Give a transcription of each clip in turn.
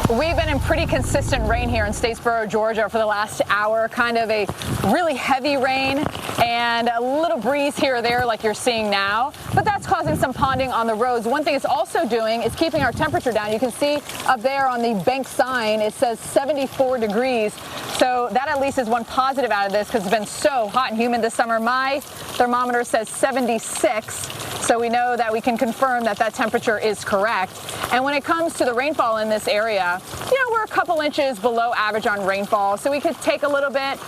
We've been in pretty consistent rain here in Statesboro, Georgia for the last hour, kind of a really heavy rain and a little breeze here or there like you're seeing now. But that's causing some ponding on the roads. One thing it's also doing is keeping our temperature down. You can see up there on the bank sign, it says 74 degrees. So that at least is one positive out of this because it's been so hot and humid this summer. My thermometer says 76. So we know that we can confirm that that temperature is correct. And when it comes to the rainfall in this area, we're a couple inches below average on rainfall, so we could take a little bit,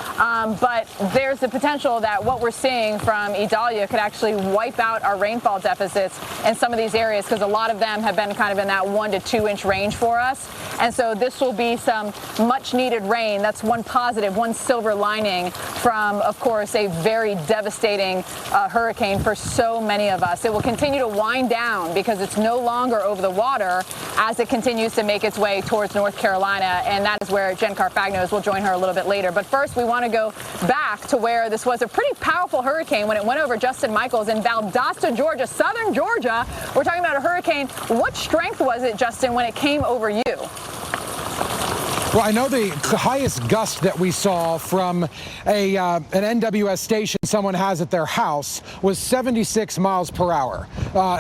but there's the potential that what we're seeing from Idalia could actually wipe out our rainfall deficits in some of these areas because a lot of them have been kind of in that 1 to 2 inch range for us. And so this will be some much needed rain. That's one positive, one silver lining from, of course, a very devastating hurricane for so many of us. It will continue to wind down because it's no longer over the water as it continues to make its way towards North Carolina, and that is where Jen Carfagnos will join her a little bit later. But first, we want to go back to where this was a pretty powerful hurricane when it went over Justin Michaels in Valdosta, Georgia, southern Georgia. We're talking about a hurricane. What strength was it, Justin, when it came over you? Well, I know the highest gust that we saw from an NWS station someone has at their house was 76 miles per hour.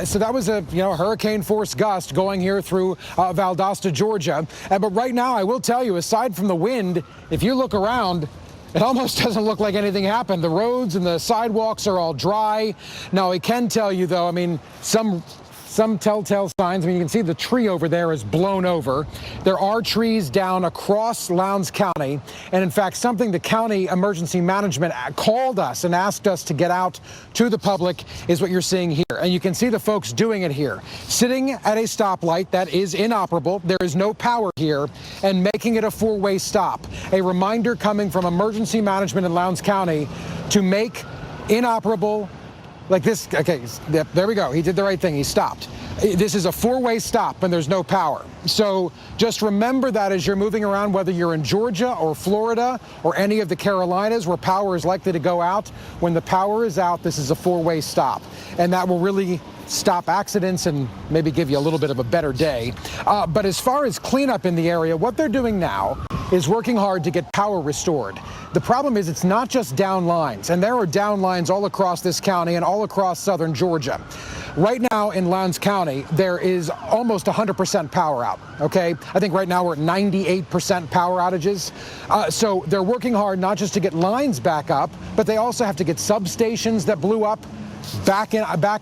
So that was a hurricane force gust going here through Valdosta, Georgia. But right now, I will tell you, aside from the wind, if you look around, it almost doesn't look like anything happened. The roads and the sidewalks are all dry. Now, I can tell you, though, some telltale signs. You can see the tree over there is blown over. There are trees down across Lowndes County. And in fact, something the county emergency management called us and asked us to get out to the public is what you're seeing here. And you can see the folks doing it here, sitting at a stoplight that is inoperable. There is no power here and making it a four-way stop. A reminder coming from emergency management in Lowndes County to make inoperable like this. Okay, there we go. He did the right thing. He stopped. This is a four-way stop and there's no power. So just remember that as you're moving around, whether you're in Georgia or Florida or any of the Carolinas where power is likely to go out. When the power is out, this is a four-way stop. And that will really stop accidents and maybe give you a little bit of a better day. But as far as cleanup in the area, what they're doing now is working hard to get power restored. The problem is it's not just down lines, and there are down lines all across this county and all across southern Georgia. Right now in Lowndes County, there is almost 100% power out, okay? I think right now we're at 98% power outages. So they're working hard not just to get lines back up, but they also have to get substations that blew up back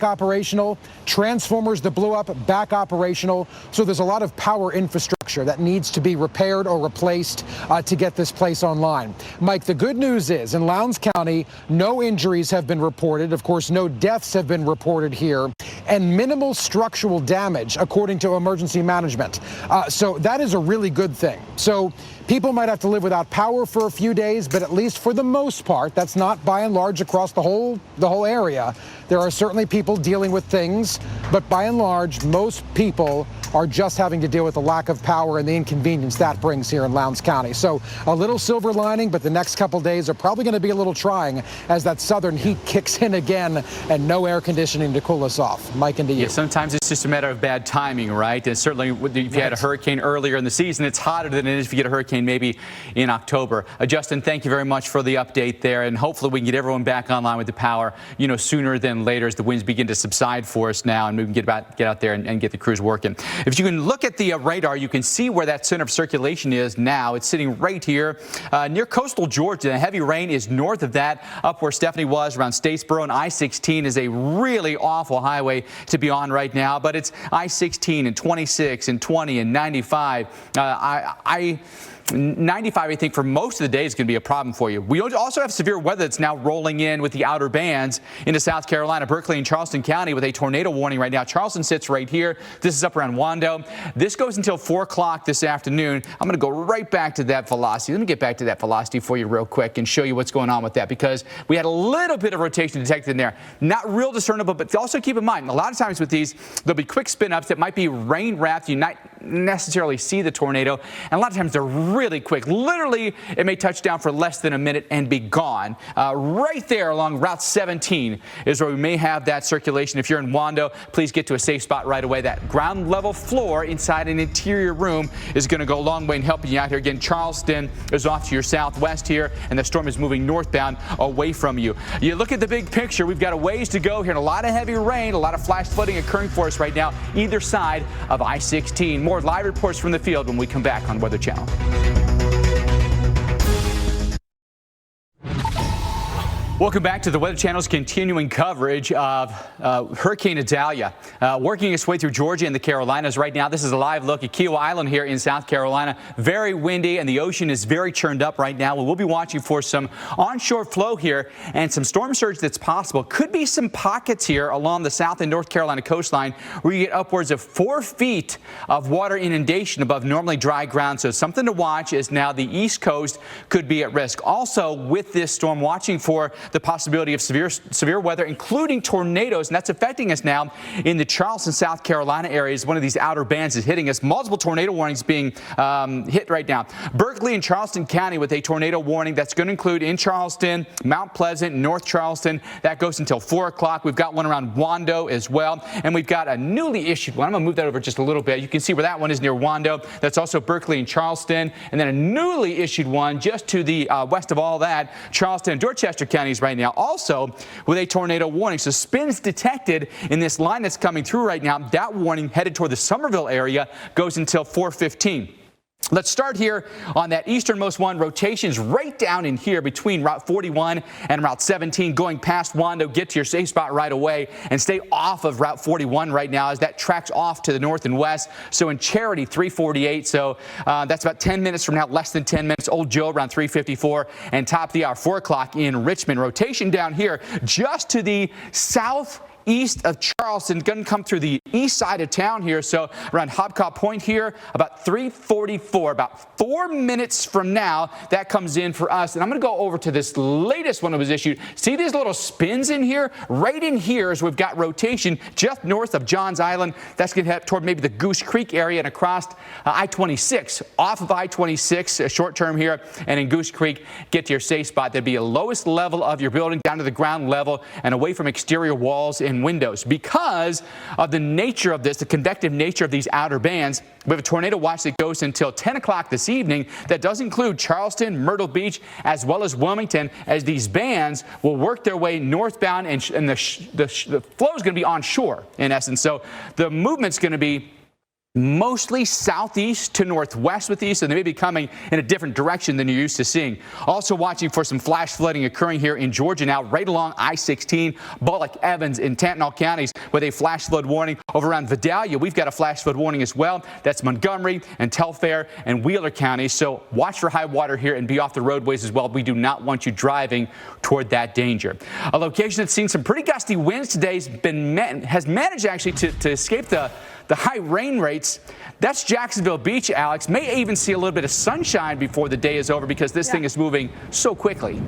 operational, transformers that blew up back operational. So there's a lot of power infrastructure that needs to be repaired or replaced to get this place online. Mike, the good news is in Lowndes County, no injuries have been reported. Of course, no deaths have been reported here, and minimal structural damage, according to emergency management. So that is a really good thing. So people might have to live without power for a few days, but at least for the most part, that's not by and large across the whole area. There are certainly people dealing with things, but by and large, most people are just having to deal with the lack of power and the inconvenience that brings here in Lowndes County. So a little silver lining, but the next couple days are probably going to be a little trying as that southern heat kicks in again and no air conditioning to cool us off. Mike, into you. Yeah, sometimes it's just a matter of bad timing, right? And certainly if you had a hurricane earlier in the season, it's hotter than it is if you get a hurricane maybe in October. Justin, thank you very much for the update there, and hopefully we can get everyone back online with the power, sooner than later as the winds begin to subside for us now, and we can get out there and get the crews working. If you can look at the radar, you can see where that center of circulation is now. It's sitting right here near coastal Georgia. The heavy rain is north of that, up where Stephanie was around Statesboro, and I-16 is a really awful highway to be on right now, but it's I-16 and 26 and 20 and 95. 95, I think, for most of the day is going to be a problem for you. We also have severe weather that's now rolling in with the outer bands into South Carolina, Berkeley and Charleston County with a tornado warning right now. Charleston sits right here. This is up around Wando. This goes until 4 o'clock this afternoon. I'm going to go right back to that velocity. Let me get back to that velocity for you real quick and show you what's going on with that, because we had a little bit of rotation detected in there. Not real discernible, but also keep in mind, a lot of times with these, there'll be quick spin-ups that might be rain-wrapped. You not necessarily see the tornado, and a lot of times they're really quick. Literally, it may touch down for less than a minute and be gone. Right there along Route 17 is where we may have that circulation. If you're in Wando, please get to a safe spot right away. That ground level floor inside an interior room is going to go a long way in helping you out here. Again, Charleston is off to your southwest here, and the storm is moving northbound away from you. You look at the big picture, we've got a ways to go here, and a lot of heavy rain, a lot of flash flooding occurring for us right now, either side of I-16. More live reports from the field when we come back on Weather Channel. Welcome back to the Weather Channel's continuing coverage of Hurricane Idalia, working its way through Georgia and the Carolinas right now. This is a live look at Kiowa Island here in South Carolina. Very windy, and the ocean is very churned up right now. We'll be watching for some onshore flow here and some storm surge that's possible. Could be some pockets here along the South and North Carolina coastline where you get upwards of 4 feet of water inundation above normally dry ground. So something to watch is now the East Coast could be at risk. Also, with this storm, watching for the possibility of severe weather, including tornadoes, and that's affecting us now in the Charleston, South Carolina areas. One of these outer bands is hitting us. Multiple tornado warnings being hit right now. Berkeley and Charleston County with a tornado warning that's going to include in Charleston, Mount Pleasant, North Charleston. That goes until 4 o'clock. We've got one around Wando as well, and we've got a newly issued one. I'm going to move that over just a little bit. You can see where that one is near Wando. That's also Berkeley and Charleston, and then a newly issued one just to the west of all that, Charleston and Dorchester counties right now, also with a tornado warning. So spins detected in this line that's coming through right now. That warning headed toward the Somerville area goes until 4:15. Let's start here on that easternmost one. Rotations right down in here between Route 41 and Route 17, going past Wando. Get to your safe spot right away and stay off of Route 41 right now as that tracks off to the north and west. So in Charity, 348. So that's about 10 minutes from now, less than 10 minutes. Old Joe around 354, and top of the hour, 4 o'clock in Richmond. Rotation down here just to the southeast of Charleston, going to come through the east side of town here. So around Hopcott Point here, about 3:44, about 4 minutes from now, that comes in for us. And I'm going to go over to this latest one that was issued. See these little spins in here? Right in here is we've got rotation just north of Johns Island. That's going to head toward maybe the Goose Creek area and across I-26, off of I-26 short term here, and in Goose Creek, get to your safe spot. There'd be a lowest level of your building down to the ground level and away from exterior walls and windows. Because of the nature of this, the convective nature of these outer bands, we have a tornado watch that goes until 10 o'clock this evening. That does include Charleston, Myrtle Beach, as well as Wilmington, as these bands will work their way northbound, and the flow is going to be onshore in essence. So the movement's going to be mostly southeast to northwest with these, so they may be coming in a different direction than you're used to seeing. Also watching for some flash flooding occurring here in Georgia now, right along I-16, Bullock, Evans, and Tantanal counties with a flash flood warning. Over around Vidalia, we've got a flash flood warning as well. That's Montgomery and Telfair and Wheeler counties. So watch for high water here and be off the roadways as well. We do not want you driving toward that danger. A location that's seen some pretty gusty winds today has managed actually to escape the high rain rates. That's Jacksonville Beach, Alex. May even see a little bit of sunshine before the day is over because this thing is moving so quickly.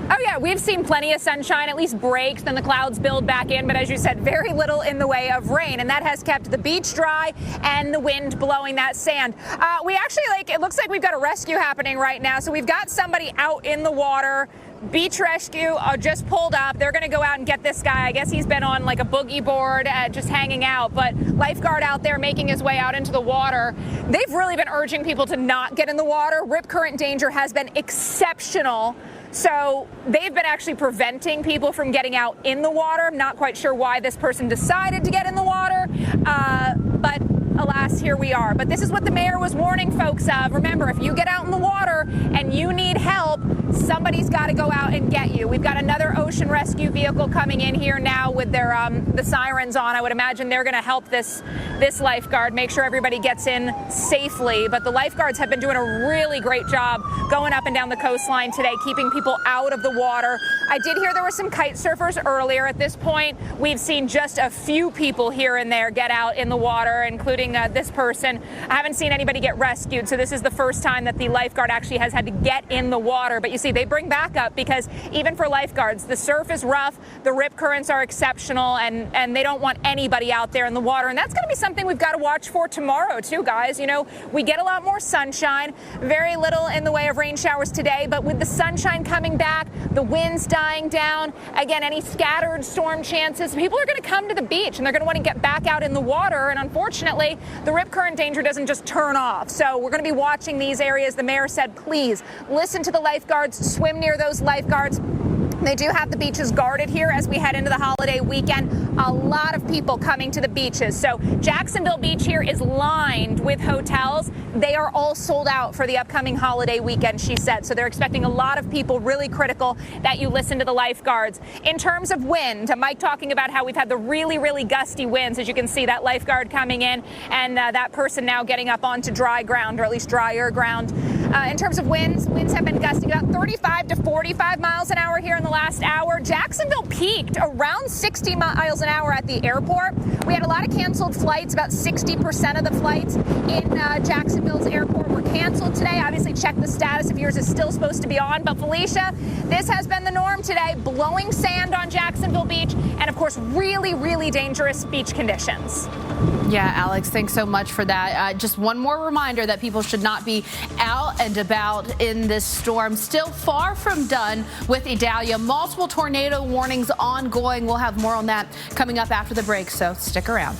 Oh, yeah, we've seen plenty of sunshine, at least breaks, then the clouds build back in. But as you said, very little in the way of rain. And that has kept the beach dry and the wind blowing that sand. We actually, it looks like we've got a rescue happening right now. So we've got somebody out in the water. Beach rescue just pulled up. They're going to go out and get this guy. I guess he's been on like a boogie board just hanging out, but lifeguard out there making his way out into the water. They've really been urging people to not get in the water. Rip current danger has been exceptional. So they've been actually preventing people from getting out in the water. I'm not quite sure why this person decided to get in the water, but alas, here we are. But this is what the mayor was warning folks of. Remember, if you get out in the water and you need help, somebody's got to go out and get you. We've got another ocean rescue vehicle coming in here now with their the sirens on. I would imagine they're going to help this lifeguard make sure everybody gets in safely. But the lifeguards have been doing a really great job going up and down the coastline today, keeping people out of the water. I did hear there were some kite surfers earlier. At this point, we've seen just a few people here and there get out in the water, including lifeguarding this person. I haven't seen anybody get rescued, so this is the first time that the lifeguard actually has had to get in the water. But you see, they bring backup because even for lifeguards, the surf is rough, the rip currents are exceptional, and they don't want anybody out there in the water. And that's going to be something we've got to watch for tomorrow, too, guys. You know, we get a lot more sunshine, very little in the way of rain showers today, but with the sunshine coming back, the winds dying down, again, any scattered storm chances, people are going to come to the beach and they're going to want to get back out in the water. And unfortunately, the rip current danger doesn't just turn off. So we're going to be watching these areas. The mayor said, please listen to the lifeguards, swim near those lifeguards. They do have the beaches guarded here as we head into the holiday weekend. A lot of people coming to the beaches. So Jacksonville Beach here is lined with hotels. They are all sold out for the upcoming holiday weekend, she said. So they're expecting a lot of people, really critical that you listen to the lifeguards. In terms of wind, Mike talking about how we've had the really, really gusty winds. As you can see, that lifeguard coming in and that person now getting up onto dry ground, or at least drier ground. In terms of winds have been gusting about 35 to 45 miles an hour here in the last hour. Jacksonville peaked around 60 miles an hour at the airport. We had a lot of canceled flights. About 60% of the flights in Jacksonville's airport were canceled today. Obviously, check the status if yours is still supposed to be on. But Felicia, this has been the norm today. Blowing sand on Jacksonville Beach and, of course, really, really dangerous beach conditions. Yeah, Alex, thanks so much for that. Just one more reminder that people should not be out and about in this storm. Still far from done with Idalia. Multiple tornado warnings ongoing. We'll have more on that coming up after the break, so stick around.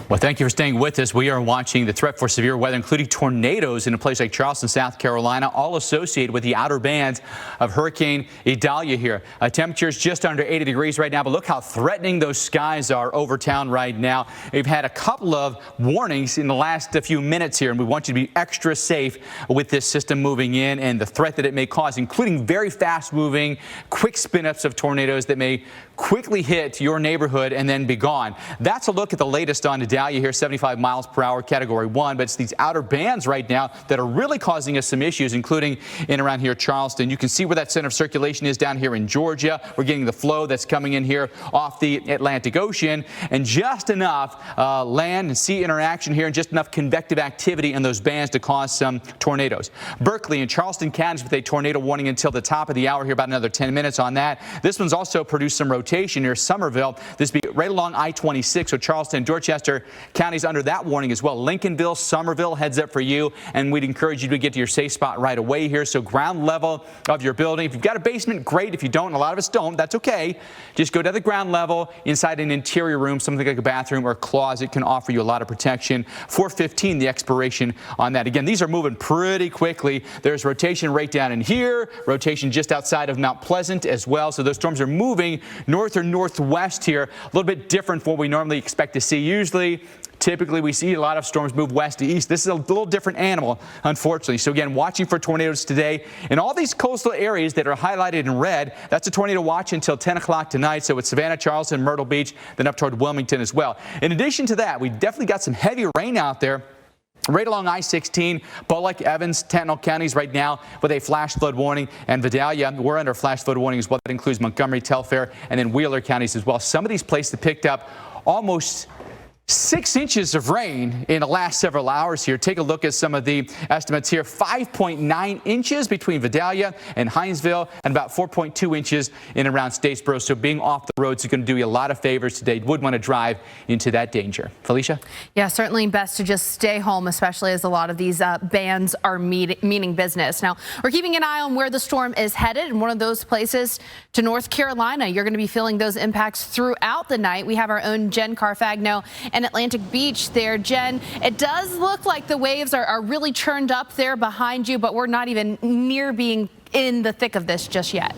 Well, thank you for staying with us. We are watching the threat for severe weather, including tornadoes in a place like Charleston, South Carolina, all associated with the outer bands of Hurricane Idalia here. Temperatures just under 80 degrees right now, but look how threatening those skies are over town right now. We've had a couple of warnings in the last few minutes here, and we want you to be extra safe with this system moving in and the threat that it may cause, including very fast-moving, quick spin-ups of tornadoes that may quickly hit your neighborhood and then be gone. That's a look at the latest on Idalia here, 75 miles per hour, category 1. But it's these outer bands right now that are really causing us some issues, including in around here Charleston. You can see where that center of circulation is down here in Georgia. We're getting the flow that's coming in here off the Atlantic Ocean, and just enough land and sea interaction here, and just enough convective activity in those bands to cause some tornadoes. Berkeley and Charleston counties with a tornado warning until the top of the hour here, about another 10 minutes on that. This one's also produced some rotation near Somerville. This be right along I-26, so Charleston and Dorchester counties under that warning as well. Lincolnville, Somerville, heads up for you, and we'd encourage you to get to your safe spot right away here. So ground level of your building. If you've got a basement, great. If you don't, and a lot of us don't, that's okay. Just go to the ground level inside an interior room, something like a bathroom or a closet can offer you a lot of protection. 4:15, the expiration on that. Again, these are moving pretty quickly. There's rotation right down in here, rotation just outside of Mount Pleasant as well. So those storms are moving north or northwest here, a little bit different from what we normally expect to see. Typically, we see a lot of storms move west to east. This is a little different animal, unfortunately. So again, watching for tornadoes today in all these coastal areas that are highlighted in red. That's a tornado watch until 10 o'clock tonight. So it's Savannah, Charleston, Myrtle Beach, then up toward Wilmington as well. In addition to that, we definitely got some heavy rain out there right along I-16, Bullock, Evans, Tattnall counties right now with a flash flood warning, and Vidalia, we're under flash flood warning as well. That includes Montgomery, Telfair, and then Wheeler counties as well. Some of these places picked up almost 6 inches of rain in the last several hours here. Take a look at some of the estimates here. 5.9 inches between Vidalia and Hinesville, and about 4.2 inches in and around Statesboro. So being off the roads is going to do you a lot of favors today. Would want to drive into that danger. Felicia? Yeah, certainly best to just stay home, especially as a lot of these bans are meaning business. Now, we're keeping an eye on where the storm is headed, and one of those places to North Carolina. You're going to be feeling those impacts throughout the night. We have our own Jen Carfagno in Atlantic Beach there. Jen, it does look like the waves are really churned up there behind you, but we're not even near being in the thick of this just yet.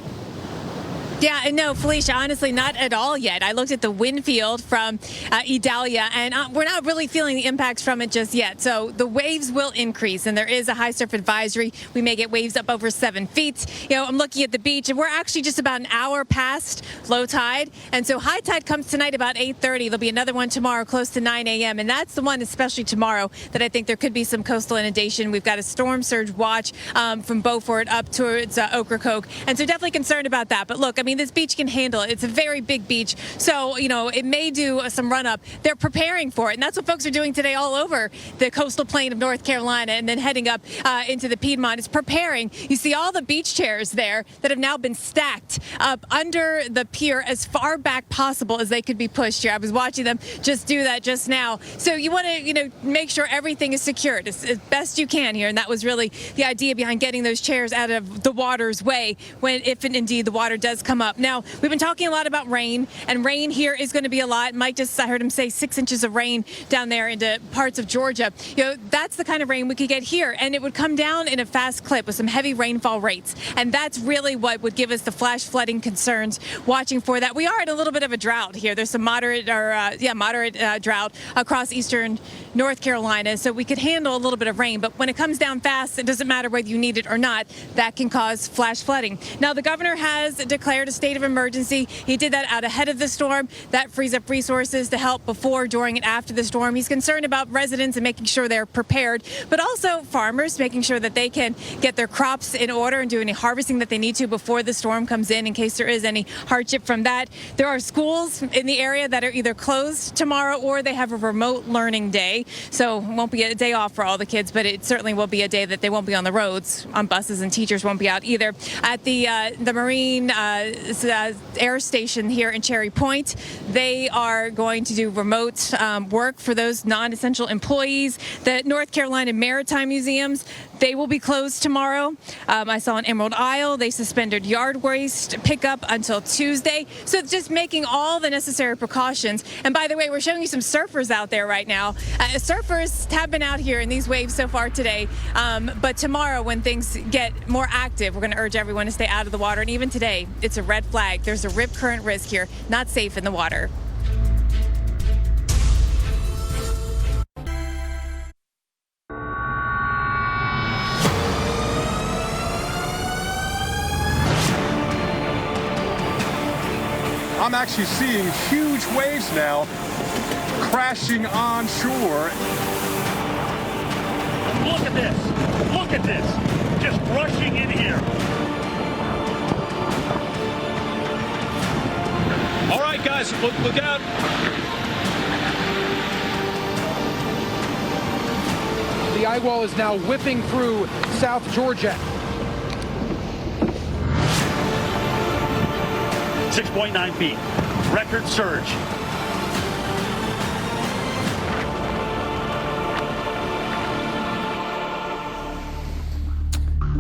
Yeah, no, Felicia, honestly, not at all yet. I looked at the wind field from Idalia, and we're not really feeling the impacts from it just yet. So the waves will increase, and there is a high surf advisory. We may get waves up over 7 feet. You know, I'm looking at the beach, and we're actually just about an hour past low tide. And so high tide comes tonight about 8:30. There'll be another one tomorrow close to 9 a.m. And that's the one, especially tomorrow, that I think there could be some coastal inundation. We've got a storm surge watch from Beaufort up towards Ocracoke. And so definitely concerned about that. But look, I mean, this beach can handle it. It's a very big beach. So, you know, it may do some run up. They're preparing for it. And that's what folks are doing today all over the coastal plain of North Carolina and then heading up into the Piedmont. It's preparing. You see all the beach chairs there that have now been stacked up under the pier as far back possible as they could be pushed here. I was watching them just do that just now. So you want to, you know, make sure everything is secured as best you can here. And that was really the idea behind getting those chairs out of the water's way when, if indeed the water does come up. Now, we've been talking a lot about rain, and rain here is going to be a lot. Mike I heard him say 6 inches of rain down there into parts of Georgia. You know, that's the kind of rain we could get here, and it would come down in a fast clip with some heavy rainfall rates. And that's really what would give us the flash flooding concerns. Watching for that. We are at a little bit of a drought here. There's some moderate drought across eastern North Carolina, so we could handle a little bit of rain. But when it comes down fast, it doesn't matter whether you need it or not. That can cause flash flooding. Now, the governor has declared a state of emergency. He did that out ahead of the storm. That frees up resources to help before, during, and after the storm. He's concerned about residents and making sure they're prepared, but also farmers, making sure that they can get their crops in order and do any harvesting that they need to before the storm comes in case there is any hardship from that. There are schools in the area that are either closed tomorrow or they have a remote learning day. So it won't be a day off for all the kids, but it certainly will be a day that they won't be on the roads on buses, and teachers won't be out either. At the Marine Air Station here in Cherry Point, they are going to do remote work for those non-essential employees. The North Carolina Maritime Museums, they will be closed tomorrow. I saw in Emerald Isle, they suspended yard waste pickup until Tuesday. So just making all the necessary precautions. And by the way, we're showing you some surfers out there right now. Surfers have been out here in these waves so far today. But tomorrow, when things get more active, we're going to urge everyone to stay out of the water. And even today, it's a red flag. There's a rip current risk here. Not safe in the water. I'm actually seeing huge waves now crashing on shore. Look at this. Look at this. Just rushing in here. All right, guys, look out. The eye wall is now whipping through South Georgia. 6.9 feet. Record surge.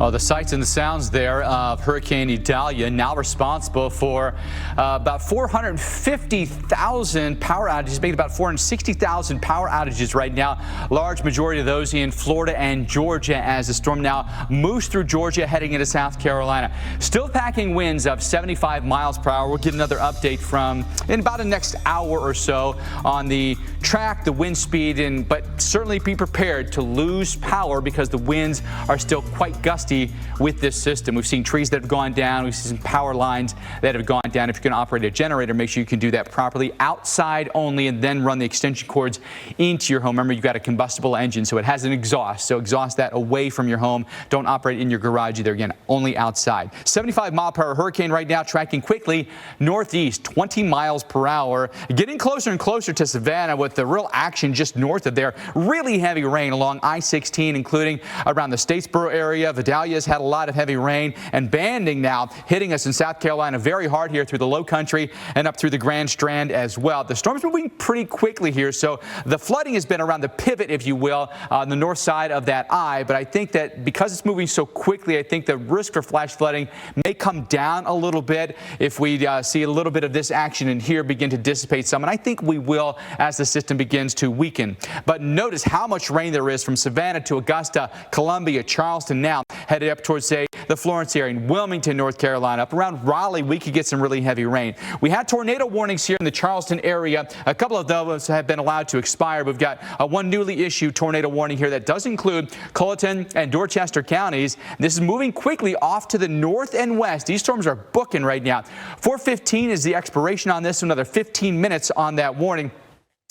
The sights and the sounds there of Hurricane Idalia, now responsible for about 450,000 power outages, making about 460,000 power outages right now. Large majority of those in Florida and Georgia as the storm now moves through Georgia, heading into South Carolina. Still packing winds of 75 miles per hour. We'll get another update from in about the next hour or so on the track, the wind speed, but certainly be prepared to lose power because the winds are still quite gusty gusty with this system. We've seen trees that have gone down. We've seen some power lines that have gone down. If you're going to operate a generator, make sure you can do that properly outside only, and then run the extension cords into your home. Remember, you've got a combustible engine, so it has an exhaust. So exhaust that away from your home. Don't operate in your garage either. Again, only outside. 75-mile-per-hour hurricane right now, tracking quickly northeast, 20 miles per hour. Getting closer and closer to Savannah with the real action just north of there. Really heavy rain along I-16, including around the Statesboro area. Idalia's had a lot of heavy rain, and banding now hitting us in South Carolina very hard here through the low country and up through the Grand Strand as well. The storm's moving pretty quickly here, so the flooding has been around the pivot, if you will, on the north side of that eye. But I think that because it's moving so quickly, I think the risk for flash flooding may come down a little bit if we see a little bit of this action in here begin to dissipate some. And I think we will as the system begins to weaken. But notice how much rain there is from Savannah to Augusta, Columbia, Charleston, now headed up towards, say, the Florence area, in Wilmington, North Carolina. Up around Raleigh, we could get some really heavy rain. We had tornado warnings here in the Charleston area. A couple of those have been allowed to expire. We've got one newly issued tornado warning here that does include Colleton and Dorchester counties. This is moving quickly off to the north and west. These storms are booking right now. 4:15 is the expiration on this, so another 15 minutes on that warning.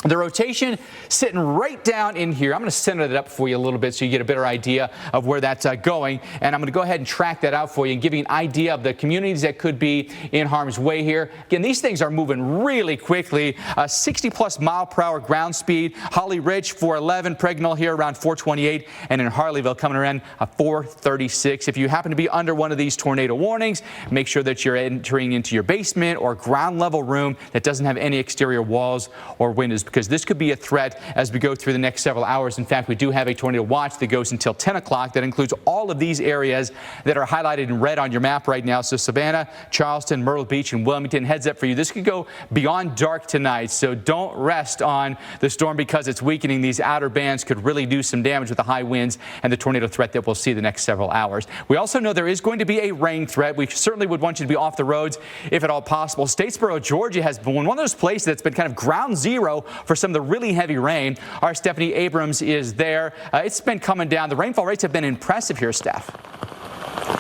The rotation sitting right down in here. I'm going to center it up for you a little bit so you get a better idea of where that's going. And I'm going to go ahead and track that out for you and give you an idea of the communities that could be in harm's way here. Again, these things are moving really quickly. 60-plus mile-per-hour ground speed. Holly Ridge, 411. Pregnell here around 428. And in Harleyville coming around 436. If you happen to be under one of these tornado warnings, make sure that you're entering into your basement or ground-level room that doesn't have any exterior walls or windows, because this could be a threat as we go through the next several hours. In fact, we do have a tornado watch that goes until 10 o'clock. That includes all of these areas that are highlighted in red on your map right now. So Savannah, Charleston, Myrtle Beach, and Wilmington. Heads up for you. This could go beyond dark tonight, so don't rest on the storm because it's weakening. These outer bands could really do some damage with the high winds and the tornado threat that we'll see the next several hours. We also know there is going to be a rain threat. We certainly would want you to be off the roads if at all possible. Statesboro, Georgia has been one of those places that's been kind of ground zero for some of the really heavy rain. Our Stephanie Abrams is there. It's been coming down. The rainfall rates have been impressive here, Steph.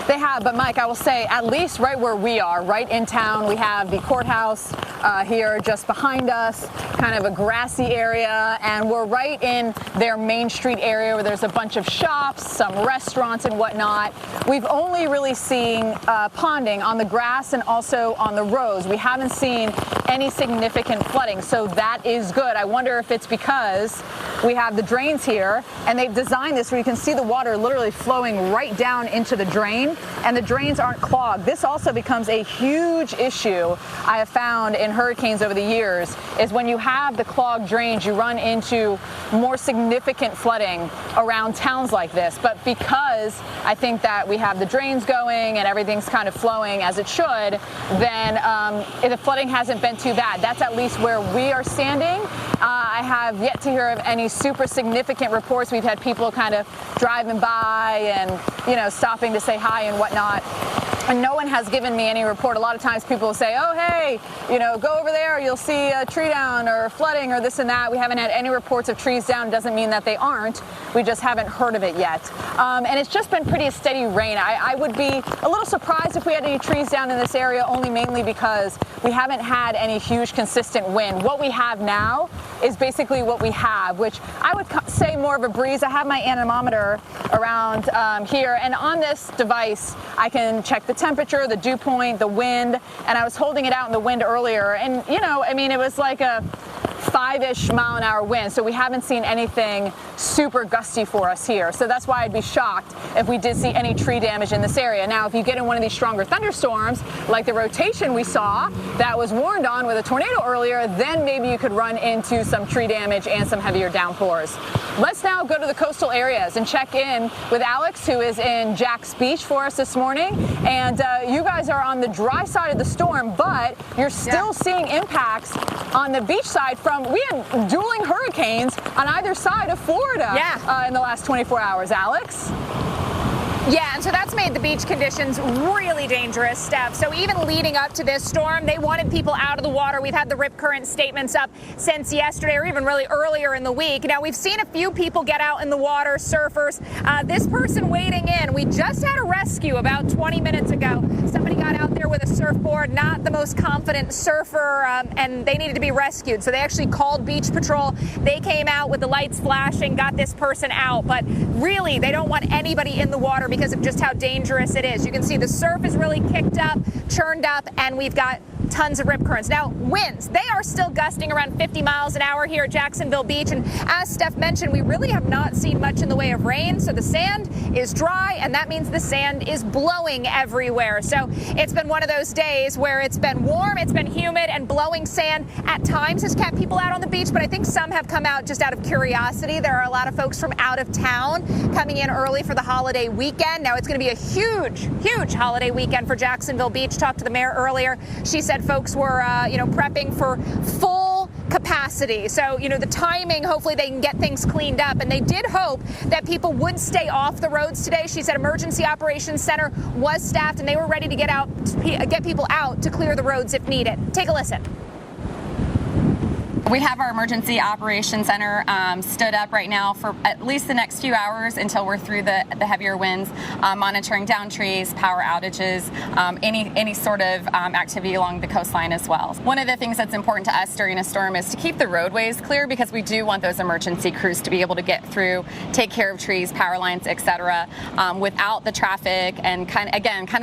They have, but Mike, I will say, at least right where we are, right in town, we have the courthouse here just behind us, kind of a grassy area, and we're right in their Main Street area where there's a bunch of shops, some restaurants and whatnot. We've only really seen ponding on the grass and also on the roads. We haven't seen any significant flooding, so that is good. I wonder if it's because we have the drains here, and they've designed this where you can see the water literally flowing right down into the drain, and the drains aren't clogged. This also becomes a huge issue I have found in hurricanes over the years, is when you have the clogged drains, you run into more significant flooding around towns like this. But because I think that we have the drains going and everything's kind of flowing as it should, then the flooding hasn't been too bad. That's at least where we are standing. I have yet to hear of any super significant reports. We've had people kind of driving by and, you know, stopping to say hi and whatnot. And no one has given me any report. A lot of times people will say, oh, hey, you know, go over there, you'll see a tree down or flooding or this and that. We haven't had any reports of trees down. Doesn't mean that they aren't. We just haven't heard of it yet. And it's just been pretty steady rain. I would be a little surprised if we had any trees down in this area, only mainly because we haven't had any huge consistent wind. What we have now is basically what we have, which I would say more of a breeze. I have my anemometer around here, and on this device, I can check the temperature, the dew point, the wind, and I was holding it out in the wind earlier, and you know, I mean, it was like a 5-ish mile-an-hour wind, so we haven't seen anything super gusty for us here. So that's why I'd be shocked if we did see any tree damage in this area. Now, if you get in one of these stronger thunderstorms, like the rotation we saw that was warned on with a tornado earlier, then maybe you could run into some tree damage and some heavier downpours. Let's now go to the coastal areas and check in with Alex, who is in Jack's Beach for us this morning. And you guys are on the dry side of the storm, but you're still seeing impacts on the beach side from, we had dueling hurricanes on either side of Florida in the last 24 hours, Alex. Yeah, and so that's made the beach conditions really dangerous, Steph. So even leading up to this storm, they wanted people out of the water. We've had the rip current statements up since yesterday or even really earlier in the week. Now, we've seen a few people get out in the water, surfers. This person wading in, we just had a rescue about 20 minutes ago. Somebody got out there with a surfboard, not the most confident surfer, and they needed to be rescued. So they actually called Beach Patrol. They came out with the lights flashing, got this person out. But really, they don't want anybody in the water because of just how dangerous it is. You can see the surf is really kicked up, churned up, and we've got tons of rip currents. Now, winds, they are still gusting around 50 miles an hour here at Jacksonville Beach. And as Steph mentioned, we really have not seen much in the way of rain. So the sand is dry, and that means the sand is blowing everywhere. So it's been one of those days where it's been warm, it's been humid, and blowing sand at times has kept people out on the beach. But I think some have come out just out of curiosity. There are a lot of folks from out of town coming in early for the holiday weekend. Now, it's going to be a huge, huge holiday weekend for Jacksonville Beach. Talked to the mayor earlier. She said folks were, prepping for full capacity. So, the timing, hopefully they can get things cleaned up. And they did hope that people would stay off the roads today. She said Emergency Operations Center was staffed and they were ready to get people out to clear the roads if needed. Take a listen. We have our Emergency Operations Center stood up right now for at least the next few hours until we're through the heavier winds, monitoring down trees, power outages, any sort of activity along the coastline as well. One of the things that's important to us during a storm is to keep the roadways clear because we do want those emergency crews to be able to get through, take care of trees, power lines, etc. Without the traffic and kind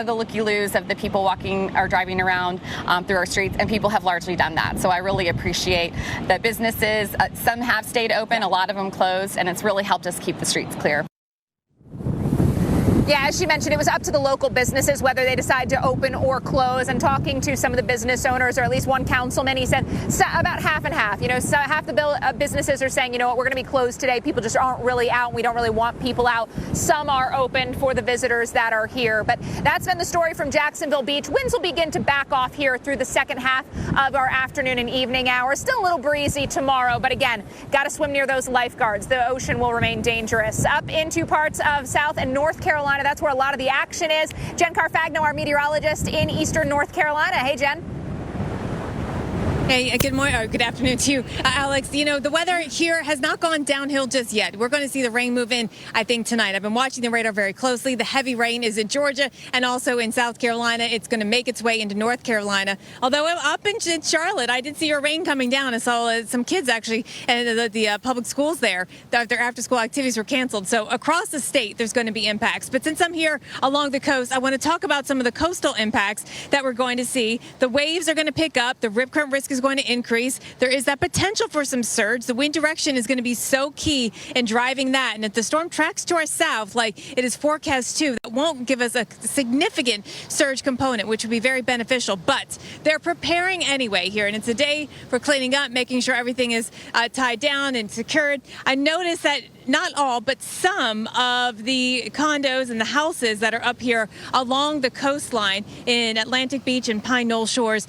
of the looky-loos of the people walking or driving around through our streets, and people have largely done that. So I really appreciate the businesses. Some have stayed open, a lot of them closed, and it's really helped us keep the streets clear. Yeah, as she mentioned, it was up to the local businesses whether they decide to open or close. And talking to some of the business owners, or at least one councilman, he said about half and half. So half the businesses are saying, we're going to be closed today. People just aren't really out. We don't really want people out. Some are open for the visitors that are here. But that's been the story from Jacksonville Beach. Winds will begin to back off here through the second half of our afternoon and evening hours. Still a little breezy tomorrow, but again, got to swim near those lifeguards. The ocean will remain dangerous. Up into parts of South and North Carolina. That's where a lot of the action is. Jen Carfagno, our meteorologist in eastern North Carolina. Hey, Jen. Hey, good morning, or good afternoon to you, Alex. The weather here has not gone downhill just yet. We're going to see the rain move in, I think, tonight. I've been watching the radar very closely. The heavy rain is in Georgia and also in South Carolina. It's going to make its way into North Carolina. Although up in Charlotte, I did see your rain coming down. I saw some kids actually, and the public schools there, their after-school activities were canceled. So across the state, there's going to be impacts. But since I'm here along the coast, I want to talk about some of the coastal impacts that we're going to see. The waves are going to pick up. The rip current risk is going to increase. There is that potential for some surge. The wind direction is going to be so key in driving that. And if the storm tracks to our south, like it is forecast to, that won't give us a significant surge component, which would be very beneficial. But they're preparing anyway here. And it's a day for cleaning up, making sure everything is tied down and secured. I noticed that not all, but some of the condos and the houses that are up here along the coastline in Atlantic Beach and Pine Knoll Shores,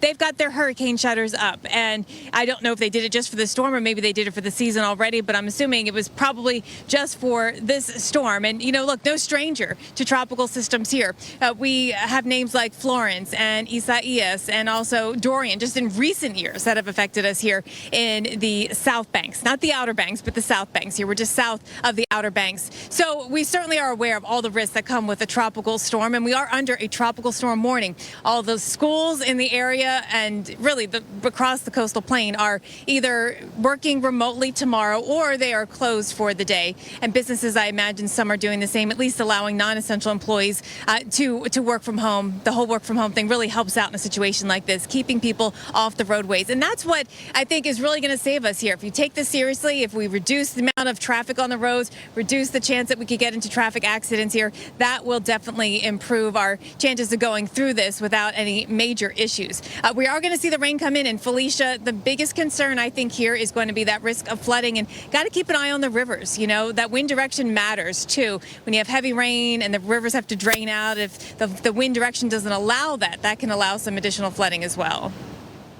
they've got their hurricane shutters up. And I don't know if they did it just for the storm or maybe they did it for the season already, but I'm assuming it was probably just for this storm. And, look, no stranger to tropical systems here. We have names like Florence and Isaias and also Dorian just in recent years that have affected us here in the South Banks, not the Outer Banks, but the South Banks here. We're just south of the Outer Banks. So we certainly are aware of all the risks that come with a tropical storm, and we are under a tropical storm warning. All the schools in the area and really across the coastal plain are either working remotely tomorrow or they are closed for the day. And businesses, I imagine some are doing the same, at least allowing non-essential employees to work from home. The whole work from home thing really helps out in a situation like this, keeping people off the roadways. And that's what I think is really going to save us here. If you take this seriously, if we reduce the amount of traffic on the roads, reduce the chance that we could get into traffic accidents here, that will definitely improve our chances of going through this without any major issues. We are going to see the rain come in, and Felicia, the biggest concern I think here is going to be that risk of flooding, and got to keep an eye on the rivers. That wind direction matters too. When you have heavy rain and the rivers have to drain out, if the wind direction doesn't allow that, that can allow some additional flooding as well.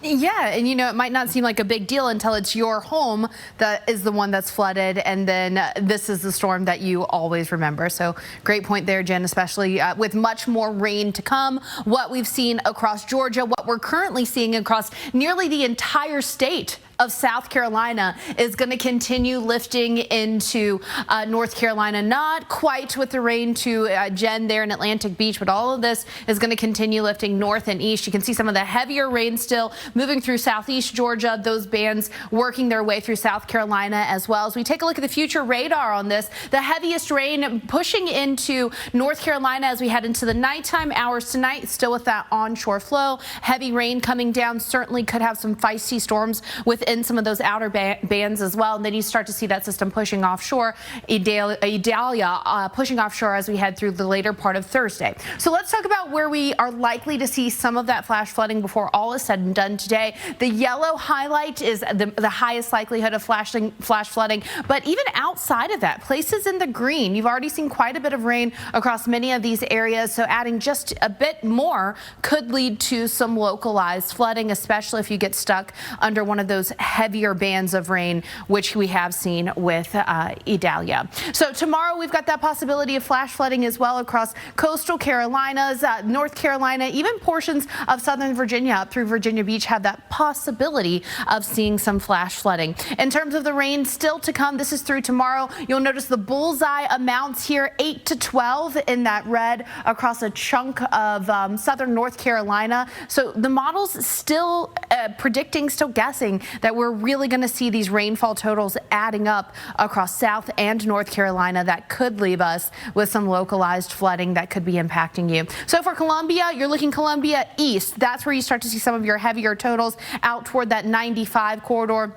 Yeah, and it might not seem like a big deal until it's your home that is the one that's flooded, and then this is the storm that you always remember. So great point there, Jen, especially with much more rain to come. What we've seen across Georgia, what we're currently seeing across nearly the entire state of South Carolina is going to continue lifting into North Carolina. Not quite with the rain to Jen there in Atlantic Beach, but all of this is going to continue lifting north and east. You can see some of the heavier rain still moving through southeast Georgia. Those bands working their way through South Carolina as well. As we take a look at the future radar on this, the heaviest rain pushing into North Carolina as we head into the nighttime hours tonight, still with that onshore flow. Heavy rain coming down certainly could have some feisty storms within some of those outer bands as well. And then you start to see that system pushing offshore, Idalia pushing offshore as we head through the later part of Thursday. So let's talk about where we are likely to see some of that flash flooding before all is said and done today. The yellow highlight is the highest likelihood of flash flooding, but even outside of that, places in the green, you've already seen quite a bit of rain across many of these areas. So adding just a bit more could lead to some localized flooding, especially if you get stuck under one of those heavier bands of rain, which we have seen with Idalia. So tomorrow we've got that possibility of flash flooding as well across coastal Carolinas, North Carolina, even portions of southern Virginia up through Virginia Beach have that possibility of seeing some flash flooding. In terms of the rain still to come, this is through tomorrow. You'll notice the bullseye amounts here, 8 to 12 in that red across a chunk of southern North Carolina. So the model's still predicting, still guessing that we're really going to see these rainfall totals adding up across South and North Carolina that could leave us with some localized flooding that could be impacting you. So for Columbia, you're looking Columbia east. That's where you start to see some of your heavier totals out toward that 95 corridor,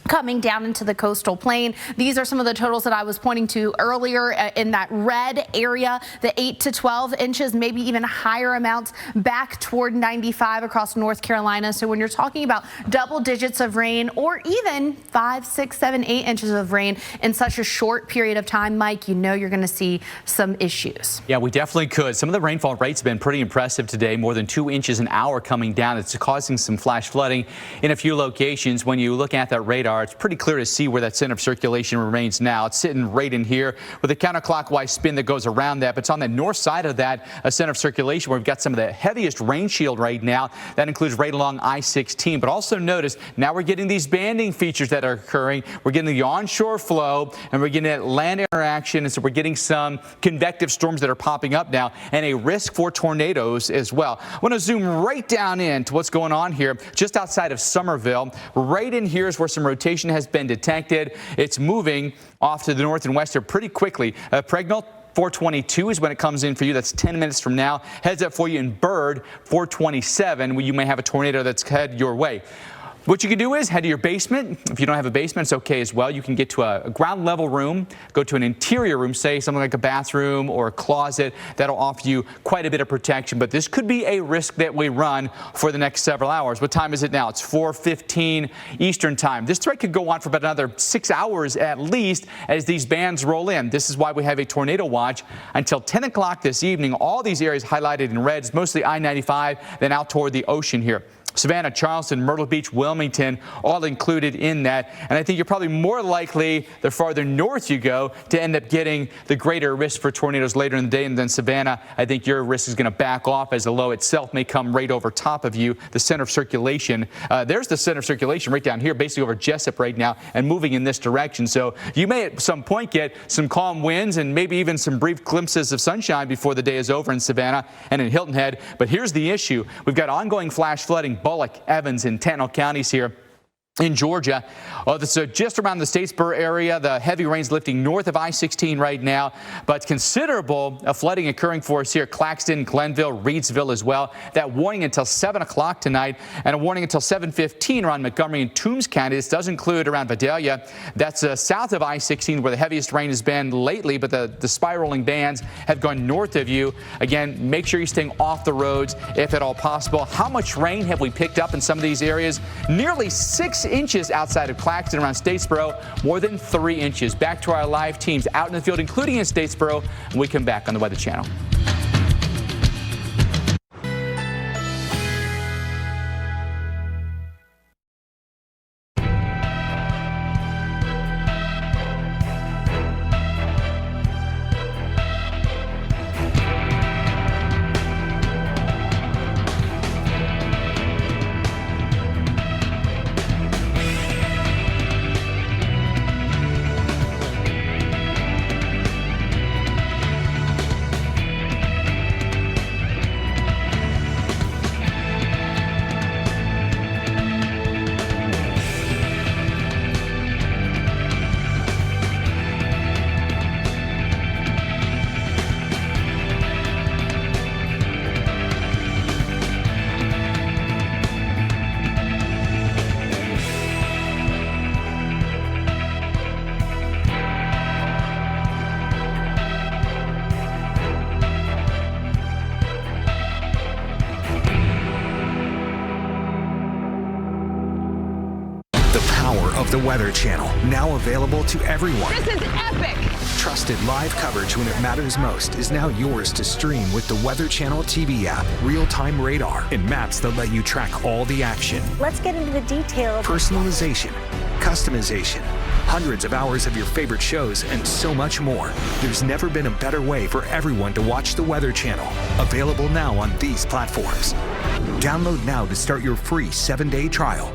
coming down into the coastal plain. These are some of the totals that I was pointing to earlier in that red area, the 8 to 12 inches, maybe even higher amounts back toward 95 across North Carolina. So when you're talking about double digits of rain or even 5, 6, 7, 8 inches of rain in such a short period of time, Mike, you know you're going to see some issues. Yeah, we definitely could. Some of the rainfall rates have been pretty impressive today, more than 2 inches an hour coming down. It's causing some flash flooding in a few locations. When you look at that radar, it's pretty clear to see where that center of circulation remains now. It's sitting right in here with a counterclockwise spin that goes around that. But it's on the north side of that center of circulation where we've got some of the heaviest rain shield right now. That includes right along I-16. But also notice now we're getting these banding features that are occurring. We're getting the onshore flow and we're getting that land interaction. And so we're getting some convective storms that are popping up now and a risk for tornadoes as well. I want to zoom right down into what's going on here just outside of Somerville. Right in here is where some rotation has been detected. It's moving off to the north and west here pretty quickly. Pregnal 422 is when it comes in for you. That's 10 minutes from now. Heads up for you in Bird 427, where you may have a tornado that's headed your way. What you can do is head to your basement. If you don't have a basement, it's okay as well. You can get to a ground level room, go to an interior room, say something like a bathroom or a closet. That'll offer you quite a bit of protection. But this could be a risk that we run for the next several hours. What time is it now? It's 4:15 Eastern time. This threat could go on for about another 6 hours at least as these bands roll in. This is why we have a tornado watch until 10 o'clock this evening. All these areas highlighted in red, mostly I-95, then out toward the ocean here. Savannah, Charleston, Myrtle Beach, Wilmington, all included in that. And I think you're probably more likely the farther north you go to end up getting the greater risk for tornadoes later in the day. And then Savannah, I think your risk is going to back off as the low itself may come right over top of you. The center of circulation, there's the center of circulation right down here, basically over Jessup right now and moving in this direction. So you may at some point get some calm winds and maybe even some brief glimpses of sunshine before the day is over in Savannah and in Hilton Head. But here's the issue. We've got ongoing flash flooding. Bullock, Evans, and Tattnall counties here in Georgia. So just around the Statesboro area, the heavy rains lifting north of I-16 right now, but considerable flooding occurring for us here. Claxton, Glenville, Reedsville as well. That warning until 7 o'clock tonight and a warning until 7:15 around Montgomery and Toombs County. This does include around Vidalia. That's south of I-16 where the heaviest rain has been lately, but the spiraling bands have gone north of you. Again, make sure you're staying off the roads if at all possible. How much rain have we picked up in some of these areas? Nearly 6 inches outside of Claxton around Statesboro, more than 3 inches. Back to our live teams out in the field, including in Statesboro, when we come back on the Weather Channel. of the Weather Channel, now available to everyone. This is epic. Trusted live coverage when it matters most is now yours to stream with the Weather Channel TV app, real-time radar, and maps that let you track all the action. Let's get into the details. Personalization, customization, hundreds of hours of your favorite shows, and so much more. There's never been a better way for everyone to watch the Weather Channel. Available now on these platforms. Download now to start your free 7-day trial.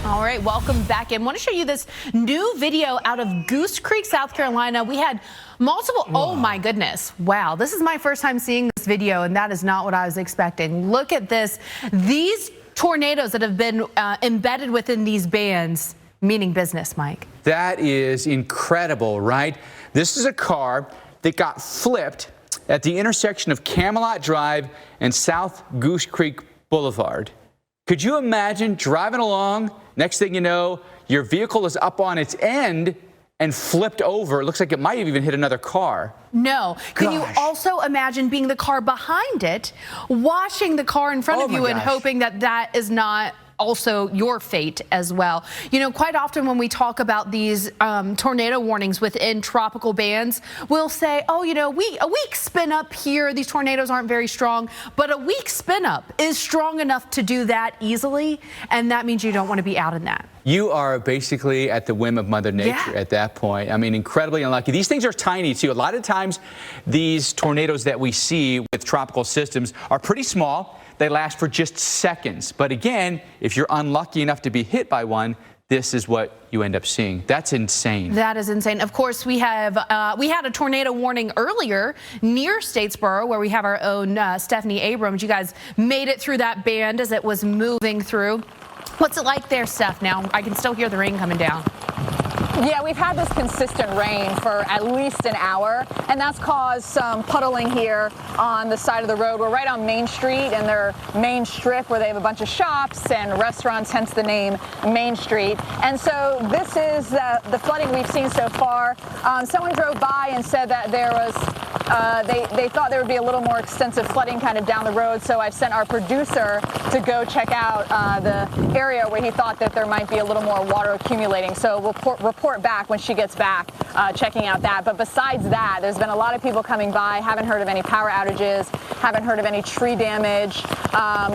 All right, welcome back. I want to show you this new video out of Goose Creek, South Carolina. We had multiple, oh my goodness. Wow, this is my first time seeing this video, and that is not what I was expecting. Look at this. These tornadoes that have been embedded within these bands, meaning business, Mike. That is incredible, right? This is a car that got flipped at the intersection of Camelot Drive and South Goose Creek Boulevard. Could you imagine driving along, next thing you know, your vehicle is up on its end and flipped over? It looks like it might have even hit another car. No. Can you also imagine being the car behind it, washing the car in front of you and hoping that that is not also your fate as well? You know, quite often when we talk about these tornado warnings within tropical bands, we'll say, oh, you know, a weak spin up here, these tornadoes aren't very strong, but a weak spin up is strong enough to do that easily, and that means you don't want to be out in that. You are basically at the whim of Mother Nature at that point. I mean, incredibly unlucky. These things are tiny, too. A lot of times, these tornadoes that we see with tropical systems are pretty small. They last for just seconds. But again, if you're unlucky enough to be hit by one, this is what you end up seeing. That's insane. That is insane. Of course, we had a tornado warning earlier near Statesboro, where we have our own Stephanie Abrams. You guys made it through that band as it was moving through. What's it like there, Steph? Now I can still hear the rain coming down. Yeah, we've had this consistent rain for at least an hour, and that's caused some puddling here on the side of the road. We're right on Main Street and their main strip where they have a bunch of shops and restaurants, hence the name Main Street. And so this is the flooding we've seen so far. Someone drove by and said that there was, they thought there would be a little more extensive flooding kind of down the road, so I've sent our producer to go check out the area where he thought that there might be a little more water accumulating. So we'll report back when she gets back, checking out that. But besides that, there's been a lot of people coming by. Haven't heard of any power outages, haven't heard of any tree damage.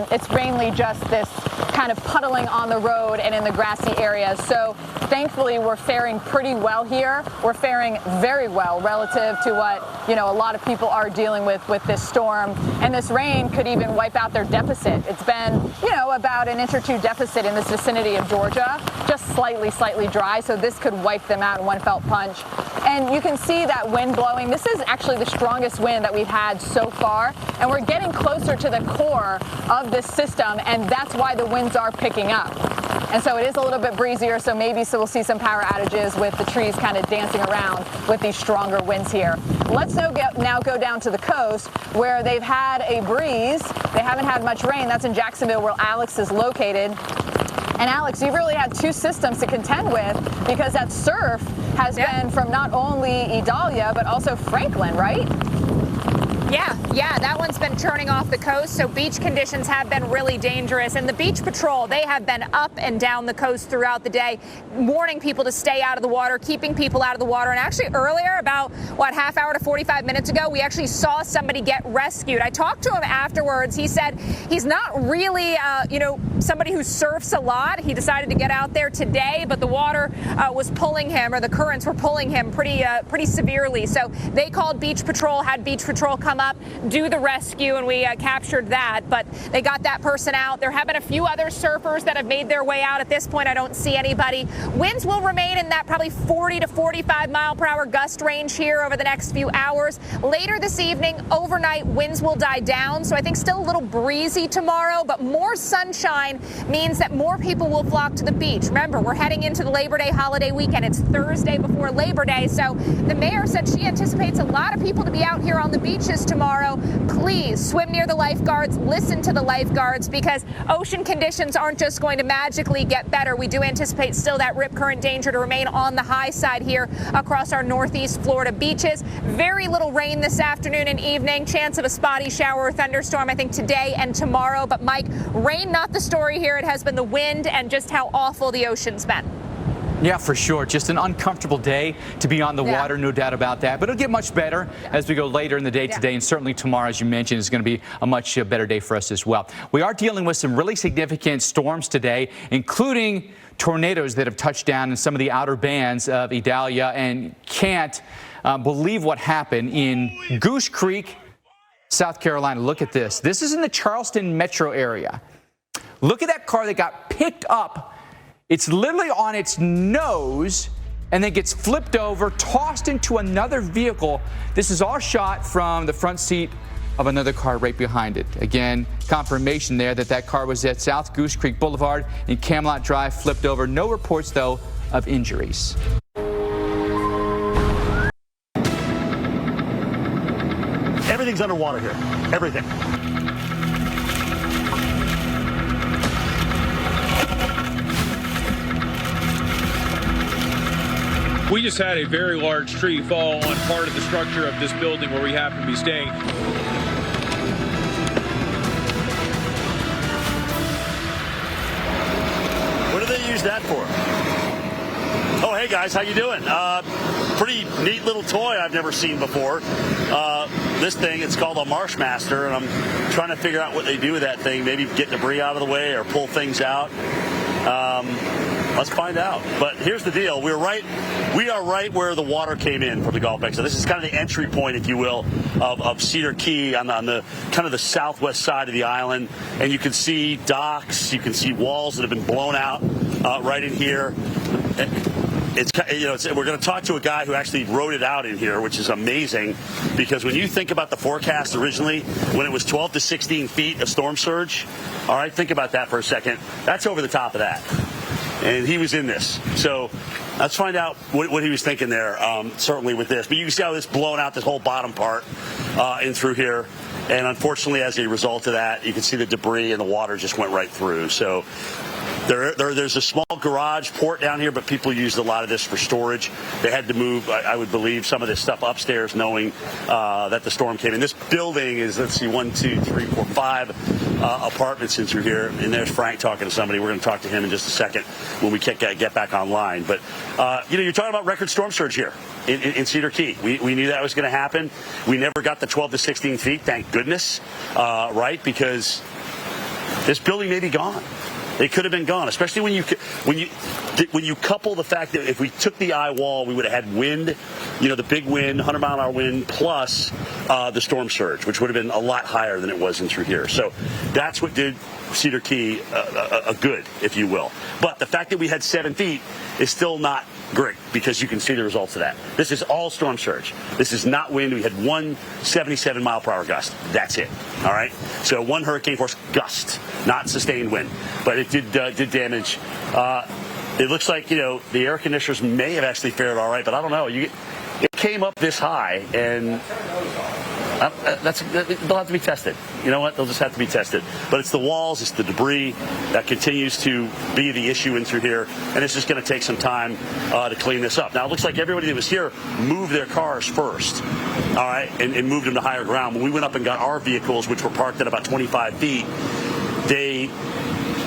It's mainly just this kind of puddling on the road and in the grassy areas. So thankfully, we're faring pretty well here. We're faring very well relative to what, you know, a lot of people are dealing with this storm. And this rain could even wipe out their deficit. It's been, you know, about an inch or two deficit in this vicinity of Georgia, just slightly dry. So this could wipe them out in one fell punch. And you can see that wind blowing. This is actually the strongest wind that we've had so far. And we're getting closer to the core of this system, and that's why the winds are picking up. And so it is a little bit breezier, so maybe we'll see some power outages with the trees kind of dancing around with these stronger winds here. Let's now go down to the coast where they've had a breeze. They haven't had much rain. That's in Jacksonville where Alex is located. And Alex, you've really had two systems to contend with because that surf has been from not only Idalia, but also Franklin, right? Yeah, that one's been churning off the coast, so beach conditions have been really dangerous. And the beach patrol, they have been up and down the coast throughout the day, warning people to stay out of the water, keeping people out of the water. And actually earlier, about, half hour to 45 minutes ago, we actually saw somebody get rescued. I talked to him afterwards. He said he's not really, somebody who surfs a lot. He decided to get out there today, but the water was pulling him, or the currents were pulling him pretty severely. So they called Beach Patrol, had Beach Patrol come up, do the rescue, and we captured that. But they got that person out. There have been a few other surfers that have made their way out. At this point, I don't see anybody. Winds will remain in that probably 40 to 45 mile per hour gust range here over the next few hours. Later this evening, overnight, winds will die down. So I think still a little breezy tomorrow, but more sunshine means that more people will flock to the beach. Remember, we're heading into the Labor Day holiday weekend. It's Thursday before Labor Day. So the mayor said she anticipates a lot of people to be out here on the beaches tomorrow. tornado, please swim near the lifeguards, listen to the lifeguards, because ocean conditions aren't just going to magically get better. We do anticipate still that rip current danger to remain on the high side here across our northeast Florida beaches. Very little rain this afternoon and evening. Chance of a spotty shower or thunderstorm, I think, today and tomorrow. But Mike, rain not the story here. It has been the wind and just how awful the ocean's been. Yeah, for sure. Just an uncomfortable day to be on the water, no doubt about that. But it'll get much better as we go later in the day today, and certainly tomorrow, as you mentioned, is going to be a much better day for us as well. We are dealing with some really significant storms today, including tornadoes that have touched down in some of the outer bands of Idalia, and can't believe what happened in Goose Creek, South Carolina. Look at this. This is in the Charleston metro area. Look at that car that got picked up. It's literally on its nose and then gets flipped over, tossed into another vehicle. This is all shot from the front seat of another car right behind it. Again, confirmation there that that car was at South Goose Creek Boulevard in Camelot Drive, flipped over. No reports, though, of injuries. Everything's underwater here. Everything. We just had a very large tree fall on part of the structure of this building where we happen to be staying. What do they use that for? Oh, hey guys, how you doing? Pretty neat little toy I've never seen before. This thing, it's called a Marshmaster, and I'm trying to figure out what they do with that thing. Maybe get debris out of the way or pull things out. Let's find out. But here's the deal. We are right where the water came in from the Gulf of Mexico. This is kind of the entry point, if you will, of Cedar Key on the kind of the southwest side of the island. And you can see docks, you can see walls that have been blown out right in here. We're going to talk to a guy who actually wrote it out in here, which is amazing, because when you think about the forecast originally, when it was 12 to 16 feet of storm surge, all right, think about that for a second. That's over the top of that. And he was in this. So let's find out what he was thinking there, certainly with this. But you can see how this blown out this whole bottom part in through here. And unfortunately, as a result of that, you can see the debris and the water just went right through. So there's a small garage port down here, but people used a lot of this for storage. They had to move, I would believe, some of this stuff upstairs, knowing that the storm came in. This building is, let's see, 1, 2, 3, 4, 5 apartments in through here. And there's Frank talking to somebody. We're going to talk to him in just a second when we get back online. But, you're talking about record storm surge here in Cedar Key. We knew that was going to happen. We never got the 12 to 16 feet, thank goodness, right? Because this building may be gone. It could have been gone, especially when you couple the fact that if we took the eye wall, we would have had wind, the big wind, 100-mile-an-hour wind, plus the storm surge, which would have been a lot higher than it was in through here. So that's what did Cedar Key a good, if you will. But the fact that we had 7 feet is still not great, because you can see the results of that. This is all storm surge. This is not wind. We had one 77-mile-per-hour gust. That's it. All right? So one hurricane force gust, not sustained wind. But it did damage. It looks like, the air conditioners may have actually fared all right, but I don't know. It came up this high, and they'll have to be tested. You know what? They'll just have to be tested. But it's the walls, it's the debris that continues to be the issue in through here, and it's just going to take some time to clean this up. Now, it looks like everybody that was here moved their cars first, all right, and moved them to higher ground. When we went up and got our vehicles, which were parked at about 25 feet, they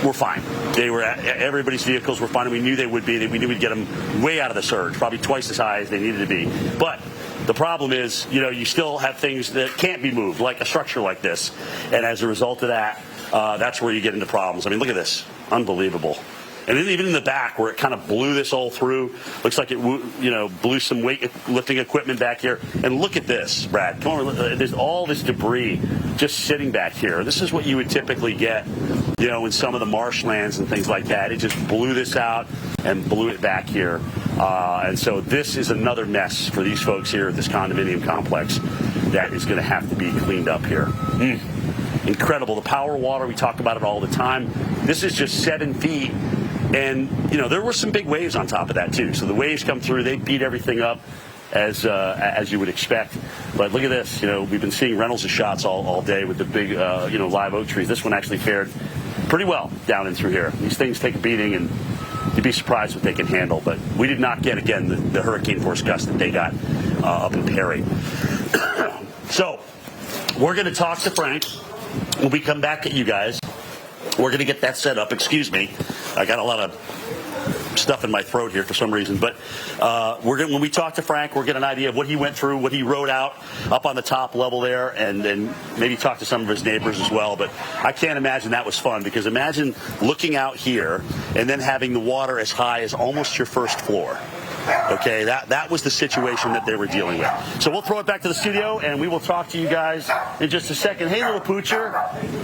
were fine. Everybody's vehicles were fine, and we knew they would be. We knew we'd get them way out of the surge, probably twice as high as they needed to be. But the problem is, you still have things that can't be moved, like a structure like this. And as a result of that, that's where you get into problems. I mean, look at this. Unbelievable. And even in the back, where it kind of blew this all through, looks like it, blew some weight lifting equipment back here. And look at this, Brad. Come on, there's all this debris just sitting back here. This is what you would typically get, in some of the marshlands and things like that. It just blew this out and blew it back here. And so this is another mess for these folks here at this condominium complex that is going to have to be cleaned up here. Incredible. The power water, we talk about it all the time. This is just 7 feet. And, there were some big waves on top of that, too. So the waves come through, they beat everything up. as you would expect. But look at this. You know, we've been seeing Reynolds' shots all day with the big, you know, live oak trees. This one actually fared pretty well down and through here. These things take a beating, and you'd be surprised what they can handle. But we did not get, again, the hurricane force gust that they got up in Perry. So we're going to talk to Frank when we come back at you guys. We're going to get that set up. Excuse me. I got a lot of stuff in my throat here for some reason. But when we talk to Frank, we'll get an idea of what he went through, what he wrote out up on the top level there, and then maybe talk to some of his neighbors as well. But I can't imagine that was fun, because imagine looking out here and then having the water as high as almost your first floor. Okay, that was the situation that they were dealing with. So we'll throw it back to the studio, and we will talk to you guys in just a second. Hey, little poocher,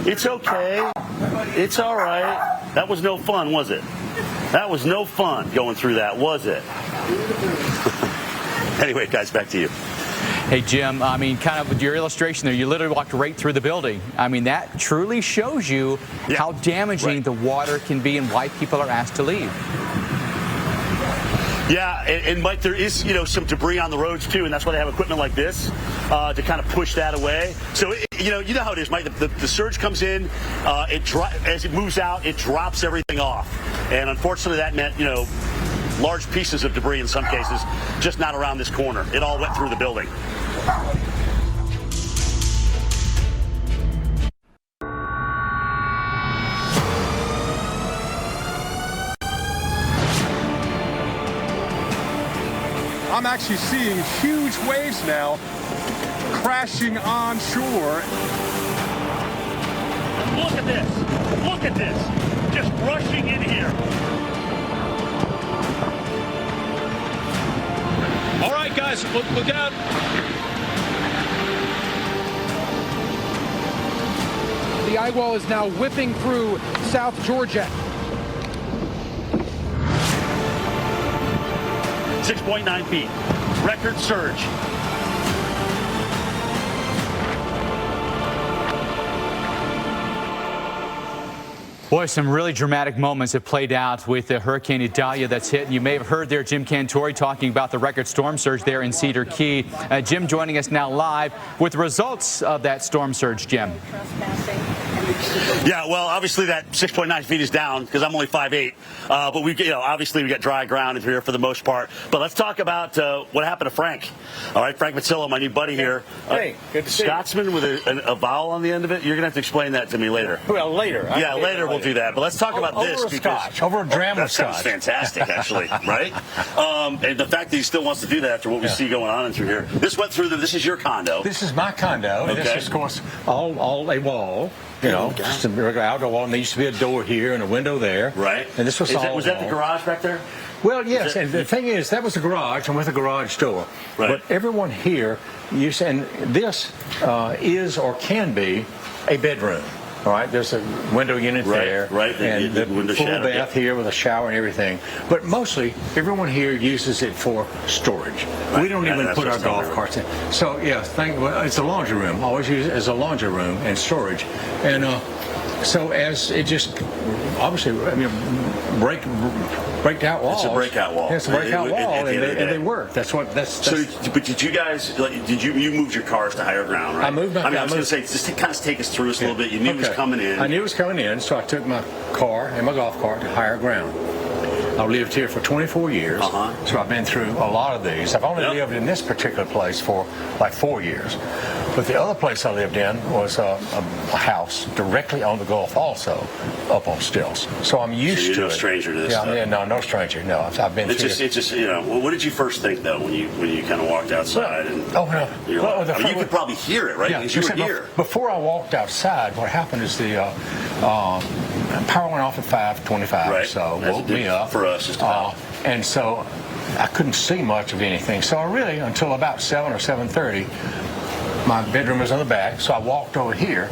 it's okay. It's all right. That was no fun, was it? That was no fun going through that, was it? Anyway, guys, back to you. Hey, Jim, I mean, kind of with your illustration there, you literally walked right through the building. I mean, that truly shows you how damaging the water can be and why people are asked to leave. Yeah, and Mike, there is, you know, some debris on the roads too, and that's why they have equipment like this to kind of push that away. So, you know how it is, Mike. The surge comes in, as it moves out, it drops everything off, and unfortunately, that meant, you know, large pieces of debris in some cases, just not around this corner. It all went through the building. I'm actually seeing huge waves now crashing on shore. Look at this. Look at this. Just rushing in here. All right, guys, look out. The eye wall is now whipping through South Georgia. 6.9 feet. Record surge. Boy, some really dramatic moments have played out with the Hurricane Idalia that's hit. And you may have heard there Jim Cantori talking about the record storm surge there in Cedar Key. Jim joining us now live with the results of that storm surge, Jim. Yeah, well, obviously that 6.9 feet is down because I'm only 5'8". But obviously we got dry ground in here for the most part. But let's talk about what happened to Frank. All right, Frank Mazzillo, my new buddy here. Hey, good to see you. Scotsman with a vowel on the end of it. You're gonna have to explain that to me later. Well, later. Yeah, later we'll do that. But let's talk about this. Over a dram of scotch. That sounds fantastic, actually, right? And the fact that he still wants to do that after what we see going on in through here. This went through this is your condo. This is my condo. Okay. This is, of course, all a wall. You know, just a regular outdoor wall, and there used to be a door here and a window there. Right. And this was all. Was that the garage back there? Well, yes. And the thing is, that was the garage, and with a garage door. Right. But everyone here, and this is or can be a bedroom. All right, there's a window unit there, and the full bath here with a shower and everything. But mostly, everyone here uses it for storage. Right. We don't even put our golf carts in. So, yeah, it's a laundry room. Always use it as a laundry room and storage. And so as it just, obviously, I mean, break out walls. It's a breakout wall. Yeah, it's a breakout wall, and they work. That's. So, but did you guys? You moved your cars to higher ground, right? I moved my. I was going to say, just to kind of take us through this a little bit. You knew it was coming in. I knew it was coming in, so I took my car and my golf cart to higher ground. I've lived here for 24 years, so I've been through a lot of these. I've only lived in this particular place for like 4 years. But the other place I lived in was a house directly on the Gulf also, up on stilts. So I'm used to it. You're no stranger to this stuff. Yeah, no stranger. No, I've been through it. It's just, what did you first think, though, when you kind of walked outside? You could probably hear it, right? Yeah, because you were here. Before I walked outside, what happened is the power went off at 5:25, so woke me up. For us, just about. And so I couldn't see much of anything. So I really, until about 7 or 7:30, my bedroom was on the back, so I walked over here,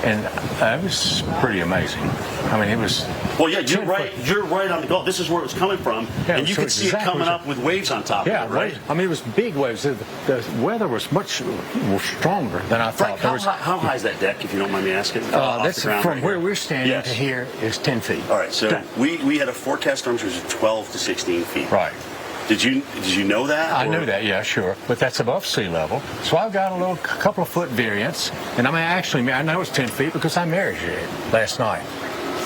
and it was pretty amazing. I mean, it was. Well, yeah, you're right on the Gulf. This is where it was coming from, and you could see it coming up with waves on top of it, right? I mean, it was big waves. The weather was much stronger than I thought. Frank, how high is that deck, if you don't mind me asking? That's from where we're standing to here is 10 feet. All right, so we had a forecast storm surge of 12 to 16 feet. Right. Did you know that? I knew that, yeah, sure. But that's above sea level. So I've got a couple of foot variance. And I know it's 10 feet because I measured it last night.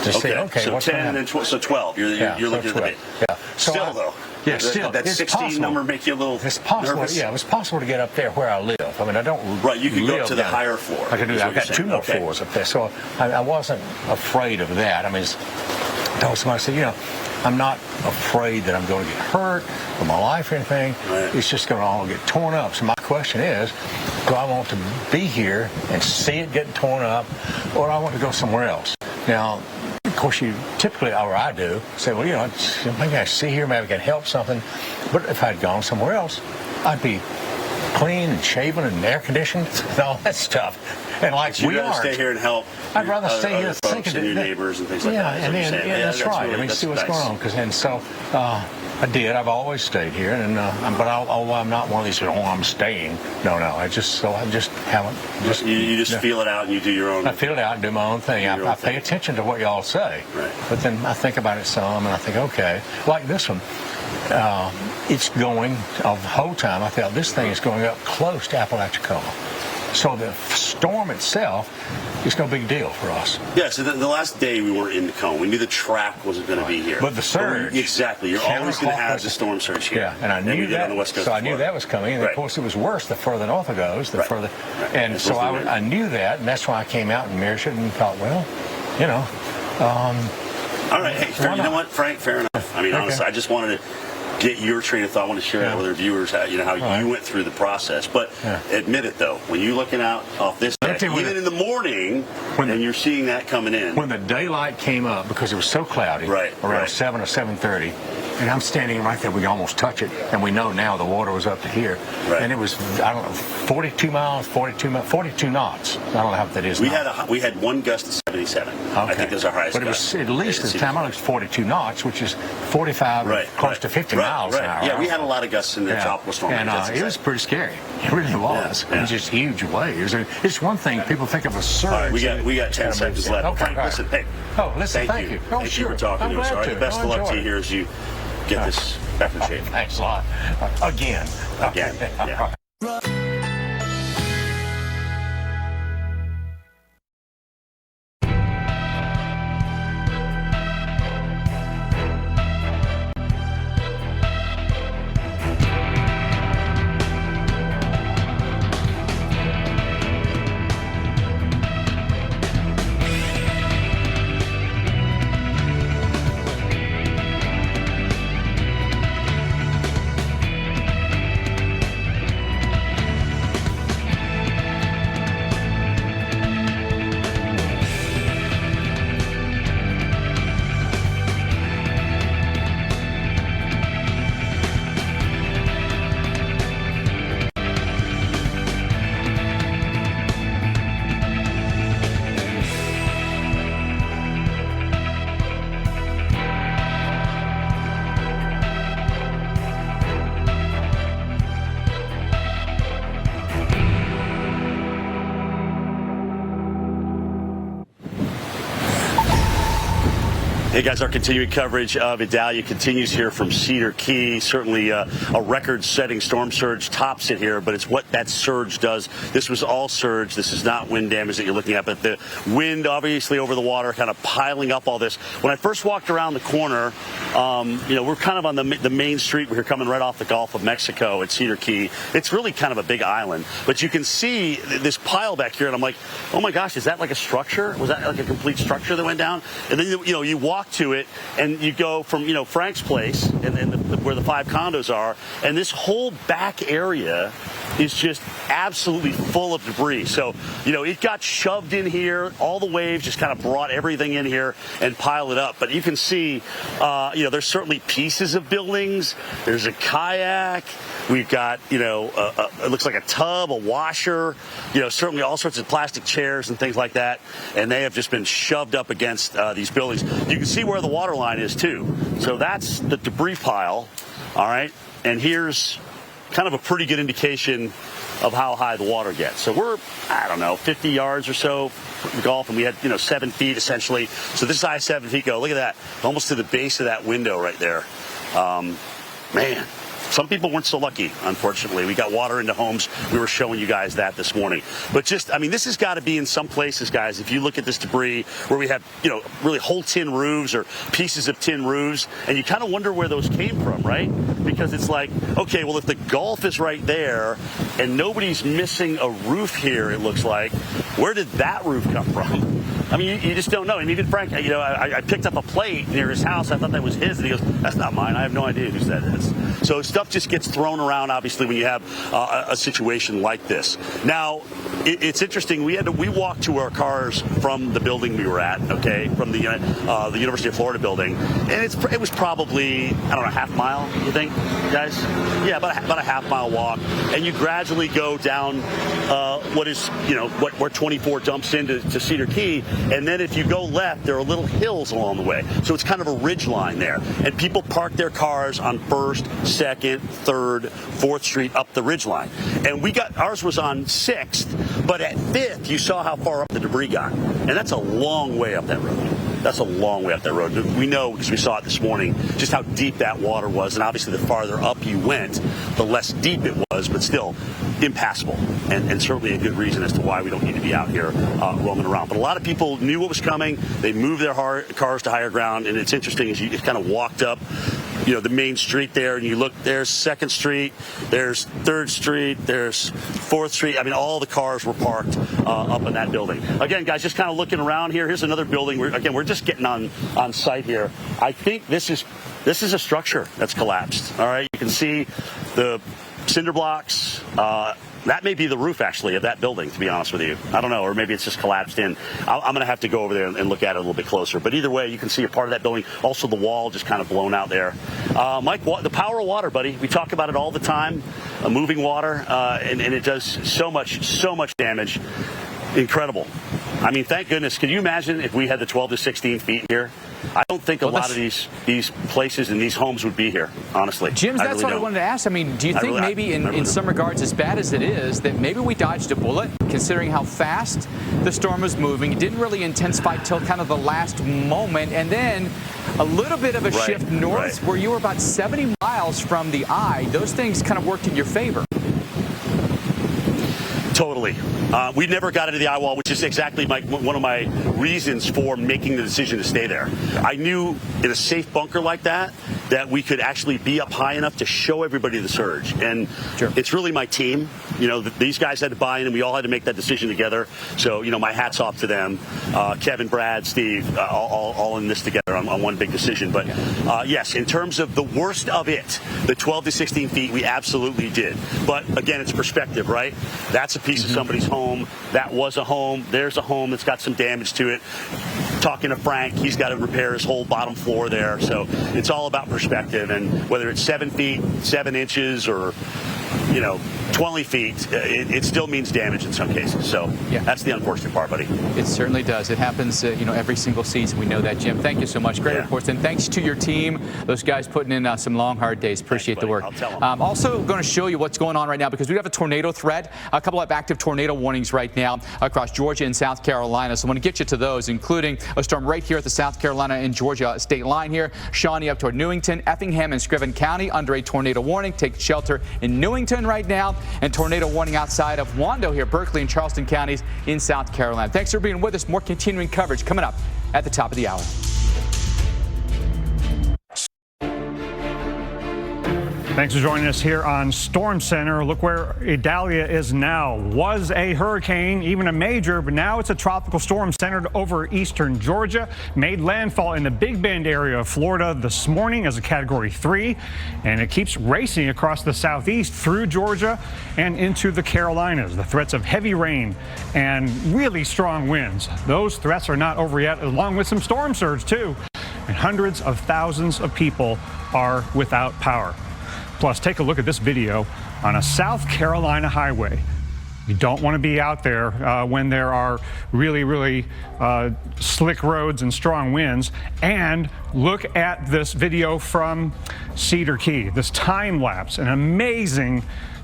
To see, okay, so what's 10 and 12, so 12. You're looking at the base. Yeah. So still, though. Yeah, still. That 16 number make you a little It's possible. nervous? Yeah, it was possible to get up there where I live. I mean, I don't Right, you could go up to the down. higher floor. I could do that. I've got 2 more floors up there. So I wasn't afraid of that. I mean, I told somebody, I said, I'm not afraid that I'm going to get hurt or my life or anything. Right. It's just going to all get torn up. So my question is, do I want to be here and see it getting torn up, or do I want to go somewhere else? Now, of course, you typically, or I do, say, well, maybe I see here, maybe I can help something. But if I'd gone somewhere else, I'd be clean and shaven and air conditioned and all that stuff. And like we are stay here and help. I'd rather stay here and your neighbors and things like that. Yeah, that's right. Really, see what's going on. And so I did. I've always stayed here, and but I'm not one of these. I'm staying. No. I just haven't. You just feel it out and you do your own. I feel it out and do my own thing. I pay attention to what y'all say. Right. But then I think about it some, and I think, okay, like this one. It's going the whole time. I felt this thing is going up close to Apalachicola. So the storm itself is no big deal for us. Yeah, so the last day we weren't in the cone. We knew the track wasn't going to be here. But the surge. Exactly. You're always going to have the storm surge here. Yeah, and I knew that. On the West Coast I knew that was coming. And of course, it was worse the further north it goes, the further. Right. And so I knew that, and that's why I came out and measured it and thought, well, all right, hey, you know what, Frank? Fair enough. I mean, honestly, I just wanted to get your train of thought. I want to share that with our viewers, how you went through the process. But admit it, though, when you're looking out off this deck, even in the morning, and you're seeing that coming in. When the daylight came up, because it was so cloudy, around 7 or 7:30, and I'm standing right there, we can almost touch it, and we know now the water was up to here. Right. And it was, 42 knots. I don't know how that is now. We had one gust of 77. Okay. I think that's our highest But it was at least at the time I looked 42 knots, which is 45, close to 50 miles an hour. Yeah, we had a lot of gusts in the tropical storm. And it was pretty scary. It really was. It was just huge waves. It's one thing, people think of a surge. All right, we got 10 seconds left. Okay, Frank, listen, hey. Thank you. Oh, thank you for talking to us. All right, best of luck to you here as you get this back in shape. Thanks a lot. Again. Yeah. Hey guys, our continuing coverage of Idalia continues here from Cedar Key. Certainly a record-setting storm surge tops it here, but it's what that surge does. This was all surge. This is not wind damage that you're looking at, but the wind obviously over the water kind of piling up all this. When I first walked around the corner, we're kind of on the main street. We're coming right off the Gulf of Mexico at Cedar Key. It's really kind of a big island, but you can see this pile back here, and I'm like, oh my gosh, is that like a structure? Was that like a complete structure that went down? And then, you walk to it and you go from Frank's place and where the 5 condos are, and this whole back area is just absolutely full of debris. So it got shoved in here. All the waves just kind of brought everything in here and piled it up. But you can see there's certainly pieces of buildings. There's a kayak. We've got it looks like a tub, a washer, certainly all sorts of plastic chairs and things like that, and they have just been shoved up against these buildings. You can see where the water line is too. So that's the debris pile. All right, and here's kind of a pretty good indication of how high the water gets. So we're, 50 yards or so from the Gulf, and we had 7 feet essentially. So this is high 7 feet. Go look at that, almost to the base of that window right there. Man, some people weren't so lucky, unfortunately. We got water into homes. We were showing you guys that this morning. But just, I mean, this has got to be in some places, guys. If you look at this debris where we have, you know, really whole tin roofs or pieces of tin roofs, and you kind of wonder where those came from, right? Because it's like, okay, well, if the Gulf is right there and nobody's missing a roof here, it looks like, where did that roof come from? I mean, you just don't know. And even Frank, you know, I picked up a plate near his house. I thought that was his. And he goes, that's not mine. I have no idea whose that is. So stuff just gets thrown around, obviously, when you have a situation like this. Now, it's interesting. We walked to our cars from the building we were at, okay, from the University of Florida building. And it was probably, I don't know, a half mile, you think, guys? Yeah, about a half mile walk. And you gradually go down what is, you know, where 24 dumps into Cedar Key. And then if you go left, there are little hills along the way. So it's kind of a ridge line there. And people park their cars on 1st, 2nd, 3rd, 4th Street up the ridge line. And ours was on 6th, but at 5th, you saw how far up the debris got. And that's a long way up that road. That's a long way up that road. We know, because we saw it this morning, just how deep that water was. And obviously, the farther up you went, the less deep it was, but still impassable. And certainly a good reason as to why we don't need to be out here roaming around. But a lot of people knew what was coming. They moved their cars to higher ground. And it's interesting as you kind of walked up, you know, the main street there, and you look, there's 2nd Street, there's 3rd Street, there's 4th Street. I mean, all the cars were parked up in that building. Again, guys, just kind of looking around here. Here's another building. We're just getting on site here. I think this is a structure that's collapsed. All right, you can see the cinder blocks. That may be the roof, actually, of that building, to be honest with you. I don't know, or maybe it's just collapsed in. I'm going to have to go over there and look at it a little bit closer. But either way, you can see a part of that building. Also, the wall just kind of blown out there. Mike, the power of water, buddy. We talk about it all the time, moving water, and it does so much damage. Incredible. I mean, thank goodness. Can you imagine if we had the 12 to 16 feet here? I don't think a lot of these places and these homes would be here, honestly. Jim, that's what I wanted to ask. I mean, do you think maybe in some regards, as bad as it is, that maybe we dodged a bullet, considering how fast the storm was moving? It didn't really intensify till kind of the last moment, and then a little bit of a shift north where you were about 70 miles from the eye. Those things kind of worked in your favor. Totally. We never got into the eye wall, which is exactly one of my reasons for making the decision to stay there. I knew in a safe bunker like that we could actually be up high enough to show everybody the surge. And it's really my team. You know, these guys had to buy in, and we all had to make that decision together. So, you know, my hat's off to them. Kevin, Brad, Steve, all in this together on one big decision. But yes, in terms of the worst of it, the 12 to 16 feet, we absolutely did. But again, it's perspective, right? That's a piece of somebody's home. That was a home. There's a home that's got some damage to it. Talking to Frank, he's got to repair his whole bottom floor there. So it's all about perspective. And whether it's 7 feet, 7 inches, or, you know, 20 feet, it still means damage in some cases. So that's the unfortunate part, buddy. It certainly does. It happens, you know, every single season. We know that, Jim. Thank you so much. Great reports. And thanks to your team, those guys putting in some long, hard days. Appreciate the work. I'll tell them. Also going to show you what's going on right now, because we have a tornado threat, a couple of active tornado warnings right now across Georgia and South Carolina. So I want to get you to those, including a storm right here at the South Carolina and Georgia state line here. Shawnee up toward Newington, Effingham and Scriven County under a tornado warning. Take shelter in Newington right now. And tornado warning outside of Wando here, Berkeley and Charleston counties in South Carolina. Thanks for being with us. More continuing coverage coming up at the top of the hour. Thanks for joining us here on Storm Center. Look where Idalia is now. Was a hurricane, even a major, but now it's a tropical storm centered over eastern Georgia. Made landfall in the Big Bend area of Florida this morning as a Category 3, and it keeps racing across the southeast through Georgia and into the Carolinas. The threats of heavy rain and really strong winds. Those threats are not over yet, along with some storm surge too. And hundreds of thousands of people are without power. Plus, take a look at this video on a South Carolina highway. You don't want to be out there when there are really slick roads and strong winds. And look at this video from Cedar Key, this time lapse, an amazing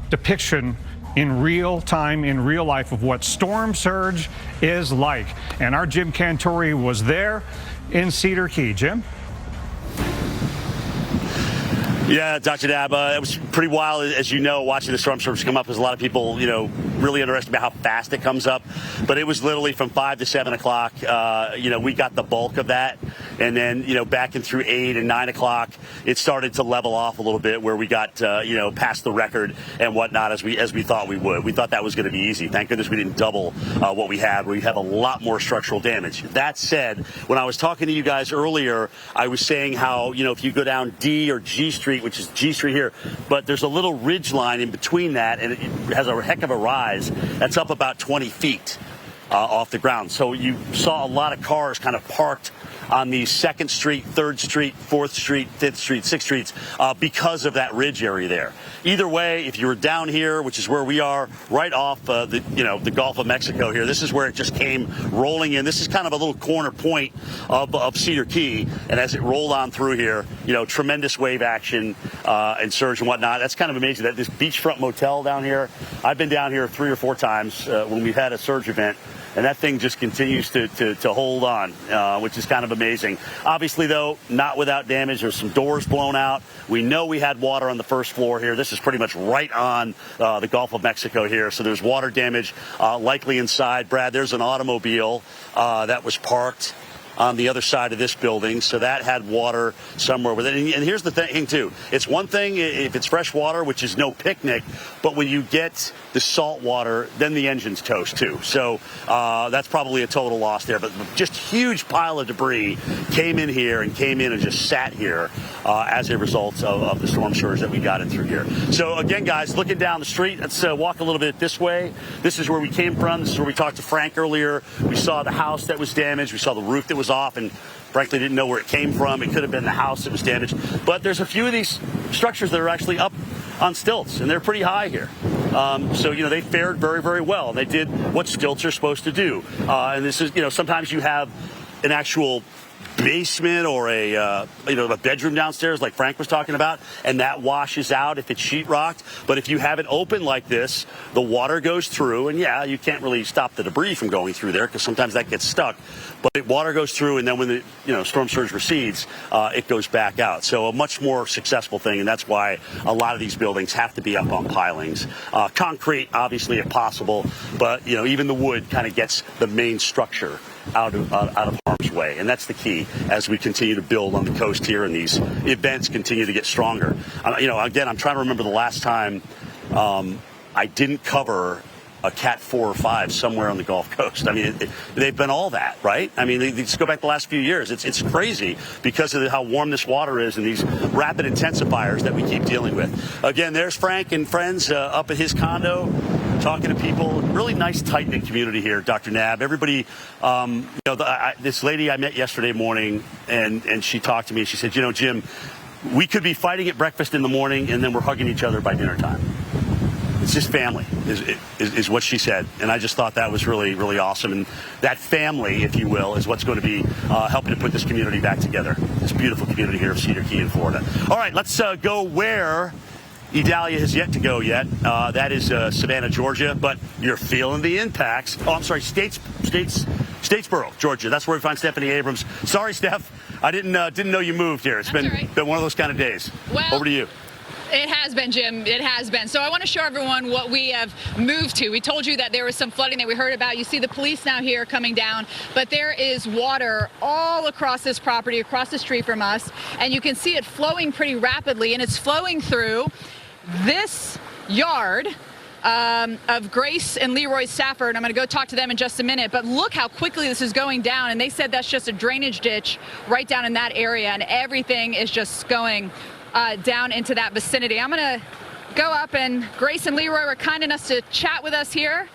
depiction in real time, in real life, of what storm surge is like. And our Jim Cantori was there in Cedar Key. Jim? Yeah, Dr. Dab, it was pretty wild, as you know, watching the storm surge come up, because a lot of people, really underestimate how fast it comes up. But it was literally from 5 to 7 o'clock. We got the bulk of that. And then, back in through 8 and 9 o'clock, it started to level off a little bit, where we got, past the record and whatnot as we thought we would. We thought that was going to be easy. Thank goodness we didn't double what we had. We have a lot more structural damage. That said, when I was talking to you guys earlier, I was saying how, if you go down D or G Street, which is G Street here, but there's a little ridge line in between that, and it has a heck of a rise. That's up about 20 feet off the ground. So you saw a lot of cars kind of parked on the 2nd Street, 3rd Street, 4th Street, 5th Street, 6th Streets because of that ridge area there. Either way, if you were down here, which is where we are, right off the Gulf of Mexico here, this is where it just came rolling in. This is kind of a little corner point of Cedar Key, and as it rolled on through here, tremendous wave action and surge and whatnot. That's kind of amazing. That this beachfront motel down here, I've been down here 3 or 4 times when we've had a surge event. And that thing just continues to hold on, which is kind of amazing. Obviously, though, not without damage. There's some doors blown out. We know we had water on the first floor here. This is pretty much right on the Gulf of Mexico here. So there's water damage likely inside. Brad, there's an automobile that was parked on the other side of this building, so that had water somewhere with it. And here's the thing, too. It's one thing if it's fresh water, which is no picnic, but when you get the salt water, then the engine's toast, too. So that's probably a total loss there. But just huge pile of debris came in and just sat here as a result of the storm surge that we got in through here. So, again, guys, looking down the street, let's walk a little bit this way. This is where we came from. This is where we talked to Frank earlier. We saw the house that was damaged. We saw the roof that was off, and frankly didn't know where it came from. It could have been the house that was damaged. But there's a few of these structures that are actually up on stilts, and they're pretty high here. So, they fared very, very well. They did what stilts are supposed to do. And this is, sometimes you have an actual basement or a bedroom downstairs like Frank was talking about, and that washes out if it's sheetrocked. But if you have it open like this, the water goes through, and yeah, you can't really stop the debris from going through there because sometimes that gets stuck. But the water goes through, and then when the storm surge recedes, it goes back out. So a much more successful thing, and that's why a lot of these buildings have to be up on pilings. Concrete, obviously, if possible, but even the wood kind of gets the main structure out of harm's way, and that's the key as we continue to build on the coast here and these events continue to get stronger. Again, I'm trying to remember the last time I didn't cover a Cat 4 or 5 somewhere on the Gulf Coast. I mean, they've been all that, right? I mean, they just go back the last few years. It's crazy because of how warm this water is and these rapid intensifiers that we keep dealing with. Again, there's Frank and friends up at his condo, talking to people. Really nice, tight-knit community here, Dr. Nab. Everybody, this lady I met yesterday morning, and she talked to me. She said, Jim, we could be fighting at breakfast in the morning, and then we're hugging each other by dinner time. It's just family, is what she said. And I just thought that was really, really awesome. And that family, if you will, is what's going to be helping to put this community back together. This beautiful community here of Cedar Key in Florida. All right, let's go where Idalia has yet to go yet. That is Savannah, Georgia. But you're feeling the impacts. Oh, I'm sorry, Statesboro, Georgia. That's where we find Stephanie Abrams. Sorry, Steph. I didn't know you moved here. It's been one of those kind of days. Well, over to you. It has been, Jim. It has been. So I want to show everyone what we have moved to. We told you that there was some flooding that we heard about. You see the police now here coming down, but there is water all across this property, across the street from us, and you can see it flowing pretty rapidly, and it's flowing through this yard of Grace and Leroy Stafford. I'm going to go talk to them in just a minute, but look how quickly this is going down, and they said that's just a drainage ditch right down in that area, and everything is just going down into that vicinity. I'm going to go up, and Grace and Leroy were kind enough to chat with us here.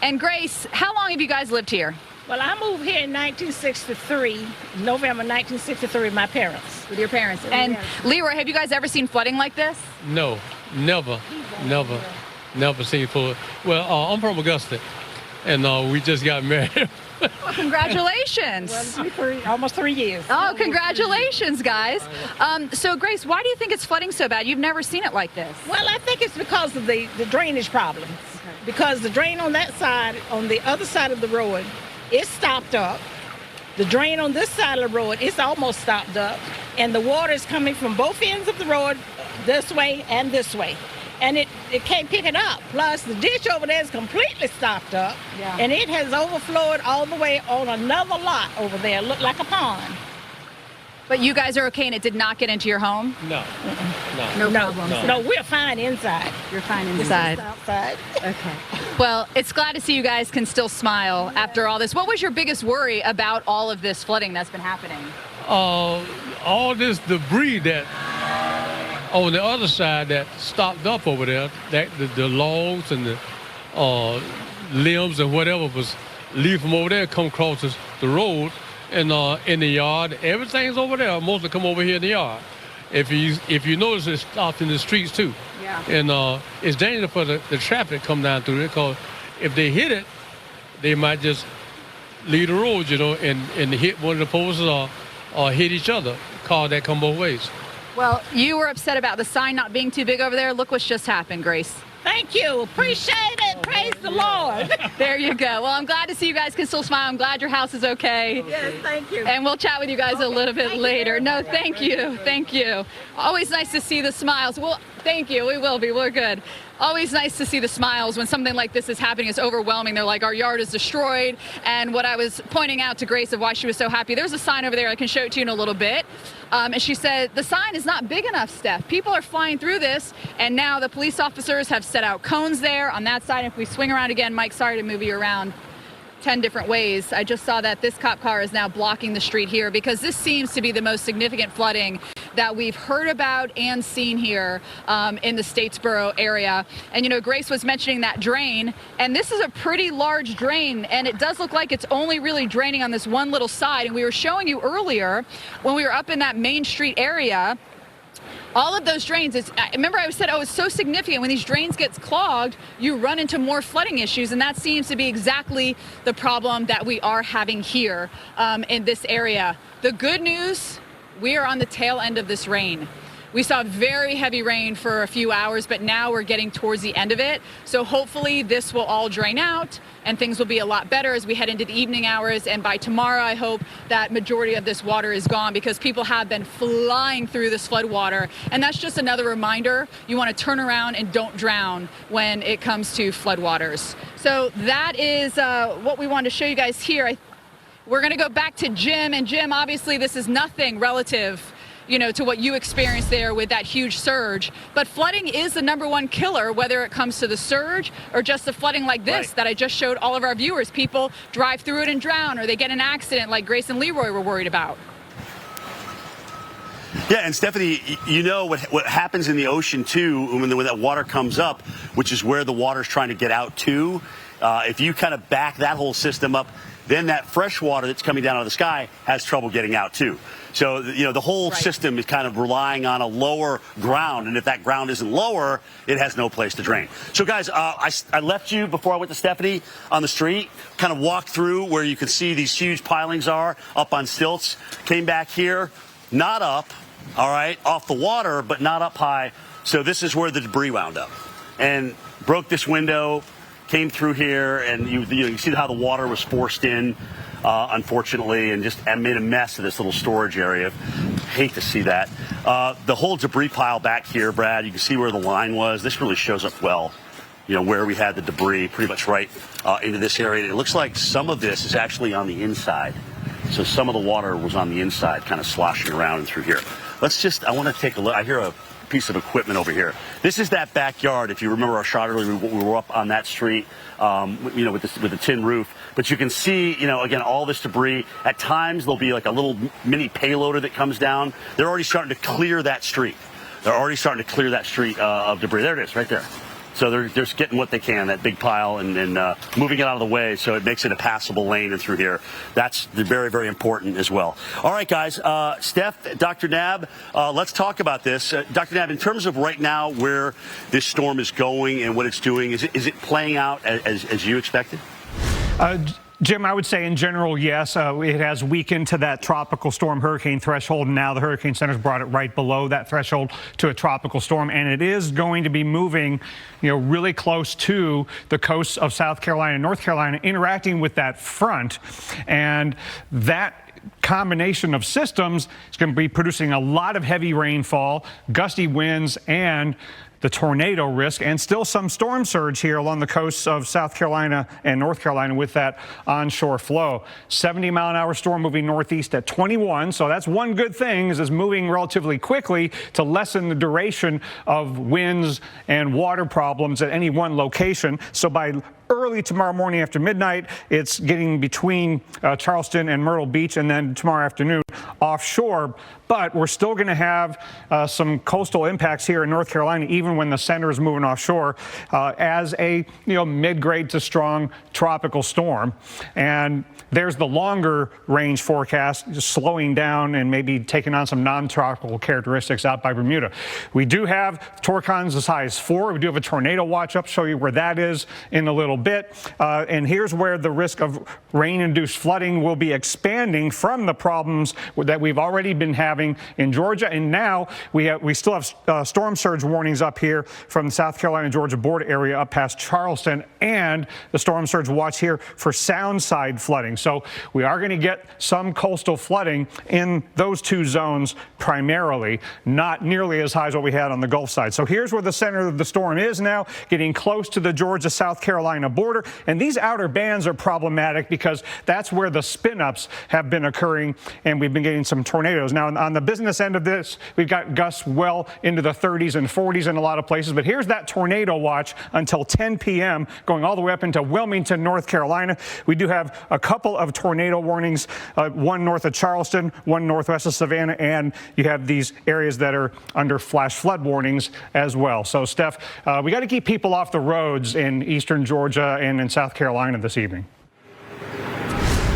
And Grace, how long have you guys lived here? Well, I moved here in 1963, November 1963, with my parents. With your parents. And Leroy, have you guys ever seen flooding like this? No, never seen flood. Well, I'm from Augusta, and we just got married. Well, congratulations. Well, almost 3 years. Oh, congratulations, guys. So, Grace, why do you think it's flooding so bad? You've never seen it like this. Well, I think it's because of the drainage problems. Okay. Because the drain on that side, on the other side of the road, it's stopped up. The drain on this side of the road, it's almost stopped up. And the water is coming from both ends of the road this way and this way. And it can't pick it up. Plus, the ditch over there is completely stopped up. Yeah. And it has overflowed all the way on another lot over there. Looked like a pond. But you guys are okay and it did not get into your home? No. No problems. No, we're fine inside. You're fine inside. Outside. Okay. Well, it's glad to see you guys can still smile after all this. What was your biggest worry about all of this flooding that's been happening? All this debris that on the other side that stopped up over there, that the logs and the limbs and whatever was leave from over there come across the road and in the yard. Everything's over there. Mostly come over here in the yard. If you notice, it's stopped in the streets too. Yeah. And it's dangerous for the traffic to come down through there, because if they hit it, they might just leave the road, and hit one of the posts or hit each other. Cars that come both ways. Well, you were upset about the sign not being too big over there. Look what's just happened, Grace. Thank you. Appreciate it. Praise the Lord. There you go. Well, I'm glad to see you guys can still smile. I'm glad your house is okay. Yes, thank you. And we'll chat with you guys a little bit later. No, thank you. Thank you. Always nice to see the smiles. Well, thank you. We will be. We're good. Always nice to see the smiles when something like this is happening. It's overwhelming. They're like, our yard is destroyed. And what I was pointing out to Grace of why she was so happy, there's a sign over there. I can show it to you in a little bit. And she said, the sign is not big enough, Steph. People are flying through this. And now the police officers have set out cones there on that side. If we swing around again, Mike, sorry to move you around 10 different ways. I just saw that this cop car is now blocking the street here because this seems to be the most significant flooding that we've heard about and seen here in the Statesboro area. And, Grace was mentioning that drain, and this is a pretty large drain, and it does look like it's only really draining on this one little side. And we were showing you earlier when we were up in that Main Street area, all of those drains, remember I said, it's so significant. When these drains get clogged, you run into more flooding issues, and that seems to be exactly the problem that we are having here in this area. The good news, we are on the tail end of this rain. We saw very heavy rain for a few hours, but now we're getting towards the end of it. So hopefully this will all drain out and things will be a lot better as we head into the evening hours. And by tomorrow, I hope that majority of this water is gone, because people have been flying through this flood water. And that's just another reminder. You want to turn around and don't drown when it comes to floodwaters. So that is what we wanted to show you guys here. We're going to go back to Jim. And Jim, obviously this is nothing relative to what you experienced there with that huge surge. But flooding is the #1 killer, whether it comes to the surge or just the flooding like this that I just showed all of our viewers. People drive through it and drown, or they get an accident like Grace and Leroy were worried about. Yeah, and Stephanie, what happens in the ocean too when that water comes up, which is where the water's trying to get out to. If you kind of back that whole system up, then that fresh water that's coming down out of the sky has trouble getting out too. So, the whole system is kind of relying on a lower ground. And if that ground isn't lower, it has no place to drain. So, guys, I left you before I went to Stephanie on the street, kind of walked through where you can see these huge pilings are up on stilts. Came back here, not up, all right, off the water, but not up high. So this is where the debris wound up. And broke this window, came through here, and you see how the water was forced in. Unfortunately, and just made a mess of this little storage area. Hate to see that. The whole debris pile back here, Brad, you can see where the line was. This really shows up well, where we had the debris pretty much right into this area. And it looks like some of this is actually on the inside. So some of the water was on the inside, kind of sloshing around and through here. I want to take a look. I hear a piece of equipment over here. This is that backyard. If you remember our shot earlier, we were up on that street, with the tin roof. But you can see, again, all this debris. At times, there'll be like a little mini payloader that comes down. They're already starting to clear that street. Of debris. There it is, right there. So they're just getting what they can, that big pile, and moving it out of the way so it makes it a passable lane and through here. That's very, very important as well. All right, guys. Steph, Dr. Knabb, let's talk about this. Dr. Knabb, in terms of right now where this storm is going and what it's doing, is it playing out as you expected? Jim, I would say in general, yes. It has weakened to that tropical storm hurricane threshold. And now the Hurricane Center's brought it right below that threshold to a tropical storm. And it is going to be moving, really close to the coasts of South Carolina and North Carolina, interacting with that front. And that combination of systems is going to be producing a lot of heavy rainfall, gusty winds, and the tornado risk, and still some storm surge here along the coasts of South Carolina and North Carolina with that onshore flow. 70-mile-an-hour storm moving northeast at 21, so that's one good thing, is it's moving relatively quickly to lessen the duration of winds and water problems at any one location. So by early tomorrow morning after midnight, it's getting between Charleston and Myrtle Beach, and then tomorrow afternoon offshore. But we're still going to have some coastal impacts here in North Carolina, even when the center is moving offshore, as a mid-grade to strong tropical storm. And there's the longer range forecast, just slowing down and maybe taking on some non-tropical characteristics out by Bermuda. We do have torcons as high as 4. We do have a tornado watch up. Show you where that is in a little bit. And here's where the risk of rain-induced flooding will be expanding from the problems that we've already been having in Georgia. And now we still have storm surge warnings up here from the South Carolina-Georgia border area up past Charleston, and the storm surge watch here for sound side flooding. So we are going to get some coastal flooding in those two zones primarily, not nearly as high as what we had on the Gulf side. So here's where the center of the storm is now, getting close to the Georgia-South Carolina border. And these outer bands are problematic because that's where the spin-ups have been occurring, and we've been getting some tornadoes. Now, on the business end of this, we've got gusts well into the 30s and 40s in a lot of places. But here's that tornado watch until 10 p.m. going all the way up into Wilmington, North Carolina. We do have a couple of tornado warnings, one north of Charleston, one northwest of Savannah, and you have these areas that are under flash flood warnings as well. So, Steph, we got to keep people off the roads in eastern Georgia and in South Carolina this evening.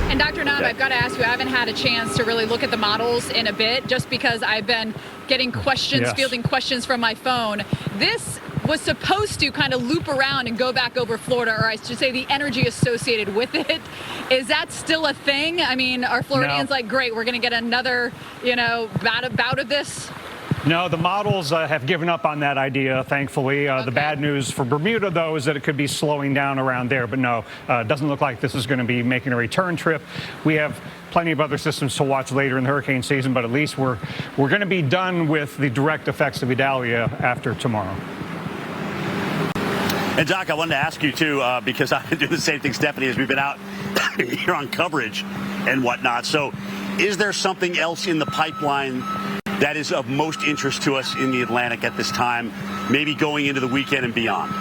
And Dr. Knapp, I've got to ask you, I haven't had a chance to really look at the models in a bit, just because I've been getting questions, fielding questions from my phone. This was supposed to kind of loop around and go back over Florida, or I should say the energy associated with it. Is that still a thing? I mean, are Floridians like, great, we're going to get another, bout of this? No, the models have given up on that idea, thankfully. The bad news for Bermuda, though, is that it could be slowing down around there. But no, it doesn't look like this is going to be making a return trip. We have plenty of other systems to watch later in the hurricane season, but at least we're going to be done with the direct effects of Idalia after tomorrow. And, Doc, I wanted to ask you, too, because I've been doing the same thing, Stephanie, as we've been out here on coverage and whatnot. So is there something else in the pipeline that is of most interest to us in the Atlantic at this time, maybe going into the weekend and beyond?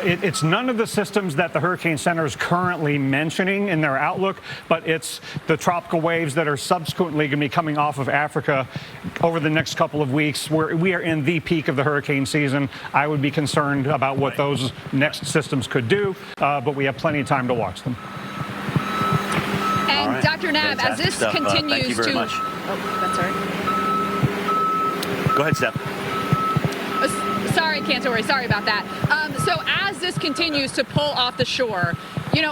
It's none of the systems that the Hurricane Center is currently mentioning in their outlook, but it's the tropical waves that are subsequently going to be coming off of Africa over the next couple of weeks, where we are in the peak of the hurricane season. I would be concerned about what those next systems could do, but we have plenty of time to watch them. And Dr. Knapp, as this continues thank you very much. Oh, that's all right. Go ahead, Steph. Sorry, Cantori. Sorry about that. So as this continues to pull off the shore,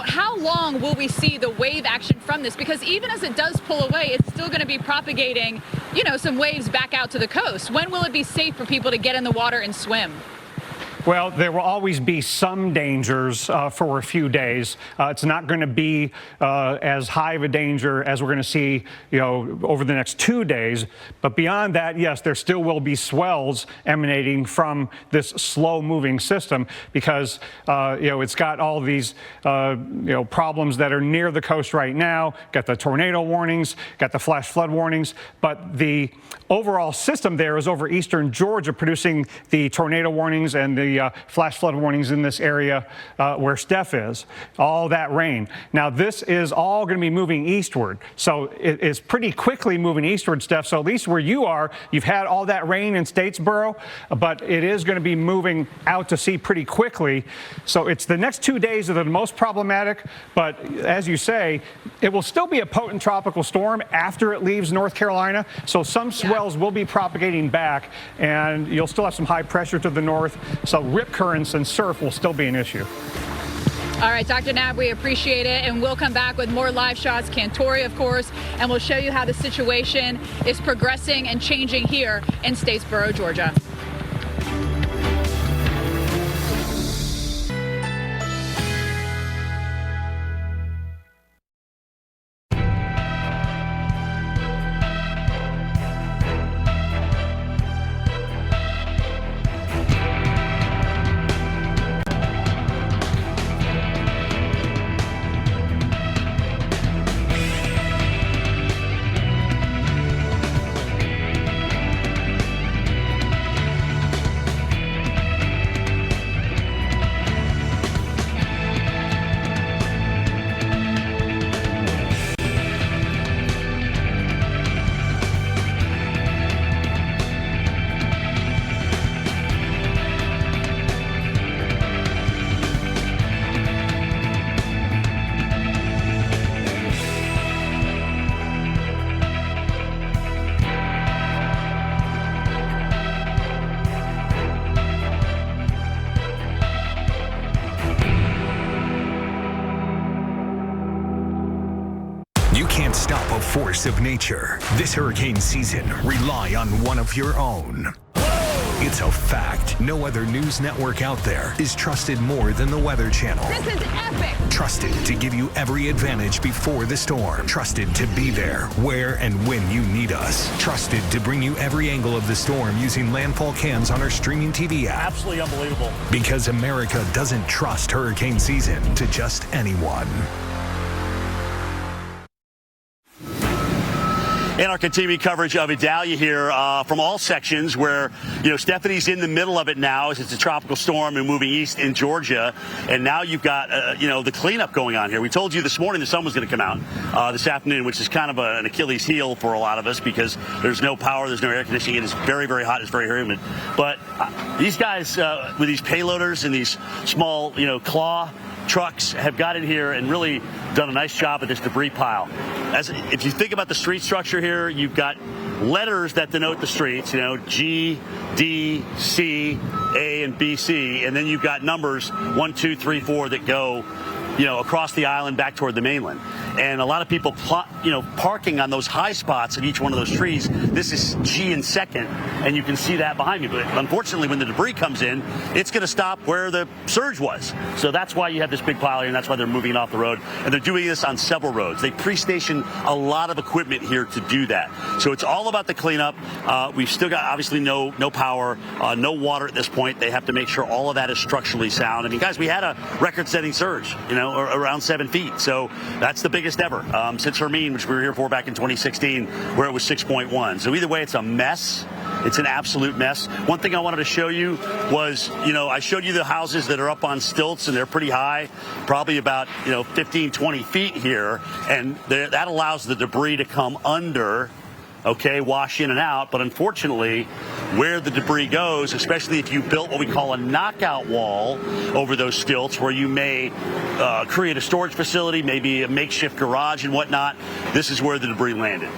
how long will we see the wave action from this? Because even as it does pull away, it's still going to be propagating, some waves back out to the coast. When will it be safe for people to get in the water and swim? Well, there will always be some dangers for a few days. It's not going to be as high of a danger as we're going to see, over the next 2 days. But beyond that, yes, there still will be swells emanating from this slow-moving system because, it's got all these, problems that are near the coast right now. Got the tornado warnings, got the flash flood warnings, but the overall system there is over eastern Georgia, producing the tornado warnings and the flash flood warnings in this area where Steph is, all that rain. Now, this is all going to be moving eastward. So it is pretty quickly moving eastward, Steph. So at least where you are, you've had all that rain in Statesboro, but it is going to be moving out to sea pretty quickly. So it's the next 2 days that are the most problematic. But as you say, it will still be a potent tropical storm after it leaves North Carolina. So some swells will be propagating back, and you'll still have some high pressure to the north. So rip currents and surf will still be an issue. All right, Dr. Knapp, we appreciate it, and we'll come back with more live shots, Cantori, of course, and we'll show you how the situation is progressing and changing here in Statesboro, Georgia. You can't stop a force of nature. This hurricane season, rely on one of your own. It's a fact. No other news network out there is trusted more than the Weather Channel. This is epic. Trusted to give you every advantage before the storm. Trusted to be there where and when you need us. Trusted to bring you every angle of the storm using landfall cams on our streaming TV app. Absolutely unbelievable. Because America doesn't trust hurricane season to just anyone. And our continuing coverage of Idalia here from all sections where, Stephanie's in the middle of it now as it's a tropical storm and moving east in Georgia. And now you've got, the cleanup going on here. We told you this morning the sun was going to come out this afternoon, which is kind of an Achilles heel for a lot of us because there's no power, there's no air conditioning. It is very, very hot. It's very humid. But these guys with these payloaders and these small, claw trucks have got in here and really done a nice job at this debris pile. If you think about the street structure here, you've got letters that denote the streets, G, D, C, A, and B, C, and then you've got numbers 1, 2, 3, 4 that go, across the island back toward the mainland. And a lot of people, parking on those high spots at each one of those trees. This is G in second, and you can see that behind me. But unfortunately, when the debris comes in, it's going to stop where the surge was. So that's why you have this big pile here, and that's why they're moving it off the road. And they're doing this on several roads. They pre-station a lot of equipment here to do that. So it's all about the cleanup. We've still got, obviously, no power, no water at this point. They have to make sure all of that is structurally sound. I mean, guys, we had a record-setting surge, around 7 feet. So that's the biggest ever since Hermine, which we were here for back in 2016, where it was 6.1. So either way, it's a mess. It's an absolute mess. One thing I wanted to show you was, I showed you the houses that are up on stilts, and they're pretty high, probably about, 15, 20 feet here. And that allows the debris to come under, wash in and out. But unfortunately, where the debris goes, especially if you built what we call a knockout wall over those stilts, where you may create a storage facility, maybe a makeshift garage and whatnot, this is where the debris landed,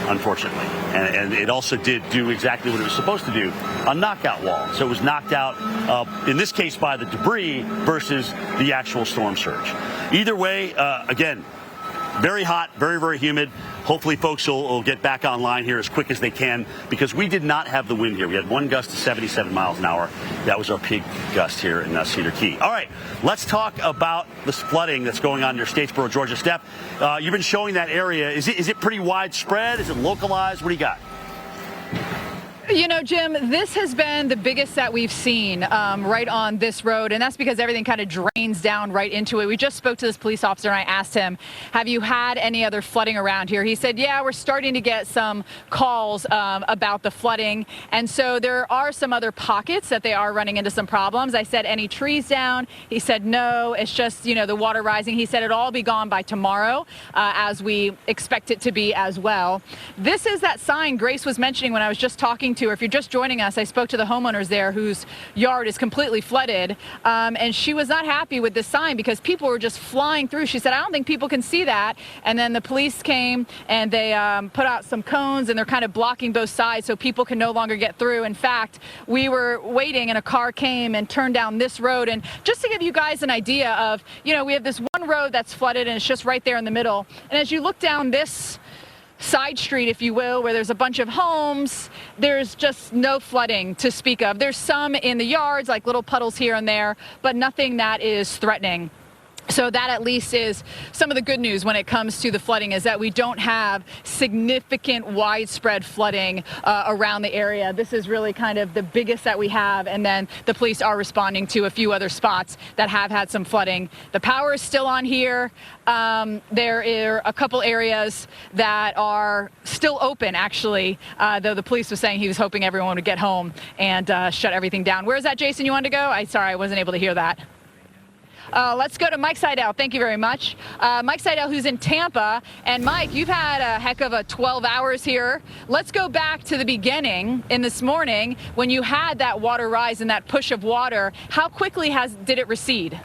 unfortunately. And it also did do exactly what it was supposed to do, a knockout wall. So it was knocked out, in this case, by the debris versus the actual storm surge. Either way, again, very hot, very, very humid. Hopefully folks will get back online here as quick as they can, because we did not have the wind here. We had one gust of 77 miles an hour. That was our peak gust here in Cedar Key. All right, let's talk about this flooding that's going on near Statesboro, Georgia. Steph, you've been showing that area. Is it pretty widespread? Is it localized? What do you got? Jim, this has been the biggest that we've seen right on this road, and that's because everything kind of drains down right into it. We just spoke to this police officer, and I asked him, have you had any other flooding around here? He said, yeah, we're starting to get some calls about the flooding, and so there are some other pockets that they are running into some problems. I said, any trees down? He said, no, it's just, the water rising. He said it'll all be gone by tomorrow, as we expect it to be as well. This is that sign Grace was mentioning when I was just talking to her. If you're just joining us, I spoke to the homeowners there whose yard is completely flooded, and she was not happy with this sign because people were just flying through. She said, I don't think people can see that. And then the police came and they put out some cones, and they're kind of blocking both sides so people can no longer get through. In fact, we were waiting and a car came and turned down this road. And just to give you guys an idea of, we have this one road that's flooded and it's just right there in the middle. And as you look down this side street, if you will, where there's a bunch of homes, there's just no flooding to speak of. There's some in the yards, like little puddles here and there, but nothing that is threatening. So that at least is some of the good news when it comes to the flooding, is that we don't have significant widespread flooding around the area. This is really kind of the biggest that we have, and then the police are responding to a few other spots that have had some flooding. The power is still on here. There are a couple areas that are still open, actually, though the police was saying he was hoping everyone would get home and shut everything down. Where is that, Jason, you wanted to go? Sorry, I wasn't able to hear that. Let's go to Mike Seidel. Thank you very much. Mike Seidel, who's in Tampa. And Mike, you've had a heck of a 12 hours here. Let's go back to the beginning in this morning when you had that water rise and that push of water. How quickly did it recede?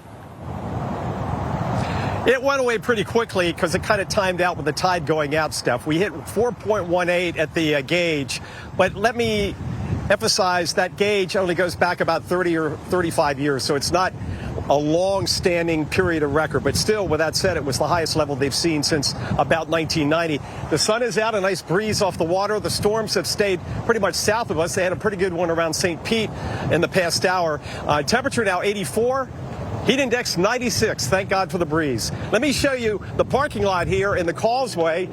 It went away pretty quickly because it kind of timed out with the tide going out, Steph. We hit 4.18 at the gauge, but let me emphasize that gauge only goes back about 30 or 35 years, so it's not a long-standing period of record. But still, with that said, it was the highest level they've seen since about 1990. The sun is out, a nice breeze off the water. The storms have stayed pretty much south of us. They had a pretty good one around St. Pete in the past hour. Temperature now 84. Heat index 96. Thank God for the breeze. Let me show you the parking lot here in the causeway.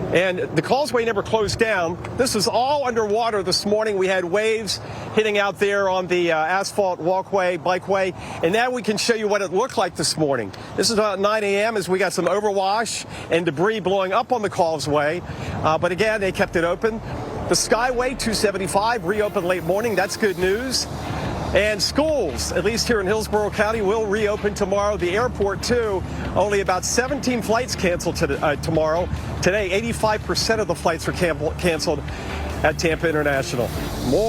And the causeway never closed down. This is all underwater this morning. We had waves hitting out there on the asphalt walkway, bikeway. And now we can show you what it looked like this morning. This is about 9 a.m. as we got some overwash and debris blowing up on the causeway. But again, they kept it open. The Skyway 275 reopened late morning. That's good news. And schools, at least here in Hillsborough County, will reopen tomorrow. The airport, too. Only about 17 flights canceled tomorrow. Today, 85% of the flights are canceled at Tampa International. More.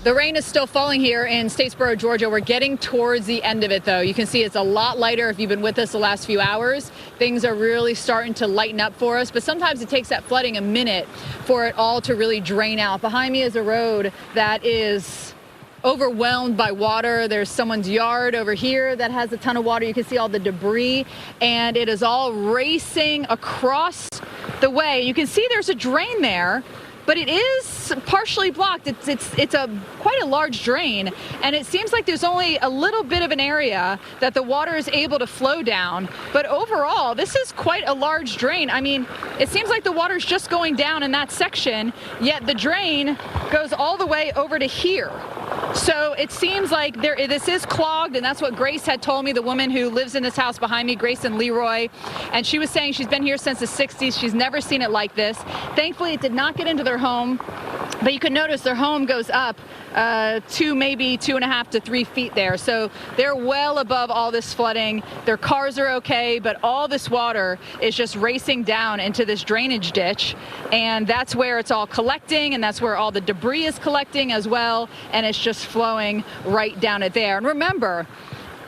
The rain is still falling here in Statesboro, Georgia. We're getting towards the end of it, though. You can see it's a lot lighter if you've been with us the last few hours. Things are really starting to lighten up for us, but sometimes it takes that flooding a minute for it all to really drain out. Behind me is a road that is overwhelmed by water. There's someone's yard over here that has a ton of water. You can see all the debris, and it is all racing across the way. You can see there's a drain there, but it is partially blocked. It's quite a large drain, and it seems like there's only a little bit of an area that the water is able to flow down. But overall, this is quite a large drain. I mean, it seems like the water's just going down in that section, yet the drain goes all the way over to here. So it seems like this is clogged, and that's what Grace had told me, the woman who lives in this house behind me, Grace and Leroy. And she was saying she's been here since the 60s. She's never seen it like this. Thankfully, it did not get into their home, but you can notice their home goes up to maybe 2.5 to 3 feet there. So they're well above all this flooding. Their cars are okay, but all this water is just racing down into this drainage ditch, and that's where it's all collecting, and that's where all the debris is collecting as well, and it's just flowing right down it there. And remember,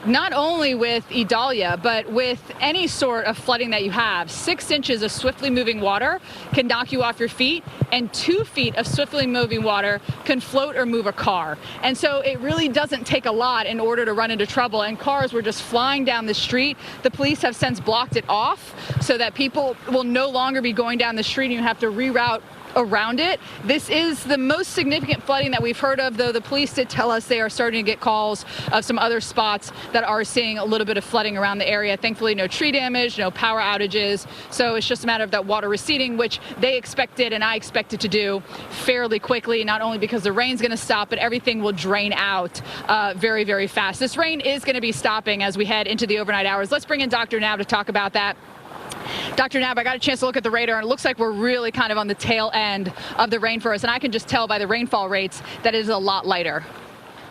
not only with Idalia, but with any sort of flooding that you have, 6 inches of swiftly moving water can knock you off your feet, and 2 feet of swiftly moving water can float or move a car. And so it really doesn't take a lot in order to run into trouble, and cars were just flying down the street. The police have since blocked it off so that people will no longer be going down the street and you have to reroute around it. This is the most significant flooding that we've heard of, though the police did tell us they are starting to get calls of some other spots that are seeing a little bit of flooding around the area. Thankfully, no tree damage, no power outages. So it's just a matter of that water receding, which they expected and I expected to do fairly quickly, not only because the rain's going to stop, but everything will drain out very, very fast. This rain is going to be stopping as we head into the overnight hours. Let's bring in Dr. Nab to talk about that. Dr. Nab, I got a chance to look at the radar, and it looks like we're really kind of on the tail end of the rain for us, and I can just tell by the rainfall rates that it is a lot lighter.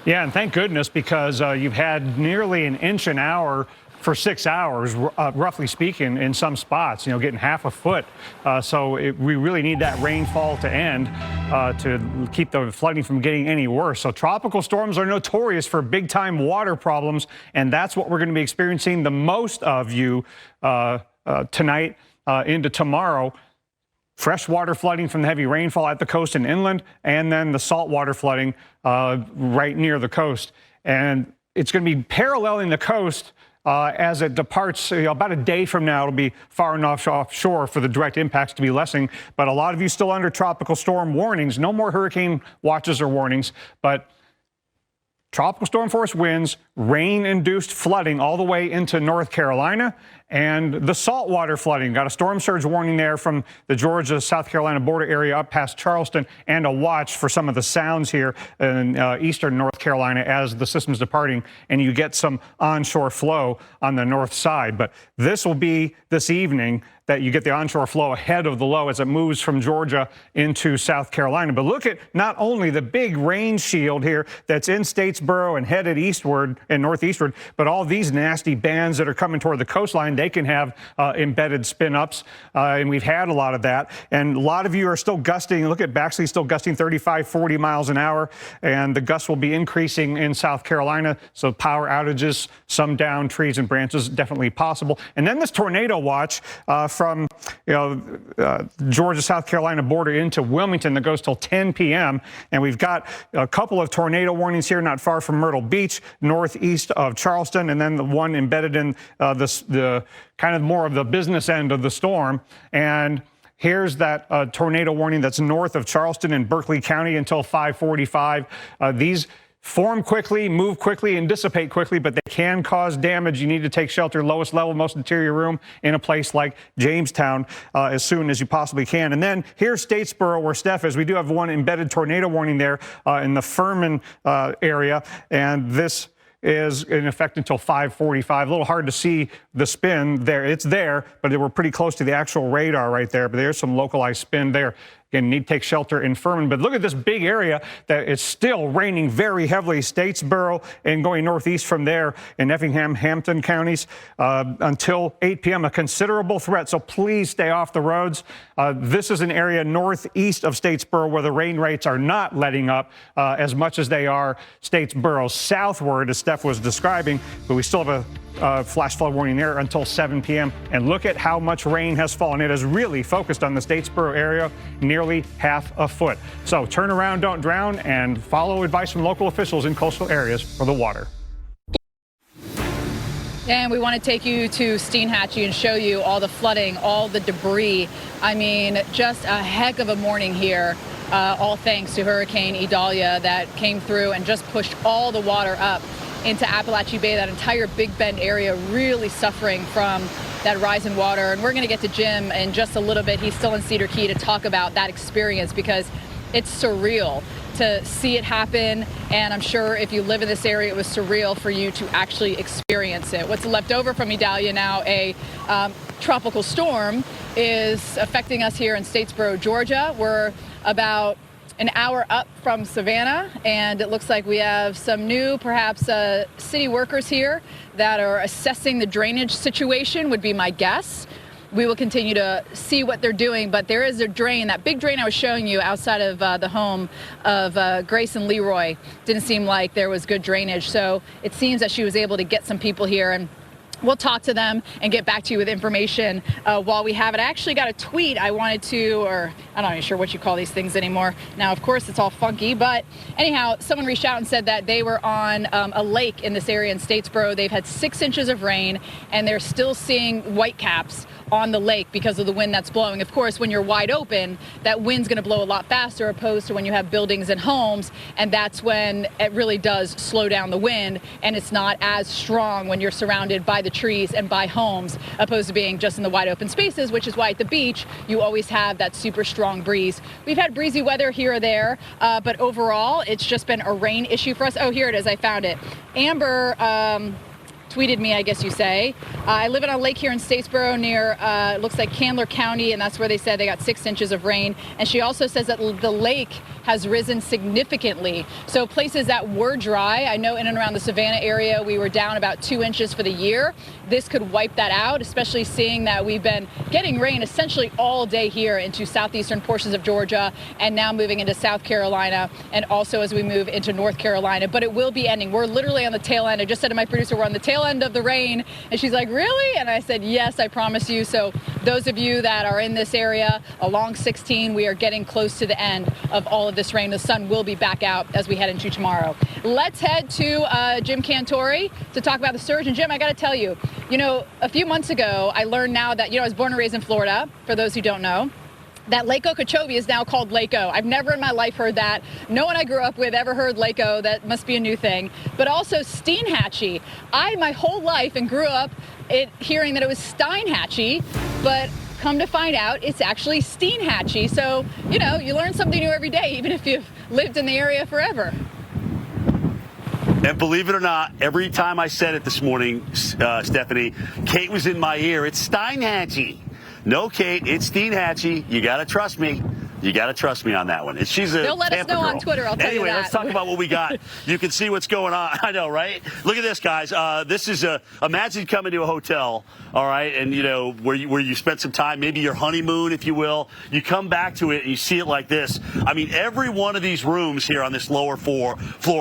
Yeah, and thank goodness, because you've had nearly an inch an hour for 6 hours, roughly speaking, in some spots, getting half a foot. We really need that rainfall to end to keep the flooding from getting any worse. So tropical storms are notorious for big-time water problems, and that's what we're going to be experiencing the most of tonight into tomorrow. Freshwater flooding from the heavy rainfall at the coast and inland, and then the saltwater flooding right near the coast. And it's going to be paralleling the coast as it departs. About a day from now, it'll be far enough offshore for the direct impacts to be lessening. But a lot of you still under tropical storm warnings. No more hurricane watches or warnings, but tropical storm force winds, rain-induced flooding all the way into North Carolina, and the saltwater flooding. Got a storm surge warning there from the Georgia-South Carolina border area up past Charleston, and a watch for some of the sounds here in eastern North Carolina as the system's departing, and you get some onshore flow on the north side. But this will be this evening that you get the onshore flow ahead of the low as it moves from Georgia into South Carolina. But look at not only the big rain shield here that's in Statesboro and headed eastward and northeastward, but all these nasty bands that are coming toward the coastline. They can have embedded spin-ups, and we've had a lot of that. And a lot of you are still gusting. Look at Baxley, still gusting 35, 40 miles an hour, and the gusts will be increasing in South Carolina. So power outages, some downed trees and branches, definitely possible. And then this tornado watch from Georgia, South Carolina border into Wilmington that goes till 10 p.m. And we've got a couple of tornado warnings here not far from Myrtle Beach, northeast of Charleston, and then the one embedded in the kind of more of the business end of the storm. And here's that tornado warning that's north of Charleston in Berkeley County until 5:45. These form quickly, move quickly, and dissipate quickly, but they can cause damage. You need to take shelter, lowest level, most interior room in a place like Jamestown as soon as you possibly can. And then here's Statesboro, where Steph is. We do have one embedded tornado warning there in the Furman area, and this is in effect until 5:45. A little hard to see the spin there. It's there, but we're pretty close to the actual radar right there. But there's some localized spin there. Again, need to take shelter in Furman. But look at this big area that is still raining very heavily. Statesboro and going northeast from there in Effingham, Hampton counties until 8 p.m. A considerable threat, so please stay off the roads. This is an area northeast of Statesboro where the rain rates are not letting up as much as they are Statesboro southward, as Steph was describing. But we still have a flash flood warning there until 7 p.m. And look at how much rain has fallen. It has really focused on the Statesboro area, nearly half a foot. So turn around, don't drown, and follow advice from local officials in coastal areas for the water. And we want to take you to Steinhatchee and show you all the flooding, all the debris. I mean, just a heck of a morning here, all thanks to Hurricane Idalia that came through and just pushed all the water up into Appalachia Bay. That entire Big Bend area really suffering from that rise in water. And we're going to get to Jim in just a little bit. He's still in Cedar Key to talk about that experience, because it's surreal to see it happen. And I'm sure if you live in this area, it was surreal for you to actually experience it. What's left over from Idalia now, a tropical storm, is affecting us here in Statesboro, Georgia. We're about an hour up from Savannah, and it looks like we have some new, perhaps, city workers here that are assessing the drainage situation, would be my guess. We will continue to see what they're doing, but there is a drain, that big drain I was showing you outside of the home of Grace and Leroy. Didn't seem like there was good drainage, so it seems that she was able to get some people here, and we'll talk to them and get back to you with information while we have it. I actually got a tweet I wanted to, or I'm not even sure what you call these things anymore. Now, of course, it's all funky, but anyhow, someone reached out and said that they were on a lake in this area in Statesboro. They've had 6 inches of rain, and they're still seeing whitecaps on the lake because of the wind that's blowing. Of course, when you're wide open, that wind's going to blow a lot faster opposed to when you have buildings and homes, and that's when it really does slow down the wind, and it's not as strong when you're surrounded by the trees and by homes opposed to being just in the wide open spaces, which is why at the beach you always have that super strong breeze. We've had breezy weather here or there, but overall it's just been a rain issue for us. Oh, here it is. I found it. Amber tweeted me, I guess you say. I live on a lake here in Statesboro near, it looks like Candler County, and that's where they said they got 6 inches of rain. And she also says that the lake has risen significantly. So places that were dry, I know in and around the Savannah area, we were down about 2 inches for the year. This could wipe that out, especially seeing that we've been getting rain essentially all day here into southeastern portions of Georgia, and now moving into South Carolina, and also as we move into North Carolina. But it will be ending. We're literally on the tail end. I just said to my producer, we're on the tail end of the rain, and she's like, really? And I said, yes, I promise you. So those of you that are in this area along 16, we are getting close to the end of all of this rain. The sun will be back out as we head into tomorrow. Let's head to Jim Cantori to talk about the surge. And Jim, I got to tell you, a few months ago, I learned now that, I was born and raised in Florida, for those who don't know, that Lake Okeechobee is now called Lake O. I've never in my life heard that. No one I grew up with ever heard Lake O. That must be a new thing. But also Steinhatchee. My whole life and grew up hearing that it was Steinhatchee, but come to find out it's actually Steinhatchee. So, you learn something new every day, even if you've lived in the area forever. And believe it or not, every time I said it this morning, Stephanie, Kate was in my ear. It's Steinhatchee. No, Kate, it's Steinhatchee. You got to trust me. You got to trust me on that one. She's a They'll let us Tampa know girl. on Twitter, I'll tell you anyway, that. let's talk about what we got. You can see what's going on. I know, right? Look at this, guys. This is imagine coming to a hotel, all right, and, where you spent some time, maybe your honeymoon, if you will. You come back to it and you see it like this. I mean, every one of these rooms here on this lower floor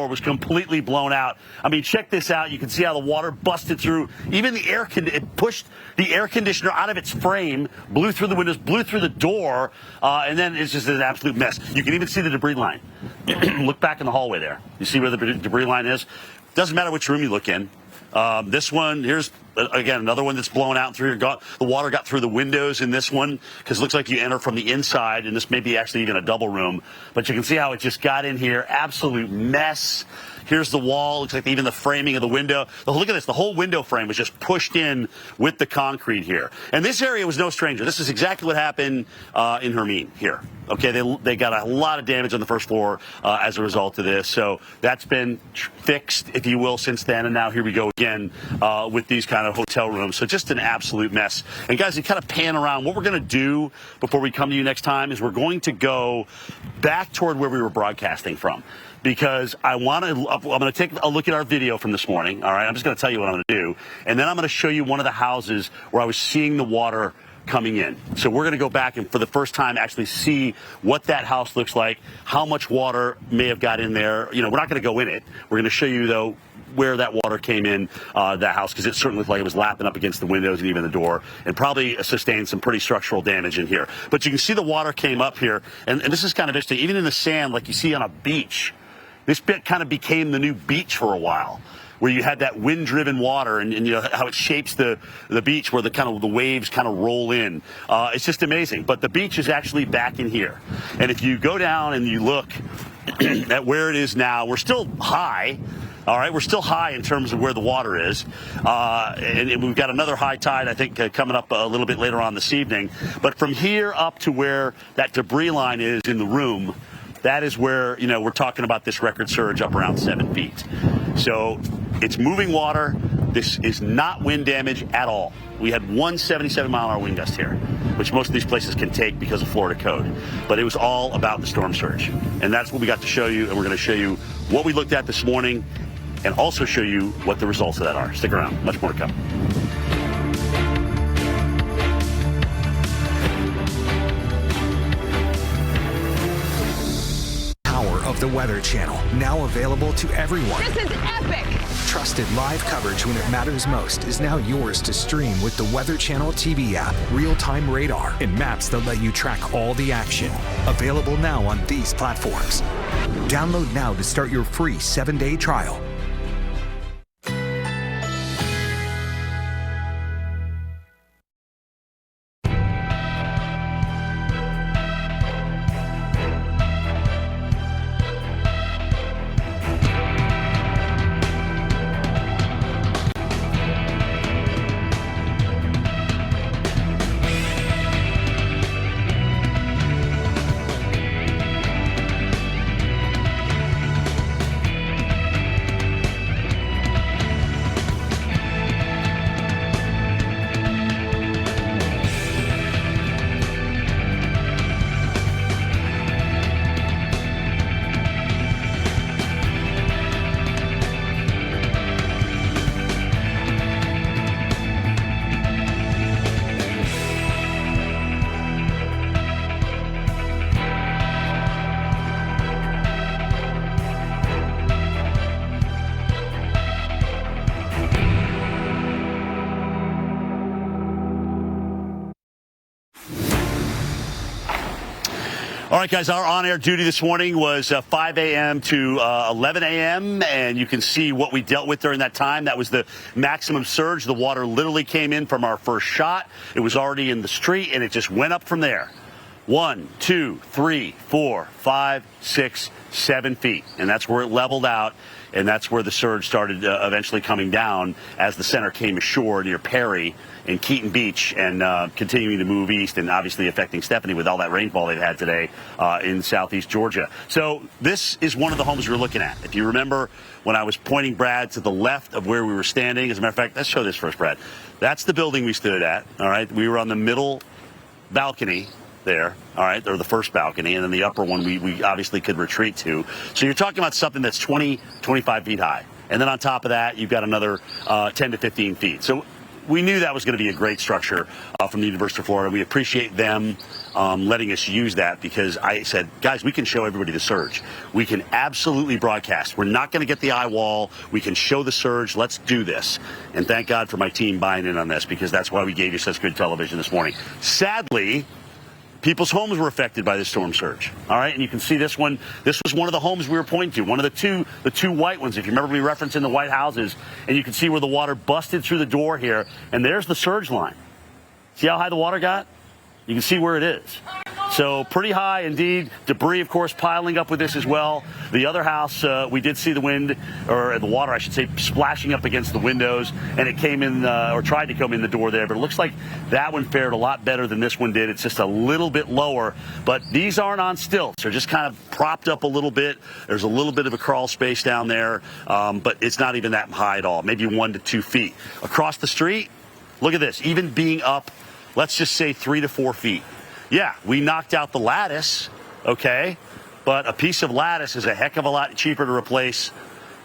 was completely blown out. I mean, check this out. You can see how the water busted through. Even the it pushed the air conditioner out of its frame, blew through the windows, blew through the door, and then it's just an absolute mess. You can even see the debris line. Look back in the hallway there. You see where the debris line is? Doesn't matter which room you look in. This one, here's, again, another one that's blown out through here. The water got through the windows in this one because it looks like you enter from the inside, and this may be actually even a double room. But you can see how it just got in here. Absolute mess. Here's the wall. Looks like even the framing of the window. Look at this. The whole window frame was just pushed in with the concrete here. And this area was no stranger. This is exactly what happened in Hermine here. Okay, they got a lot of damage on the first floor as a result of this. So that's been fixed, if you will, since then. And now here we go again with these kind of hotel rooms. So just an absolute mess. And guys, you kind of pan around. What we're going to do before we come to you next time is we're going to go back toward where we were broadcasting from. Because I'm going to take a look at our video from this morning. All right, I'm just going to tell you what I'm going to do. And then I'm going to show you one of the houses where I was seeing the water coming in. So we're going to go back and for the first time actually see what that house looks like, how much water may have got in there. We're not going to go in it. We're going to show you, though, where that water came in that house, because it certainly looked like it was lapping up against the windows and even the door, and probably sustained some pretty structural damage in here. But you can see the water came up here, and this is kind of interesting. Even in the sand, like you see on a beach, this bit kind of became the new beach for a while, where you had that wind-driven water and how it shapes the beach, where the waves kind of roll in. It's just amazing. But the beach is actually back in here. And if you go down and you look at where it is now, we're still high. All right, we're still high in terms of where the water is. And we've got another high tide, I think, coming up a little bit later on this evening. But from here up to where that debris line is in the room, that is where, we're talking about this record surge up around 7 feet. So it's moving water. This is not wind damage at all. We had 177-mile-an-hour wind gust here, which most of these places can take because of Florida code. But it was all about the storm surge. And that's what we got to show you. And we're going to show you what we looked at this morning and also show you what the results of that are. Stick around. Much more to come. Of the Weather Channel, now available to everyone. This is epic! Trusted live coverage when it matters most is now yours to stream with the Weather Channel TV app, real-time radar, and maps that let you track all the action. Available now on these platforms. Download now to start your free 7-day trial. All right, guys, our on-air duty this morning was 5 a.m. to 11 a.m., and you can see what we dealt with during that time. That was the maximum surge. The water literally came in from our first shot. It was already in the street, and it just went up from there. 1, 2, 3, 4, 5, 6, 7 feet, and that's where it leveled out. And that's where the surge started eventually coming down as the center came ashore near Perry and Keaton Beach and continuing to move east and obviously affecting Stephanie with all that rainfall they've had today in southeast Georgia. So this is one of the homes we're looking at. If you remember when I was pointing Brad to the left of where we were standing, as a matter of fact, let's show this first, Brad. That's the building we stood at, all right? We were on the middle balcony there, all right, or the first balcony, and then the upper one we obviously could retreat to. So you're talking about something that's 20, 25 feet high. And then on top of that, you've got another 10 to 15 feet. So we knew that was going to be a great structure from the University of Florida. We appreciate them letting us use that, because I said, guys, we can show everybody the surge. We can absolutely broadcast. We're not going to get the eye wall. We can show the surge. Let's do this. And thank God for my team buying in on this, because that's why we gave you such good television this morning. Sadly, people's homes were affected by this storm surge. All right, and you can see this one. This was one of the homes we were pointing to, one of the two white ones. If you remember me referencing the white houses, and you can see where the water busted through the door here, and there's the surge line. See how high the water got? You can see where it is. So pretty high indeed. Debris, of course, piling up with this as well. The other house, we did see the wind, or the water, I should say, splashing up against the windows, and it came in, or tried to come in the door there. But it looks like that one fared a lot better than this one did. It's just a little bit lower, but these aren't on stilts. They're just kind of propped up a little bit. There's a little bit of a crawl space down there, but it's not even that high at all, maybe 1 to 2 feet. Across the street, look at this, even being up, let's just say 3 to 4 feet. Yeah, we knocked out the lattice, okay, but a piece of lattice is a heck of a lot cheaper to replace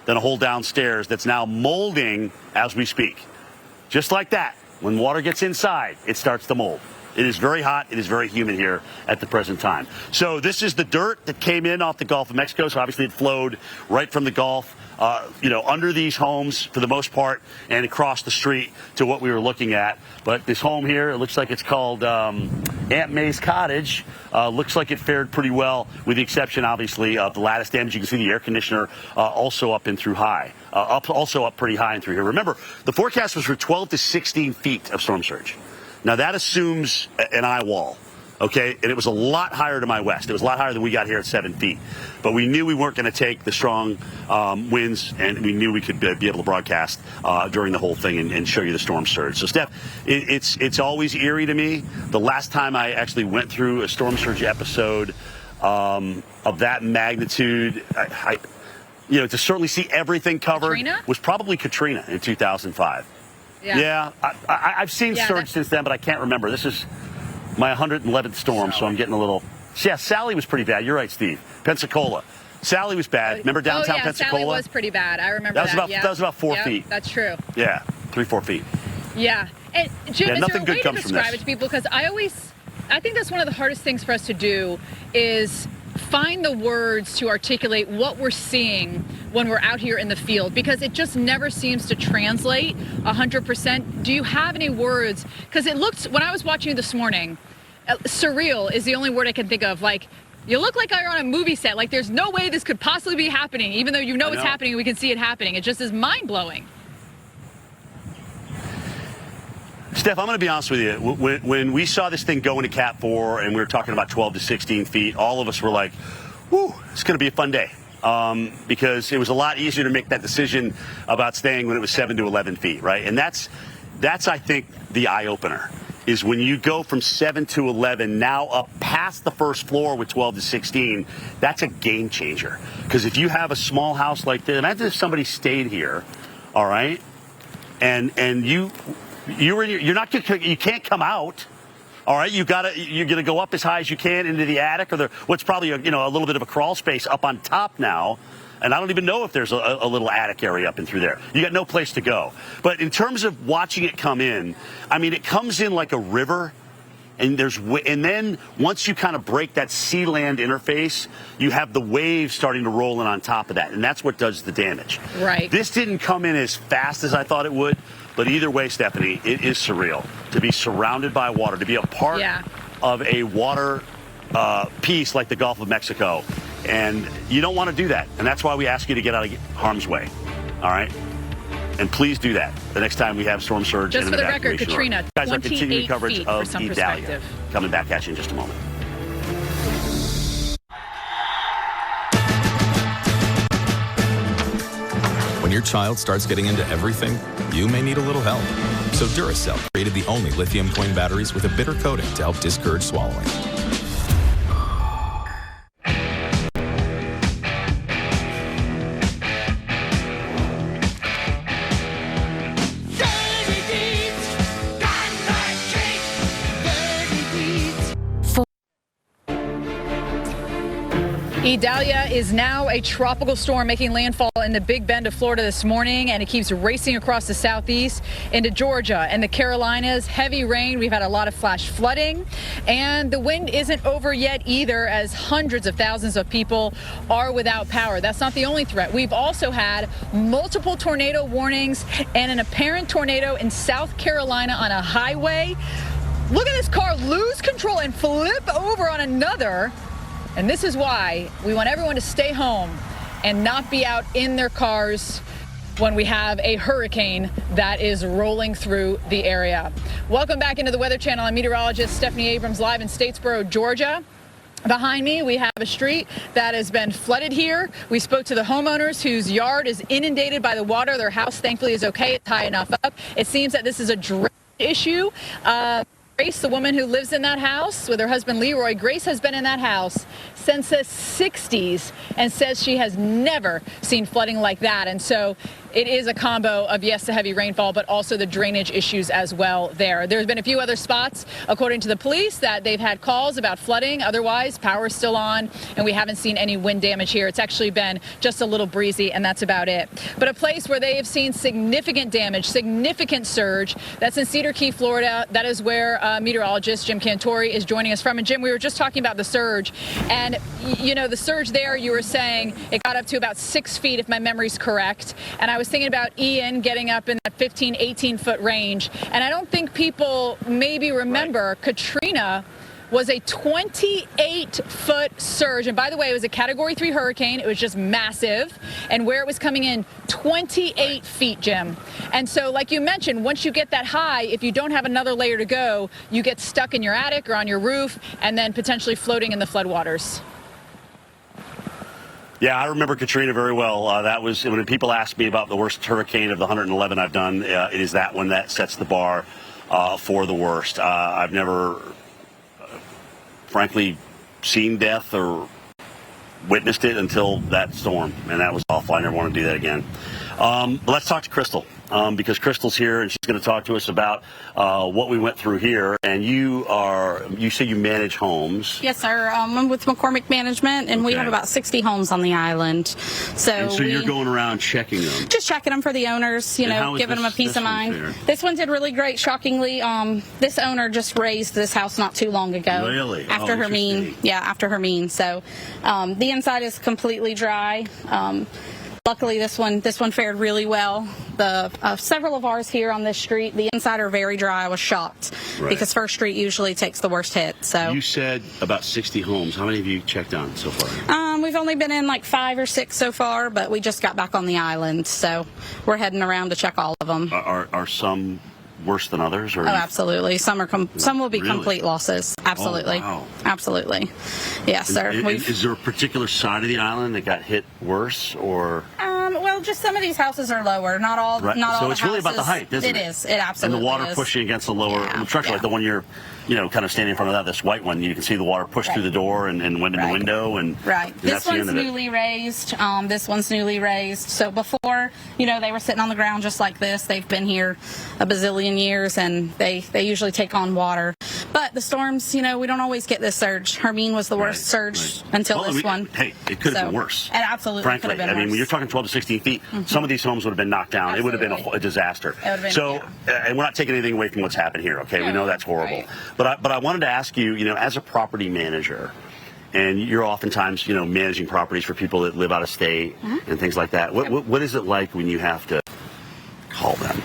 than a whole downstairs that's now molding as we speak. Just like that, when water gets inside, it starts to mold. It is very hot. It is very humid here at the present time. So this is the dirt that came in off the Gulf of Mexico. So obviously it flowed right from the Gulf, under these homes for the most part, and across the street to what we were looking at. But this home here, it looks like it's called Aunt May's Cottage. Looks like it fared pretty well, with the exception, obviously, of the lattice damage. You can see the air conditioner also up and through high, also up pretty high and through here. Remember, the forecast was for 12 to 16 feet of storm surge. Now, that assumes an eye wall, okay? And it was a lot higher to my west. It was a lot higher than we got here at 7 feet. But we knew we weren't going to take the strong winds, and we knew we could be able to broadcast during the whole thing and show you the storm surge. So, Steph, it's always eerie to me. The last time I actually went through a storm surge episode of that magnitude, to certainly see everything covered, Katrina? Was probably Katrina in 2005. Yeah, I've seen surge since then, but I can't remember. This is my 111th storm, so I'm getting a little. Yeah, Sally was pretty bad. You're right, Steve. Pensacola. Sally was bad. Remember downtown Pensacola? Sally was pretty bad. I remember that. That was about 4 feet. That's true. Yeah, 3-4 feet. Yeah. And Jim, is nothing there a good way to comes from describe this. it to people? Because I think that's one of the hardest things for us to do is find the words to articulate what we're seeing when we're out here in the field, because it just never seems to translate 100%. Do you have any words? Because it looked, when I was watching you this morning, surreal is the only word I can think of. Like, you look like you're on a movie set. Like, there's no way this could possibly be happening, even though you know it's happening and we can see it happening. It just is mind-blowing. Steph, I'm going to be honest with you. When we saw this thing go into Cat 4 and we were talking about 12 to 16 feet, all of us were like, whew, it's going to be a fun day. Because it was a lot easier to make that decision about staying when it was 7 to 11 feet, right? And that's I think, the eye-opener, is when you go from 7 to 11, now up past the first floor with 12 to 16, that's a game changer. Because if you have a small house like this, imagine if somebody stayed here, all right, and you can't come out. All right, you're gonna go up as high as you can into the attic, or what's probably a little bit of a crawl space up on top now, and I don't even know if there's a little attic area up and through there. You got no place to go. But in terms of watching it come in, I mean, it comes in like a river, and then once you kind of break that sea-land interface, you have the waves starting to roll in on top of that, and that's what does the damage. Right. This didn't come in as fast as I thought it would. But either way, Stephanie, it is surreal to be surrounded by water, to be a part of a water piece like the Gulf of Mexico. And you don't want to do that. And that's why we ask you to get out of harm's way. All right? And please do that the next time we have storm surge. Just and for the record, Katrina, guys, our continuing coverage of Idalia. perspective. Coming back at you in just a moment. When your child starts getting into everything, you may need a little help. So Duracell created the only lithium coin batteries with a bitter coating to help discourage swallowing. Idalia is now a tropical storm making landfall in the Big Bend of Florida this morning, and it keeps racing across the southeast into Georgia and the Carolinas. Heavy rain. We've had a lot of flash flooding, and the wind isn't over yet either, as hundreds of thousands of people are without power. That's not the only threat. We've also had multiple tornado warnings and an apparent tornado in South Carolina on a highway. Look at this car lose control and flip over on another. And this is why we want everyone to stay home and not be out in their cars when we have a hurricane that is rolling through the area. Welcome back into the Weather Channel. I'm meteorologist Stephanie Abrams, live in Statesboro, Georgia. Behind me, we have a street that has been flooded here. We spoke to the homeowners whose yard is inundated by the water. Their house, thankfully, is okay. It's high enough up. It seems that this is a drainage issue. Grace, the woman who lives in that house with her husband Leroy, Grace has been in that house since the 60s and says she has never seen flooding like that. And so it is a combo of, yes, the heavy rainfall, but also the drainage issues as well there. There's been a few other spots, according to the police, that they've had calls about flooding. Otherwise, power is still on, and we haven't seen any wind damage here. It's actually been just a little breezy, and that's about it. But a place where they have seen significant damage, significant surge, that's in Cedar Key, Florida. That is where meteorologist Jim Cantori is joining us from. And Jim, we were just talking about the surge, and you know, the surge there, you were saying it got up to about 6 feet, if my memory's correct. And I was thinking about Ian getting up in that 15, 18-foot range. And I don't think people maybe remember Katrina was a 28-foot surge. And by the way, it was a Category 3 hurricane. It was just massive. And where it was coming in, 28 feet, Jim. And so, like you mentioned, once you get that high, if you don't have another layer to go, you get stuck in your attic or on your roof and then potentially floating in the floodwaters. Yeah, I remember Katrina very well. That was when people ask me about the worst hurricane of the 111 I've done. It is that one that sets the bar for the worst. I've never, frankly, seen death or witnessed it until that storm, and that was awful. I never want to do that again. But let's talk to Crystal. Because Crystal's here and she's going to talk to us about what we went through here. And you say you manage homes. Yes, sir. I'm with McCormick Management, and we have about 60 homes on the island. So you're going around checking them? Just checking them for the owners, giving them a peace of mind. This one did really great, shockingly. This owner just raised this house not too long ago. Really? After Hermine. Yeah, after Hermine. So the inside is completely dry. Luckily, this one fared really well. The several of ours here on this street, the inside are very dry. I was shocked because First Street usually takes the worst hit. So you said about 60 homes. How many have you checked on so far? We've only been in like 5 or 6 so far, but we just got back on the island, so we're heading around to check all of them. Are some worse than others? Or absolutely. Some will be complete losses. Absolutely. Oh, wow. Absolutely. Yes, sir. Is there a particular side of the island that got hit worse, or? Well, just some of these houses are lower. Not all. Right. Not all. So it's really about the height, isn't it? It is. It absolutely is. And the water pushing against the lower structure, like the one you're, kind of standing in front of this white one. You can see the water push through the door and went in the window. And this one's newly raised. This one's newly raised. So before, they were sitting on the ground just like this. They've been here a bazillion years, and they usually take on water. But the storms, we don't always get this surge. Hermine was the worst surge until this one. Hey, it could have been worse. It absolutely frankly, could have been worse. When you're talking 12 to 16 feet, some of these homes would have been knocked down. Absolutely. It would have been a disaster. It would have been, and we're not taking anything away from what's happened here, okay? We know that's horrible. But I wanted to ask you, as a property manager, and you're oftentimes, managing properties for people that live out of state and things like that. What is it like when you have to call them?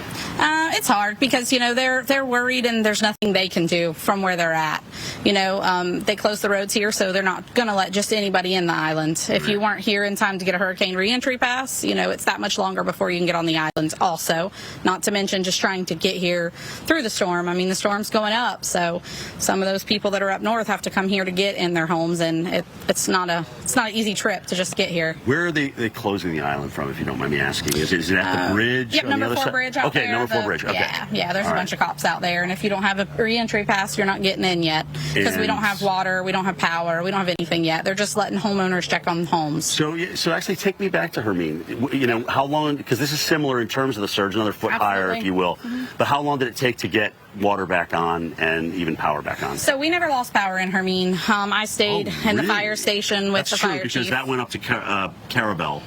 It's hard because, they're worried and there's nothing they can do from where they're at. They close the roads here, so they're not going to let just anybody in the island. If you weren't here in time to get a hurricane reentry pass, it's that much longer before you can get on the island also. Not to mention just trying to get here through the storm. I mean, the storm's going up, so some of those people that are up north have to come here to get in their homes, and it's not an easy trip to just get here. Where are they closing the island from, if you don't mind me asking? Is it at the bridge? Yep, number 4 bridge out there. Okay, number 4 bridge. Okay. Yeah, there's a bunch of cops out there, and if you don't have a re-entry pass, you're not getting in yet, because we don't have water, we don't have power, we don't have anything yet. They're just letting homeowners check on homes. So actually take me back to Hermine. You know, how long, because this is similar in terms of the surge, another foot higher, if you will, but how long did it take to get water back on and even power back on? So we never lost power in Hermine. I stayed in the fire station with the fire chief. Because that went up to Carabel.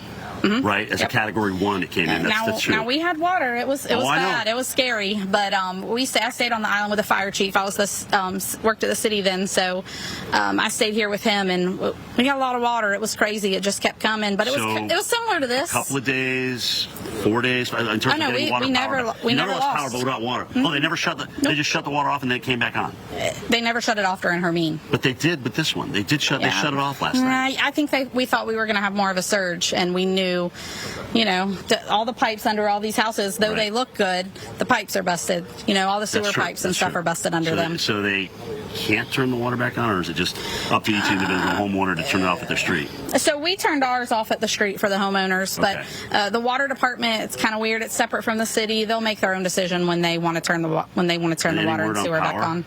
Right, as a Category 1, it came in. That's true. Now we had water. It was bad. It was scary. But I stayed on the island with the fire chief. I was worked at the city then, so I stayed here with him, and we got a lot of water. It was crazy. It just kept coming. But it was similar to this. A couple of days, 4 days in terms of getting water. We never lost power, but without water. Oh, they never shut They just shut the water off and then it came back on. They never shut it off during Hermine. But they did with this one. They did shut. They shut it off last night. I think we thought we were going to have more of a surge, and we knew. All the pipes under all these houses, though they look good, the pipes are busted. All the sewer pipes and stuff are busted under them. So they can't turn the water back on, or is it just up to each individual homeowner to turn it off at their street? So we turned ours off at the street for the homeowners, but the water department, it's kind of weird. It's separate from the city. They'll make their own decision when they want to turn the water and sewer back on.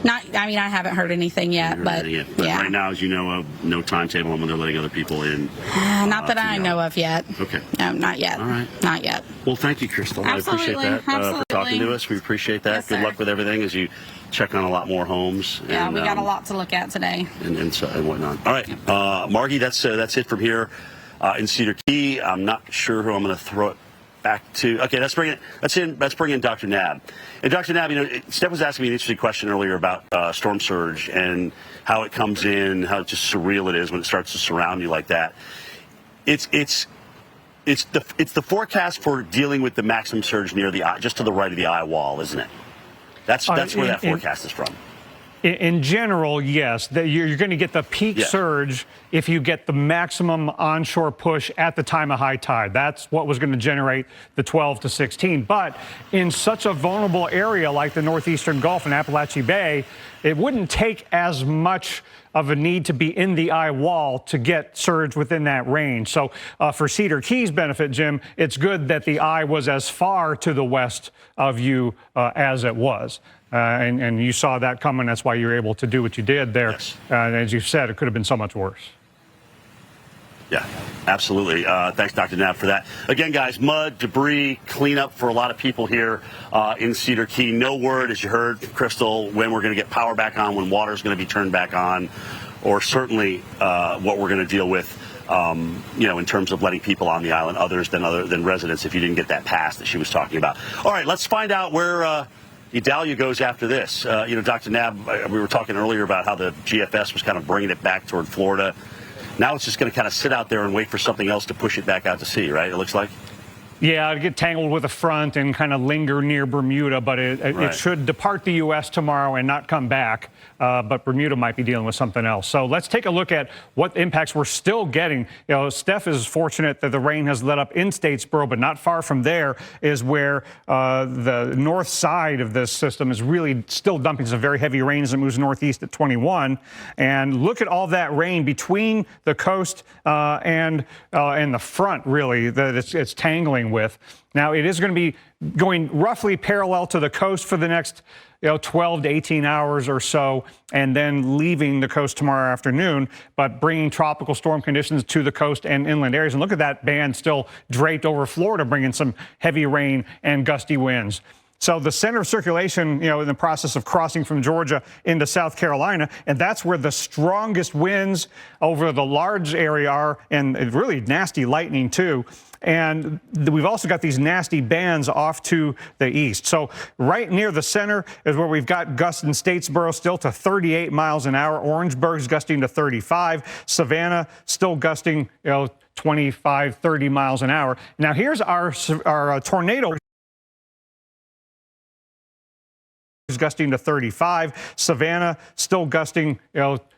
I haven't heard anything yet, but right now, as you know, no timetable on when they're letting other people in. Not that I know of yet. Okay. No, not yet. All right. Not yet. Well, thank you, Crystal. Absolutely. I appreciate that for talking to us. We appreciate that. Yes, Good sir. luck with everything as you check on a lot more homes. Yeah, and, we got a lot to look at today. And whatnot. All right, Margie, that's it from here in Cedar Key. I'm not sure who I'm going to throw it back to. Okay, let's bring in Dr. Knabb. And Dr. Knabb, Steph was asking me an interesting question earlier about storm surge and how it comes in, how just surreal it is when it starts to surround you like that. It's the forecast for dealing with the maximum surge near the eye, just to the right of the eye wall, isn't it? That's where that forecast is from. In general, yes. You're going to get the peak surge if you get the maximum onshore push at the time of high tide. That's what was going to generate the 12 to 16. But in such a vulnerable area like the northeastern Gulf and Appalachia Bay, it wouldn't take as much of a need to be in the eye wall to get surge within that range. So for Cedar Key's benefit, Jim, it's good that the eye was as far to the west of you as it was. And you saw that coming. That's why you were able to do what you did there. Yes. As you said, it could have been so much worse. Yeah, absolutely. Thanks, Dr. Knabb, for that. Again, guys, mud, debris, cleanup for a lot of people here in Cedar Key. No word, as you heard from Crystal, when we're going to get power back on, when water's going to be turned back on, or certainly what we're going to deal with, in terms of letting people on the island, others than residents, if you didn't get that pass that she was talking about. All right, let's find out where Idalia goes after this. Dr. Knabb, we were talking earlier about how the GFS was kind of bringing it back toward Florida. Now it's just going to kind of sit out there and wait for something else to push it back out to sea, right? It looks like. Yeah, it'd get tangled with the front and kind of linger near Bermuda, but it should depart the U.S. tomorrow and not come back. But Bermuda might be dealing with something else. So let's take a look at what impacts we're still getting. Steph is fortunate that the rain has let up in Statesboro, but not far from there is where the north side of this system is really still dumping some very heavy rain as it moves northeast at 21. And look at all that rain between the coast and the front, really, that it's tangling with. Now, it is going to be going roughly parallel to the coast for the next 12 to 18 hours or so, and then leaving the coast tomorrow afternoon, but bringing tropical storm conditions to the coast and inland areas. And look at that band still draped over Florida, bringing some heavy rain and gusty winds. So the center of circulation, in the process of crossing from Georgia into South Carolina, and that's where the strongest winds over the large area are, and really nasty lightning too. And we've also got these nasty bands off to the east. So right near the center is where we've got gusts in Statesboro still to 38 miles an hour. Orangeburg's gusting to 35. Savannah still gusting, 25, 30 miles an hour. Now here's our tornado. Gusting to 35. Savannah still gusting,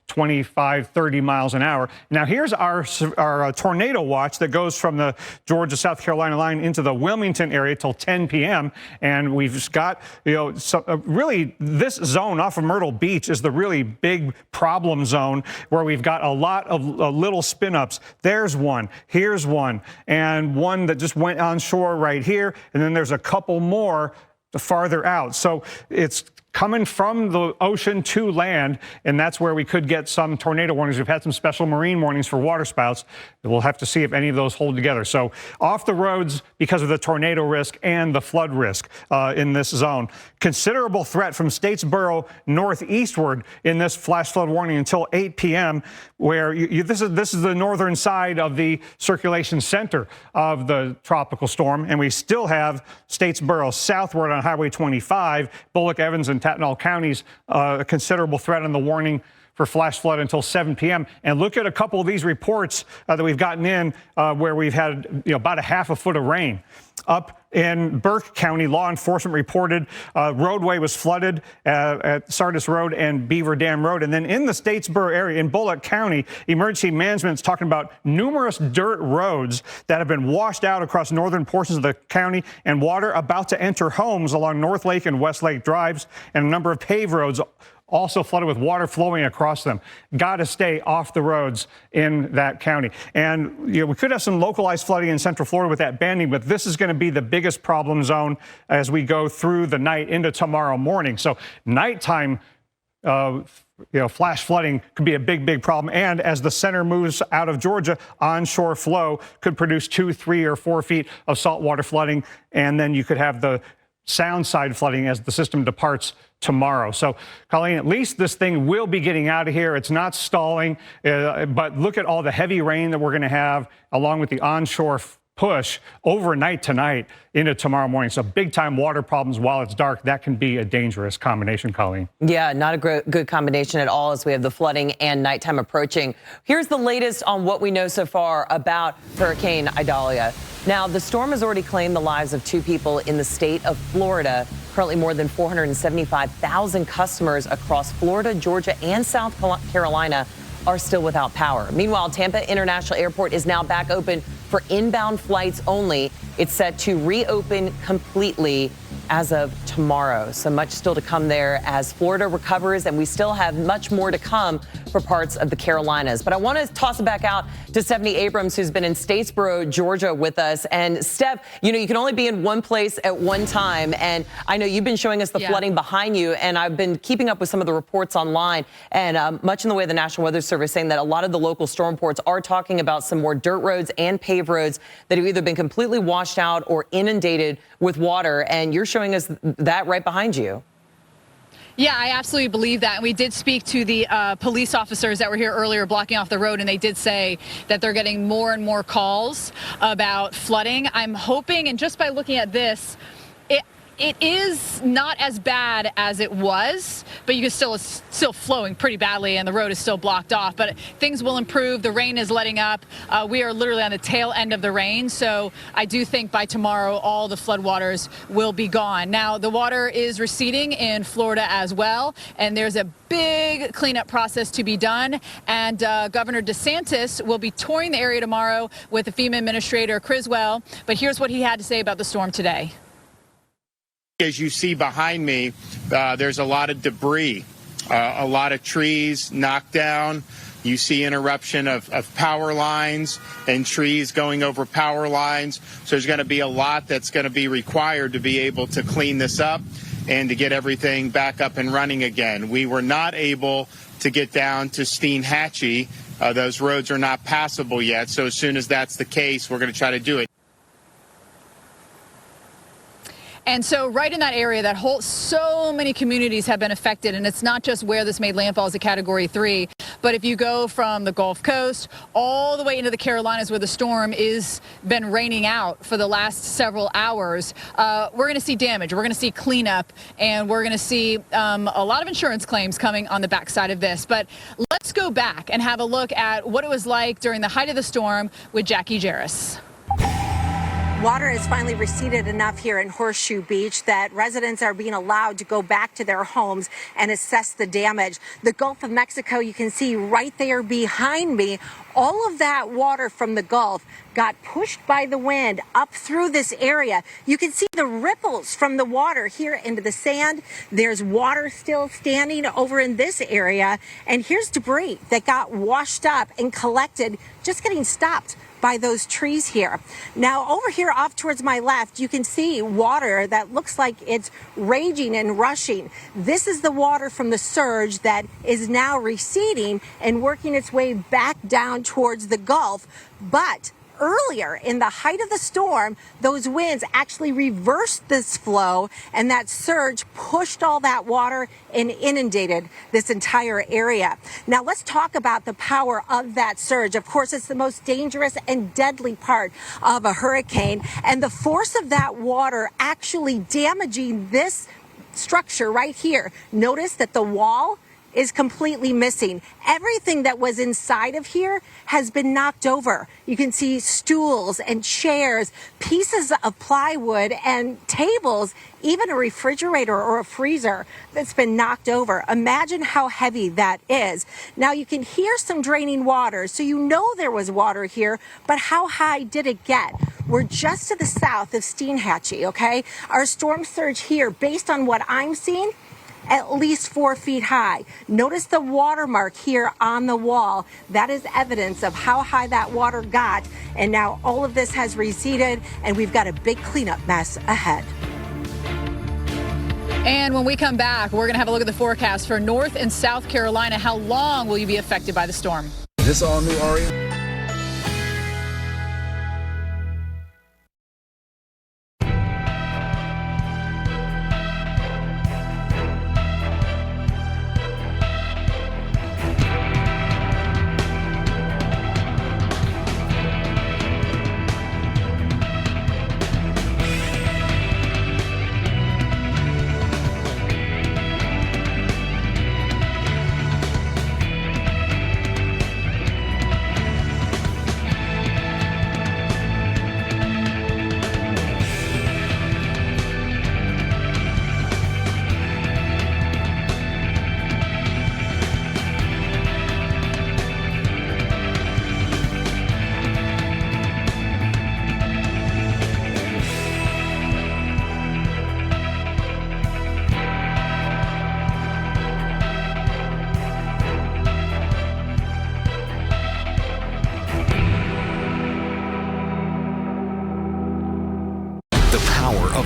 25, 30 miles an hour. Now here's our tornado watch that goes from the Georgia-South Carolina line into the Wilmington area till 10 p.m. And we've got, really this zone off of Myrtle Beach is the really big problem zone where we've got a lot of little spin-ups. There's one, here's one, and one that just went onshore right here. And then there's a couple more farther out. So it's coming from the ocean to land, and that's where we could get some tornado warnings. We've had some special marine warnings for waterspouts. We'll have to see if any of those hold together. So off the roads because of the tornado risk and the flood risk in this zone. Considerable threat from Statesboro northeastward in this flash flood warning until 8 p.m., where this is the northern side of the circulation center of the tropical storm, and we still have Statesboro southward on Highway 25, Bullock, Evans, and Tatnall counties, a considerable threat on the warning for flash flood until 7 p.m. And look at a couple of these reports that we've gotten in where we've had about a half a foot of rain. Up in Burke County, law enforcement reported roadway was flooded at Sardis Road and Beaver Dam Road. And then in the Statesboro area, in Bullock County, emergency management is talking about numerous dirt roads that have been washed out across northern portions of the county and water about to enter homes along North Lake and West Lake Drives, and a number of paved roads also flooded with water flowing across them. Got to stay off the roads in that county. And we could have some localized flooding in Central Florida with that banding, but this is going to be the biggest problem zone as we go through the night into tomorrow morning. So nighttime, flash flooding could be a big problem. And as the center moves out of Georgia, onshore flow could produce 2, 3, or 4 feet of saltwater flooding. And then you could have the sound side flooding as the system departs tomorrow. So, Colleen, at least this thing will be getting out of here. It's not stalling, but look at all the heavy rain that we're going to have along with the onshore push overnight tonight into tomorrow morning. So big time water problems while it's dark. That can be a dangerous combination, Colleen. Yeah, not a good combination at all as we have the flooding and nighttime approaching. Here's the latest on what we know so far about Hurricane Idalia. Now, the storm has already claimed the lives of 2 people in the state of Florida. Currently, more than 475,000 customers across Florida, Georgia, and South Carolina are still without power. Meanwhile, Tampa International Airport is now back open for inbound flights only. It's set to reopen completely as of tomorrow. So much still to come there as Florida recovers, and we still have much more to come for parts of the Carolinas. But I want to toss it back out to Stephanie Abrams, who's been in Statesboro, Georgia with us. And Steph, you can only be in one place at one time. And I know you've been showing us the flooding behind you, and I've been keeping up with some of the reports online, and much in the way of the National Weather Service saying that a lot of the local storm reports are talking about some more dirt roads and paved roads that have either been completely washed out or inundated with water. And you're showing us that right behind you. Yeah, I absolutely believe that. And we did speak to the police officers that were here earlier blocking off the road, and they did say that they're getting more and more calls about flooding. I'm hoping, and just by looking at this, it is not as bad as it was, but you can it's still flowing pretty badly, and the road is still blocked off. But things will improve. The rain is letting up. We are literally on the tail end of the rain, so I do think by tomorrow all the floodwaters will be gone. Now, the water is receding in Florida as well, and there's a big cleanup process to be done. And Governor DeSantis will be touring the area tomorrow with the FEMA Administrator Criswell. But here's what he had to say about the storm today. As you see behind me, there's a lot of debris, a lot of trees knocked down. You see interruption of power lines and trees going over power lines. So there's going to be a lot that's going to be required to be able to clean this up and to get everything back up and running again. We were not able to get down to Steinhatchee. Those roads are not passable yet. So as soon as that's the case, we're going to try to do it. And so right in that area, so many communities have been affected, and it's not just where this made landfall as a Category 3, but if you go from the Gulf Coast all the way into the Carolinas where the storm is been raining out for the last several hours, we're going to see damage, we're going to see cleanup, and we're going to see a lot of insurance claims coming on the backside of this. But let's go back and have a look at what it was like during the height of the storm with Jackie Jarris. Water has finally receded enough here in Horseshoe Beach that residents are being allowed to go back to their homes and assess the damage. The Gulf of Mexico, you can see right there behind me, all of that water from the Gulf got pushed by the wind up through this area. You can see the ripples from the water here into the sand. There's water still standing over in this area. And here's debris that got washed up and collected, just getting stopped by those trees here. Now, over here off towards my left, you can see water that looks like it's raging and rushing. This is the water from the surge that is now receding and working its way back down towards the Gulf. But earlier, in the height of the storm, those winds actually reversed this flow, and that surge pushed all that water and inundated this entire area. Now, let's talk about the power of that surge. Of course, it's the most dangerous and deadly part of a hurricane, and the force of that water actually damaging this structure right here. Notice that the wall is completely missing. Everything that was inside of here has been knocked over. You can see stools and chairs, pieces of plywood and tables, even a refrigerator or a freezer that's been knocked over. Imagine how heavy that is. Now you can hear some draining water, so you know there was water here, but how high did it get? We're just to the south of Steinhatchee, okay? Our storm surge here, based on what I'm seeing, at least 4 feet high. Notice the watermark here on the wall. That is evidence of how high that water got. And now all of this has receded, and we've got a big cleanup mess ahead. And when we come back, we're going to have a look at the forecast for North and South Carolina. How long will you be affected by the storm? Is this all new, Aria?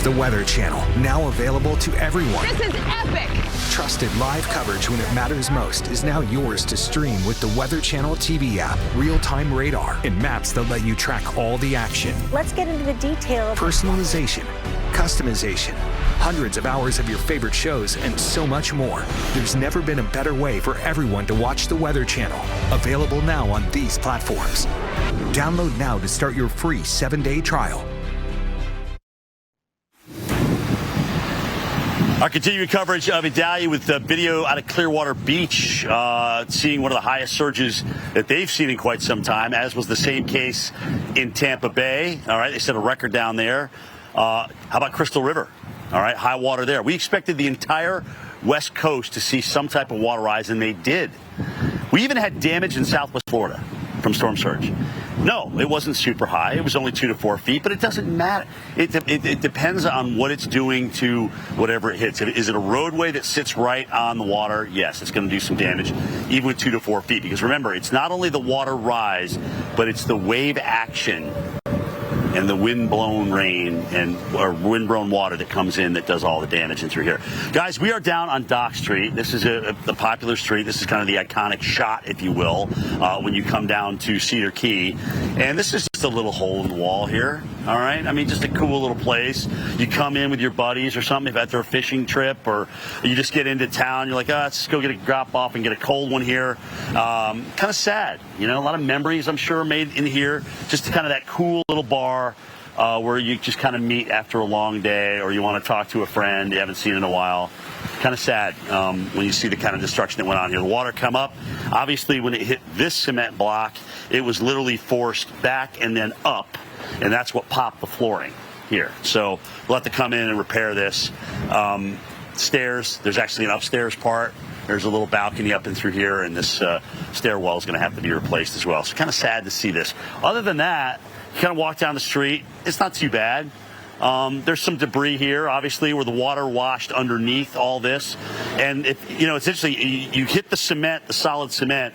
The Weather Channel, now available to everyone. This is epic! Trusted live coverage when it matters most is now yours to stream with the Weather Channel TV app, real-time radar, and maps that let you track all the action. Let's get into the detail. Personalization, customization, hundreds of hours of your favorite shows, and so much more. There's never been a better way for everyone to watch the Weather Channel. Available now on these platforms. Download now to start your free 7-day trial. Our continuing coverage of Idalia with the video out of Clearwater Beach, seeing one of the highest surges that they've seen in quite some time, as was the same case in Tampa Bay. All right, they set a record down there. How about Crystal River? All right, high water there. We expected the entire West Coast to see some type of water rise, and they did. We even had damage in Southwest Florida from storm surge. No, it wasn't super high. It was only 2 to 4 feet, but it doesn't matter. It depends on what it's doing to whatever it hits. Is it a roadway that sits right on the water? Yes, it's going to do some damage, even with 2 to 4 feet. Because remember, it's not only the water rise, but it's the wave action and the wind-blown rain or wind-blown water that comes in that does all the damage in through here. Guys, we are down on Dock Street. This is the popular street. This is kind of the iconic shot, if you will, when you come down to Cedar Key. And this is just a little hole in the wall here, all right? I mean, just a cool little place. You come in with your buddies or something, if after a fishing trip, or you just get into town, you're like, let's just go get a drop-off and get a cold one here. Kind of sad, you know, a lot of memories, I'm sure, made in here. Just kind of that cool little bar where you just kind of meet after a long day, or you want to talk to a friend you haven't seen in a while. Kind of sad when you see the kind of destruction that went on here. The water come up. Obviously, when it hit this cement block, it was literally forced back and then up, and that's what popped the flooring here. So we'll have to come in and repair this. Stairs, there's actually an upstairs part. There's a little balcony up and through here, and this stairwell is going to have to be replaced as well. So kind of sad to see this. Other than that, you kind of walk down the street. It's not too bad. There's some debris here, obviously, where the water washed underneath all this. And, it's interesting. You hit the cement, the solid cement,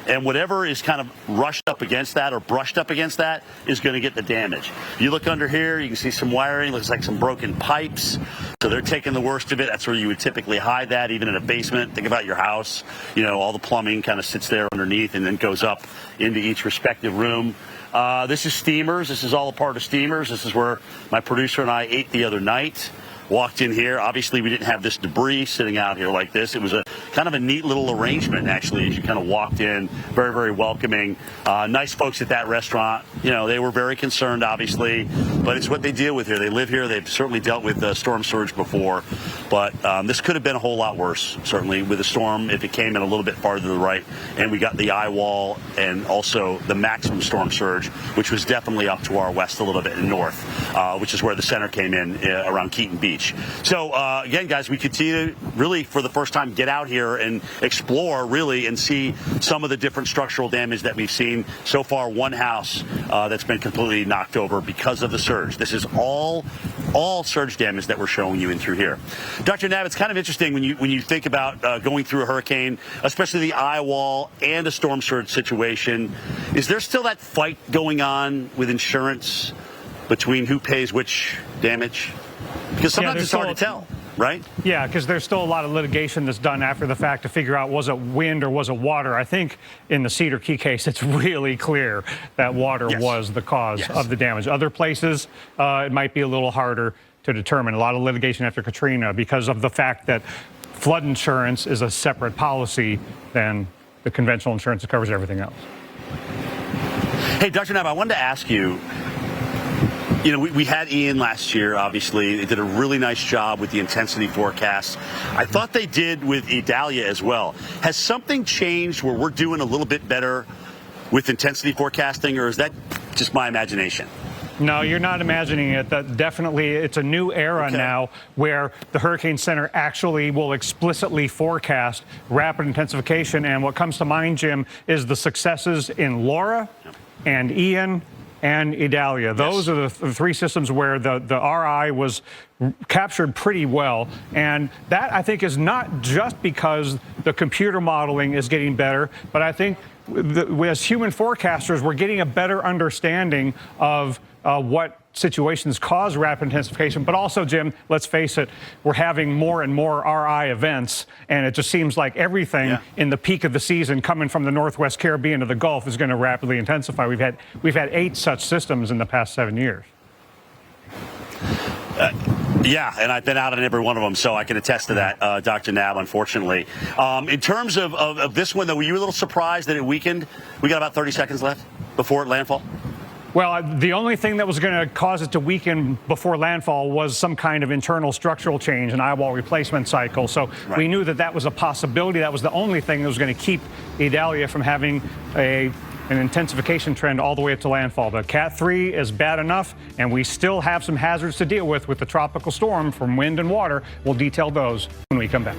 And whatever is kind of rushed up against that or brushed up against that is going to get the damage. You look under here, you can see some wiring, looks like some broken pipes. So they're taking the worst of it. That's where you would typically hide that, even in a basement. Think about your house. You know, all the plumbing kind of sits there underneath and then goes up into each respective room. This is steamers. This is all a part of steamers. This is where my producer and I ate the other night. Walked in here. Obviously, we didn't have this debris sitting out here like this. It was a kind of a neat little arrangement, actually, as you kind of walked in. Very, very welcoming. Nice folks at that restaurant. You know, they were very concerned, obviously, but it's what they deal with here. They live here. They've certainly dealt with storm surge before, but this could have been a whole lot worse, certainly, with a storm if it came in a little bit farther to the right, and we got the eye wall and also the maximum storm surge, which was definitely up to our west a little bit and north, which is where the center came in around Keaton Beach. So, again, guys, we continue to really, for the first time, get out here and explore, really, and see some of the different structural damage that we've seen. So far, one house that's been completely knocked over because of the surge. This is all surge damage that we're showing you in through here. Dr. Knabb, it's kind of interesting when you think about going through a hurricane, especially the eye wall and a storm surge situation. Is there still that fight going on with insurance between who pays which damage? Because sometimes it's hard to tell, right? Yeah, because there's still a lot of litigation that's done after the fact to figure out was it wind or was it water. I think in the Cedar Key case, it's really clear that water was the cause of the damage. Other places, it might be a little harder to determine. A lot of litigation after Katrina because of the fact that flood insurance is a separate policy than the conventional insurance that covers everything else. Hey, Dr. Knabb, I wanted to ask you, you know, we had Ian last year, obviously. They did a really nice job with the intensity forecast. I thought they did with Idalia as well. Has something changed where we're doing a little bit better with intensity forecasting, or is that just my imagination? No, you're not imagining it. That definitely, it's a new era now where the Hurricane Center actually will explicitly forecast rapid intensification. And what comes to mind, Jim, is the successes in Laura and Ian and Idalia. Those are the three systems where the RI was captured pretty well. And that, I think, is not just because the computer modeling is getting better, but I think as human forecasters, we're getting a better understanding of what situations cause rapid intensification. But also, Jim, let's face it, we're having more and more RI events, and it just seems like everything in the peak of the season coming from the Northwest Caribbean to the Gulf is going to rapidly intensify. We've had 8 such systems in the past 7 years. Yeah, and I've been out on every one of them, so I can attest to that, Dr. Knabb, unfortunately. In terms of this one, though, were you a little surprised that it weakened? We got about 30 seconds left before landfall. Well, the only thing that was going to cause it to weaken before landfall was some kind of internal structural change, an eye wall replacement cycle. So we knew that that was a possibility. That was the only thing that was going to keep Idalia from having an intensification trend all the way up to landfall. But Cat 3 is bad enough, and we still have some hazards to deal with the tropical storm from wind and water. We'll detail those when we come back.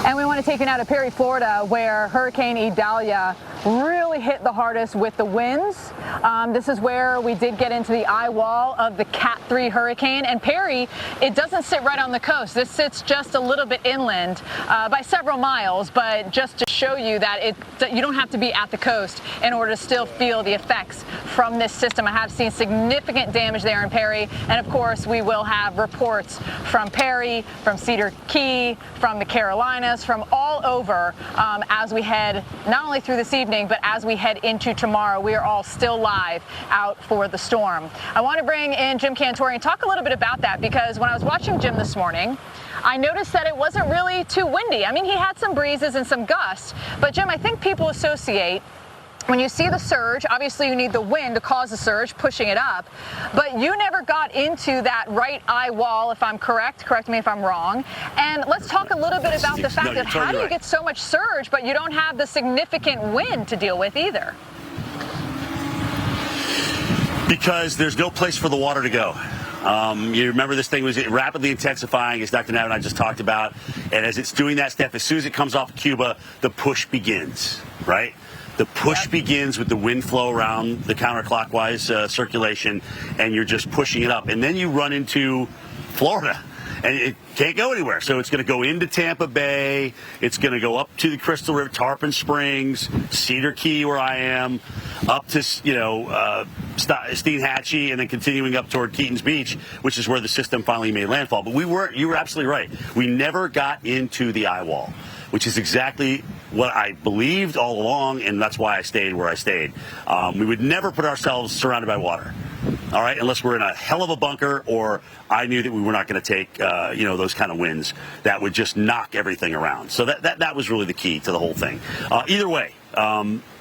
And we want to take you now to Perry, Florida, where Hurricane Idalia really hit the hardest with the winds. This is where we did get into the eye wall of the Cat 3 hurricane. And Perry, it doesn't sit right on the coast. This sits just a little bit inland by several miles. But just to show you that you don't have to be at the coast in order to still feel the effects from this system. I have seen significant damage there in Perry. And of course, we will have reports from Perry, from Cedar Key, from the Carolinas, from all over as we head not only through this evening, but as we head into tomorrow. We are all still live out for the storm. I want to bring in Jim Cantore and talk a little bit about that, because when I was watching Jim this morning, I noticed that it wasn't really too windy. I mean, he had some breezes and some gusts, but Jim, I think people associate when you see the surge, obviously you need the wind to cause the surge, pushing it up, but you never got into that right eye wall, if I'm correct. Correct me if I'm wrong. And let's talk a little bit about the fact that how do you get so much surge, but you don't have the significant wind to deal with either? Because there's no place for the water to go. You remember this thing was rapidly intensifying, as Dr. Knabb and I just talked about, and as it's doing that step, as soon as it comes off of Cuba, the push begins, right? The push begins with the wind flow around the counterclockwise circulation, and you're just pushing it up. And then you run into Florida, and it can't go anywhere. So it's going to go into Tampa Bay. It's going to go up to the Crystal River, Tarpon Springs, Cedar Key, where I am, up to, Steinhatchee, and then continuing up toward Keaton's Beach, which is where the system finally made landfall. But you were absolutely right. We never got into the eye wall, which is exactly what I believed all along, and that's why I stayed where I stayed. We would never put ourselves surrounded by water, all right, unless we're in a hell of a bunker, or I knew that we were not going to take, those kind of winds that would just knock everything around. So that was really the key to the whole thing. Either way,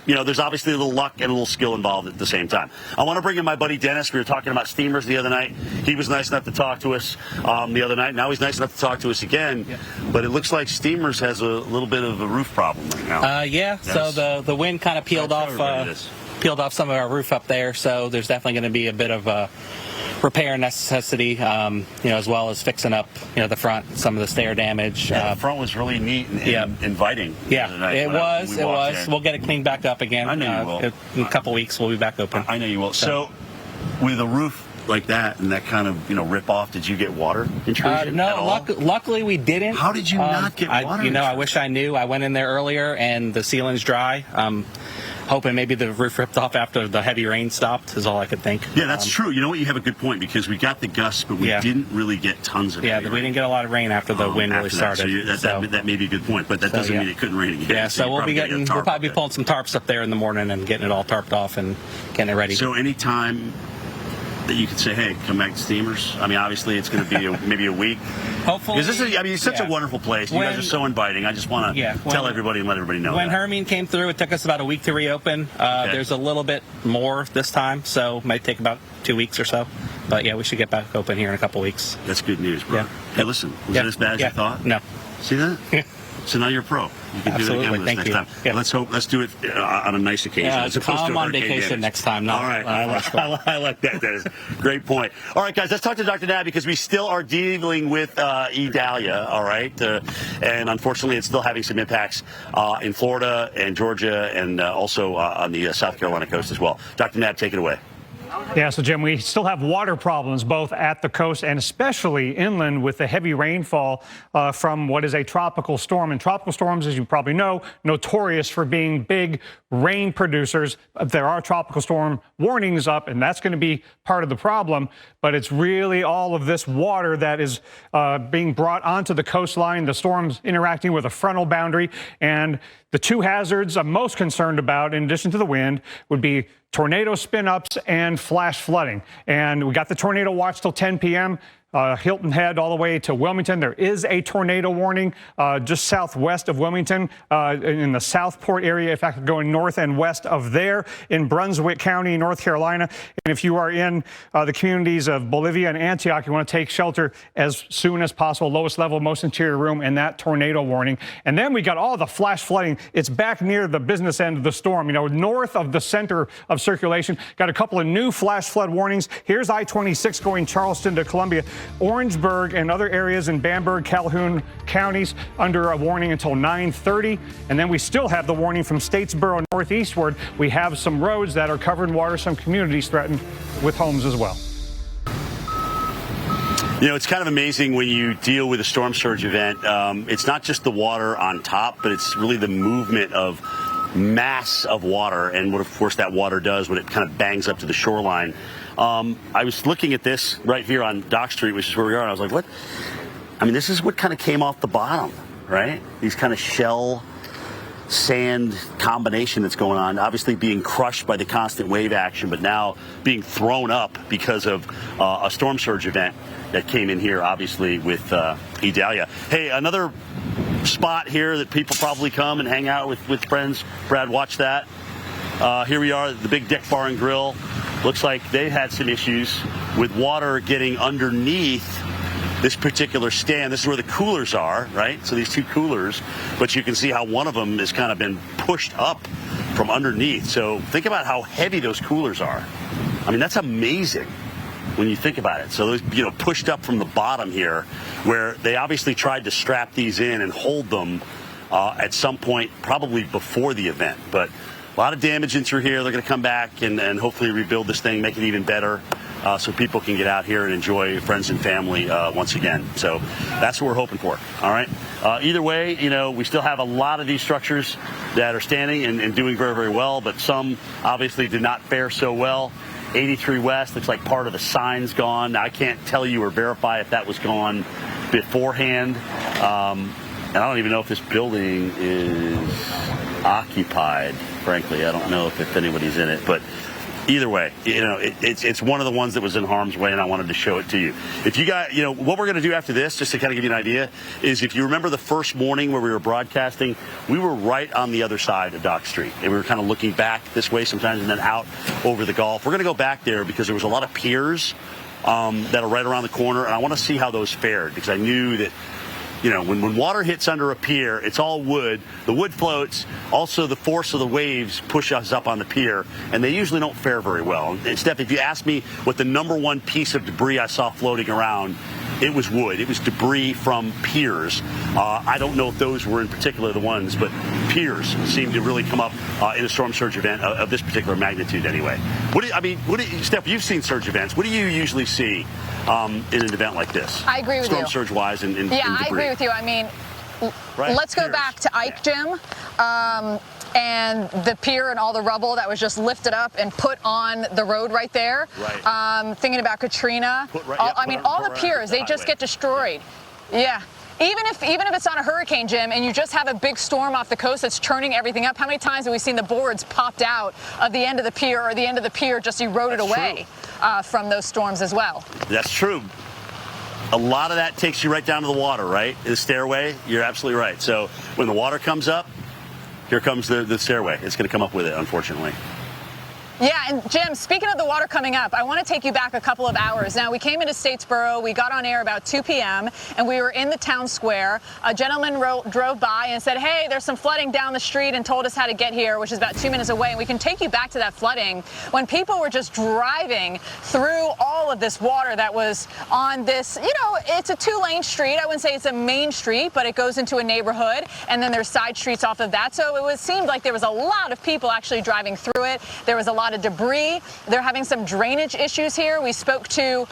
there's obviously a little luck and a little skill involved at the same time. I want to bring in my buddy Dennis. We were talking about steamers the other night. He was nice enough to talk to us the other night. Now he's nice enough to talk to us again. Yeah. But it looks like steamers has a little bit of a roof problem right now. Yes. So the wind kind of peeled off some of our roof up there. So there's definitely going to be a bit of a repair necessity, as well as fixing up, the front, some of the stair damage. Yeah, the front was really neat and inviting. Yeah, it was. We'll get it cleaned back up again. I know you will. In a couple weeks, we'll be back open. I know you will. So with a roof like that and that kind of, rip off, did you get water intrusion at all? Luckily we didn't. How did you not get water intrusion? I wish I knew. I went in there earlier and the ceiling's dry. Hoping maybe the roof ripped off after the heavy rain stopped is all I could think. Yeah, that's true. You know what? You have a good point, because we got the gusts, but we didn't really get tons of it. Yeah, we didn't get a lot of rain after the wind really started. That may be a good point, but that doesn't mean it couldn't rain again. Yeah, so we'll probably be pulling some tarps up there in the morning and getting it all tarped off and getting it ready. So anytime that you could say, hey, come back to steamers? I mean, obviously it's going to be maybe a week. Hopefully. Because it's such a wonderful place. You guys are so inviting. I just want to tell everybody and let everybody know. When Hermine came through, it took us about a week to reopen. There's a little bit more this time, so it might take about 2 weeks or so. But yeah, we should get back open here in a couple weeks. That's good news, bro. Yeah. Hey, listen, was it as bad as you thought? No. See that? So now you're a pro. You can do it again with us next time. Yeah. Let's do it on a nice occasion. Yeah, come on vacation next time. All right. I like that. That is a great point. All right, guys, let's talk to Dr. Nab, because we still are dealing with Idalia, all right? And unfortunately, it's still having some impacts in Florida and Georgia, and also on the South Carolina coast as well. Dr. Nab, take it away. Yeah, so Jim, we still have water problems both at the coast and especially inland with the heavy rainfall from what is a tropical storm. And tropical storms, as you probably know, notorious for being big rain producers. There are tropical storm warnings up, and that's going to be part of the problem. But it's really all of this water that is being brought onto the coastline. The storm's interacting with a frontal boundary. And the two hazards I'm most concerned about, in addition to the wind, would be tornado spin-ups and flash flooding. And we got the tornado watch till 10 p.m. Hilton Head all the way to Wilmington. There is a tornado warning just southwest of Wilmington in the Southport area, in fact, going north and west of there in Brunswick County, North Carolina. And if you are in the communities of Bolivia and Antioch, you want to take shelter as soon as possible. Lowest level, most interior room, and that tornado warning. And then we got all the flash flooding. It's back near the business end of the storm, north of the center of circulation. Got a couple of new flash flood warnings. Here's I-26 going Charleston to Columbia. Orangeburg and other areas in Bamberg, Calhoun counties under a warning until 9:30. And then we still have the warning from Statesboro northeastward. We have some roads that are covered in water, some communities threatened with homes as well. It's kind of amazing when you deal with a storm surge event. It's not just the water on top, but it's really the movement of mass of water and what, of course, that water does when it kind of bangs up to the shoreline. I was looking at this right here on Dock Street, which is where we are, and I was like, what? I mean, this is what kind of came off the bottom, right? These kind of shell sand combination that's going on, obviously being crushed by the constant wave action, but now being thrown up because of a storm surge event that came in here, obviously, with Idalia. Hey, another spot here that people probably come and hang out with friends. Brad, watch that. Here we are, the Big Dick Bar and Grill. Looks like they had some issues with water getting underneath this particular stand. This is where the coolers are, right? So these two coolers, but you can see how one of them has kind of been pushed up from underneath. So think about how heavy those coolers are. I mean, that's amazing when you think about it. So those, pushed up from the bottom here, where they obviously tried to strap these in and hold them at some point, probably before the event. But lot of damage in through here. They're going to come back and hopefully rebuild this thing, make it even better. So people can get out here and enjoy friends and family once again. So that's what we're hoping for. All right. Either way, we still have a lot of these structures that are standing and doing very, very well, but some obviously did not fare so well. 83 West looks like part of the sign's gone. Now, I can't tell you or verify if that was gone beforehand. And I don't even know if this building is occupied, frankly. I don't know if anybody's in it, but either way, it's one of the ones that was in harm's way, and I wanted to show it to you. If you got, what we're going to do after this, just to kind of give you an idea, is if you remember the first morning where we were broadcasting, we were right on the other side of Dock Street, and we were kind of looking back this way sometimes and then out over the Gulf. We're going to go back there because there was a lot of piers that are right around the corner, and I want to see how those fared because I knew that when water hits under a pier, it's all wood. The wood floats. Also, the force of the waves push us up on the pier, and they usually don't fare very well. And Steph, if you ask me what the number one piece of debris I saw floating around, it was wood. It was debris from piers. I don't know if those were in particular the ones, but piers seemed to really come up in a storm surge event of this particular magnitude anyway. Steph, you've seen surge events. What do you usually see in an event like this? I agree with storm you. Storm surge wise and yeah, debris. I agree with you. I mean, let's go back to Ike, Jim. And the pier and all the rubble that was just lifted up and put on the road right there. Right. Thinking about Katrina. All the piers, they just get destroyed. Yeah. Even if it's on a hurricane, Jim, and you just have a big storm off the coast that's churning everything up, how many times have we seen the boards popped out of the end of the pier or the end of the pier just eroded away from those storms as well? That's true. A lot of that takes you right down to the water, right? The stairway, you're absolutely right. So when the water comes up, here comes the stairway. It's going to come up with it, unfortunately. Yeah, and Jim, speaking of the water coming up, I want to take you back a couple of hours. Now, we came into Statesboro, we got on air about 2 p.m., and we were in the town square. A gentleman drove by and said, hey, there's some flooding down the street, and told us how to get here, which is about 2 minutes away. And we can take you back to that flooding when people were just driving through all of this water that was on this, it's a 2-lane street. I wouldn't say it's a main street, but it goes into a neighborhood, and then there's side streets off of that. So it seemed like there was a lot of people actually driving through it. There was a lot of debris. They're having some drainage issues here. We spoke to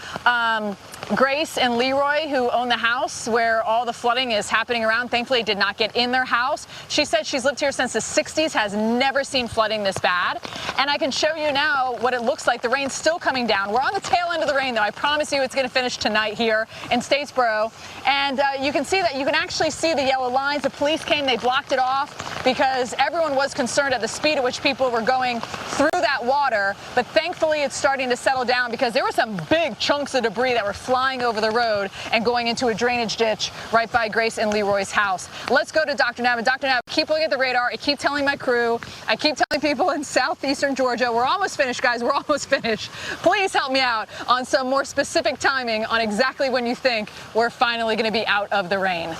Grace and Leroy, who own the house where all the flooding is happening around. Thankfully, did not get in their house. She said she's lived here since the 60s, has never seen flooding this bad. And I can show you now what it looks like. The rain's still coming down. We're on the tail end of the rain, though. I promise you it's going to finish tonight here in Statesboro. And you can see that. You can actually see the yellow lines. The police came. They blocked it off because everyone was concerned at the speed at which people were going through that water. But thankfully, it's starting to settle down because there were some big chunks of debris that were flying over the road and going into a drainage ditch right by Grace and Leroy's house. Let's go to Dr. Navin. Dr. Navin, keep looking at the radar. I keep telling my crew, I keep telling people in southeastern Georgia, we're almost finished, guys. We're almost finished. Please help me out on some more specific timing on exactly when you think we're finally going to be out of the rain.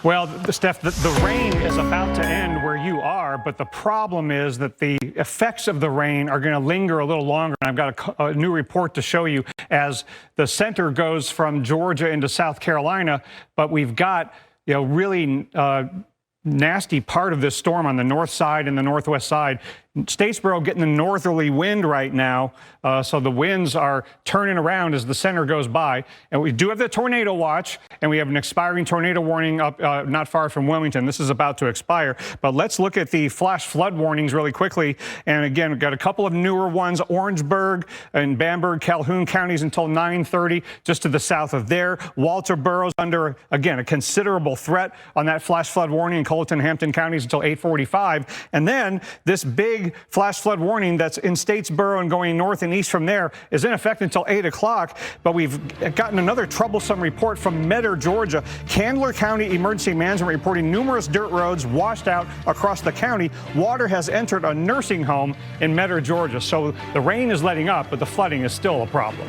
Well, Steph, the rain is about to end where you are, but the problem is that the effects of the rain are going to linger a little longer. And I've got a new report to show you as the center goes from Georgia into South Carolina, but we've got, really nasty part of this storm on the north side and the northwest side. Statesboro getting the northerly wind right now, so the winds are turning around as the center goes by. And we do have the tornado watch, and we have an expiring tornado warning up not far from Wilmington. This is about to expire. But let's look at the flash flood warnings really quickly. And again, we've got a couple of newer ones, Orangeburg and Bamberg, Calhoun counties until 9:30, just to the south of there. Walterboro's under, again, a considerable threat on that flash flood warning in Colleton, Hampton counties until 8:45. And then this big flash flood warning that's in Statesboro and going north and east from there is in effect until 8 o'clock. But we've gotten another troublesome report from Metter, Georgia. Candler County Emergency Management reporting numerous dirt roads washed out across the county. Water has entered a nursing home in Metter, Georgia. So the rain is letting up, but the flooding is still a problem.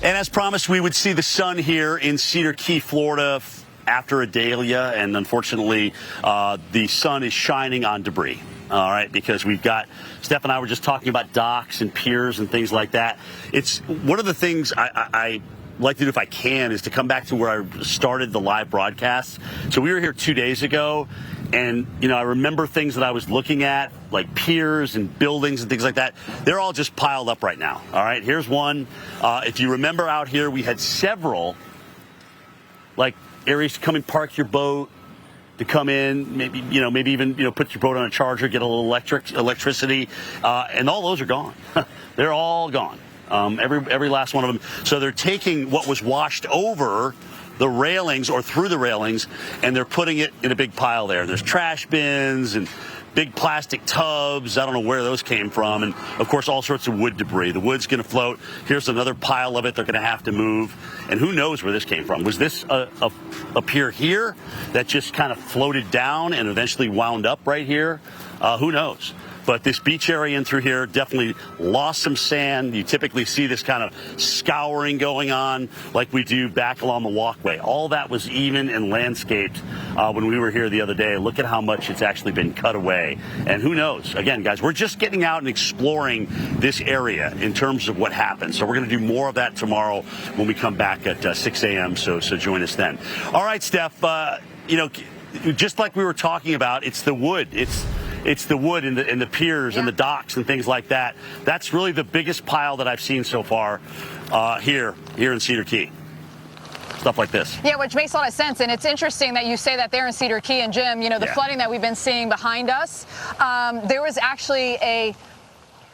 And as promised, we would see the sun here in Cedar Key, Florida after Idalia, and unfortunately, the sun is shining on debris. All right, because we've got, Steph and I were just talking about docks and piers and things like that. It's one of the things I like to do if I can is to come back to where I started the live broadcast. So we were here 2 days ago, and, you know, I remember things that I was looking at, like piers and buildings and things like that. They're all just piled up right now. All right, here's one. If you remember out here, we had several, like, areas to come and park your boat, to come in, maybe even put your boat on a charger, get a little electricity, and all those are gone. They're all gone. Every last one of them. So they're taking what was washed over the railings or through the railings, and they're putting it in a big pile there. There's trash bins and big plastic tubs. I don't know where those came from. And, of course, all sorts of wood debris. The wood's going to float. Here's another pile of it they're going to have to move. And who knows where this came from? Was this a pier here that just kind of floated down and eventually wound up right here? Who knows? But this beach area in through here definitely lost some sand. You typically see this kind of scouring going on like we do back along the walkway. All that was even and landscaped when we were here the other day. Look at how much it's actually been cut away. And who knows? Again, guys, we're just getting out and exploring this area in terms of what happened. So we're going to do more of that tomorrow when we come back at 6 a.m. So join us then. All right, Steph, just like we were talking about, it's the wood. It's the wood and the piers and the docks and things like that. That's really the biggest pile that I've seen so far here in Cedar Key. Stuff like this. Yeah, which makes a lot of sense. And it's interesting that you say that there in Cedar Key. And Jim, the flooding that we've been seeing behind us, there was actually a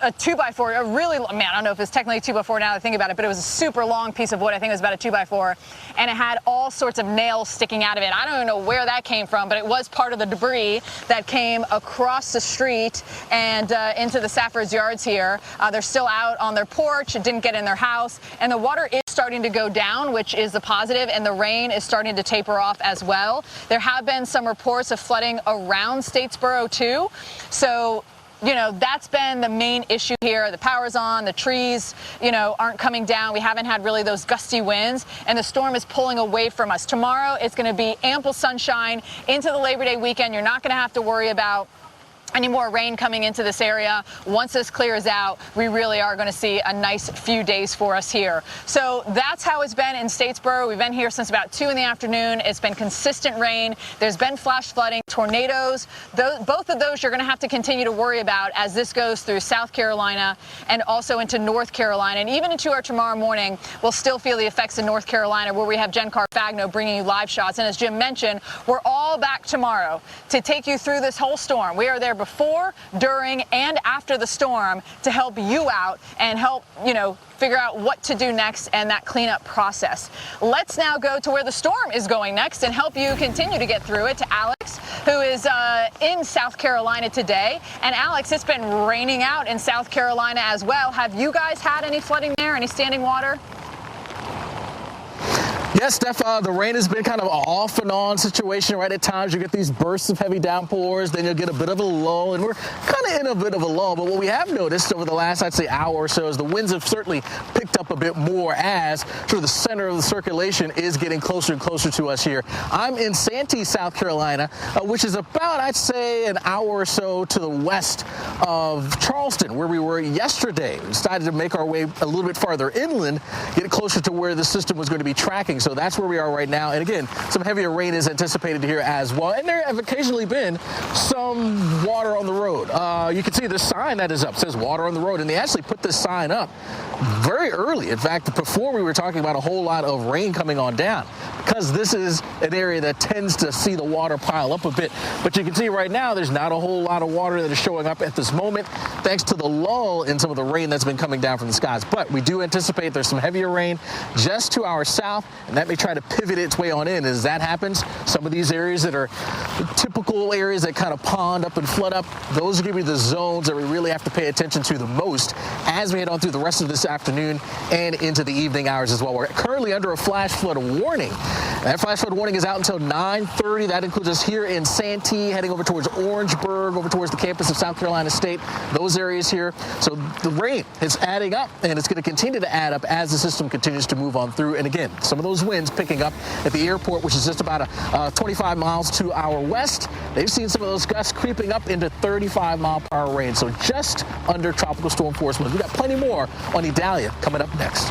2x4, a really, man, I don't know if it's technically 2x4 now that I think about it, but it was a super long piece of wood. I think it was about a 2x4, and it had all sorts of nails sticking out of it. I don't even know where that came from, but it was part of the debris that came across the street and into the Safford's yards here. They're still out on their porch. It didn't get in their house, and the water is starting to go down, which is the positive, and the rain is starting to taper off as well. There have been some reports of flooding around Statesboro too, so that's been the main issue here. The power's on, the trees, aren't coming down. We haven't had really those gusty winds, and the storm is pulling away from us. Tomorrow, it's going to be ample sunshine into the Labor Day weekend. You're not going to have to worry about any more rain coming into this area. Once this clears out, we really are going to see a nice few days for us here. So that's how it's been in Statesboro. We've been here since about 2 in the afternoon. It's been consistent rain. There's been flash flooding, tornadoes. Both of those you're going to have to continue to worry about as this goes through South Carolina and also into North Carolina. And even into our tomorrow morning, we'll still feel the effects in North Carolina, where we have Jen Carfagno bringing you live shots. And as Jim mentioned, we're all back tomorrow to take you through this whole storm. We are there before, during, and after the storm to help you out and help, figure out what to do next and that cleanup process. Let's now go to where the storm is going next and help you continue to get through it, to Alex, who is in South Carolina today. And Alex, it's been raining out in South Carolina as well. Have you guys had any flooding there, any standing water? Yes, Steph, the rain has been kind of an off and on situation, right? At times you get these bursts of heavy downpours, then you'll get a bit of a lull, and we're kind of in a bit of a lull. But what we have noticed over the last, I'd say, hour or so is the winds have certainly picked up a bit more as sort of the center of the circulation is getting closer and closer to us here. I'm in Santee, South Carolina, which is about, I'd say, an hour or so to the west of Charleston, where we were yesterday. We decided to make our way a little bit farther inland, get closer to where the system was going to be tracking. So that's where we are right now. And again, some heavier rain is anticipated here as well. And there have occasionally been some water on the road. You can see the sign that is up says water on the road. And they actually put this sign up very early. In fact, before we were talking about a whole lot of rain coming on down, because this is an area that tends to see the water pile up a bit. But you can see right now there's not a whole lot of water that is showing up at this moment, thanks to the lull in some of the rain that's been coming down from the skies. But we do anticipate there's some heavier rain just to our south, and that may try to pivot its way on in. As that happens, some of these areas that are typical areas that kind of pond up and flood up, those are going to be the zones that we really have to pay attention to the most as we head on through the rest of this afternoon and into the evening hours as well. We're currently under a flash flood warning. That flash flood warning is out until 9:30. That includes us here in Santee, heading over towards Orangeburg, over towards the campus of South Carolina State, those areas here. So the rain is adding up, and it's going to continue to add up as the system continues to move on through. And again, some of those winds picking up at the airport, which is just about 25 miles to our west. They've seen some of those gusts creeping up into 35-mile-per-hour rain. So just under tropical storm force winds. We've got plenty more on Idalia coming up next.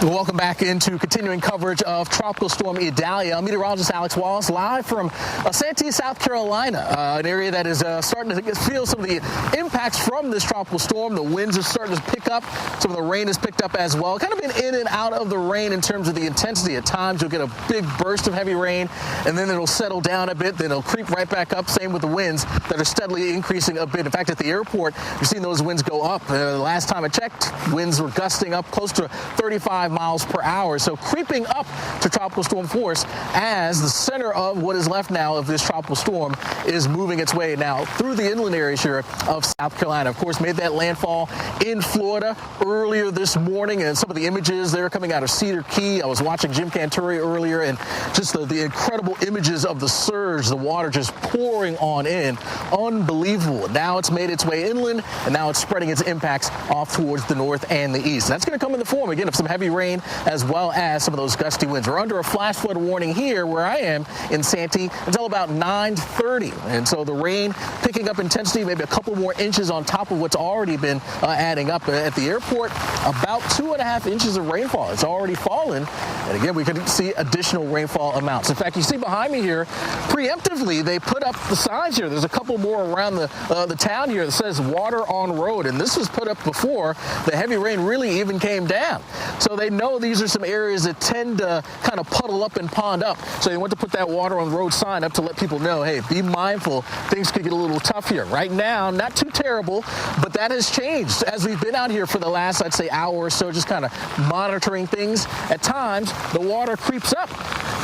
Welcome back into continuing coverage of Tropical Storm Idalia. I'm meteorologist Alex Wallace, live from Santee, South Carolina, an area that is starting to feel some of the impacts from this tropical storm. The winds are starting to pick up. Some of the rain has picked up as well. Kind of been in and out of the rain in terms of the intensity. At times, you'll get a big burst of heavy rain, and then it'll settle down a bit. Then it'll creep right back up. Same with the winds that are steadily increasing a bit. In fact, at the airport, you've seen those winds go up. The last time I checked, winds were gusting up close to 35 miles per hour. So creeping up to tropical storm force as the center of what is left now of this tropical storm is moving its way now through the inland areas here of South Carolina. Of course, made that landfall in Florida earlier this morning, and some of the images there coming out of Cedar Key. I was watching Jim Canturi earlier, and just the incredible images of the surge, the water just pouring on in. Unbelievable. Now it's made its way inland, and now it's spreading its impacts off towards the north and the east. And that's going to come in the form, again, of some heavy rain as well as some of those gusty winds. We're under a flash flood warning here where I am in Santee until about 9:30. And so the rain picking up intensity, maybe a couple more inches on top of what's already been adding up at the airport. About 2.5 inches of rainfall. It's already fallen. And again, we could see additional rainfall amounts. In fact, you see behind me here, preemptively, they put up the signs here. There's a couple more around the town here that says water on road. And this was put up before the heavy rain really even came down. So they know these are some areas that tend to kind of puddle up and pond up. So they want to put that water on road sign up to let people know, hey, be mindful. Things could get a little tough here. Right now, not too terrible, but that has changed. As we've been out here for the last, I'd say, hour or so, just kind of monitoring things. At times, the water creeps up,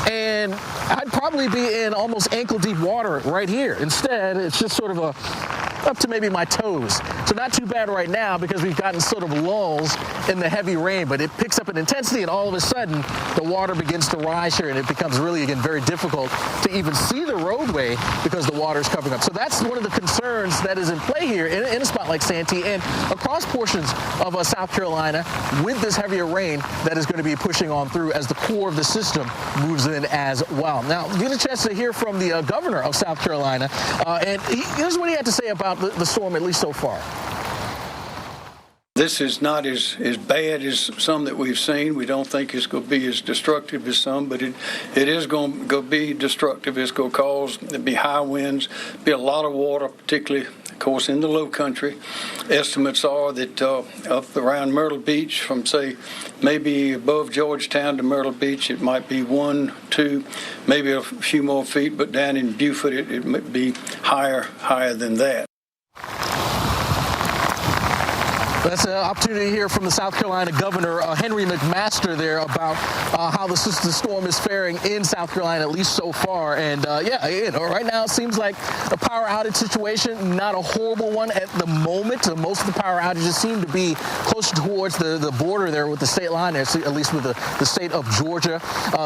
and I'd probably be in almost ankle-deep water right here. Instead, it's just sort of up to maybe my toes. So not too bad right now because we've gotten sort of lulls in the heavy rain, but it picks up in intensity, and all of a sudden the water begins to rise here, and it becomes really, again, very difficult to even see the roadway because the water is covering up. So that's one of the concerns that is in play here in a spot like Santee and across portions of South Carolina with this heavier rain that is going to be pushing on through as the core of the system moves in as well. Now, get a chance to hear from the governor of South Carolina, and here's what he had to say about the storm, at least so far. This is not as bad as some that we've seen. We don't think it's going to be as destructive as some, but it is going to be destructive. It's going to cause, there'll be high winds, be a lot of water, particularly, of course, in the low country. Estimates are that up around Myrtle Beach, from, say, maybe above Georgetown to Myrtle Beach, it might be 1, 2, maybe a few more feet, but down in Beaufort, it might be higher than that. That's an opportunity to hear from the South Carolina Governor, Henry McMaster, there about how the storm is faring in South Carolina, at least so far. And right now it seems like a power outage situation, not a horrible one at the moment. Most of the power outages seem to be closer towards the border there with the state line there, at least with the state of Georgia.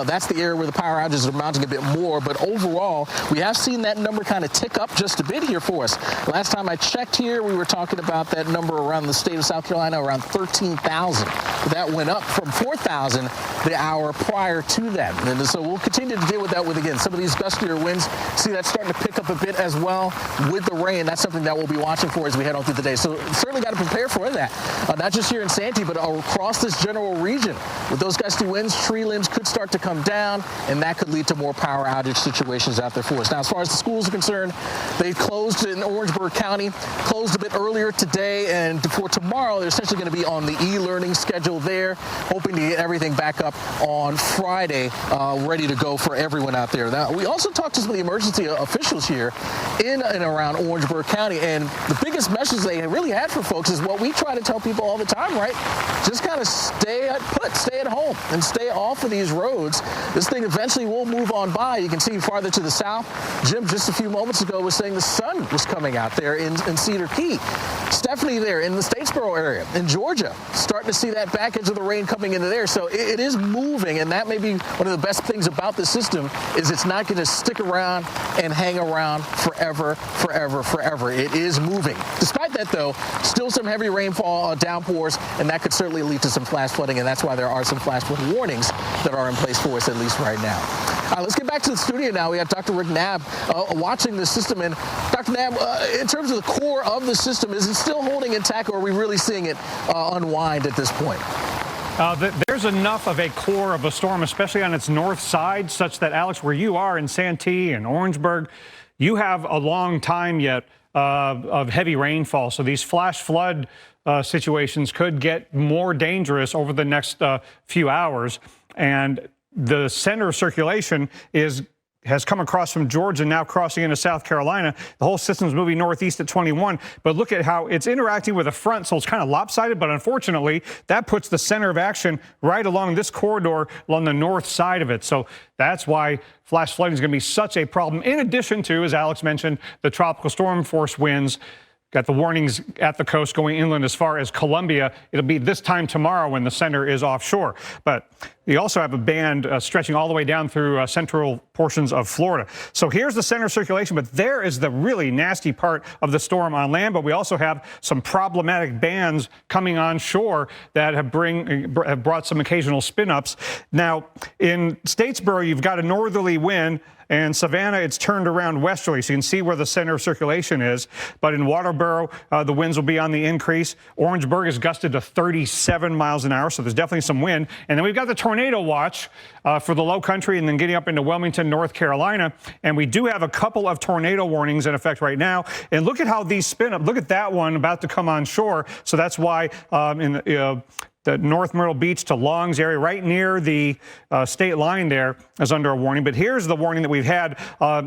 That's the area where the power outages are mounting a bit more. But overall, we have seen that number kind of tick up just a bit here for us. Last time I checked here, we were talking about that number around the state of South Carolina, around 13,000. That went up from 4,000 the hour prior to that. And so we'll continue to deal with that with, again, some of these gustier winds. See that starting to pick up a bit as well with the rain. That's something that we'll be watching for as we head on through the day. So certainly got to prepare for that. Not just here in Santee, but across this general region. With those gusty winds, tree limbs could start to come down, and that could lead to more power outage situations out there for us. Now, as far as the schools are concerned, they closed in Orangeburg County, closed a bit earlier today, and for tomorrow, they're essentially going to be on the e-learning schedule there, hoping to get everything back up on Friday, ready to go for everyone out there. Now, we also talked to some of the emergency officials here in and around Orangeburg County, and the biggest message they really had for folks is what we try to tell people all the time, right? Just kind of stay at home and stay off of these roads. This thing eventually will move on by. You can see farther to the south. Jim, just a few moments ago, was saying the sun was coming out there in Cedar Key. Stephanie there in the Statesboro area, in Georgia, starting to see that back edge of the rain coming into there. So it is moving, and that may be one of the best things about the system is it's not going to stick around and hang around forever. It is moving. Despite that, though, still some heavy rainfall downpours, and that could certainly lead to some flash flooding, and that's why there are some flash flood warnings that are in place for us, at least right now. All right, let's get back to the studio now. We have Dr. Rick Knabb watching the system. And Dr. Knabb, in terms of the core of the system, is it still holding intact, or are we really seeing it unwind at this point? There's enough of a core of a storm, especially on its north side, such that, Alex, where you are in Santee and Orangeburg, you have a long time yet of heavy rainfall. So these flash flood situations could get more dangerous over the next few hours. And the center of circulation has come across from Georgia, now crossing into South Carolina. The whole system's moving northeast at 21. But look at how it's interacting with the front, so it's kind of lopsided. But unfortunately, that puts the center of action right along this corridor along the north side of it. So that's why flash flooding is going to be such a problem. In addition to, as Alex mentioned, the tropical storm force winds. Got the warnings at the coast going inland as far as Columbia. It'll be this time tomorrow when the center is offshore. But you also have a band stretching all the way down through central portions of Florida. So here's the center of circulation, but there is the really nasty part of the storm on land. But we also have some problematic bands coming on shore that have brought some occasional spin-ups. Now, in Statesboro, you've got a northerly wind. And Savannah, it's turned around westerly, so you can see where the center of circulation is. But in Waterboro, the winds will be on the increase. Orangeburg is gusted to 37 miles an hour, so there's definitely some wind. And then we've got the tornado watch for the low country and then getting up into Wilmington, North Carolina. And we do have a couple of tornado warnings in effect right now. And look at how these spin up. Look at that one about to come on shore. So that's why the North Myrtle Beach to Longs area, right near the state line there, is under a warning. But here's the warning that we've had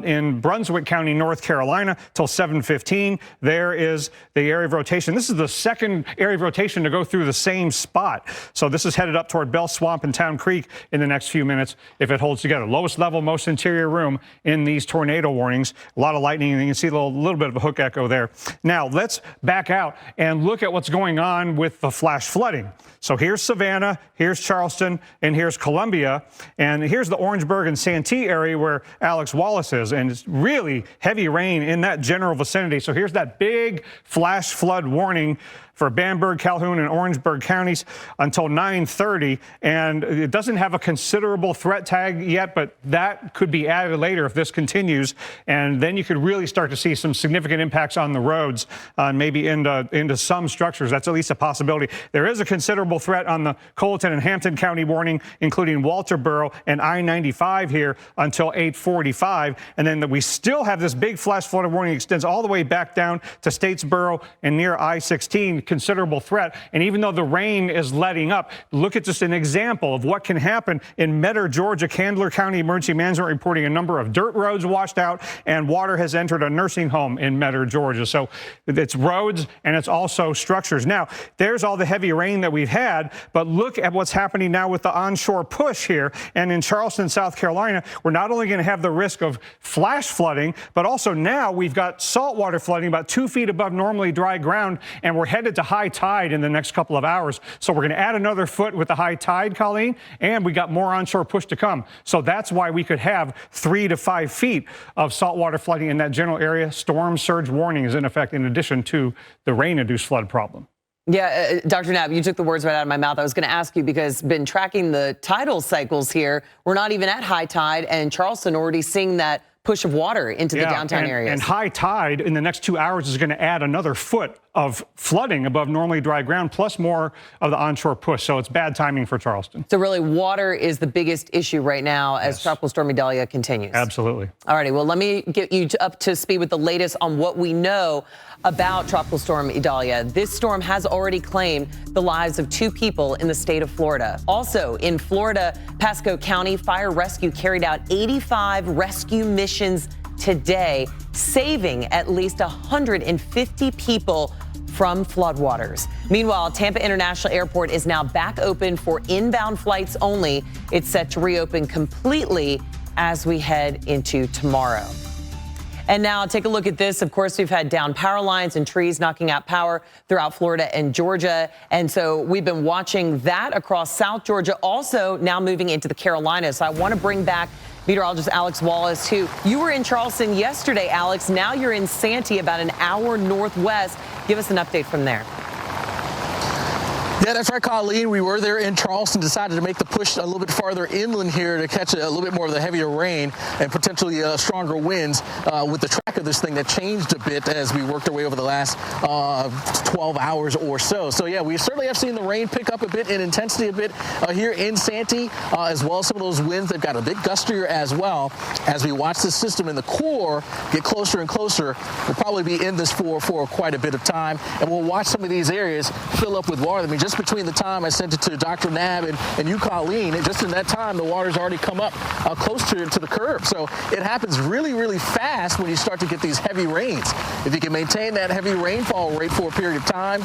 in Brunswick County, North Carolina, till 7:15. There is the area of rotation. This is the second area of rotation to go through the same spot. So this is headed up toward Bell Swamp and Town Creek in the next few minutes if it holds together. Lowest level, most interior room in these tornado warnings. A lot of lightning, and you can see a little bit of a hook echo there. Now, let's back out and look at what's going on with the flash flooding. So here's Savannah, here's Charleston, and here's Columbia. And here's the Orangeburg and Santee area where Alex Wallace is. And it's really heavy rain in that general vicinity. So here's that big flash flood warning for Bamberg, Calhoun, and Orangeburg counties until 9:30. And it doesn't have a considerable threat tag yet, but that could be added later if this continues. And then you could really start to see some significant impacts on the roads, maybe into some structures. That's at least a possibility. There is a considerable threat on the Colleton and Hampton County warning, including Walterboro and I-95 here until 8:45. And then we still have this big flash flood warning extends all the way back down to Statesboro and near I-16. Considerable threat. And even though the rain is letting up, look at just an example of what can happen in Metter, Georgia. Candler County Emergency Management reporting a number of dirt roads washed out, and water has entered a nursing home in Metter, Georgia. So it's roads and it's also structures. Now, there's all the heavy rain that we've had, but look at what's happening now with the onshore push here. And in Charleston, South Carolina, we're not only going to have the risk of flash flooding, but also now we've got saltwater flooding about 2 feet above normally dry ground, and we're headed to high tide in the next couple of hours. So we're going to add another foot with the high tide, Colleen, and we got more onshore push to come. So that's why we could have 3 to 5 feet of saltwater flooding in that general area. Storm surge warning is in effect in addition to the rain-induced flood problem. Yeah, Dr. Knapp, you took the words right out of my mouth. I was going to ask you because been tracking the tidal cycles here. We're not even at high tide, and Charleston already seeing that push of water into the downtown areas. And high tide in the next 2 hours is going to add another foot of flooding above normally dry ground, plus more of the onshore push. So it's bad timing for Charleston. So really, water is the biggest issue right now as Tropical Storm Idalia continues. Absolutely. All righty. Well, let me get you up to speed with the latest on what we know about Tropical Storm Idalia. This storm has already claimed the lives of 2 people in the state of Florida. Also in Florida, Pasco County Fire Rescue carried out 85 rescue missions today, saving at least 150 people from floodwaters. Meanwhile, Tampa International Airport is now back open for inbound flights only. It's set to reopen completely as we head into tomorrow. And now take a look at this. Of course, we've had down power lines and trees knocking out power throughout Florida and Georgia. And so we've been watching that across South Georgia, also now moving into the Carolinas. So I want to bring back meteorologist Alex Wallace, who you were in Charleston yesterday, Alex. Now you're in Santee, about an hour northwest. Give us an update from there. Yeah, that's right, Colleen. We were there in Charleston, decided to make the push a little bit farther inland here to catch a little bit more of the heavier rain and potentially stronger winds with the track of this thing that changed a bit as we worked our way over the last 12 hours or so. So, yeah, we certainly have seen the rain pick up a bit in intensity a bit here in Santee, as well as some of those winds. They've got a bit gustier as well. As we watch the system in the core get closer and closer, we'll probably be in this for quite a bit of time, and we'll watch some of these areas fill up with water. I mean, just between the time I sent it to Dr. Knapp and you, Colleen, just in that time, the water's already come up close to the curb. So it happens really, really fast when you start to get these heavy rains. If you can maintain that heavy rainfall rate for a period of time,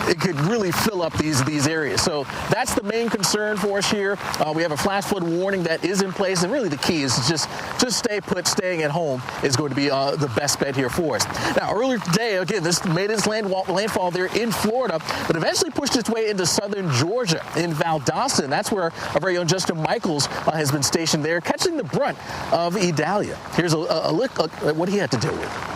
it could really fill up these areas. So that's the main concern for us here. We have a flash flood warning that is in place, and really the key is just stay put. Staying at home is going to be the best bet here for us. Now, earlier today, again, this made its landfall there in Florida, but eventually pushed its way into southern Georgia in Valdosta, and that's where our very own Justin Michaels has been stationed there, catching the brunt of Idalia. Here's a look at what he had to deal with.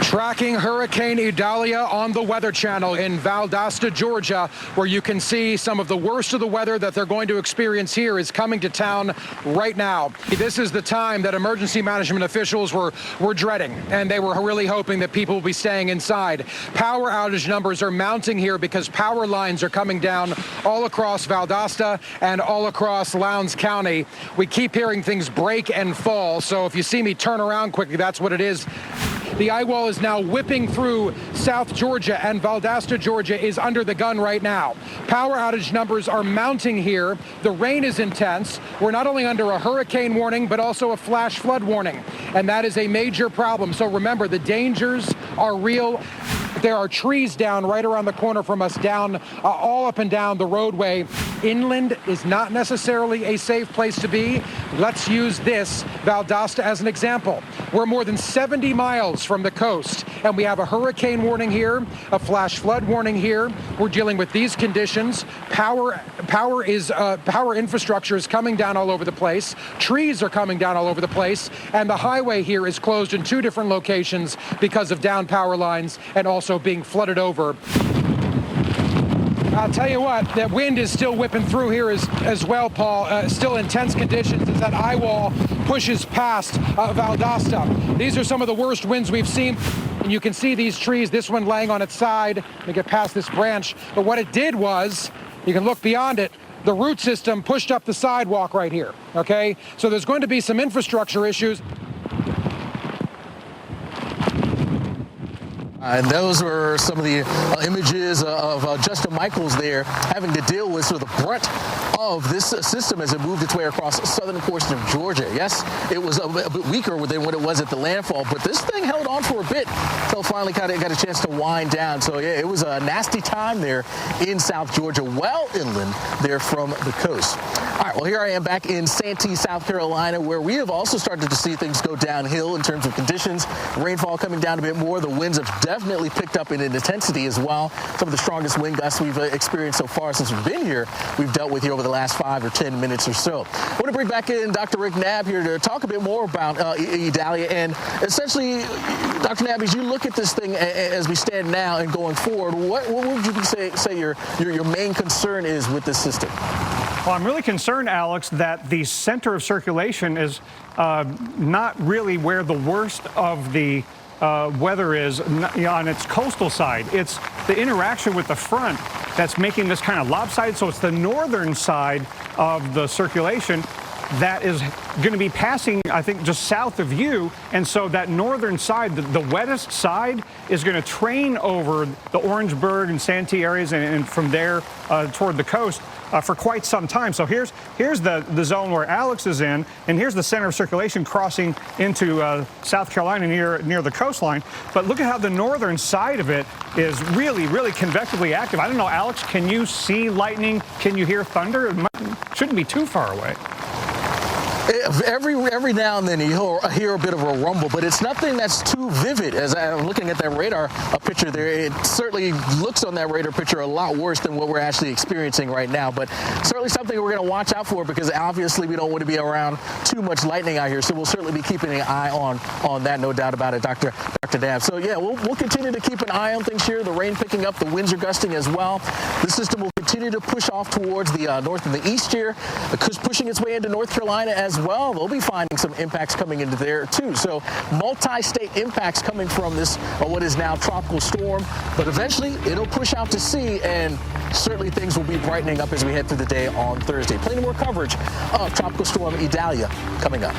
Tracking Hurricane Idalia on the Weather Channel in Valdosta, Georgia, where you can see some of the worst of the weather that they're going to experience here is coming to town right now. This is the time that emergency management officials were dreading, and they were really hoping that people will be staying inside. Power outage numbers are mounting here because power lines are coming down all across Valdosta and all across Lowndes County. We keep hearing things break and fall, so if you see me turn around quickly, that's what it is. The eye wall is now whipping through South Georgia, and Valdosta, Georgia is under the gun right now. Power outage numbers are mounting here. The rain is intense. We're not only under a hurricane warning, but also a flash flood warning, and that is a major problem. So remember, the dangers are real. There are trees down right around the corner from us, down all up and down the roadway. Inland is not necessarily a safe place to be. Let's use this Valdosta as an example. We're more than 70 miles from the coast, and we have a hurricane warning here, a flash flood warning here. We're dealing with these conditions. Power infrastructure is coming down all over the place. Trees are coming down all over the place, and the highway here is closed in 2 different locations because of down power lines and also being flooded over. I'll tell you what, that wind is still whipping through here as well, Paul. Still intense conditions as that eye wall pushes past Valdosta. These are some of the worst winds we've seen. And you can see these trees, this one laying on its side. Let me get past this branch. But what it did was, you can look beyond it, the root system pushed up the sidewalk right here, okay? So there's going to be some infrastructure issues. And those were some of the images of Justin Michaels there having to deal with sort of the brunt of this system as it moved its way across the southern portion of Georgia. Yes, it was a bit weaker than what it was at the landfall, but this thing held on for a bit until finally kind of got a chance to wind down. So, yeah, it was a nasty time there in South Georgia, well inland there from the coast. All right, well, here I am back in Santee, South Carolina, where we have also started to see things go downhill in terms of conditions. Rainfall coming down a bit more. The winds have definitely picked up in intensity as well. Some of the strongest wind gusts we've experienced so far since we've been here, we've dealt with here over the last 5 or 10 minutes or so. I want to bring back in Dr. Rick Knabb here to talk a bit more about Idalia. And essentially, Dr. Knabb, as you look at this thing as we stand now and going forward, what would you say your main concern is with this system? Well, I'm really concerned, Alex, that the center of circulation is not really where the worst of the weather is on its coastal side. It's the interaction with the front that's making this kind of lopsided. So it's the northern side of the circulation that is going to be passing, I think, just south of you. And so that northern side, the wettest side, is going to train over the Orangeburg and Santee areas and from there toward the coast for quite some time. So here's the zone where Alex is in, and here's the center of circulation crossing into South Carolina near the coastline. But look at how the northern side of it is really, really convectively active. I don't know, Alex, can you see lightning? Can you hear thunder? It shouldn't be too far away. Every now and then you hear a bit of a rumble, but it's nothing that's too vivid. As I'm looking at that radar picture there, it certainly looks on that radar picture a lot worse than what we're actually experiencing right now. But certainly something we're going to watch out for, because obviously we don't want to be around too much lightning out here. So we'll certainly be keeping an eye on that, no doubt about it, Dr. Knabb. So yeah, we'll continue to keep an eye on things here. The rain picking up, the winds are gusting as well. The system will continue to push off towards the north and the east here, pushing its way into North Carolina as well. They'll be finding some impacts coming into there too. So multi-state impacts coming from this, what is now tropical storm, but eventually it'll push out to sea, and certainly things will be brightening up as we head through the day on Thursday. Plenty more coverage of Tropical Storm Idalia coming up.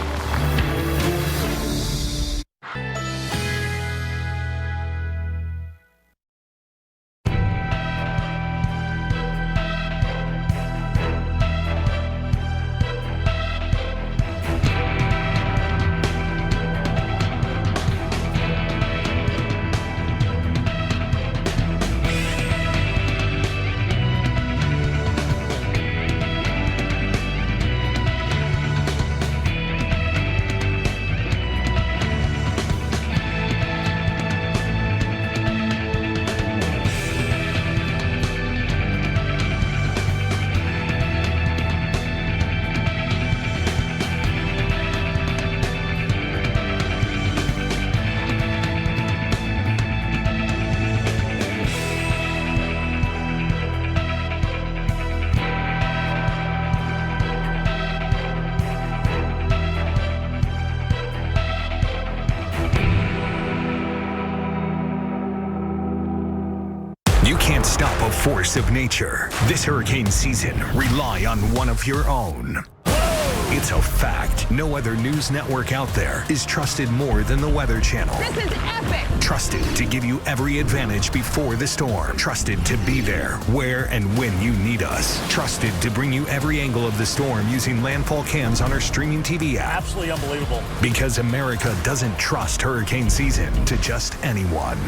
Can't stop a force of nature. This hurricane season, rely on one of your own. It's a fact. No other news network out there is trusted more than the Weather Channel. This is epic. Trusted to give you every advantage before the storm. Trusted to be there where and when you need us. Trusted to bring you every angle of the storm using landfall cams on our streaming TV app. Absolutely unbelievable. Because America doesn't trust hurricane season to just anyone.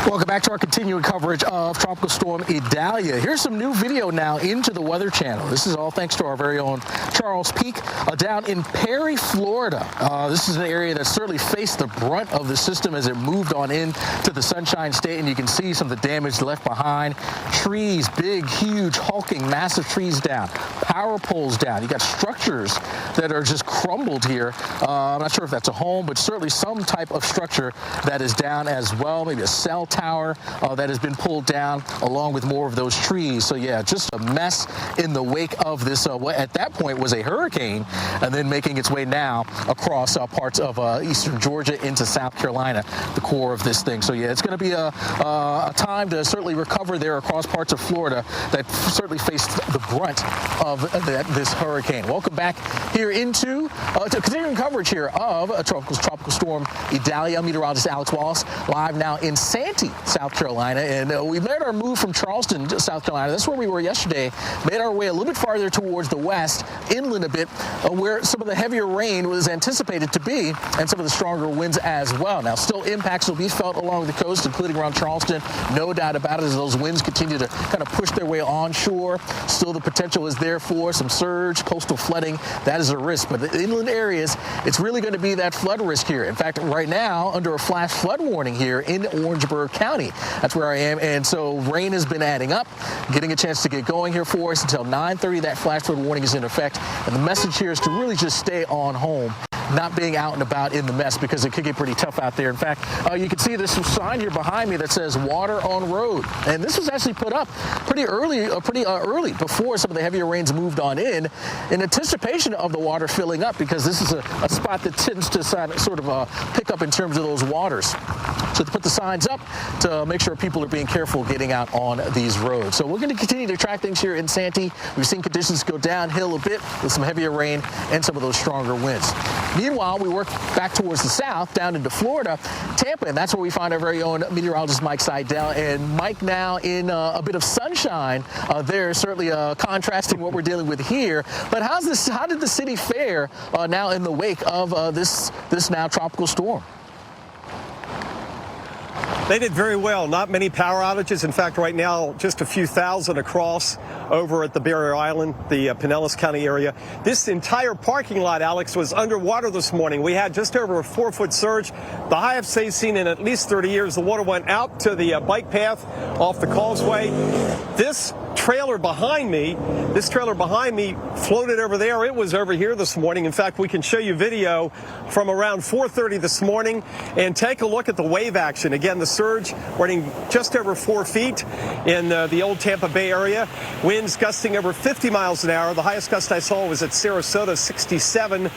Welcome back to our continuing coverage of Tropical Storm Idalia. Here's some new video now into the Weather Channel. This is all thanks to our very own Charles Peak down in Perry, Florida. This is an area that certainly faced the brunt of the system as it moved on in to the Sunshine State, and you can see some of the damage left behind. Trees, big, huge, hulking, massive trees down. Power poles down. You got structures that are just crumbled here. I'm not sure if that's a home, but certainly some type of structure that is down as well. Maybe a cell tower that has been pulled down along with more of those trees. So yeah, just a mess in the wake of this, what at that point was a hurricane, and then making its way now across parts of eastern Georgia into South Carolina, the core of this thing. So yeah, it's going to be a time to certainly recover there across parts of Florida that certainly faced the brunt of this hurricane. Welcome back here into continuing coverage here of tropical storm Idalia. I'm meteorologist Alex Wallace, live now in Santee, Santee, South Carolina. And we made our move from Charleston, South Carolina. That's where we were yesterday. Made our way a little bit farther towards the west, inland a bit, where some of the heavier rain was anticipated to be, and some of the stronger winds as well. Now, still impacts will be felt along the coast, including around Charleston. No doubt about it, as those winds continue to kind of push their way onshore. Still, the potential is there for some surge, coastal flooding. That is a risk. But the inland areas, it's really going to be that flood risk here. In fact, right now, under a flash flood warning here in Orangeburg County. That's where I am. And so rain has been adding up, getting a chance to get going here for us until 9:30. That flash flood warning is in effect. And the message here is to really just stay on home, not being out and about in the mess, because it could get pretty tough out there. In fact, you can see this sign here behind me that says water on road. And this was actually put up pretty early before some of the heavier rains moved on in anticipation of the water filling up, because this is a spot that tends to sort of pick up in terms of those waters. So to put the signs up to make sure people are being careful getting out on these roads. So we're going to continue to track things here in Santee. We've seen conditions go downhill a bit with some heavier rain and some of those stronger winds. Meanwhile, we work back towards the south, down into Florida, Tampa, and that's where we find our very own meteorologist Mike Seidel. And Mike, now in a bit of sunshine there, certainly contrasting what we're dealing with here. But how did the city fare now in the wake of this now tropical storm? They did very well. Not many power outages. In fact, right now, just a few thousand across over at the Barrier Island, the Pinellas County area. This entire parking lot, Alex, was underwater this morning. We had just over a 4-foot surge, the highest they've seen in at least 30 years. The water went out to the bike path off the causeway. This trailer behind me floated over there. It was over here this morning. In fact, we can show you video from around 4:30 this morning and take a look at the wave action. Again, the surge running just over 4 feet in the old Tampa Bay area. Winds gusting over 50 miles an hour. The highest gust I saw was at Sarasota, 67.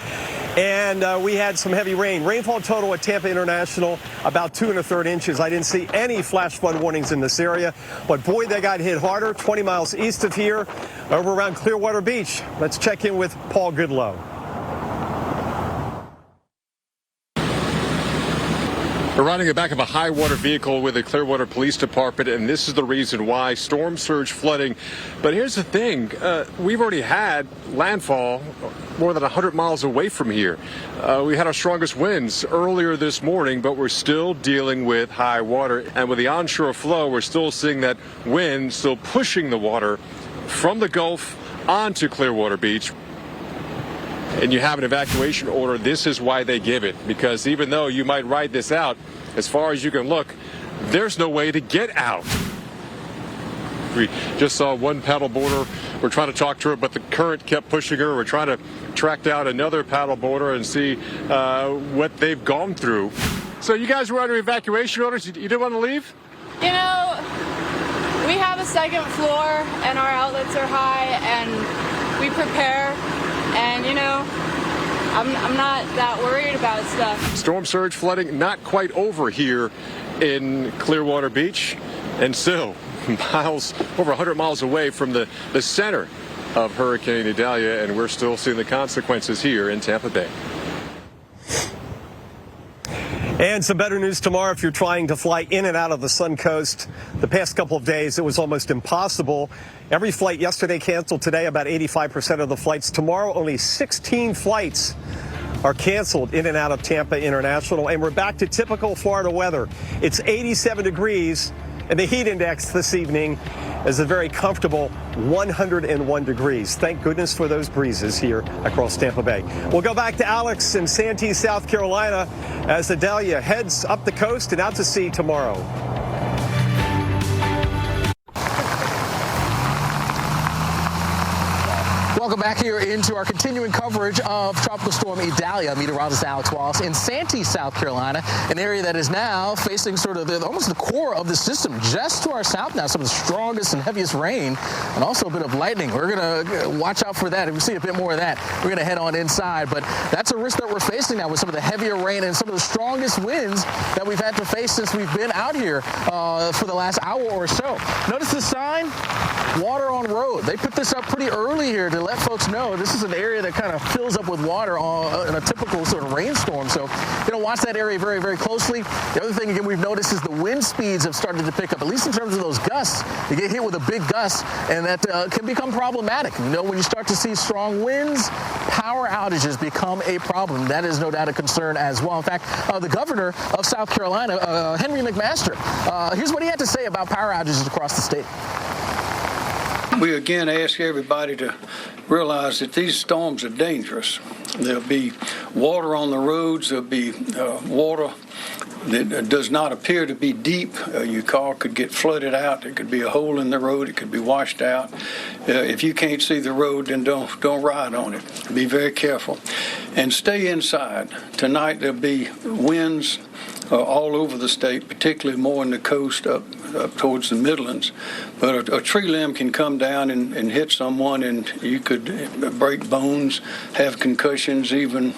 And we had some heavy rain. Rainfall total at Tampa International, about 2 1/3 inches. I didn't see any flash flood warnings in this area. But boy, they got hit harder. 20 miles east of here, over around Clearwater Beach. Let's check in with Paul Goodlow. We're riding the back of a high water vehicle with the Clearwater Police Department, and this is the reason why: storm surge flooding. But here's the thing, we've already had landfall more than 100 miles away from here. We had our strongest winds earlier this morning, but we're still dealing with high water. And with the onshore flow, we're still seeing that wind still pushing the water from the Gulf onto Clearwater Beach. And you have an evacuation order. This is why they give it, because even though you might ride this out, as far as you can look, there's no way to get out. We just saw one paddle boarder. We're trying to talk to her, but the current kept pushing her. We're trying to track down another paddle boarder and see what they've gone through. So you guys were under evacuation orders. You didn't want to leave? You know, we have a second floor and our outlets are high and we prepare. And, you know, I'm not that worried about stuff. Storm surge flooding not quite over here in Clearwater Beach, and still miles, over 100 miles away from the center of Hurricane Idalia, and we're still seeing the consequences here in Tampa Bay. And some better news tomorrow if you're trying to fly in and out of the Sun Coast. The past couple of days, it was almost impossible. Every flight yesterday canceled. Today, about 85% of the flights. Tomorrow, only 16 flights are canceled in and out of Tampa International. And we're back to typical Florida weather. It's 87 degrees, and the heat index this evening is a very comfortable 101 degrees. Thank goodness for those breezes here across Tampa Bay. We'll go back to Alex in Santee, South Carolina, as Idalia heads up the coast and out to sea tomorrow. Welcome back here into our continuing coverage of Tropical Storm Idalia. Meteorologist Alex Wallace in Santee, South Carolina, an area that is now facing sort of almost the core of the system. Just to our south now, some of the strongest and heaviest rain, and also a bit of lightning. We're going to watch out for that. If we see a bit more of that, we're going to head on inside. But that's a risk that we're facing now with some of the heavier rain and some of the strongest winds that we've had to face since we've been out here for the last hour or so. Notice the sign, water on road. They put this up pretty early here to to let folks know, this is an area that kind of fills up with water in a typical sort of rainstorm. So, watch that area very, very closely. The other thing, again, we've noticed is the wind speeds have started to pick up, at least in terms of those gusts. You get hit with a big gust, and that can become problematic. When you start to see strong winds, power outages become a problem. That is no doubt a concern as well. In fact, the governor of South Carolina, Henry McMaster, here's what he had to say about power outages across the state. We again ask everybody to realize that these storms are dangerous. There'll be water on the roads. There'll be water that does not appear to be deep. Your car could get flooded out. There could be a hole in the road. It could be washed out. If you can't see the road, then don't ride on it. Be very careful. And stay inside. Tonight there'll be winds all over the state, particularly more in the coast up towards the Midlands. But a tree limb can come down and hit someone, and you could break bones, have concussions, even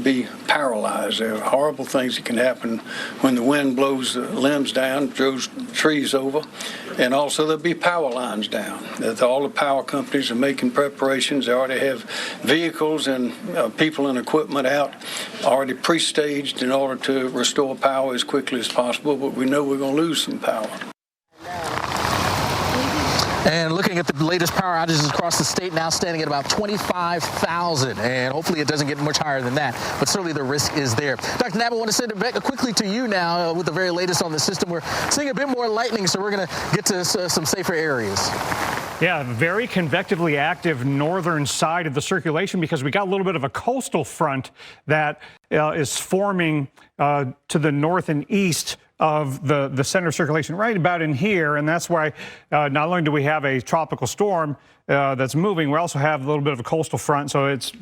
be paralyzed. There are horrible things that can happen when the wind blows the limbs down, throws trees over, and also there'll be power lines down. All the power companies are making preparations. They already have vehicles and people and equipment out already pre-staged in order to restore power as quickly as possible, but we know we're going to lose some power. And looking at the latest power outages across the state, now standing at about 25,000. And hopefully it doesn't get much higher than that. But certainly the risk is there. Dr. Knapp, I want to send it back quickly to you now with the very latest on the system. We're seeing a bit more lightning, so we're going to get to some safer areas. Yeah, very convectively active northern side of the circulation because we got a little bit of a coastal front that is forming to the north and east of the center circulation right about in here. And that's why not only do we have a tropical storm that's moving, we also have a little bit of a coastal front. So it's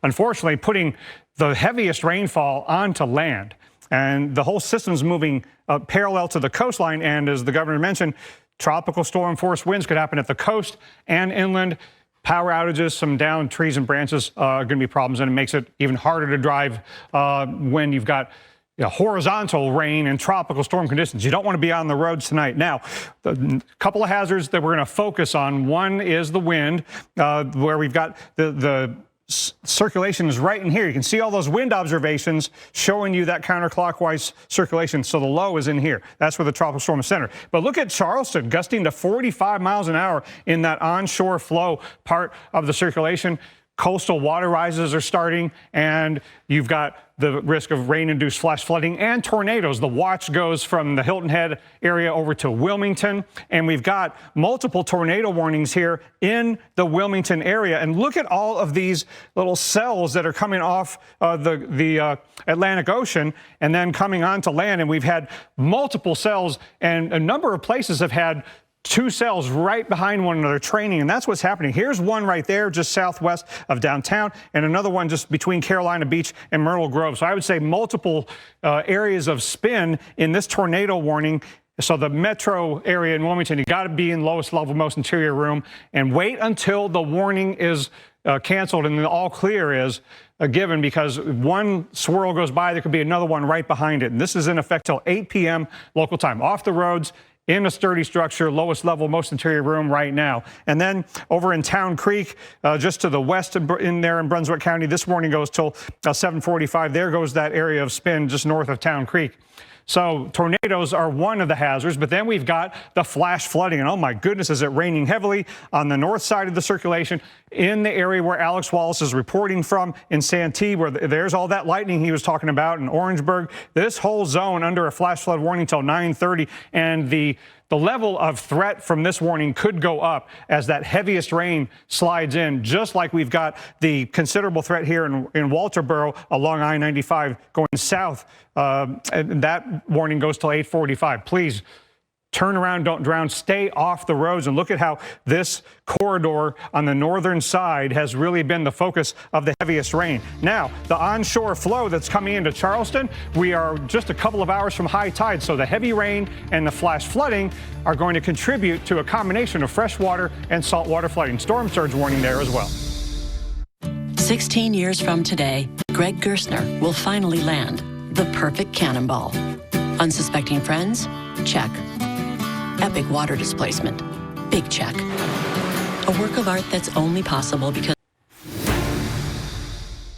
unfortunately putting the heaviest rainfall onto land. And the whole system's moving parallel to the coastline. And as the governor mentioned, tropical storm force winds could happen at the coast and inland. Power outages, some downed trees and branches are going to be problems, and it makes it even harder to drive when you've got horizontal rain and tropical storm conditions. You don't want to be on the roads tonight. Now, a couple of hazards that we're going to focus on. One is the wind, where we've got the circulation is right in here. You can see all those wind observations showing you that counterclockwise circulation. So the low is in here. That's where the tropical storm is centered. But look at Charleston gusting to 45 miles an hour in that onshore flow part of the circulation. Coastal water rises are starting, and you've got the risk of rain-induced flash flooding and tornadoes. The watch goes from the Hilton Head area over to Wilmington, and we've got multiple tornado warnings here in the Wilmington area. And look at all of these little cells that are coming off the Atlantic Ocean and then coming onto land. And we've had multiple cells, and a number of places have had two cells right behind one another training, and that's what's happening. Here's one right there just southwest of downtown, and another one just between Carolina Beach and Myrtle Grove. So I would say multiple areas of spin in this tornado warning. So the metro area in Wilmington, you got to be in lowest level, most interior room, and wait until the warning is canceled and the all clear is given, because one swirl goes by, there could be another one right behind it. And this is in effect till 8 p.m. local time. Off the roads, in a sturdy structure, lowest level, most interior room right now. And then over in Town Creek, just to the west in there in Brunswick County, this warning goes till 7:45. There goes that area of spin just north of Town Creek. So tornadoes are one of the hazards, but then we've got the flash flooding. And oh my goodness, is it raining heavily on the north side of the circulation in the area where Alex Wallace is reporting from in Santee, where there's all that lightning he was talking about in Orangeburg. This whole zone under a flash flood warning till 9:30, and the level of threat from this warning could go up as that heaviest rain slides in, just like we've got the considerable threat here in Walterboro along I-95 going south. And that warning goes till 8:45. Please turn around, don't drown, stay off the roads, and look at how this corridor on the northern side has really been the focus of the heaviest rain. Now, the onshore flow that's coming into Charleston, we are just a couple of hours from high tide, so the heavy rain and the flash flooding are going to contribute to a combination of freshwater and saltwater flooding. Storm surge warning there as well. 16 years from today, Greg Gerstner will finally land the perfect cannonball. Unsuspecting friends? Check. Epic water displacement? Big check. a work of art that's only possible because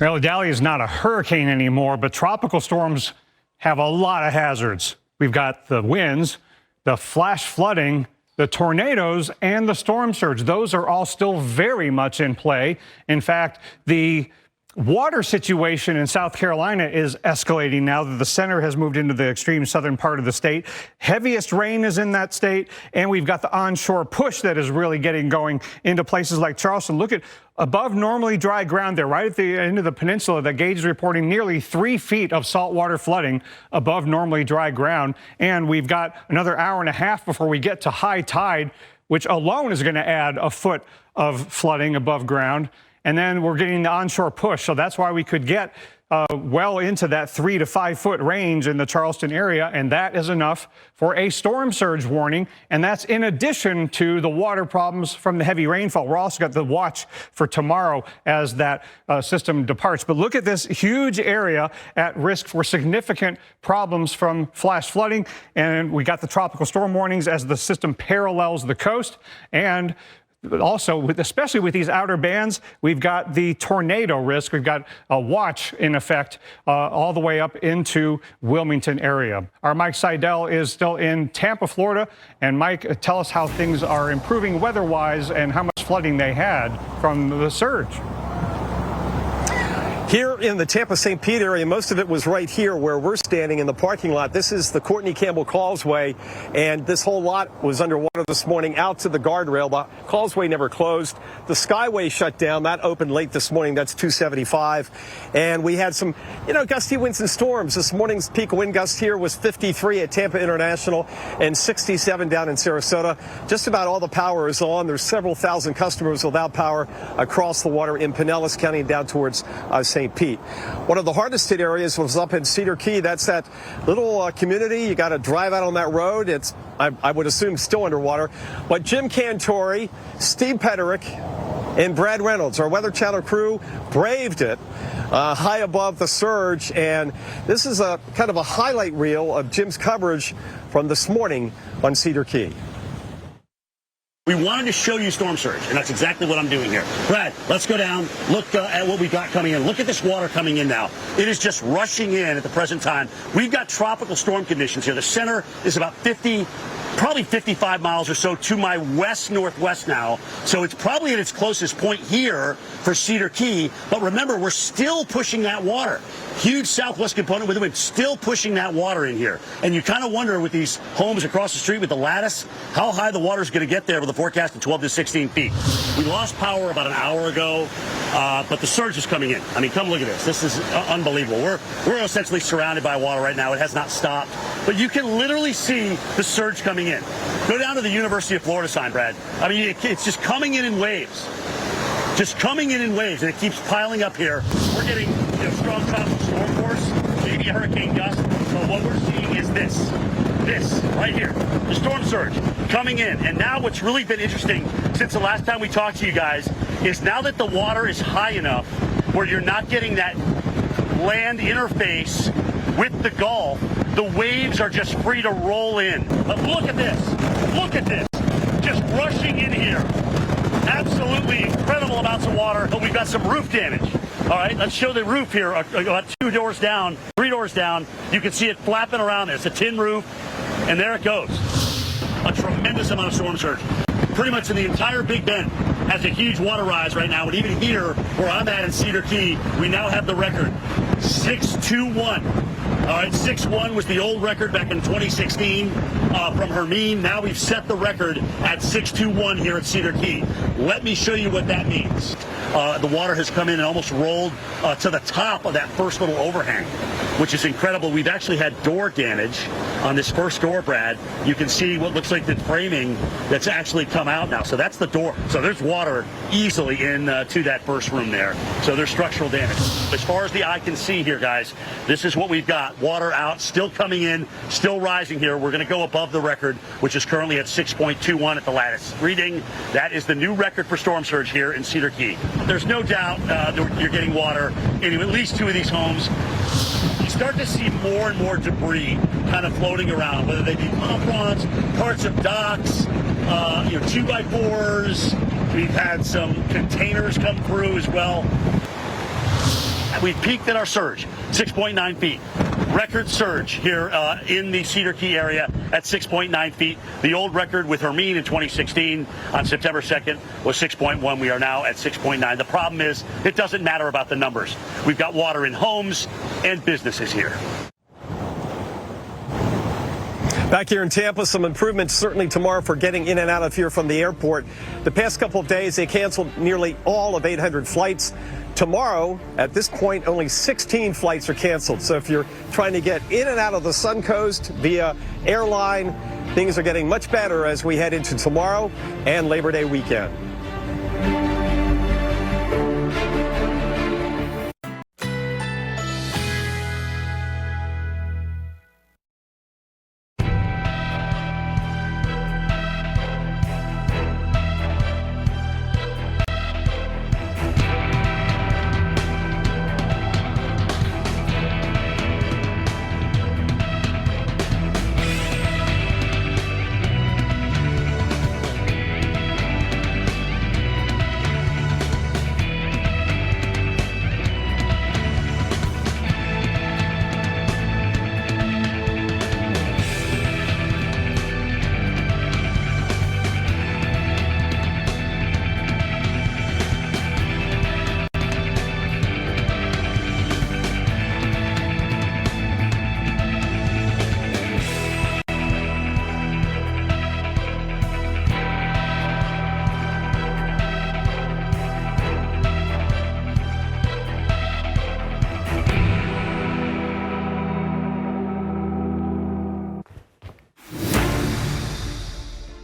Well, Idalia is not a hurricane anymore, but tropical storms have a lot of hazards. We've got the winds, the flash flooding, the tornadoes, and the storm surge. Those are all still very much in play. In fact, the water situation in South Carolina is escalating now that the center has moved into the extreme southern part of the state. Heaviest rain is in that state, and we've got the onshore push that is really getting going into places like Charleston. Look at above normally dry ground there, right at the end of the peninsula. The gauge is reporting nearly 3 feet of saltwater flooding above normally dry ground. And we've got another hour and a half before we get to high tide, which alone is going to add a foot of flooding above ground. And then we're getting the onshore push. So that's why we could get well into that 3 to 5 foot range in the Charleston area. And that is enough for a storm surge warning. And that's in addition to the water problems from the heavy rainfall. We're also got the watch for tomorrow as that system departs. But look at this huge area at risk for significant problems from flash flooding. And we got the tropical storm warnings as the system parallels the coast. And also, especially with these outer bands, we've got the tornado risk. We've got a watch in effect all the way up into Wilmington area. Our Mike Seidel is still in Tampa, Florida. And Mike, tell us how things are improving weather-wise and how much flooding they had from the surge. Here in the Tampa-St. Pete area, most of it was right here where we're standing in the parking lot. This is the Courtney Campbell Causeway, and this whole lot was underwater this morning out to the guardrail. The causeway never closed. The Skyway shut down. That opened late this morning. That's 275. And we had some, gusty winds and storms. This morning's peak wind gust here was 53 at Tampa International and 67 down in Sarasota. Just about all the power is on. There's several thousand customers without power across the water in Pinellas County and down towards St. Pete. One of the hardest hit areas was up in Cedar Key. That's that little community. You got to drive out on that road. It's, I would assume, still underwater. But Jim Cantori, Steve Pederick, and Brad Reynolds, our Weather Channel crew, braved it high above the surge. And this is a kind of a highlight reel of Jim's coverage from this morning on Cedar Key. We wanted to show you storm surge, and that's exactly what I'm doing here. Brad, let's go down, look at what we got coming in. Look at this water coming in now. It is just rushing in at the present time. We've got tropical storm conditions here. The center is about 50, probably 55 miles or so to my west-northwest now. So it's probably at its closest point here for Cedar Key. But remember, we're still pushing that water. Huge southwest component with the wind, still pushing that water in here. And you kind of wonder with these homes across the street with the lattice, how high the water is going to get there with a forecast of 12 to 16 feet. We lost power about an hour ago, but the surge is coming in. I mean, come look at this. This is unbelievable. We're essentially surrounded by water right now. It has not stopped. But you can literally see the surge coming in. Go down to the University of Florida sign, Brad. I mean, it's just coming in waves. Just coming in waves, and it keeps piling up here. We're getting strong tropical storm force, maybe a hurricane gust, but what we're seeing is this right here, the storm surge coming in. And now what's really been interesting since the last time we talked to you guys is now that the water is high enough where you're not getting that land interface with the Gulf, the waves are just free to roll in. But look at this, just rushing in here. Absolutely incredible amounts of water, but we've got some roof damage. All right, let's show the roof here. About 2 doors down, 3 doors down. You can see it flapping around there. It's a tin roof, and there it goes. A tremendous amount of storm surge. Pretty much in the entire Big Bend has a huge water rise right now, and even here, where I'm at in Cedar Key, we now have the record, 621. All right, 6-1 was the old record back in 2016 from Hermine. Now we've set the record at 6-2-1 here at Cedar Key. Let me show you what that means. The water has come in and almost rolled to the top of that first little overhang, which is incredible. We've actually had door damage on this first door, Brad. You can see what looks like the framing that's actually come out now. So that's the door. So there's water easily in to that first room there. So there's structural damage. As far as the eye can see here, guys, this is what we've got. Water out, still coming in, still rising here. We're going to go above the record, which is currently at 6.21 at the lattice reading. That is the new record for storm surge here in Cedar Key. There's no doubt you're getting water in at least 2 of these homes. You start to see more and more debris kind of floating around, whether they be pomp-ons, parts of docks, 2x4s, We've had some containers come through as well. We've peaked in our surge, 6.9 feet. Record surge here in the Cedar Key area at 6.9 feet. The old record with Hermine in 2016 on September 2nd was 6.1. We are now at 6.9. The problem is it doesn't matter about the numbers. We've got water in homes and businesses here. Back here in Tampa, some improvements certainly tomorrow for getting in and out of here from the airport. The past couple of days, they canceled nearly all of 800 flights. Tomorrow, at this point, only 16 flights are canceled. So if you're trying to get in and out of the Suncoast via airline, things are getting much better as we head into tomorrow and Labor Day weekend.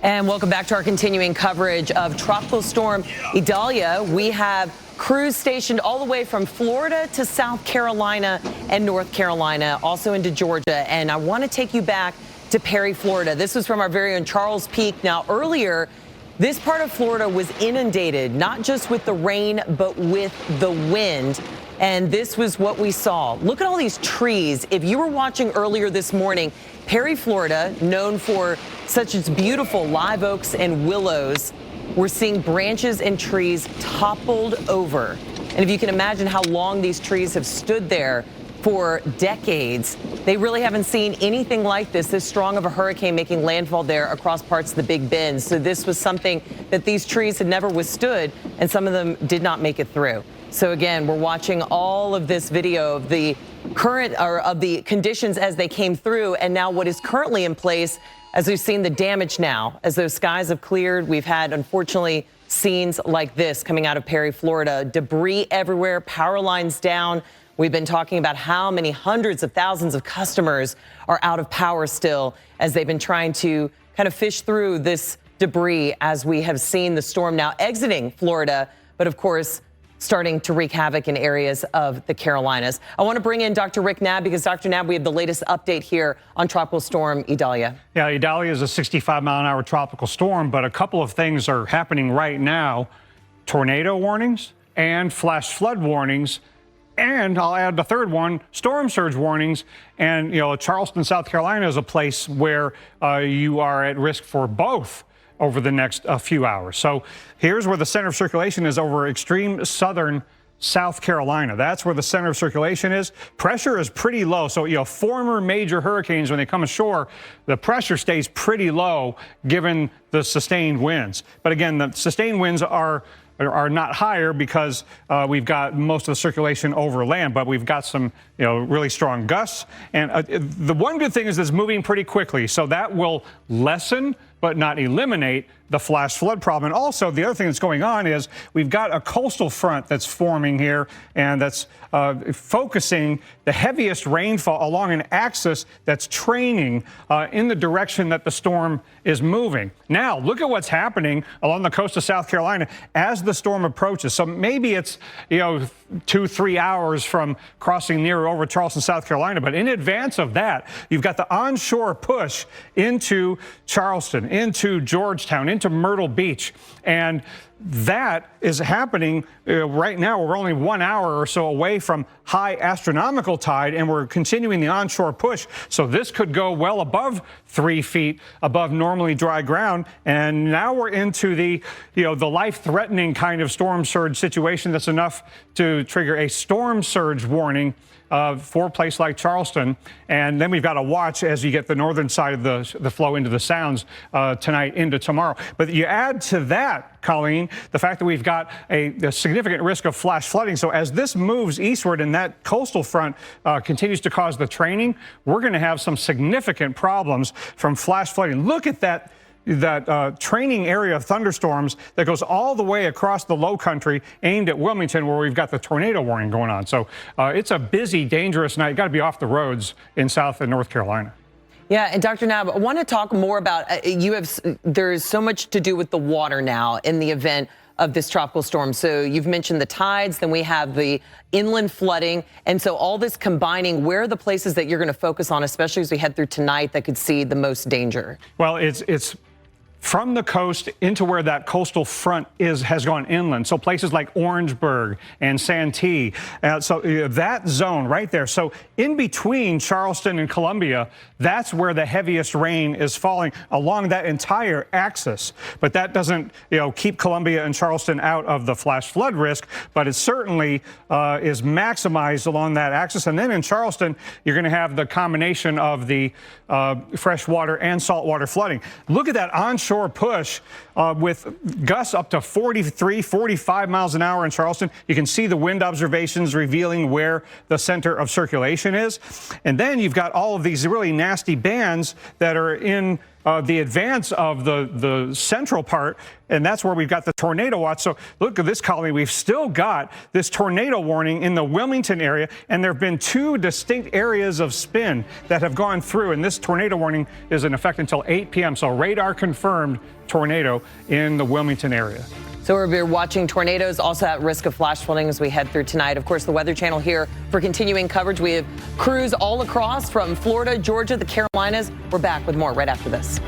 And welcome back to our continuing coverage of Tropical Storm Idalia. We have crews stationed all the way from Florida to South Carolina and North Carolina, also into Georgia. And I want to take you back to Perry, Florida. This was from our very own Charles Peak. Now, earlier, this part of Florida was inundated, not just with the rain, but with the wind. And this was what we saw. Look at all these trees. If you were watching earlier this morning, Perry, Florida, known for such its beautiful live oaks and willows, we're seeing branches and trees toppled over. And if you can imagine how long these trees have stood there for decades, they really haven't seen anything like this strong of a hurricane making landfall there across parts of the Big Bend. So this was something that these trees had never withstood, and some of them did not make it through. So again, we're watching all of this video of the current or of the conditions as they came through, and now what is currently in place as we've seen the damage now. As those skies have cleared, we've had, unfortunately, scenes like this coming out of Perry, Florida. Debris everywhere, power lines down. We've been talking about how many hundreds of thousands of customers are out of power still as they've been trying to kind of fish through this debris as we have seen the storm now exiting Florida, but of course, starting to wreak havoc in areas of the Carolinas. I want to bring in Dr. Rick Knabb because, Dr. Knabb, we have the latest update here on Tropical Storm Idalia. Yeah, Idalia is a 65-mile-an-hour tropical storm, but a couple of things are happening right now. Tornado warnings and flash flood warnings. And I'll add the third one, storm surge warnings. And, you know, Charleston, South Carolina is a place where you are at risk for both over the next few hours. So here's where the center of circulation is over extreme southern South Carolina. That's where the center of circulation is. Pressure is pretty low. So, you know, former major hurricanes, when they come ashore, the pressure stays pretty low given the sustained winds. But again, the sustained winds are not higher because we've got most of the circulation over land, but we've got some, you know, really strong gusts. And the one good thing is it's moving pretty quickly, so that will lessen but not eliminate the flash flood problem. And also, the other thing that's going on is we've got a coastal front that's forming here, and that's focusing the heaviest rainfall along an axis that's training in the direction that the storm is moving. Now, look at what's happening along the coast of South Carolina as the storm approaches. So maybe it's, you know, 2-3 hours from crossing near or over Charleston, South Carolina. But in advance of that, you've got the onshore push into Charleston, into Georgetown, into Myrtle Beach. And that is happening right now. We're only 1 hour or so away from high astronomical tide, and we're continuing the onshore push. So this could go well above 3 feet above normally dry ground. And now we're into the, the life-threatening kind of storm surge situation that's enough to trigger a storm surge warning for a place like Charleston. And then we've got to watch as you get the northern side of the flow into the Sounds tonight into tomorrow. But you add to that, Colleen, the fact that we've got a significant risk of flash flooding. So as this moves eastward and that coastal front continues to cause the training, we're going to have some significant problems from flash flooding. Look at that training area of thunderstorms that goes all the way across the low country aimed at Wilmington, where we've got the tornado warning going on. So it's a busy, dangerous night. You've got to be off the roads in South and North Carolina. Yeah, and Dr. Knabb, I want to talk more about, there's so much to do with the water now in the event of this tropical storm. So you've mentioned the tides, then we have the inland flooding. And so all this combining, where are the places that you're going to focus on, especially as we head through tonight, that could see the most danger? Well, it's from the coast into where that coastal front has gone inland. So places like Orangeburg and Santee. So that zone right there. So in between Charleston and Columbia, that's where the heaviest rain is falling along that entire axis. But that doesn't, keep Columbia and Charleston out of the flash flood risk, but it certainly is maximized along that axis. And then in Charleston, you're going to have the combination of the freshwater and saltwater flooding. Look at that onshore push with gusts up to 43, 45 miles an hour in Charleston. You can see the wind observations revealing where the center of circulation is. And then you've got all of these really nasty bands that are in the advance of the central part, and that's where we've got the tornado watch. So look at this, Colleen. We've still got this tornado warning in the Wilmington area, and there have been 2 distinct areas of spin that have gone through, and this tornado warning is in effect until 8 p.m. So radar confirmed tornado in the Wilmington area. So we're watching tornadoes, also at risk of flash flooding as we head through tonight. Of course, the Weather Channel here for continuing coverage. We have crews all across from Florida, Georgia, the Carolinas. We're back with more right after this.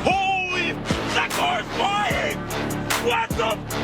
Holy, that car's flying! What the?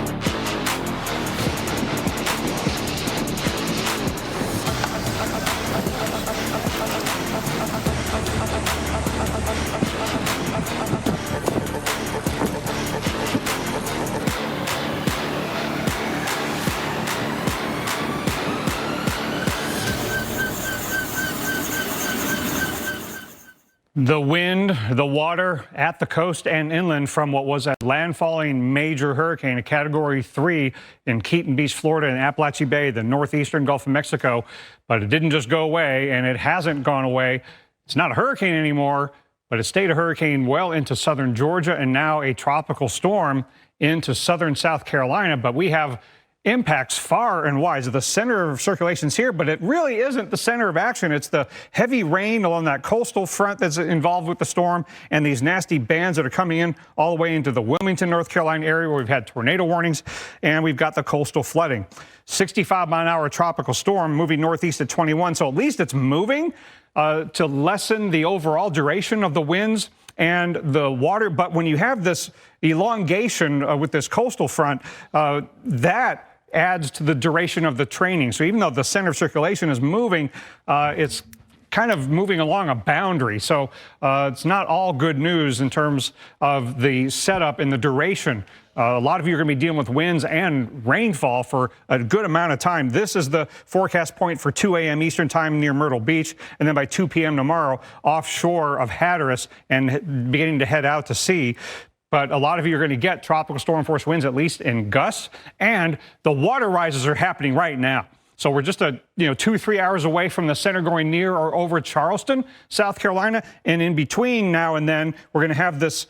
The wind, the water at the coast and inland from what was a landfalling major hurricane, a Category 3 in Keaton Beach, Florida, and Apalachee Bay, the northeastern Gulf of Mexico. But it didn't just go away, and it hasn't gone away. It's not a hurricane anymore, but it stayed a hurricane well into southern Georgia and now a tropical storm into southern South Carolina. But we have impacts far and wide. The center of circulation's here, but it really isn't the center of action. It's the heavy rain along that coastal front that's involved with the storm and these nasty bands that are coming in all the way into the Wilmington, North Carolina area where we've had tornado warnings, and we've got the coastal flooding. 65-mile-an-hour tropical storm moving northeast at 21, so at least it's moving to lessen the overall duration of the winds and the water. But when you have this elongation with this coastal front, that adds to the duration of the training. So even though the center of circulation is moving, it's kind of moving along a boundary. So it's not all good news in terms of the setup and the duration. A lot of you are going to be dealing with winds and rainfall for a good amount of time. This is the forecast point for 2 a.m. Eastern time near Myrtle Beach, and then by 2 p.m. tomorrow offshore of Hatteras and beginning to head out to sea. But a lot of you are going to get tropical storm force winds, at least in gusts, and the water rises are happening right now. So we're just 2-3 hours away from the center going near or over Charleston, South Carolina. And in between now and then, we're going to have this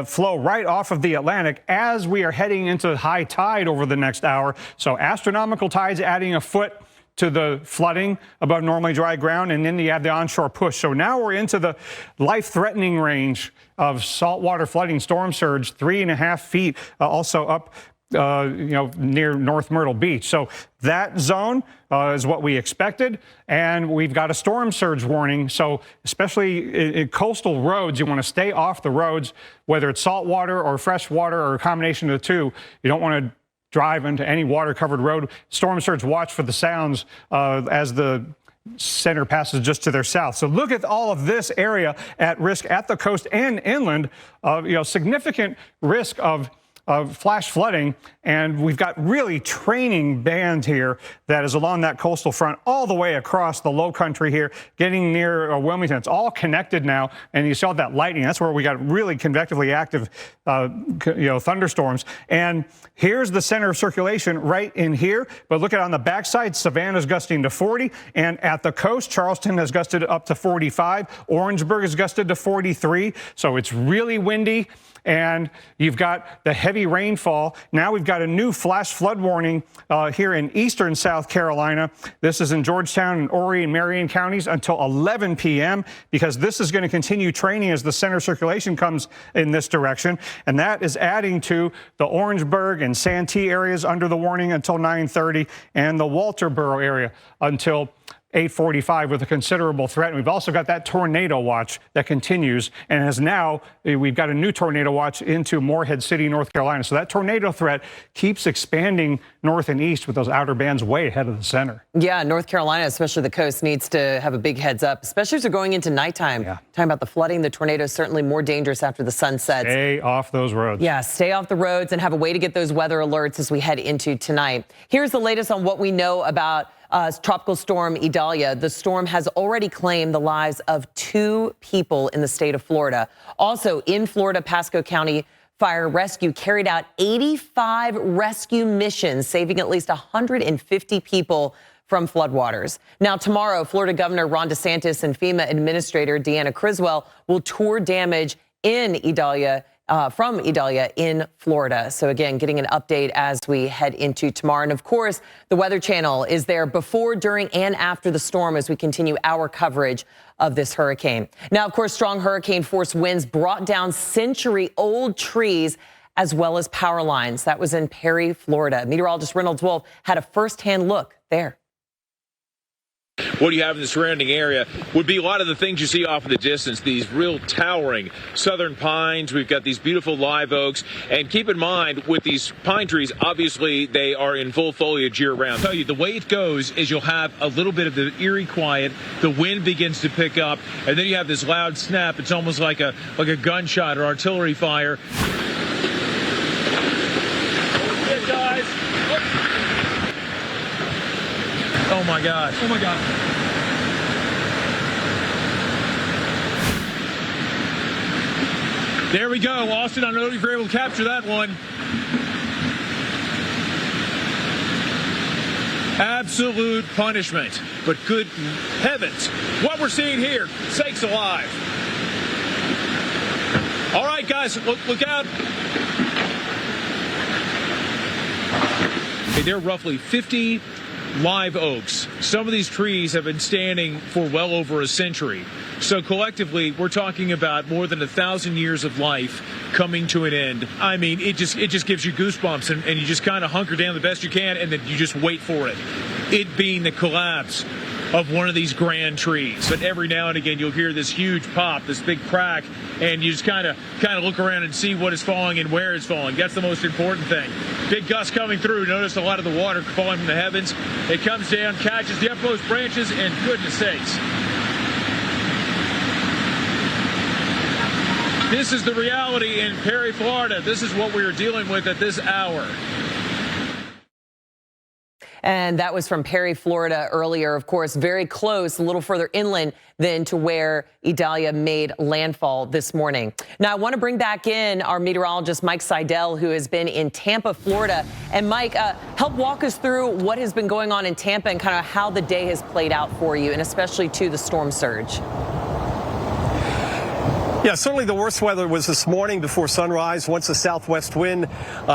flow right off of the Atlantic as we are heading into high tide over the next hour. So astronomical tides adding a foot to the flooding above normally dry ground, and then you have the onshore push. So now we're into the life-threatening range of saltwater flooding, storm surge, 3.5 feet, also up near North Myrtle Beach. So that zone is what we expected, and we've got a storm surge warning. So especially in coastal roads, you want to stay off the roads, whether it's salt water or fresh water or a combination of the two. You don't want to drive into any water-covered road. Storm surge watch for the sounds as the center passes just to their south. So look at all of this area at risk at the coast and inland, significant risk of flash flooding, and we've got really training band here that is along that coastal front all the way across the low country here, getting near Wilmington. It's all connected now, and you saw that lightning. That's where we got really convectively active thunderstorms. And here's the center of circulation right in here, but look at on the backside, Savannah's gusting to 40, and at the coast, Charleston has gusted up to 45. Orangeburg has gusted to 43, so it's really windy. And you've got the heavy rainfall. Now we've got a new flash flood warning here in eastern South Carolina. This is in Georgetown and Horry and Marion counties until 11 p.m. because this is going to continue training as the center circulation comes in this direction. And that is adding to the Orangeburg and Santee areas under the warning until 9:30 and the Walterboro area until 8:45 with a considerable threat. And we've also got that tornado watch that continues and has now, we've got a new tornado watch into Morehead City, North Carolina. So that tornado threat keeps expanding north and east with those outer bands way ahead of the center. Yeah, North Carolina, especially the coast, needs to have a big heads up, especially as they're going into nighttime. Yeah. Talking about the flooding, the tornadoes certainly more dangerous after the sun sets. Stay off those roads. Yeah, stay off the roads and have a way to get those weather alerts as we head into tonight. Here's the latest on what we know about Tropical Storm Idalia. The storm has already claimed the lives of 2 people in the state of Florida. Also in Florida, Pasco County Fire Rescue carried out 85 rescue missions, saving at least 150 people from floodwaters. Now tomorrow, Florida Governor Ron DeSantis and FEMA Administrator Deanna Criswell will tour damage in Idalia from Idalia in Florida. So again, getting an update as we head into tomorrow. And of course, the Weather Channel is there before, during, and after the storm as we continue our coverage of this hurricane. Now, of course, strong hurricane force winds brought down century-old trees as well as power lines. That was in Perry, Florida. Meteorologist Reynolds Wolf had a first-hand look there. What you have in the surrounding area would be a lot of the things you see off in the distance, these real towering southern pines. We've got these beautiful live oaks. And keep in mind, with these pine trees, obviously they are in full foliage year-round. I'll tell you, the way it goes is you'll have a little bit of the eerie quiet. The wind begins to pick up, and then you have this loud snap. It's almost like a gunshot or artillery fire. Hey, guys. Oh my gosh. Oh my God. There we go, Austin. I don't know if you're able to capture that one. Absolute punishment. But good heavens, what we're seeing here, sakes alive. All right, guys, look out. Okay, there are roughly 50 live oaks. Some of these trees have been standing for well over a century. So collectively, we're talking about more than 1,000 years of life coming to an end. I mean, it just gives you goosebumps, and you just kind of hunker down the best you can, and then you just wait for it. It being the collapse of one of these grand trees. But every now and again, you'll hear this huge pop, this big crack, and you just kind of look around and see what is falling and where it's falling. That's the most important thing. Big gust coming through. Notice a lot of the water falling from the heavens. It comes down, catches the upmost branches, and goodness sakes. This is the reality in Perry, Florida. This is what we are dealing with at this hour. And that was from Perry, Florida earlier, of course, very close, a little further inland than to where Idalia made landfall this morning. Now, I want to bring back in our meteorologist, Mike Seidel, who has been in Tampa, Florida. And Mike, help walk us through what has been going on in Tampa and kind of how the day has played out for you, and especially to the storm surge. Yeah, certainly the worst weather was this morning before sunrise. Once the southwest wind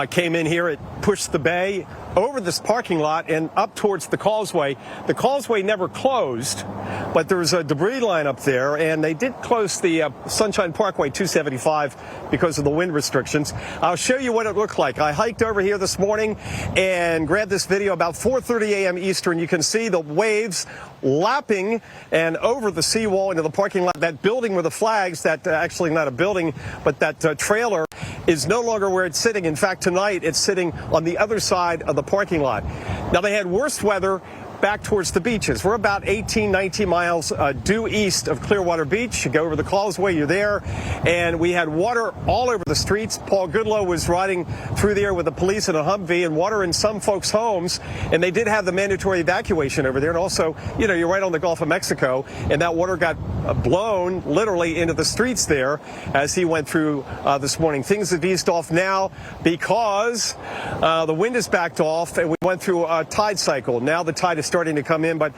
came in here, it pushed the bay over this parking lot and up towards the causeway. The causeway never closed, but there's a debris line up there, and they did close the Sunshine Parkway 275 because of the wind restrictions. I'll show you what it looked like. I hiked over here this morning and grabbed this video about 4:30 a.m. Eastern. You can see the waves lapping and over the seawall into the parking lot. That building with the flags, that actually not a building, but that trailer is no longer where it's sitting. In fact, tonight it's sitting on the other side of the parking lot. Now, they had worse weather back towards the beaches. We're about 18, 19 miles due east of Clearwater Beach. You go over the causeway, you're there. And we had water all over the streets. Paul Goodloe was riding through there with the police in a Humvee, and water in some folks' homes. And they did have the mandatory evacuation over there. And also, you know, you're right on the Gulf of Mexico, and that water got blown literally into the streets there as he went through this morning. Things have eased off now because the wind is backed off, and we went through a tide cycle. Now the tide is starting to come in, but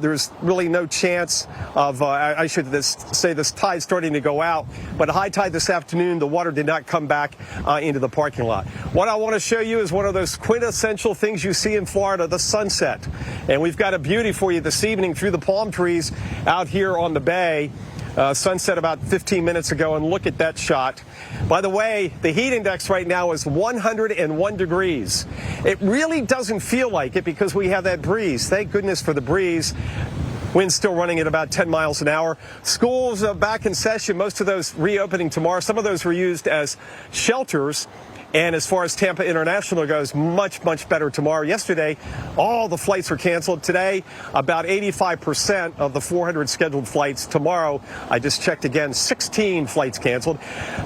there's really no chance of, I should say, this tide starting to go out. But high tide this afternoon, the water did not come back into the parking lot. What I want to show you is one of those quintessential things you see in Florida, the sunset. And we've got a beauty for you this evening through the palm trees out here on the bay. Sunset about 15 minutes ago, and look at that shot. By the way, the heat index right now is 101 degrees. It really doesn't feel like it because we have that breeze. Thank goodness for the breeze. Wind's still running at about 10 miles an hour. Schools back in session, most of those reopening tomorrow. Some of those were used as shelters. And as far as Tampa International goes, much, much better tomorrow. Yesterday, all the flights were canceled. Today, about 85% of the 400 scheduled flights. Tomorrow, I just checked again, 16 flights canceled.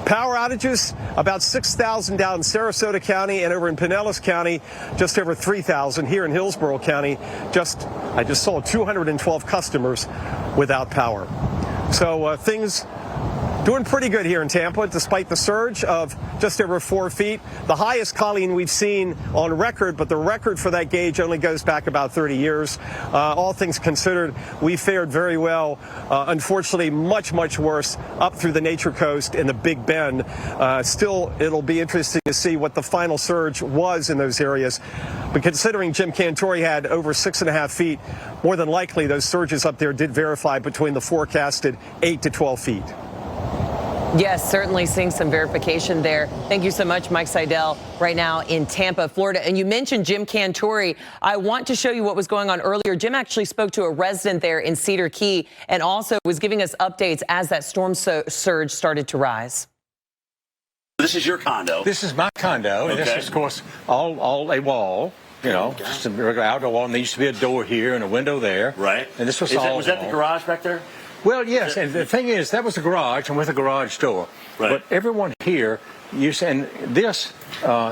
Power outages, about 6,000 down in Sarasota County, and over in Pinellas County, just over 3,000. Here in Hillsborough County, I just saw 212 customers without power. So things doing pretty good here in Tampa, despite the surge of just over 4 feet. The highest, Colleen, we've seen on record, but the record for that gauge only goes back about 30 years. All things considered, we fared very well. Unfortunately, much, much worse up through the Nature Coast and the Big Bend. Still, it'll be interesting to see what the final surge was in those areas. But considering Jim Cantore had over 6.5 feet, more than likely those surges up there did verify between the forecasted 8 to 12 feet. Yes, certainly seeing some verification there. Thank you so much, Mike Seidel, right now in Tampa, Florida. And you mentioned Jim Cantore. I want to show you what was going on earlier. Jim actually spoke to a resident there in Cedar Key and also was giving us updates as that storm surge started to rise. This is your condo. This is my condo, and this is, of course, all a wall. You know, just a regular outdoor wall, and there used to be a door here and a window there. Right. And this was Was that the garage back there? Well, yes, and the thing is, that was the garage and with a garage door. Right. But everyone here, and this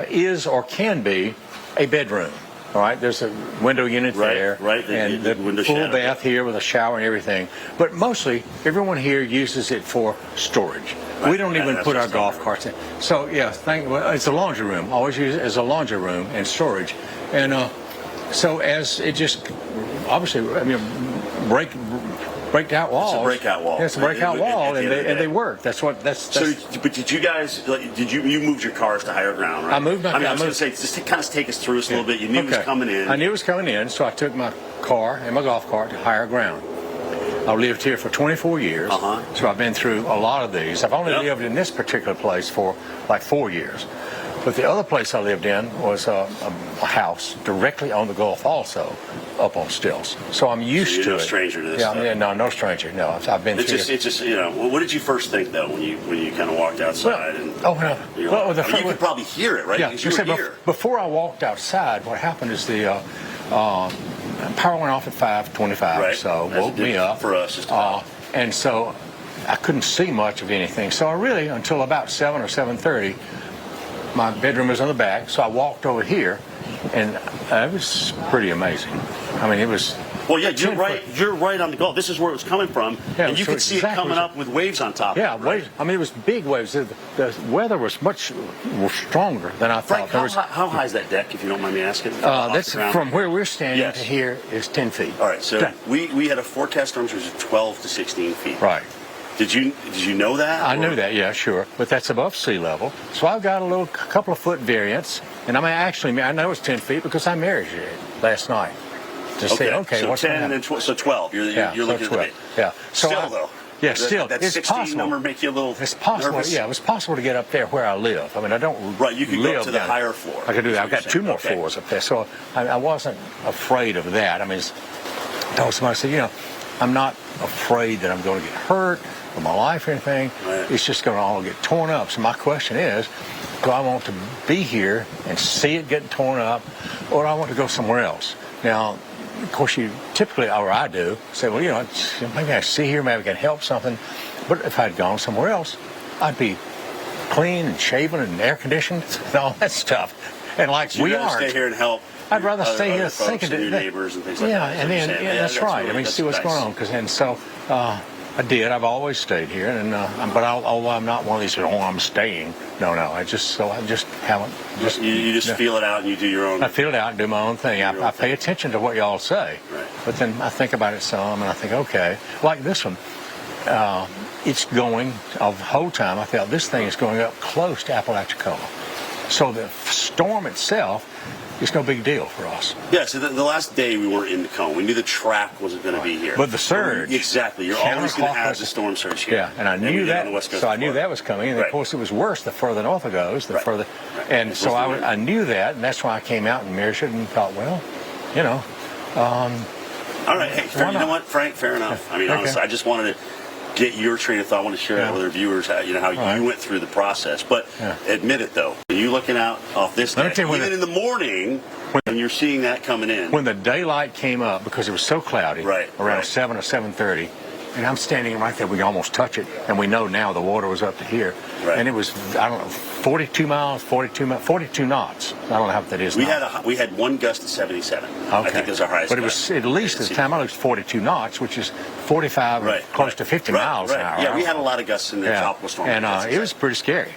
is or can be a bedroom. All right, there's a window unit there, and the full bath here with a shower and everything. But mostly, everyone here uses it for storage. Right. We don't even put our golf carts in. So, yeah, it's a laundry room. Always use it as a laundry room and storage. And so as it just, obviously, I mean, breaked out walls. It's a breakout wall. Yeah, it's a breakout wall, and they work. That's. So, but did you guys? You moved your cars to higher ground, right? I moved. I was going to say, just kind of take us through this a little bit. You knew it was coming in. I knew it was coming in, so I took my car and my golf cart to higher ground. I lived here for 24 years, so I've been through a lot of these. I've only lived in this particular place for like 4 years. But the other place I lived in was a house directly on the Gulf also, up on stilts. So I'm used to it. No stranger to this Yeah, stuff. no stranger. No, I've been through it. It's just, you know, what did you first think, though, when you kind of walked outside? You could probably hear it, right? Yeah, because you were here. Before I walked outside, what happened is the power went off at 5:25, so woke me up. For us, and so I couldn't see much of anything. So I really, until about 7 or 7:30, my bedroom was on the back, so I walked over here, and it was pretty amazing. I mean, it was. Well, yeah, you're right on the Gulf. This is where it was coming from, and you could see it coming up with waves on top. Yeah, waves. I mean, it was big waves. The weather was much stronger than I thought. Frank, how high is that deck, if you don't mind me asking? That's from where we're standing to here is 10 feet. All right, so we had a forecast storm surge of 12 to 16 feet. Right. Did you know that? I knew that, yeah, sure. But that's above sea level. So I've got a couple of foot variance. And I know it's 10 feet because I measured it last night. To say, okay, so what's 10 and then 12. You're looking at the bait. Yeah. So still, though. Yeah, still. That it's 16 possible. number make you a little It's possible. nervous? Yeah, it was possible to get up there where I live. I mean, I don't Right, you could live go up to the down. higher floor. I could do that. I've got That's two what more you're saying. floors up there. So I wasn't afraid of that. I mean, I told somebody, I said, I'm not afraid that I'm going to get hurt or my life or anything. Right. It's just going to all get torn up. So my question is, do I want to be here and see it getting torn up, or do I want to go somewhere else? Now, of course, you typically, or I do, say, well, maybe I see here, maybe I can help something. But if I'd gone somewhere else, I'd be clean and shaven and air conditioned and all that stuff. And like So we you'd rather aren't. stay here and help. I'd rather stay here thinking your neighbors and things like that. And then that's right. Really, I mean, see what's nice. going on. So I did. I've always stayed here, and but although I'm not one of these. I'm staying. No. I just haven't. You just feel it out and you do your own. I feel it out and do my own thing. I pay attention to what y'all say, but then I think about it some, and I think, okay, like this one. It's going, of the whole time, I felt this thing is going up close to Apalachicola. So the storm itself is no big deal for us. Yeah, so the last day we weren't in the cone. We knew the track wasn't going to be here. But the surge. Exactly. You're always going to have the storm surge here. Yeah, and I knew that. So I knew that was coming. And of course, it was worse the further north it goes, the further. And so I knew that, and that's why I came out and measured and thought, well, all right, hey, you know what, Frank? Fair enough. I mean, honestly, I just wanted to get your train of thought. I want to share that with our viewers, how you went through the process. But admit it, though. Are you looking out off this day? Even in the morning, when you're seeing that coming in. When the daylight came up, because it was so cloudy, around 7 or 7:30, and I'm standing right there, we almost touch it, and we know now the water was up to here. And it was, 42 knots. I don't know how that is now. We had one gust of 77. Okay. I think that's our highest But it was at least at the time I looked 42 knots, which is 45, close to 50 miles an hour. Yeah, we had a lot of gusts in the tropical storm. And it was pretty scary.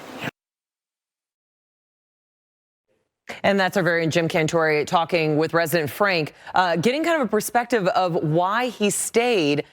And that's our very own Jim Cantori talking with resident Frank, getting kind of a perspective of why he stayed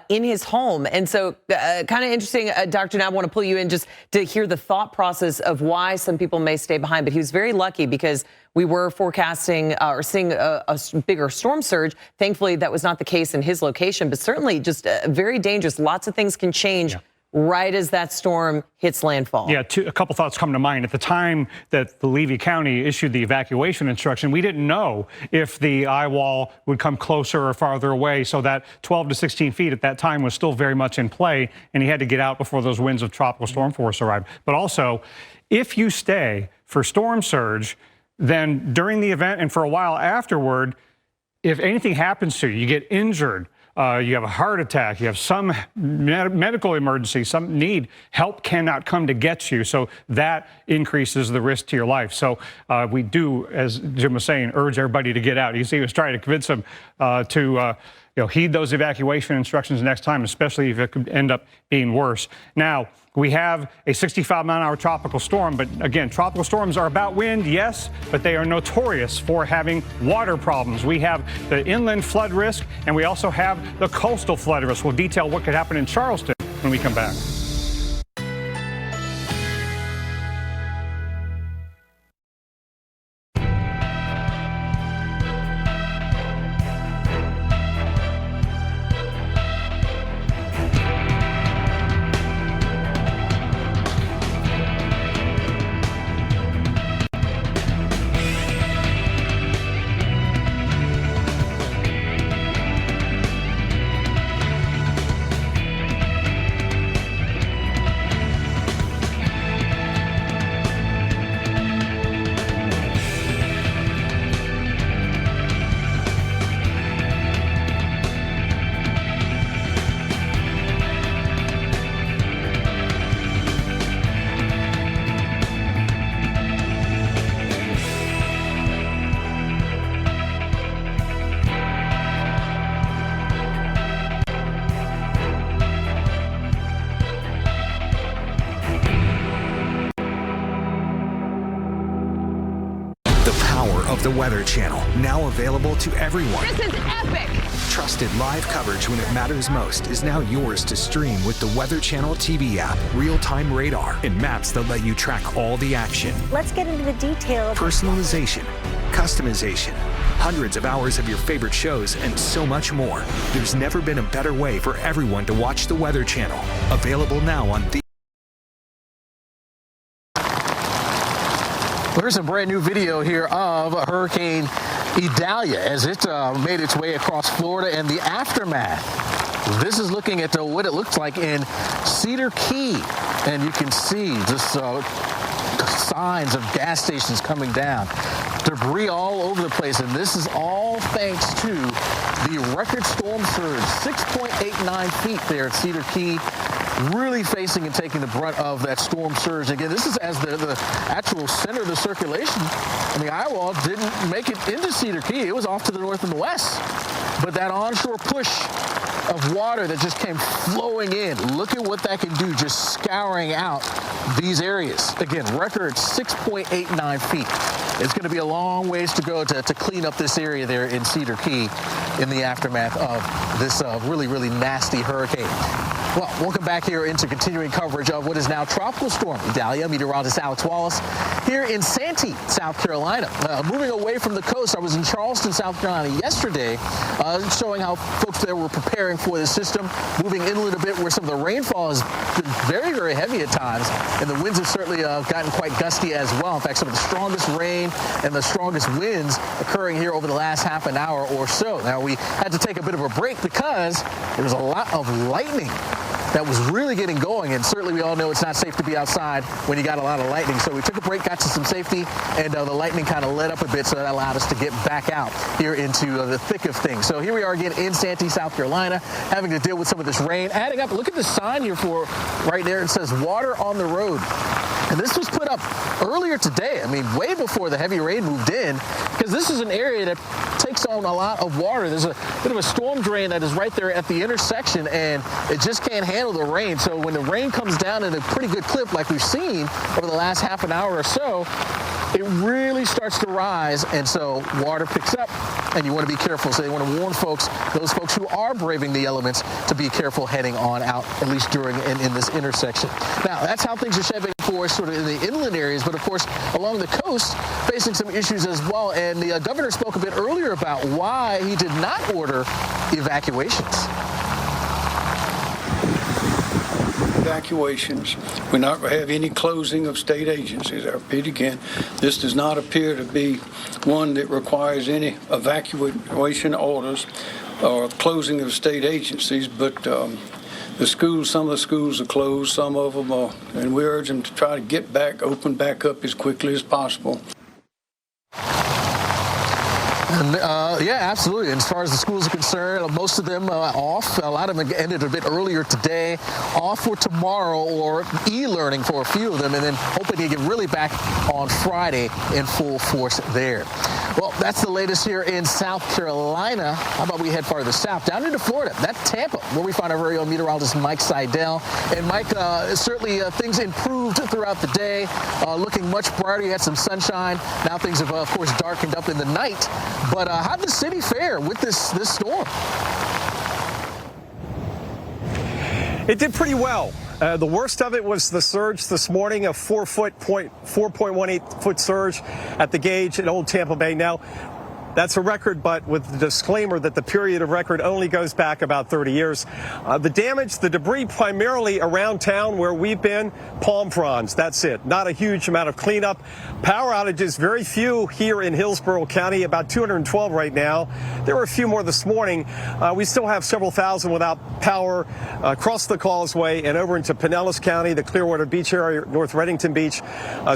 in his home. And so kind of interesting, Dr. Now I want to pull you in just to hear the thought process of why some people may stay behind. But he was very lucky because we were forecasting or seeing a bigger storm surge. Thankfully, that was not the case in his location, but certainly just very dangerous. Lots of things can change right as that storm hits landfall. Yeah, a couple thoughts come to mind. At the time that the Levy County issued the evacuation instruction, we didn't know if the eye wall would come closer or farther away, so that 12 to 16 feet at that time was still very much in play, and he had to get out before those winds of tropical storm force arrived. But also, if you stay for storm surge, then during the event and for a while afterward, if anything happens to you, you get injured, you have a heart attack, you have some medical emergency, some need, help cannot come to get you. So that increases the risk to your life. So we do, as Jim was saying, urge everybody to get out. You see, he was trying to convince them to heed those evacuation instructions next time, especially if it could end up being worse. Now, we have a 65-mile-an-hour tropical storm, but again, tropical storms are about wind, yes, but they are notorious for having water problems. We have the inland flood risk, and we also have the coastal flood risk. We'll detail what could happen in Charleston when we come back. Weather Channel, now available to everyone. This is epic. Trusted live coverage when it matters most is now yours to stream with the Weather Channel TV app, real-time radar, and maps that let you track all the action. Let's get into the details. Personalization, customization, hundreds of hours of your favorite shows, and so much more. There's never been a better way for everyone to watch the Weather Channel. Available now on the... There's a brand new video here of Hurricane Idalia as it made its way across Florida and the aftermath. This is looking at what it looks like in Cedar Key, and you can see just signs of gas stations coming down, debris all over the place, and this is all thanks to the record storm surge, 6.89 feet there at Cedar Key, really facing and taking the brunt of that storm surge. Again, this is as the actual center of the circulation. I mean, eyewall didn't make it into Cedar Key. It was off to the north and the west. But that onshore push of water that just came flowing in, look at what that can do, just scouring out these areas. Again, record 6.89 feet. It's going to be a long ways to go to clean up this area there in Cedar Key in the aftermath of this really, really nasty hurricane. Well, welcome back here into continuing coverage of what is now Tropical Storm Idalia. Meteorologist Alex Wallace here in Santee, South Carolina. Moving away from the coast, I was in Charleston, South Carolina yesterday, showing how folks there were preparing for the system, moving inland a bit where some of the rainfall has been very, very heavy at times, and the winds have certainly gotten quite gusty as well. In fact, some of the strongest rain and the strongest winds occurring here over the last half an hour or so. Now, we had to take a bit of a break because there was a lot of lightning that was really getting going, and certainly we all know it's not safe to be outside when you got a lot of lightning. So we took a break, got to some safety, and the lightning kind of let up a bit, so that allowed us to get back out here into the thick of things. So here we are again in Santee, South Carolina, having to deal with some of this rain. Adding up, look at the sign here for right there. It says water on the road. And this was put up earlier today, I mean, way before the heavy rain moved in, because this is an area that takes on a lot of water. There's a bit of a storm drain that is right there at the intersection, and it just can't handle the rain. So when the rain comes down in a pretty good clip like we've seen over the last half an hour or so, it really starts to rise, and so water picks up, and you want to be careful. So they want to warn folks, those folks who are braving the elements, to be careful heading on out, at least during and in this intersection. Now, that's how things are shaping for us sort of in the inland areas, but of course, along the coast, facing some issues as well. And the governor spoke a bit earlier about why he did not order evacuations. Evacuations. We're not going to have any closing of state agencies. I repeat again, this does not appear to be one that requires any evacuation orders or closing of state agencies, but the schools, some of the schools are closed, some of them are, and we urge them to try to get back, open back up as quickly as possible. Yeah, absolutely. And as far as the schools are concerned, most of them off. A lot of them ended a bit earlier today, off for tomorrow, or e-learning for a few of them, and then hoping to get really back on Friday in full force there. Well, that's the latest here in South Carolina. How about we head farther south, down into Florida? That's Tampa, where we find our very own meteorologist Mike Seidel. And Mike, certainly things improved throughout the day, looking much brighter. You had some sunshine. Now things have, of course, darkened up in the night. But how'd the city fare with this storm? It did pretty well. The worst of it was the surge this morning, a 4.18 foot surge at the gauge in Old Tampa Bay. Now, that's a record, but with the disclaimer that the period of record only goes back about 30 years. The damage, the debris primarily around town where we've been, palm fronds, that's it. Not a huge amount of cleanup. Power outages, very few here in Hillsborough County, about 212 right now. There were a few more this morning. We still have several thousand without power across the causeway and over into Pinellas County, the Clearwater Beach area, North Reddington Beach,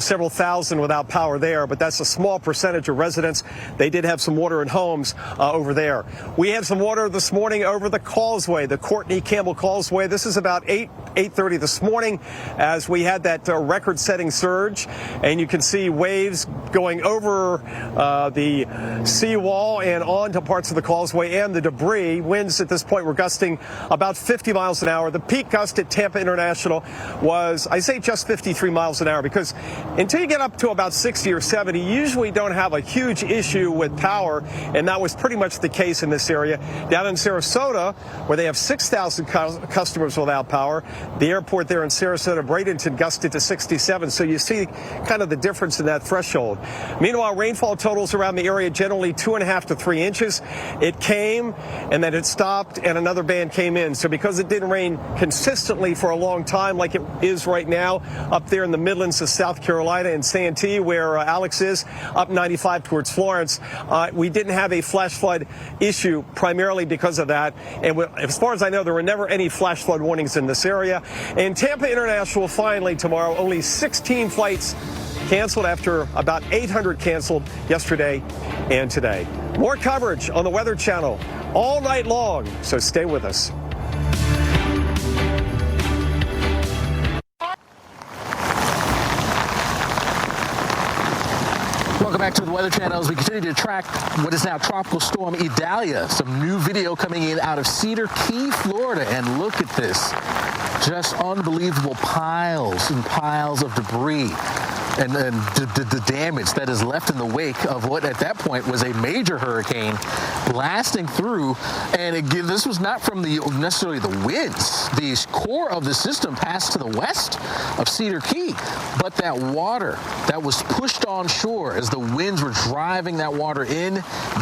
several thousand without power there, but that's a small percentage of residents. They did have some water in homes over there. We had some water this morning over the causeway, the Courtney Campbell Causeway. This is about 8 8:30 this morning as we had that record-setting surge. And you can see waves going over the seawall and onto parts of the causeway and the debris. Winds at this point were gusting about 50 miles an hour. The peak gust at Tampa International was, I say, just 53 miles an hour, because until you get up to about 60 or 70, you usually don't have a huge issue with power, and that was pretty much the case in this area. Down in Sarasota, where they have 6,000 customers without power, the airport there in Sarasota, Bradenton, gusted to 67, so you see kind of the difference in that threshold. Meanwhile, rainfall totals around the area generally 2.5 to 3 inches. It came, and then it stopped, and another band came in. So because it didn't rain consistently for a long time like it is right now up there in the Midlands of South Carolina and Santee, where Alex is, up 95 towards Florence, we didn't have a flash flood issue primarily because of that. And as far as I know, there were never any flash flood warnings in this area. And Tampa International finally tomorrow, only 16 flights canceled after about 800 canceled yesterday and today. More coverage on the Weather Channel all night long, so stay with us. Welcome back to the Weather Channel as we continue to track what is now Tropical Storm Idalia. Some new video coming in out of Cedar Key, Florida. And look at this. Just unbelievable piles and piles of debris. And the damage that is left in the wake of what at that point was a major hurricane blasting through. And again, this was not from necessarily the winds. The core of the system passed to the west of Cedar Key, but that water that was pushed on shore as the winds were driving that water in,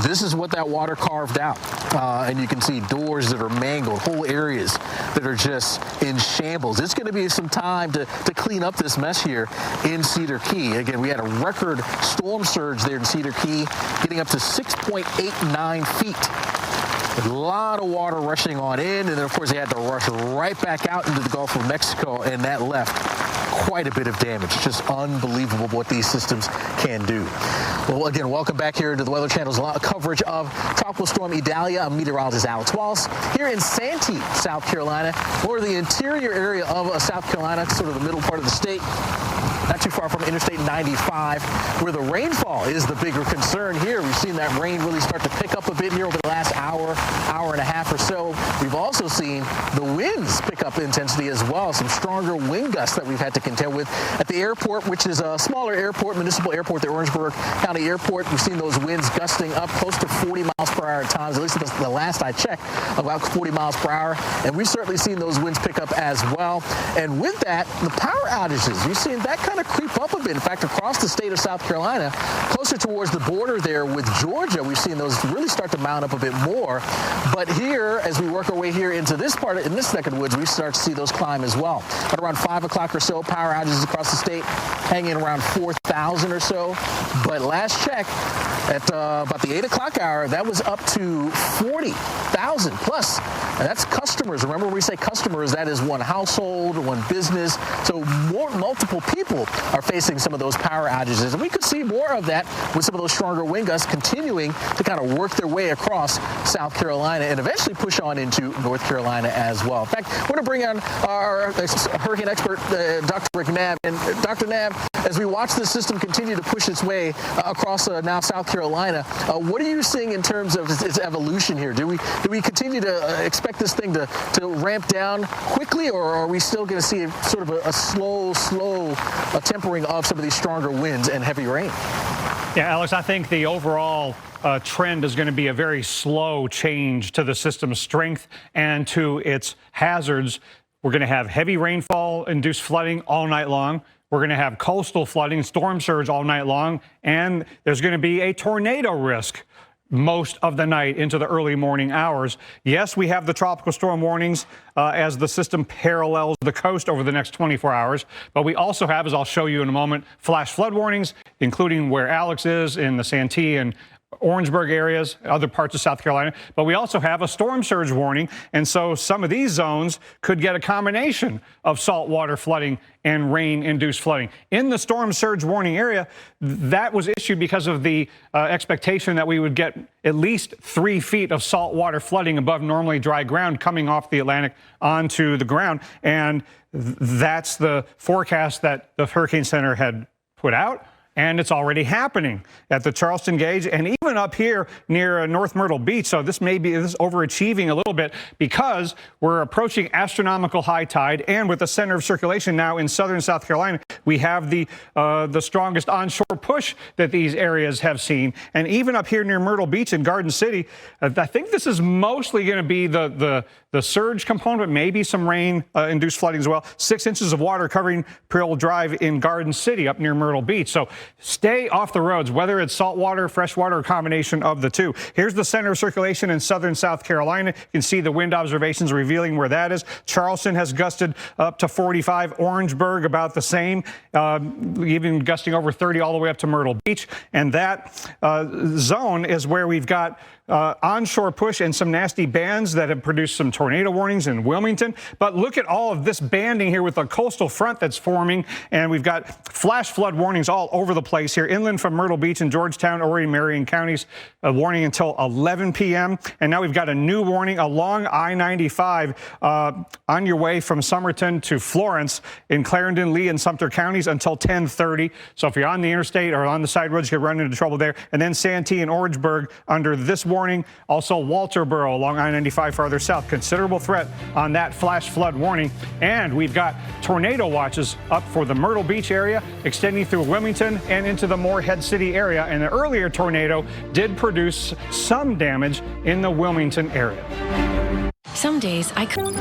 this is what that water carved out. And you can see doors that are mangled, whole areas that are just in shambles. It's going to be some time to clean up this mess here in Cedar Key. Again, we had a record storm surge there in Cedar Key, getting up to 6.89 feet. A lot of water rushing on in, and then of course they had to rush right back out into the Gulf of Mexico, and that left quite a bit of damage. Just unbelievable what these systems can do. Well, again, welcome back here to the Weather Channel's coverage of Tropical Storm Idalia. I'm meteorologist Alex Wallace here in Santee, South Carolina, or the interior area of South Carolina, sort of the middle part of the state. Not too far from Interstate 95, where the rainfall is the bigger concern here. We've seen that rain really start to pick up a bit here over the last hour and a half or so. We've also seen the winds pick up intensity as well. Some stronger wind gusts that we've had to contend with at the airport, which is a smaller airport, municipal airport, the Orangeburg County Airport. We've seen those winds gusting up close to 40 miles per hour at times, at least the last I checked, about 40 miles per hour. And we've certainly seen those winds pick up as well. And with that, the power outages, you've seen that kind of creep up a bit. In fact, across the state of South Carolina, closer towards the border there with Georgia, we've seen those really start to mount up a bit more. But here, as we work our way here into this part, in this neck of the woods, we start to see those climb as well. At around 5 o'clock or so, power outages across the state hanging around 4,000 or so. But last check, at about the 8 o'clock hour, that was up to 40,000 plus. And that's customers. Remember, when we say customers, that is one household, one business. So multiple people are facing some of those power outages. And we could see more of that with some of those stronger wind gusts continuing to kind of work their way across South Carolina and eventually push on into North Carolina as well. In fact, we're going to bring on our hurricane expert, Dr. Rick Knabb. And Dr. Knabb, as we watch this system continue to push its way across now South Carolina, what are you seeing in terms of its evolution here? Do we continue to expect this thing to ramp down quickly, or are we still going to see sort of a slow tempering of some of these stronger winds and heavy rain? Yeah, Alex, I think the overall trend is going to be a very slow change to the system's strength and to its hazards. We're going to have heavy rainfall, induced flooding all night long. We're going to have coastal flooding, storm surge all night long, and there's going to be a tornado risk most of the night into the early morning hours. Yes, we have the tropical storm warnings as the system parallels the coast over the next 24 hours. But we also have, as I'll show you in a moment, flash flood warnings, including where Alex is in the Santee and Orangeburg areas, other parts of South Carolina, but we also have a storm surge warning, and so some of these zones could get a combination of saltwater flooding and rain-induced flooding. In the storm surge warning area, that was issued because of the expectation that we would get at least 3 feet of saltwater flooding above normally dry ground coming off the Atlantic onto the ground, and that's the forecast that the Hurricane Center had put out. And it's already happening at the Charleston Gauge and even up here near North Myrtle Beach. So this may be overachieving a little bit because we're approaching astronomical high tide. And with the center of circulation now in southern South Carolina, we have the strongest onshore push that these areas have seen. And even up here near Myrtle Beach and Garden City, I think this is mostly going to be the surge component, maybe some rain-induced flooding as well. 6 inches of water covering Pearl Drive in Garden City up near Myrtle Beach. So stay off the roads, whether it's saltwater, freshwater, or combination of the two. Here's the center of circulation in southern South Carolina. You can see the wind observations revealing where that is. Charleston has gusted up to 45. Orangeburg about the same, even gusting over 30 all the way up to Myrtle Beach. And that zone is where we've got onshore push and some nasty bands that have produced some tornado warnings in Wilmington. But look at all of this banding here with a coastal front that's forming, and we've got flash flood warnings all over the place here. Inland from Myrtle Beach and Georgetown, Horry, Marion counties, a warning until 11 p.m. And now we've got a new warning along I-95 on your way from Somerton to Florence in Clarendon, Lee, and Sumter counties until 10:30. So if you're on the interstate or on the side roads, you could run into trouble there. And then Santee and Orangeburg under this warning. Also Walterboro along I-95 farther south. Considerable threat on that flash flood warning. And we've got tornado watches up for the Myrtle Beach area, extending through Wilmington and into the Morehead City area. And the earlier tornado did produce some damage in the Wilmington area. Some days I could.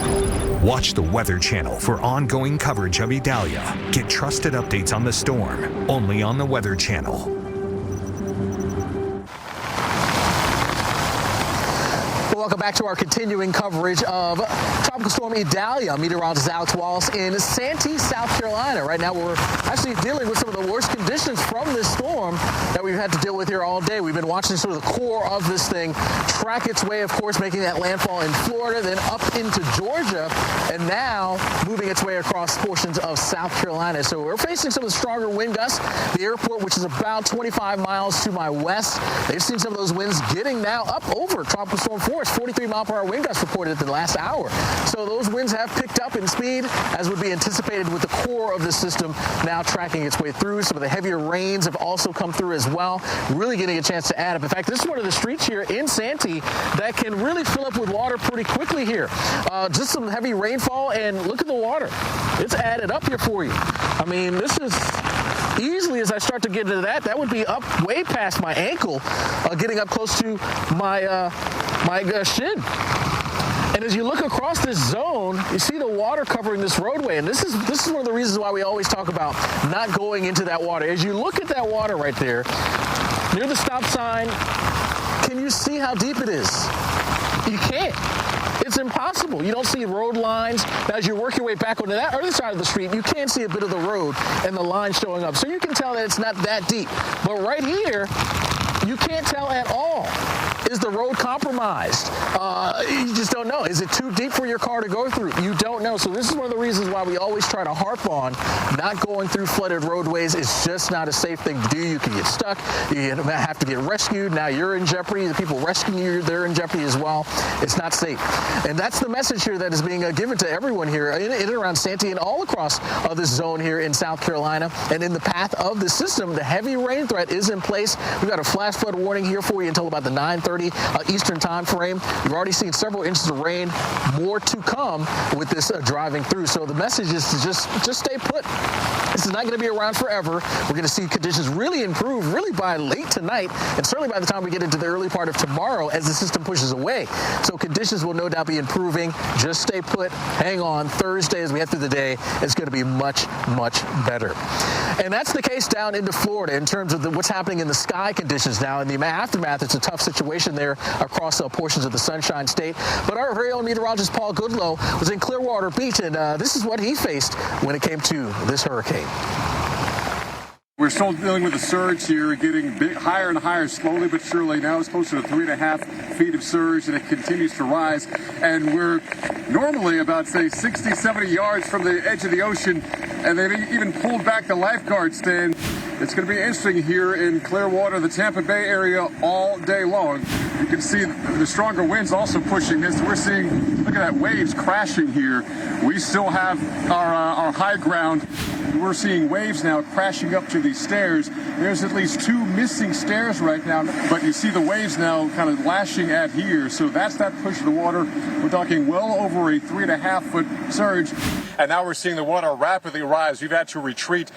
Watch the Weather Channel for ongoing coverage of Idalia. Get trusted updates on the storm only on the Weather Channel. Welcome back to our continuing coverage of Tropical Storm Idalia. Meteorologist Alex Wallace in Santee, South Carolina. Right now we're actually dealing with some of the worst conditions from this storm that we've had to deal with here all day. We've been watching sort of the core of this thing track its way, of course, making that landfall in Florida, then up into Georgia, and now moving its way across portions of South Carolina. So we're facing some of the stronger wind gusts. The airport, which is about 25 miles to my west, they've seen some of those winds getting now up over Tropical Storm force. 43-mile-per-hour wind gusts reported in the last hour. So those winds have picked up in speed, as would be anticipated with the core of the system now tracking its way through. Some of the heavier rains have also come through as well, really getting a chance to add up. In fact, this is one of the streets here in Santee that can really fill up with water pretty quickly here. Just some heavy rainfall, and look at the water. It's added up here for you. I mean, this is easily, as I start to get into that would be up way past my ankle, getting up close to my shin. And as you look across this zone, you see the water covering this roadway. And this is one of the reasons why we always talk about not going into that water. As you look at that water right there, near the stop sign, can you see how deep it is? You can't. It's impossible. You don't see road lines. Now, as you work your way back onto that other side of the street, you can see a bit of the road and the line showing up. So you can tell that it's not that deep. But right here, you can't tell at all. Is the road compromised? You just don't know. Is it too deep for your car to go through? You don't know. So this is one of the reasons why we always try to harp on not going through flooded roadways. It's just not a safe thing to do. You can get stuck. You have to get rescued. Now you're in jeopardy. The people rescuing you, they're in jeopardy as well. It's not safe. And that's the message here that is being given to everyone here in and around Santee and all across this zone here in South Carolina. And in the path of the system, the heavy rain threat is in place. We've got a flash flood warning here for you until about the 9:30 Eastern time frame. We've already seen several inches of rain, more to come with this driving through. So the message is to just stay put. This is not going to be around forever. We're going to see conditions really improve really by late tonight, and certainly by the time we get into the early part of tomorrow as the system pushes away. So conditions will no doubt be improving. Just stay put. Hang on. Thursday, as we head through the day, it's going to be much, much better. And that's the case down into Florida in terms of what's happening in the sky conditions now. In the aftermath, it's a tough situation there across portions of the Sunshine State. But our very own meteorologist Paul Goodlow was in Clearwater Beach, and this is what he faced when it came to this hurricane. We're still dealing with the surge here, getting higher and higher slowly but surely. Now it's closer to 3.5 feet of surge, and it continues to rise. And we're normally about, say, 60, 70 yards from the edge of the ocean, and they've even pulled back the lifeguard stand. It's going to be interesting here in Clearwater, the Tampa Bay area, all day long. You can see the stronger winds also pushing this. We're seeing, look at that, waves crashing here. We still have our high ground. We're seeing waves now crashing up to these stairs. There's at least 2 missing stairs right now, but you see the waves now kind of lashing at here. So that's that push of the water. We're talking well over a 3.5-foot surge. And now we're seeing the water rapidly rise. We've had to retreat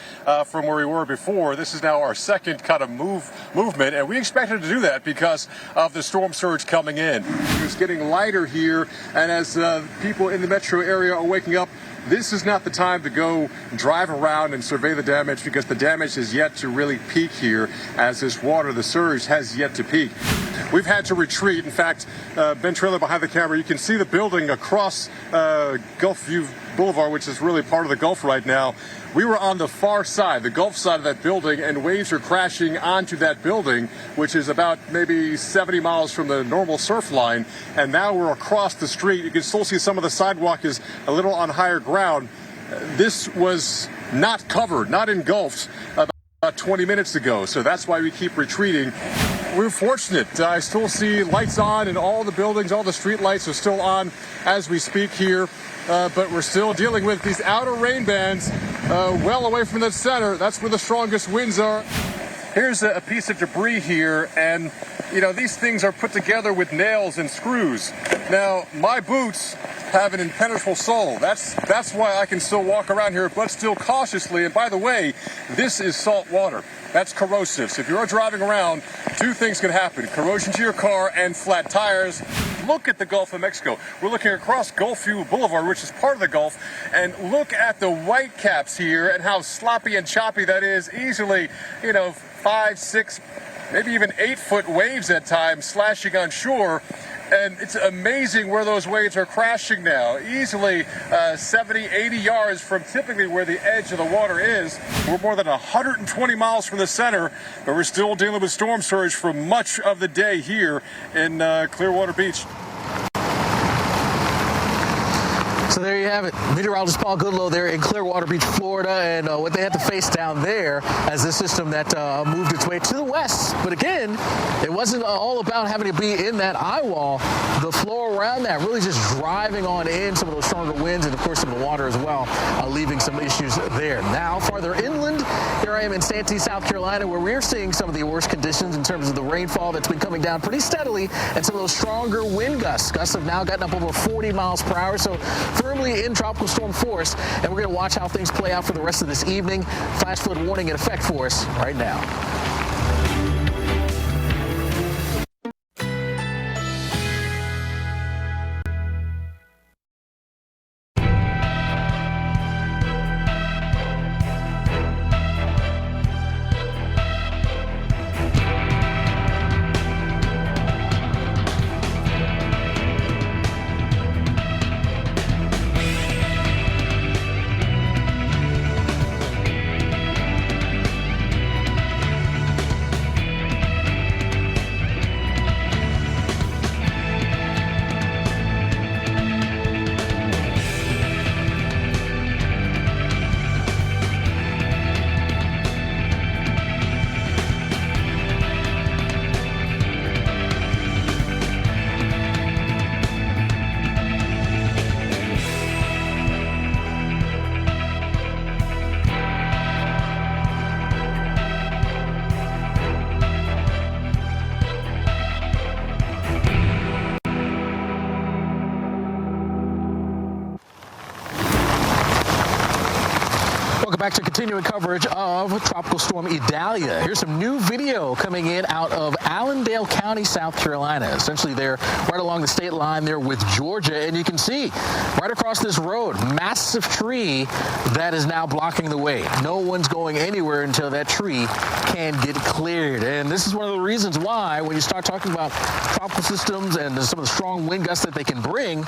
from where we were before. This is now our second kind of movement, and we expected to do that because of the storm surge coming in. It's getting lighter here, and as people in the metro area are waking up, this is not the time to go drive around and survey the damage, because the damage is yet to really peak here as this water, the surge, has yet to peak. We've had to retreat. In fact, Ben Trailer behind the camera, you can see the building across Gulfview Boulevard, which is really part of the Gulf right now. We were on the far side, the Gulf side of that building, and waves are crashing onto that building, which is about maybe 70 miles from the normal surf line. And now we're across the street. You can still see some of the sidewalk is a little on higher ground. This was not covered, not engulfed about 20 minutes ago. So that's why we keep retreating. We're fortunate. I still see lights on in all the buildings. All the street lights are still on as we speak here. But we're still dealing with these outer rain bands well away from the center. That's where the strongest winds are. Here's a piece of debris here, and these things are put together with nails and screws. Now, my boots have an impenetrable sole. That's why I can still walk around here, but still cautiously. And by the way, this is salt water. That's corrosive. So if you're driving around, 2 things can happen: corrosion to your car and flat tires. Look at the Gulf of Mexico. We're looking across Gulfview Boulevard, which is part of the Gulf, and look at the white caps here and how sloppy and choppy that is. Easily, 5, 6, maybe even 8-foot waves at times slashing on shore. And it's amazing where those waves are crashing now. Easily 70, 80 yards from typically where the edge of the water is. We're more than 120 miles from the center, but we're still dealing with storm surge for much of the day here in Clearwater Beach. So there you have it. Meteorologist Paul Goodlow there in Clearwater Beach, Florida, and what they had to face down there as the system that moved its way to the west. But again, it wasn't all about having to be in that eye wall. The flow around that really just driving on in some of those stronger winds, and of course some of the water as well, leaving some issues there. Now, farther inland, here I am in Santee, South Carolina, where we're seeing some of the worst conditions in terms of the rainfall that's been coming down pretty steadily, and some of those stronger wind gusts. Gusts have now gotten up over 40 miles per hour, so firmly in tropical storm force, and we're going to watch how things play out for the rest of this evening. Flash flood warning in effect for us right now. Back to continuing coverage of Tropical Storm Idalia. Here's some new video coming in out of Allendale County, South Carolina. Essentially, they're right along the state line there with Georgia, and you can see right across this road, massive tree that is now blocking the way. No one's going anywhere until that tree can get cleared. And this is one of the reasons why, when you start talking about tropical systems and some of the strong wind gusts that they can bring,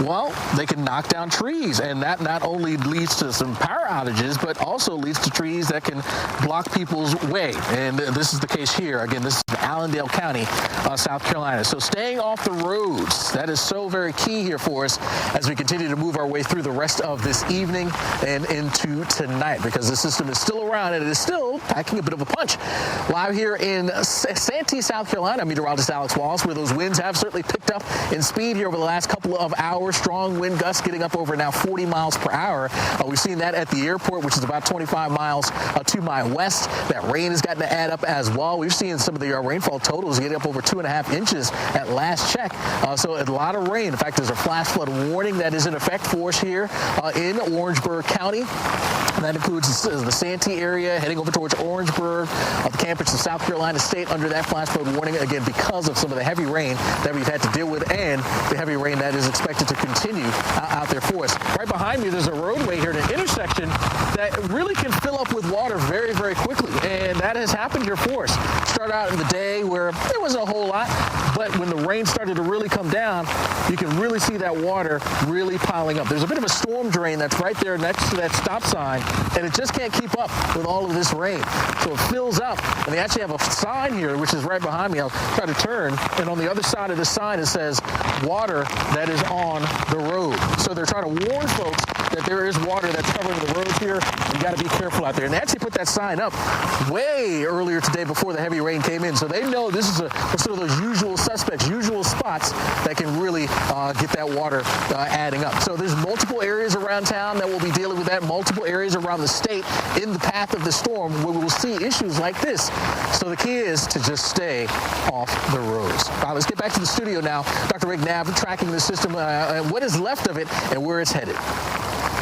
well, they can knock down trees, and that not only leads to some power outages, but but also leads to trees that can block people's way. And this is the case here. Again, this is Allendale County, South Carolina. So staying off the roads, that is so very key here for us as we continue to move our way through the rest of this evening and into tonight, because the system is still around and it is still packing a bit of a punch. Live here in Santee, South Carolina, meteorologist Alex Wallace, where those winds have certainly picked up in speed here over the last couple of hours. Strong wind gusts getting up over now 40 miles per hour. We've seen that at the airport, which is about 25 miles to my west. That rain has gotten to add up as well. We've seen some of the rainfall totals getting up over 2.5 inches at last check. So a lot of rain. In fact, there's a flash flood warning that is in effect for us here in Orangeburg County. That includes the Santee area, heading over towards Orangeburg, the campus of South Carolina State under that flash flood warning, again, because of some of the heavy rain that we've had to deal with and the heavy rain that is expected to continue out there for us. Right behind me, there's a roadway here at an intersection that really can fill up with water very, very quickly, and that has happened here for us. Started out in the day where there wasn't a whole lot, but when the rain started to really come down, you can really see that water really piling up. There's a bit of a storm drain that's right there next to that stop sign, and it just can't keep up with all of this rain. So it fills up, and they actually have a sign here, which is right behind me. I'll try to turn, and on the other side of the sign, it says, water that is on the road. So they're trying to warn folks that there is water that's covering the roads here. You got to be careful out there. And they actually put that sign up way earlier today before the heavy rain came in. So they know this is sort of those usual suspects, usual spots that can really get that water adding up. So there's multiple areas around town that will be dealing with that, multiple areas around the state in the path of the storm where we will see issues like this. So the key is to just stay off the roads. All right, let's get back to the studio now. Dr. Rick Knabb tracking the system, and what is left of it and where it's headed.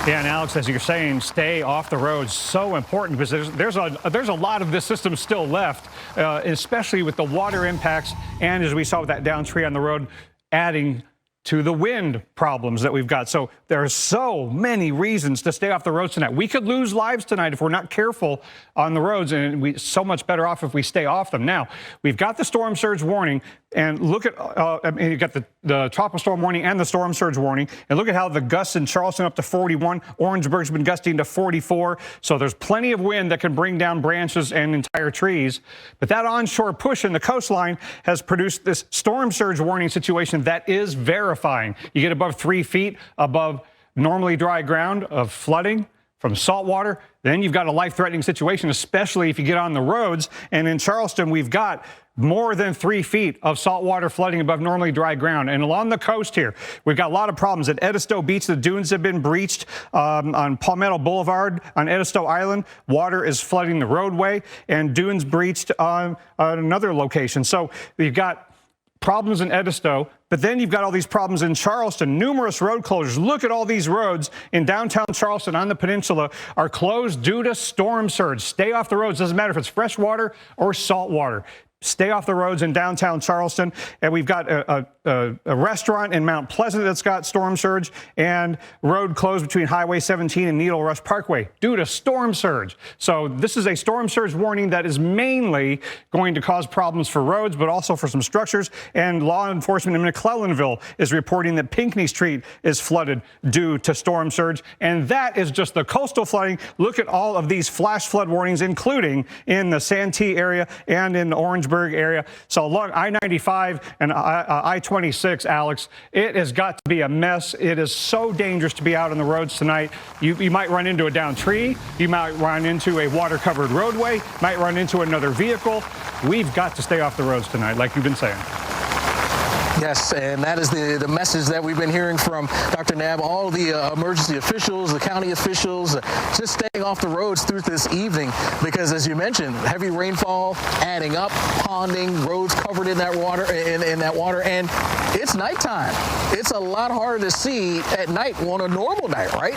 Yeah, and Alex, as you're saying, stay off the roads. So important because there's a lot of this system still left, especially with the water impacts, and as we saw with that down tree on the road, adding to the wind problems that we've got. So there are so many reasons to stay off the roads tonight. We could lose lives tonight if we're not careful on the roads, and we're so much better off if we stay off them. Now, we've got the storm surge warning, and look at, you've got the tropical storm warning and the storm surge warning, and look at how the gusts in Charleston up to 41. Orangeburg's been gusting to 44. So there's plenty of wind that can bring down branches and entire trees. But that onshore push in the coastline has produced this storm surge warning situation that is verified. You get above 3 feet above normally dry ground of flooding from salt water, then you've got a life-threatening situation, especially if you get on the roads. And in Charleston, we've got more than 3 feet of saltwater flooding above normally dry ground. And along the coast here, we've got a lot of problems. At Edisto Beach, the dunes have been breached. On Palmetto Boulevard on Edisto Island, water is flooding the roadway, and dunes breached on another location. So you've got problems in Edisto, but then you've got all these problems in Charleston, numerous road closures. Look at all these roads in downtown Charleston on the peninsula are closed due to storm surge. Stay off the roads. Doesn't matter if it's fresh water or salt water. Stay off the roads in downtown Charleston. And we've got a restaurant in Mount Pleasant that's got storm surge, and road closed between Highway 17 and Needle Rush Parkway due to storm surge. So this is a storm surge warning that is mainly going to cause problems for roads, but also for some structures. And law enforcement in McClellanville is reporting that Pinckney Street is flooded due to storm surge. And that is just the coastal flooding. Look at all of these flash flood warnings, including in the Santee area and in the Orangeburg area. So along I-95 and I-26, Alex, it has got to be a mess. It is so dangerous to be out on the roads tonight. You might run into a down tree. You might run into a water-covered roadway. Might run into another vehicle. We've got to stay off the roads tonight, like you've been saying. Yes, and that is the message that we've been hearing from Dr. Knabb, all the emergency officials, the county officials, just staying off the roads through this evening because, as you mentioned, heavy rainfall adding up, ponding, roads covered in that water, and it's nighttime. It's a lot harder to see at night on a normal night, right?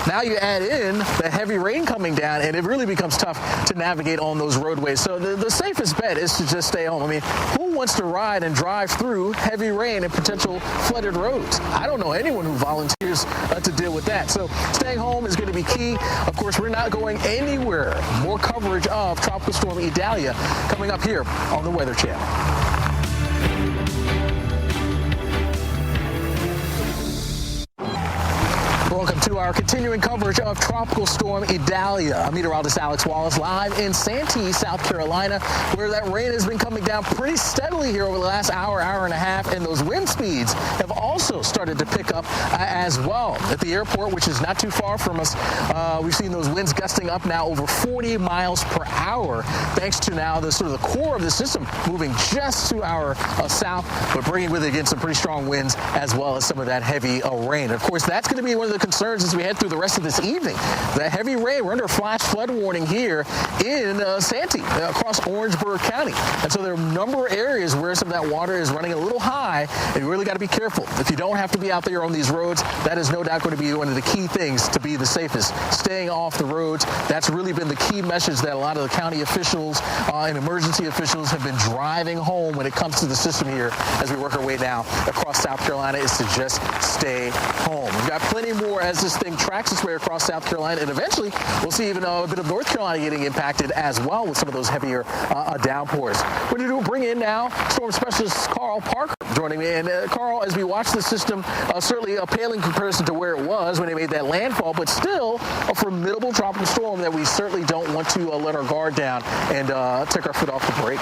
Now you add in the heavy rain coming down, and it really becomes tough to navigate on those roadways. So the safest bet is to just stay home. I mean, who wants to ride and drive through heavy rain and potential flooded roads? I don't know anyone who volunteers to deal with that. So staying home is going to be key. Of course, we're not going anywhere. More coverage of Tropical Storm Idalia coming up here on the Weather Channel. Welcome to our continuing coverage of Tropical Storm Idalia. I'm meteorologist Alex Wallace live in Santee, South Carolina, where that rain has been coming down pretty steadily here over the last hour, hour and a half, and those wind speeds have also started to pick up as well. At the airport, which is not too far from us, we've seen those winds gusting up now over 40 miles per hour, thanks to now the sort of the core of the system moving just to our south, but bringing with it again some pretty strong winds as well as some of that heavy rain. Of course, that's going to be one of the concerns as we head through the rest of this evening. That heavy rain, we're under a flash flood warning here in Santee, across Orangeburg County. And so there are a number of areas where some of that water is running a little high, and you really got to be careful. If you don't have to be out there on these roads, that is no doubt going to be one of the key things to be the safest. Staying off the roads, that's really been the key message that a lot of the county officials and emergency officials have been driving home when it comes to the system here as we work our way now across South Carolina, is to just stay home. We've got plenty more as this thing tracks its way across South Carolina, and eventually we'll see even a bit of North Carolina getting impacted as well with some of those heavier downpours. We're going to bring in now storm specialist Carl Parker joining me. And Carl, as we watch the system, certainly a pale in comparison to where it was when it made that landfall, but still a formidable tropical storm that we certainly don't want to let our guard down and take our foot off the brake.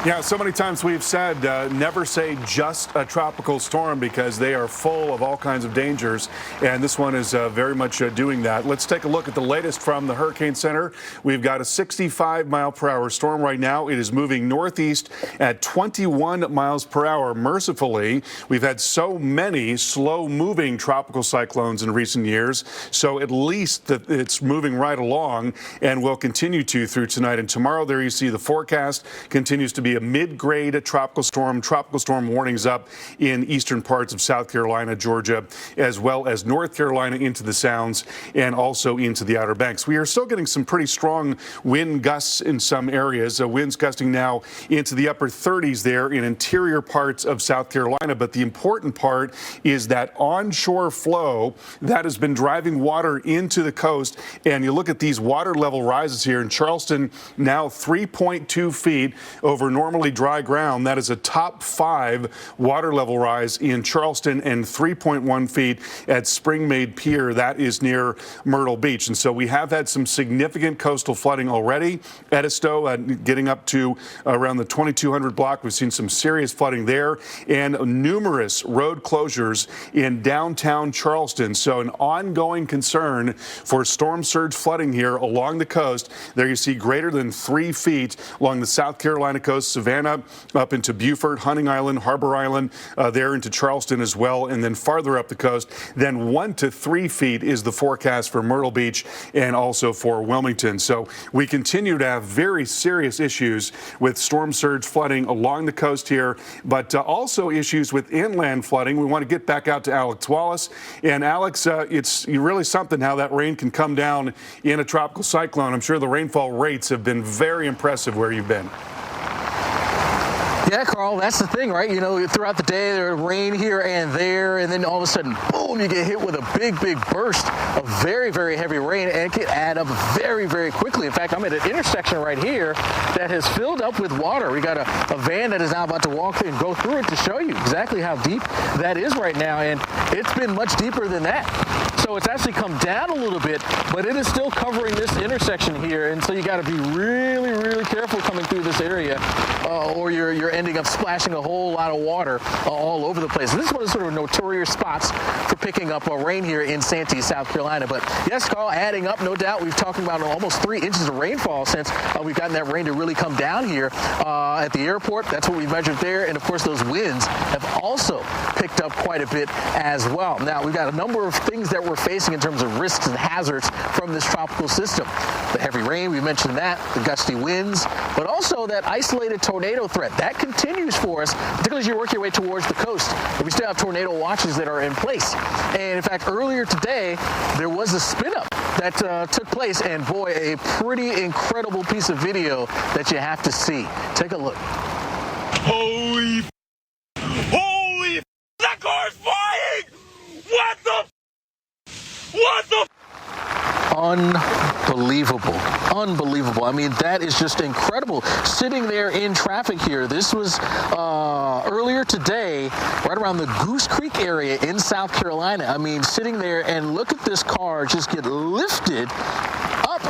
Yeah, so many times we've said never say just a tropical storm because they are full of all kinds of dangers, and this one is very much doing that. Let's take a look at the latest from the Hurricane Center. We've got a 65-mile-per-hour storm right now. It is moving northeast at 21 miles per hour. Mercifully, we've had so many slow-moving tropical cyclones in recent years, so at least that it's moving right along and will continue to through tonight and tomorrow. There you see the forecast continues to be a mid-grade tropical storm. Tropical storm warnings up in eastern parts of South Carolina, Georgia, as well as North Carolina into the Sounds and also into the Outer Banks. We are still getting some pretty strong wind gusts in some areas. Winds gusting now into the upper 30s there in interior parts of South Carolina. But the important part is that onshore flow that has been driving water into the coast. And you look at these water level rises here in Charleston, now 3.2 feet over normally dry ground. That is a top 5 water level rise in Charleston, and 3.1 feet at Springmaid Pier. That is near Myrtle Beach. And so we have had some significant coastal flooding already. Edisto getting up to around the 2200 block. We've seen some serious flooding there and numerous road closures in downtown Charleston. So an ongoing concern for storm surge flooding here along the coast. There you see greater than 3 feet along the South Carolina coast, Savannah up into Beaufort, Hunting Island, Harbor Island, there into Charleston as well, and then farther up the coast. Then 1 to 3 feet is the forecast for Myrtle Beach and also for Wilmington. So we continue to have very serious issues with storm surge flooding along the coast here, but also issues with inland flooding. We want to get back out to Alex Wallace. And Alex, it's really something how that rain can come down in a tropical cyclone. I'm sure the rainfall rates have been very impressive where you've been. Yeah, Carl, that's the thing, right? You know, throughout the day, there's rain here and there, and then all of a sudden, boom, you get hit with a big, big burst of very, very heavy rain, and it can add up very, very quickly. In fact, I'm at an intersection right here that has filled up with water. We got a van that is now about to walk and go through it to show you exactly how deep that is right now, and it's been much deeper than that. So it's actually come down a little bit, but it is still covering this intersection here, and so you got to be really, really careful coming through this area, or you're ending up splashing a whole lot of water all over the place. And this is one of the sort of notorious spots for picking up rain here in Santee, South Carolina. But yes, Carl, adding up, no doubt, we've talked about almost 3 inches of rainfall since we've gotten that rain to really come down here at the airport. That's what we measured there. And of course, those winds have also picked up quite a bit as well. Now, we've got a number of things that we're facing in terms of risks and hazards from this tropical system. The heavy rain, we mentioned that, the gusty winds, but also that isolated tornado threat. That continues for us, particularly as you work your way towards the coast. We still have tornado watches that are in place. And in fact, earlier today, there was a spin-up that took place, and boy, a pretty incredible piece of video that you have to see. Take a look. Holy, that car's flying! What the? unbelievable. Unbelievable. I mean, that is just incredible. Sitting there in traffic here, this was earlier today, right around the Goose Creek area in South Carolina. I mean, sitting there and look at this car just get lifted up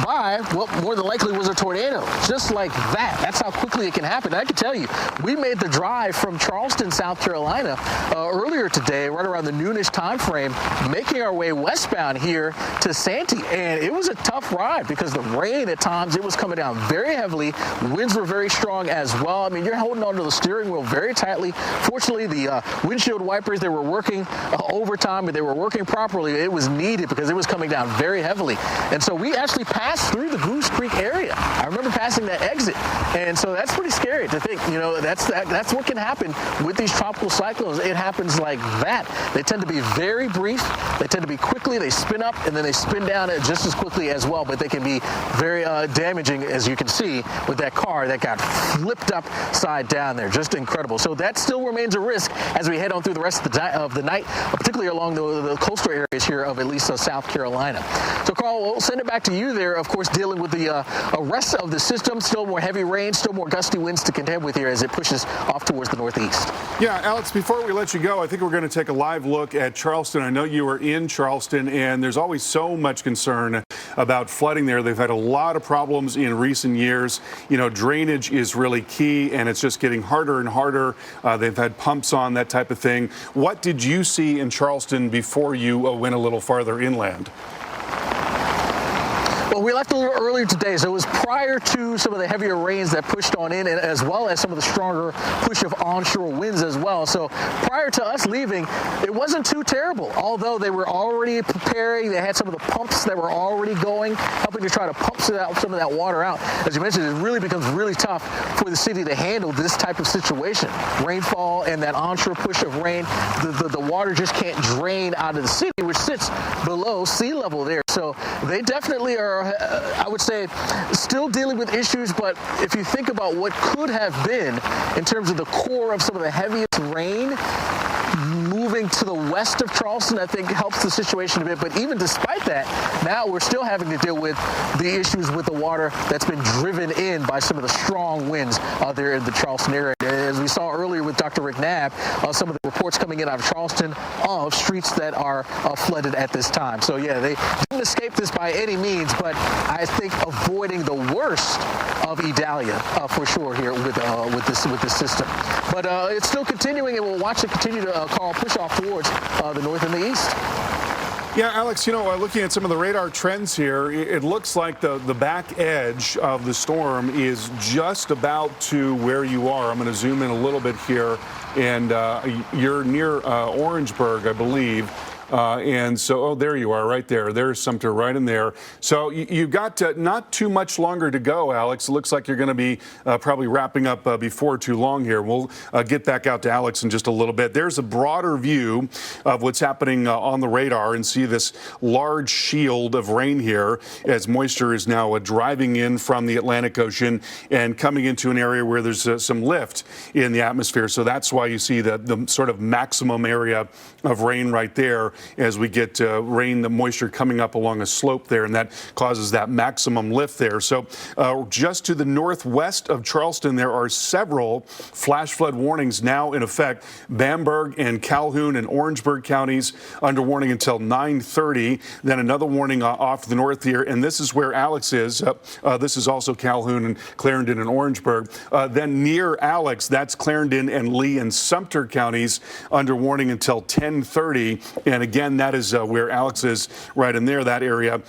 by what more than likely was a tornado. Just like that. That's how quickly it can happen. I can tell you, we made the drive from Charleston, South Carolina earlier today, right around the noonish time frame, making our way westbound here to Santee. And it was a tough ride because the rain at times, it was coming down very heavily. Winds were very strong as well. I mean, you're holding onto the steering wheel very tightly. Fortunately, the windshield wipers, they were working overtime, and they were working properly. It was needed because it was coming down very heavily. And so we actually passed through the Goose Creek area. I remember passing that exit. And so that's pretty scary to think, you know, that's what can happen with these tropical cyclones. It happens like that. They tend to be very brief. They tend to be quickly. They spin up and then they spin down just as quickly as well. But they can be very damaging, as you can see, with that car that got flipped upside down there. Just incredible. So that still remains a risk as we head on through the rest of the night, particularly along the coastal areas here of at least South Carolina. So, Carl, we'll send it back to you there, of course, dealing with the rest of the system. Still more heavy rain, still more gusty winds to contend with here as it pushes off towards the northeast. Yeah, Alex, before we let you go, I think we're going to take a live look at Charleston. I know you were in Charleston, and there's always so much concern about flooding there. They've had a lot of problems in recent years. You know, drainage is really key, and it's just getting harder and harder. They've had pumps on, that type of thing. What did you see in Charleston before you went a little farther inland? Well, we left a little earlier today, so it was prior to some of the heavier rains that pushed on in, and as well as some of the stronger push of onshore winds as well. So prior to us leaving, it wasn't too terrible, although they were already preparing. They had some of the pumps that were already going, helping to try to pump some of that water out. As you mentioned, it really becomes really tough for the city to handle this type of situation. Rainfall and that onshore push of rain, the water just can't drain out of the city, which sits below sea level there. So they definitely are, I would say, still dealing with issues, but if you think about what could have been in terms of the core of some of the heaviest rain, moving to the west of Charleston, I think helps the situation a bit. But even despite that, now we're still having to deal with the issues with the water that's been driven in by some of the strong winds there in the Charleston area. As we saw earlier with Dr. Rick Knapp, some of the reports coming in out of Charleston of streets that are flooded at this time. So yeah, they didn't escape this by any means, but I think avoiding the worst of Idalia for sure here with this system. But it's still continuing, and we'll watch it continue to push off towards the north and the east. Yeah, Alex, you know, looking at some of the radar trends here, it looks like the back edge of the storm is just about to where you are. I'm going to zoom in a little bit here, and you're near Orangeburg, I believe. And so, oh, there you are right there. There's Sumter right in there. So you've got not too much longer to go, Alex. It looks like you're going to be probably wrapping up before too long here. We'll get back out to Alex in just a little bit. There's a broader view of what's happening on the radar, and see this large shield of rain here as moisture is now driving in from the Atlantic Ocean and coming into an area where there's some lift in the atmosphere. So that's why you see the sort of maximum area of rain right there, as we get rain, the moisture coming up along a slope there, and that causes that maximum lift there. So just to the northwest of Charleston, there are several flash flood warnings now in effect. Bamberg and Calhoun and Orangeburg counties under warning until 9:30. Then another warning off the north here, and this is where Alex is. This is also Calhoun and Clarendon and Orangeburg. Then near Alex, that's Clarendon and Lee and Sumter counties under warning until 10:30. And again, that is where Alex is, right in there, that area.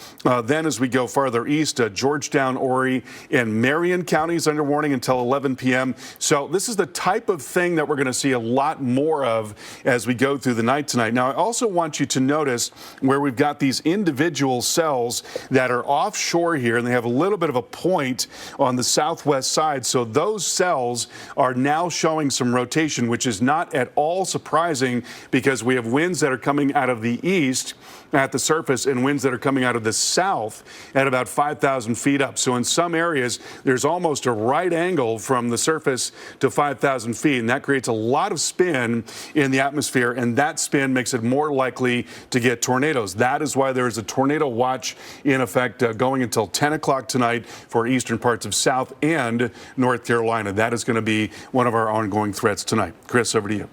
Then as we go farther east, Georgetown, Horry, and Marion counties under warning until 11 p.m. So this is the type of thing that we're going to see a lot more of as we go through the night tonight. Now, I also want you to notice where we've got these individual cells that are offshore here, and they have a little bit of a point on the southwest side. So those cells are now showing some rotation, which is not at all surprising because we have winds that are coming out out of the east at the surface and winds that are coming out of the south at about 5,000 feet up. So in some areas, there's almost a right angle from the surface to 5,000 feet, and that creates a lot of spin in the atmosphere, and that spin makes it more likely to get tornadoes. That is why there is a tornado watch in effect going until 10 o'clock tonight for eastern parts of South and North Carolina. That is going to be one of our ongoing threats tonight. Chris, over to you.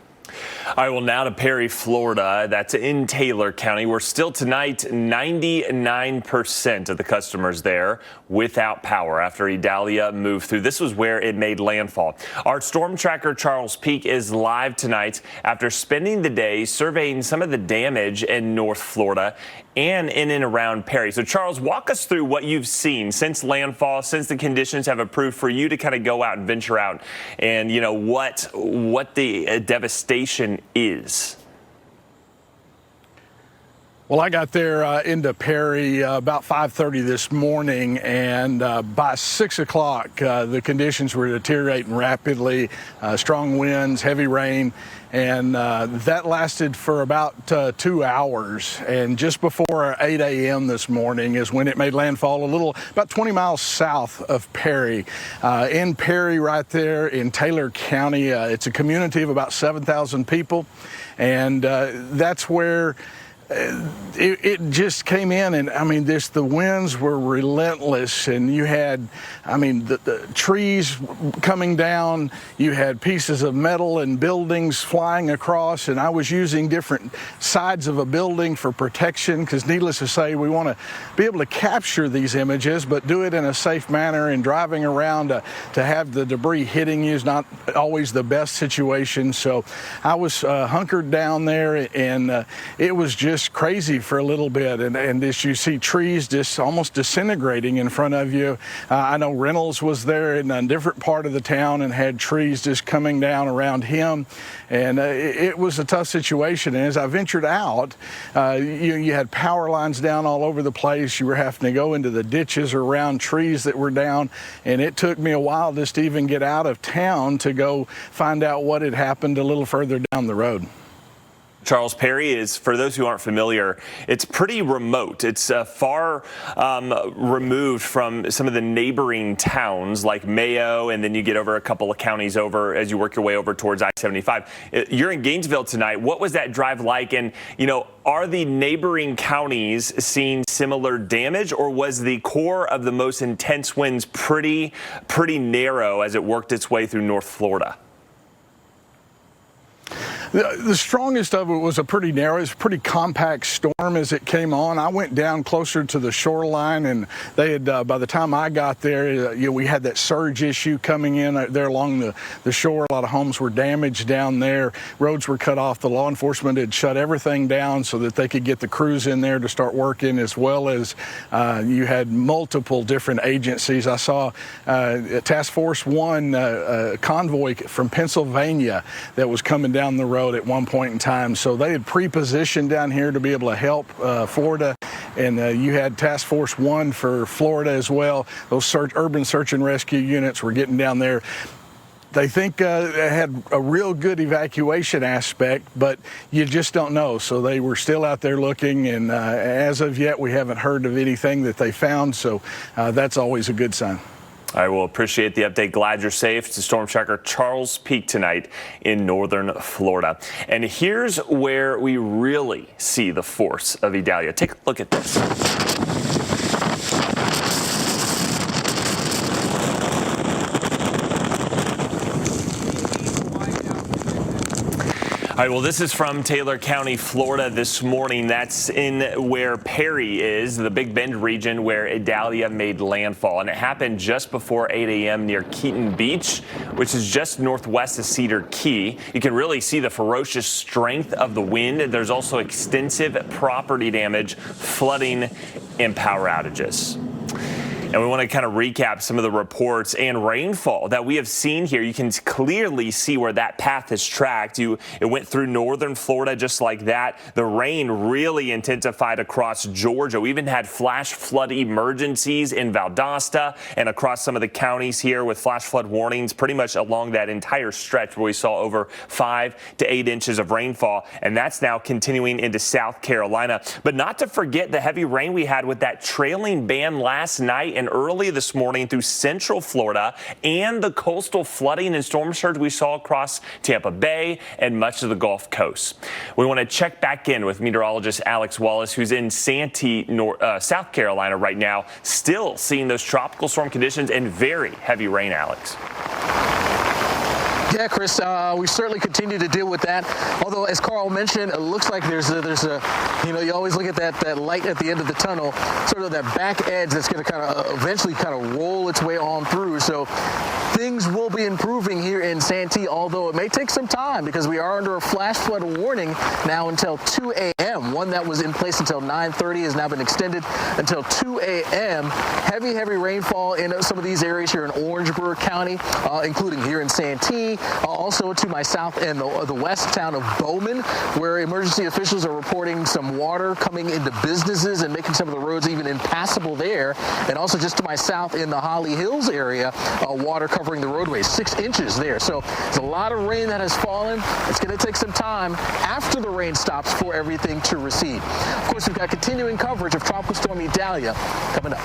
All right, well, now to Perry, Florida. That's in Taylor County, where still tonight 99% of the customers there without power after Idalia moved through. This was where it made landfall. Our storm tracker, Charles Peak, is live tonight after spending the day surveying some of the damage in North Florida and in and around Perry. So, Charles, walk us through what you've seen since landfall, since the conditions have approved for you to kind of go out and venture out and, you know, what the devastation is. Well, I got there into Perry about 5:30 this morning, and by 6 o'clock, the conditions were deteriorating rapidly. Strong winds, heavy rain, and that lasted for about 2 hours. And just before 8 a.m. this morning is when it made landfall about 20 miles south of Perry. In Perry, right there in Taylor County, it's a community of about 7,000 people, and that's where it just came in, and I mean, the winds were relentless, and you had, the trees coming down, you had pieces of metal and buildings flying across, and I was using different sides of a building for protection, because needless to say, we want to be able to capture these images, but do it in a safe manner, and driving around to have the debris hitting you is not always the best situation. So I was hunkered down there, and it was just crazy for a little bit, and this, you see trees just almost disintegrating in front of you. I know Reynolds was there in a different part of the town and had trees just coming down around him, and it was a tough situation. And as I ventured out, you had power lines down all over the place. You were having to go into the ditches around trees that were down, and it took me a while just to even get out of town to go find out what had happened a little further down the road. Charles, Perry is, for those who aren't familiar, it's pretty remote. It's far removed from some of the neighboring towns like Mayo, and then you get over a couple of counties over as you work your way over towards I-75. You're in Gainesville tonight. What was that drive like? And, are the neighboring counties seeing similar damage, or was the core of the most intense winds pretty narrow as it worked its way through North Florida? The strongest of it was a pretty narrow, it's a pretty compact storm as it came on. I went down closer to the shoreline, and they had, by the time I got there, we had that surge issue coming in there along the shore. A lot of homes were damaged down there. Roads were cut off. The law enforcement had shut everything down so that they could get the crews in there to start working, as well as you had multiple different agencies. I saw Task Force 1 convoy from Pennsylvania that was coming down the road at one point in time. So they had pre-positioned down here to be able to help Florida, and you had Task Force 1 for Florida as well. Those urban search and rescue units were getting down there. They think they had a real good evacuation aspect, but you just don't know. So they were still out there looking, and as of yet, we haven't heard of anything that they found. So that's always a good sign. I will appreciate the update. Glad you're safe. It's Storm Tracker Charles Peak tonight in northern Florida. And here's where we really see the force of Idalia. Take a look at this. All right, well, this is from Taylor County, Florida this morning. That's in where Perry is, the Big Bend region where Idalia made landfall. And it happened just before 8 a.m. near Keaton Beach, which is just northwest of Cedar Key. You can really see the ferocious strength of the wind. There's also extensive property damage, flooding, and power outages. And we want to kind of recap some of the reports and rainfall that we have seen here. You can clearly see where that path is tracked. It went through northern Florida just like that. The rain really intensified across Georgia. We even had flash flood emergencies in Valdosta and across some of the counties here with flash flood warnings pretty much along that entire stretch where we saw over 5 to 8 inches of rainfall. And that's now continuing into South Carolina. But not to forget the heavy rain we had with that trailing band last night and early this morning through central Florida, and the coastal flooding and storm surge we saw across Tampa Bay and much of the Gulf Coast. We want to check back in with meteorologist Alex Wallace, who's in Santee, South Carolina right now, still seeing those tropical storm conditions and very heavy rain, Alex. Yeah, Chris, we certainly continue to deal with that. Although, as Carl mentioned, it looks like there's a you always look at that light at the end of the tunnel, sort of that back edge that's going to kind of eventually kind of roll its way on through. So things will be improving here in Santee, although it may take some time because we are under a flash flood warning now until 2 a.m. One that was in place until 9:30 has now been extended until 2 a.m. Heavy rainfall in some of these areas here in Orangeburg County, including here in Santee. Also to my south and the west town of Bowman, where emergency officials are reporting some water coming into businesses and making some of the roads even impassable there. And also just to my south in the Holly Hills area, water covering the roadways, 6 inches there. So there's a lot of rain that has fallen. It's going to take some time after the rain stops for everything to recede. Of course, we've got continuing coverage of Tropical Storm Idalia coming up.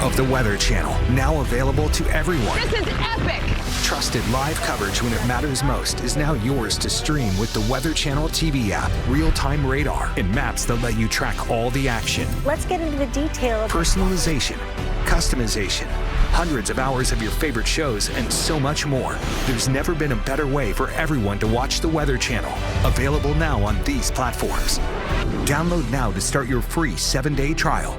Of the Weather Channel, now available to everyone. This is epic! Trusted live coverage when it matters most is now yours to stream with the Weather Channel TV app, real-time radar, and maps that let you track all the action. Let's get into the detail. Personalization, customization, hundreds of hours of your favorite shows, and so much more. There's never been a better way for everyone to watch the Weather Channel. Available now on these platforms. Download now to start your free 7-day trial.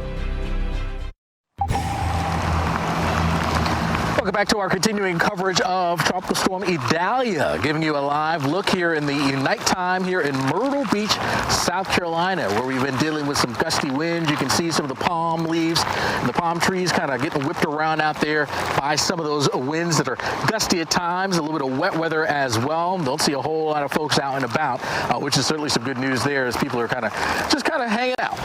Welcome back to our continuing coverage of Tropical Storm Idalia, giving you a live look here in the nighttime here in Myrtle Beach, South Carolina, where we've been dealing with some gusty winds. You can see some of the palm leaves and the palm trees kind of getting whipped around out there by some of those winds that are gusty at times, a little bit of wet weather as well. Don't see a whole lot of folks out and about, which is certainly some good news there as people are kind of hanging out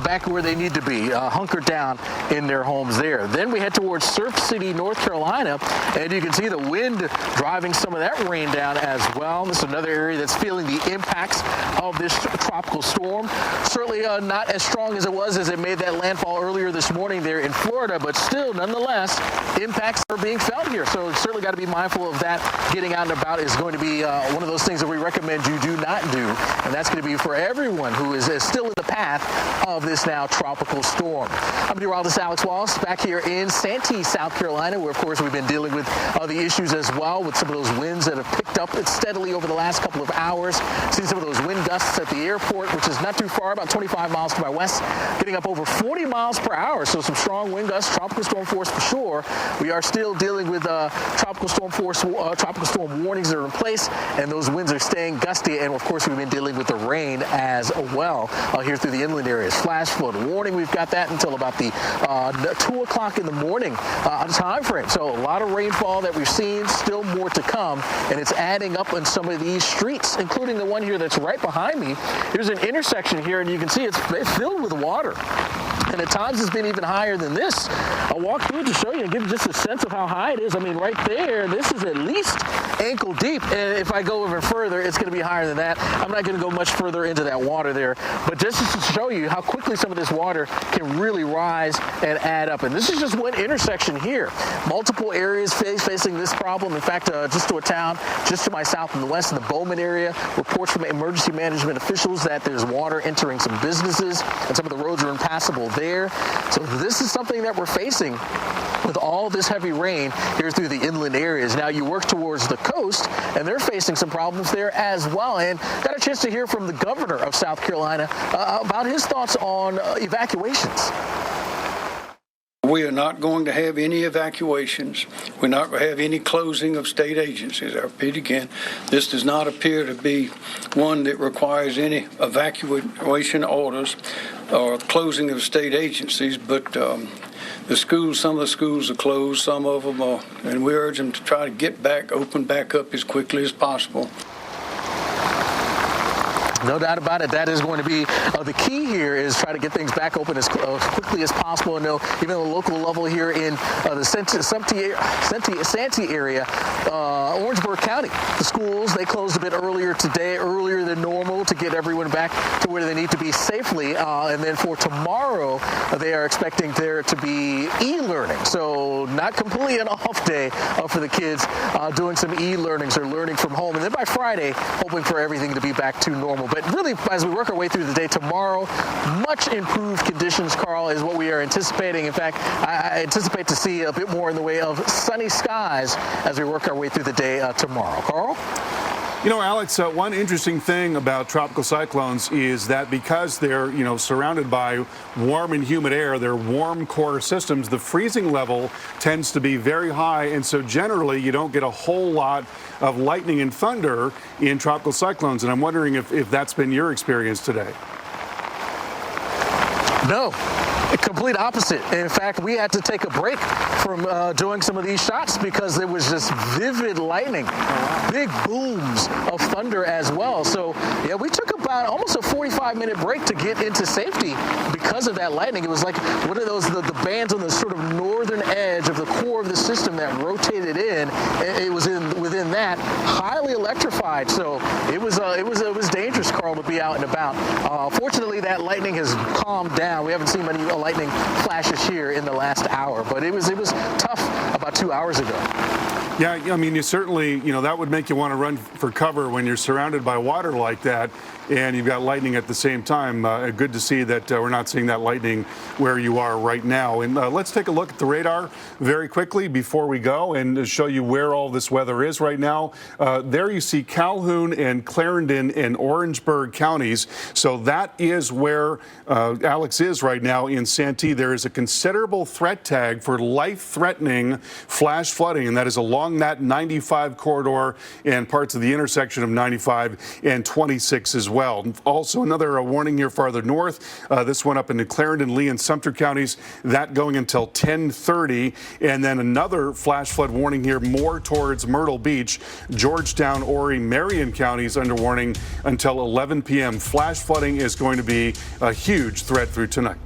back where they need to be, hunkered down in their homes there. Then we head towards Surf City, North Carolina, and you can see the wind driving some of that rain down as well. This is another area that's feeling the impacts of this tropical storm. Certainly not as strong as it was as it made that landfall earlier this morning there in Florida, but still, nonetheless, impacts are being felt here. So certainly got to be mindful of that. Getting out and about is going to be one of those things that we recommend you do not do, and that's going to be for everyone who is still in the path of this now tropical storm. I'm meteorologist Alex Wallace back here in Santee, South Carolina, where of course we've been dealing with the issues as well with some of those winds that have picked up steadily over the last couple of hours. Seen some of those wind gusts at the airport, which is not too far, about 25 miles to my west, getting up over 40 miles per hour. So some strong wind gusts, tropical storm force for sure. We are still dealing with tropical storm force, tropical storm warnings that are in place, and those winds are staying gusty. And of course, we've been dealing with the rain as well here through the inland areas. Flash flood warning, we've got that until about the 2 o'clock in the morning time frame. So So a lot of rainfall that we've seen, still more to come, and it's adding up on some of these streets, including the one here that's right behind me. Here's an intersection here, and you can see it's filled with water. And at times it's been even higher than this. I'll walk through it to show you and give you just a sense of how high it is. I mean, right there, this is at least ankle deep. And if I go even further, it's going to be higher than that. I'm not going to go much further into that water there. But just to show you how quickly some of this water can really rise and add up. And this is just one intersection here. Multiple areas facing this problem. In fact, just to a town just to my south and the west in the Bowman area, reports from emergency management officials that there's water entering some businesses and some of the roads are impassable there. So this is something that we're facing with all this heavy rain here through the inland areas. Now you work towards the coast and they're facing some problems there as well. And got a chance to hear from the governor of South Carolina about his thoughts on evacuations. We are not going to have any evacuations. We're not going to have any closing of state agencies. I repeat again, this does not appear to be one that requires any evacuation orders or closing of state agencies, but the schools, some of the schools are closed, some of them are, and we urge them to try to get back, open back up as quickly as possible. No doubt about it. That is going to be the key here is try to get things back open as quickly as possible. I know even at the local level here in the Santee area, Orangeburg County, the schools, they closed a bit earlier today, earlier than normal to get everyone back to where they need to be safely. And then for tomorrow, they are expecting there to be e-learning. So not completely an off day for the kids doing some e-learnings or learning from home. And then by Friday, hoping for everything to be back to normal. But really, as we work our way through the day tomorrow, much improved conditions, Carl, is what we are anticipating. In fact, I anticipate to see a bit more in the way of sunny skies as we work our way through the day tomorrow. Carl? You know, Alex, one interesting thing about tropical cyclones is that because they're, surrounded by warm and humid air, they're warm core systems, the freezing level tends to be very high. And so generally, you don't get a whole lot of lightning and thunder in tropical cyclones. And I'm wondering if that's been your experience today. No. Complete opposite. In fact, we had to take a break from doing some of these shots because there was just vivid lightning, big booms of thunder as well. So, yeah, we took about almost a 45-minute break to get into safety because of that lightning. It was like one of those, the bands on the sort of northern edge of the core of the system that rotated in. It was within that, highly electrified. So it was dangerous, Carl, to be out and about. Fortunately, that lightning has calmed down. We haven't seen many lightning flashes here in the last hour, but it was tough about 2 hours ago. Yeah, I mean, you certainly, that would make you want to run for cover when you're surrounded by water like that and you've got lightning at the same time. Good to see that we're not seeing that lightning where you are right now. And let's take a look at the radar very quickly before we go and show you where all this weather is right now. There you see Calhoun and Clarendon and Orangeburg counties. So that is where Alex is right now in Santee. There is a considerable threat tag for life-threatening flash flooding, and that is along that 95 corridor and parts of the intersection of 95 and 26 as well. Also, another warning here farther north. This one up into Clarendon, Lee, and Sumter counties. That going until 10:30, and then another flash flood warning here more towards Myrtle Beach, Georgetown, Horry, Marion counties under warning until 11 p.m. Flash flooding is going to be a huge threat through tonight.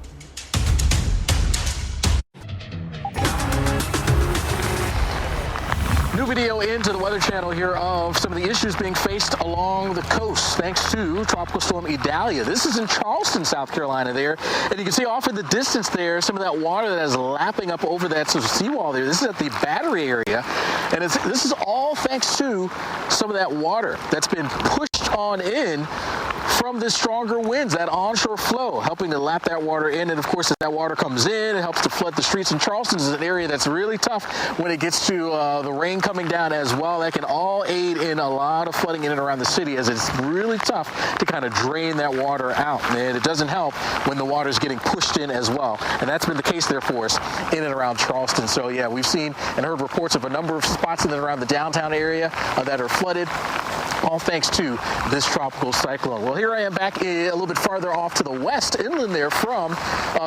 New video into the Weather Channel here of some of the issues being faced along the coast thanks to Tropical Storm Idalia. This is in Charleston, South Carolina there. And you can see off in the distance there some of that water that is lapping up over that sort of seawall there. This is at the Battery area. And this is all thanks to some of that water that's been pushed on in from the stronger winds, that onshore flow, helping to lap that water in. And of course, as that water comes in, it helps to flood the streets. And Charleston is an area that's really tough when it gets to the rain coming down as well. That can all aid in a lot of flooding in and around the city, as it's really tough to kind of drain that water out. And it doesn't help when the water is getting pushed in as well. And that's been the case there for us in and around Charleston. So yeah, we've seen and heard reports of a number of spots in and around the downtown area that are flooded. all thanks to this tropical cyclone. Well, here I am back a little bit farther off to the west, inland there from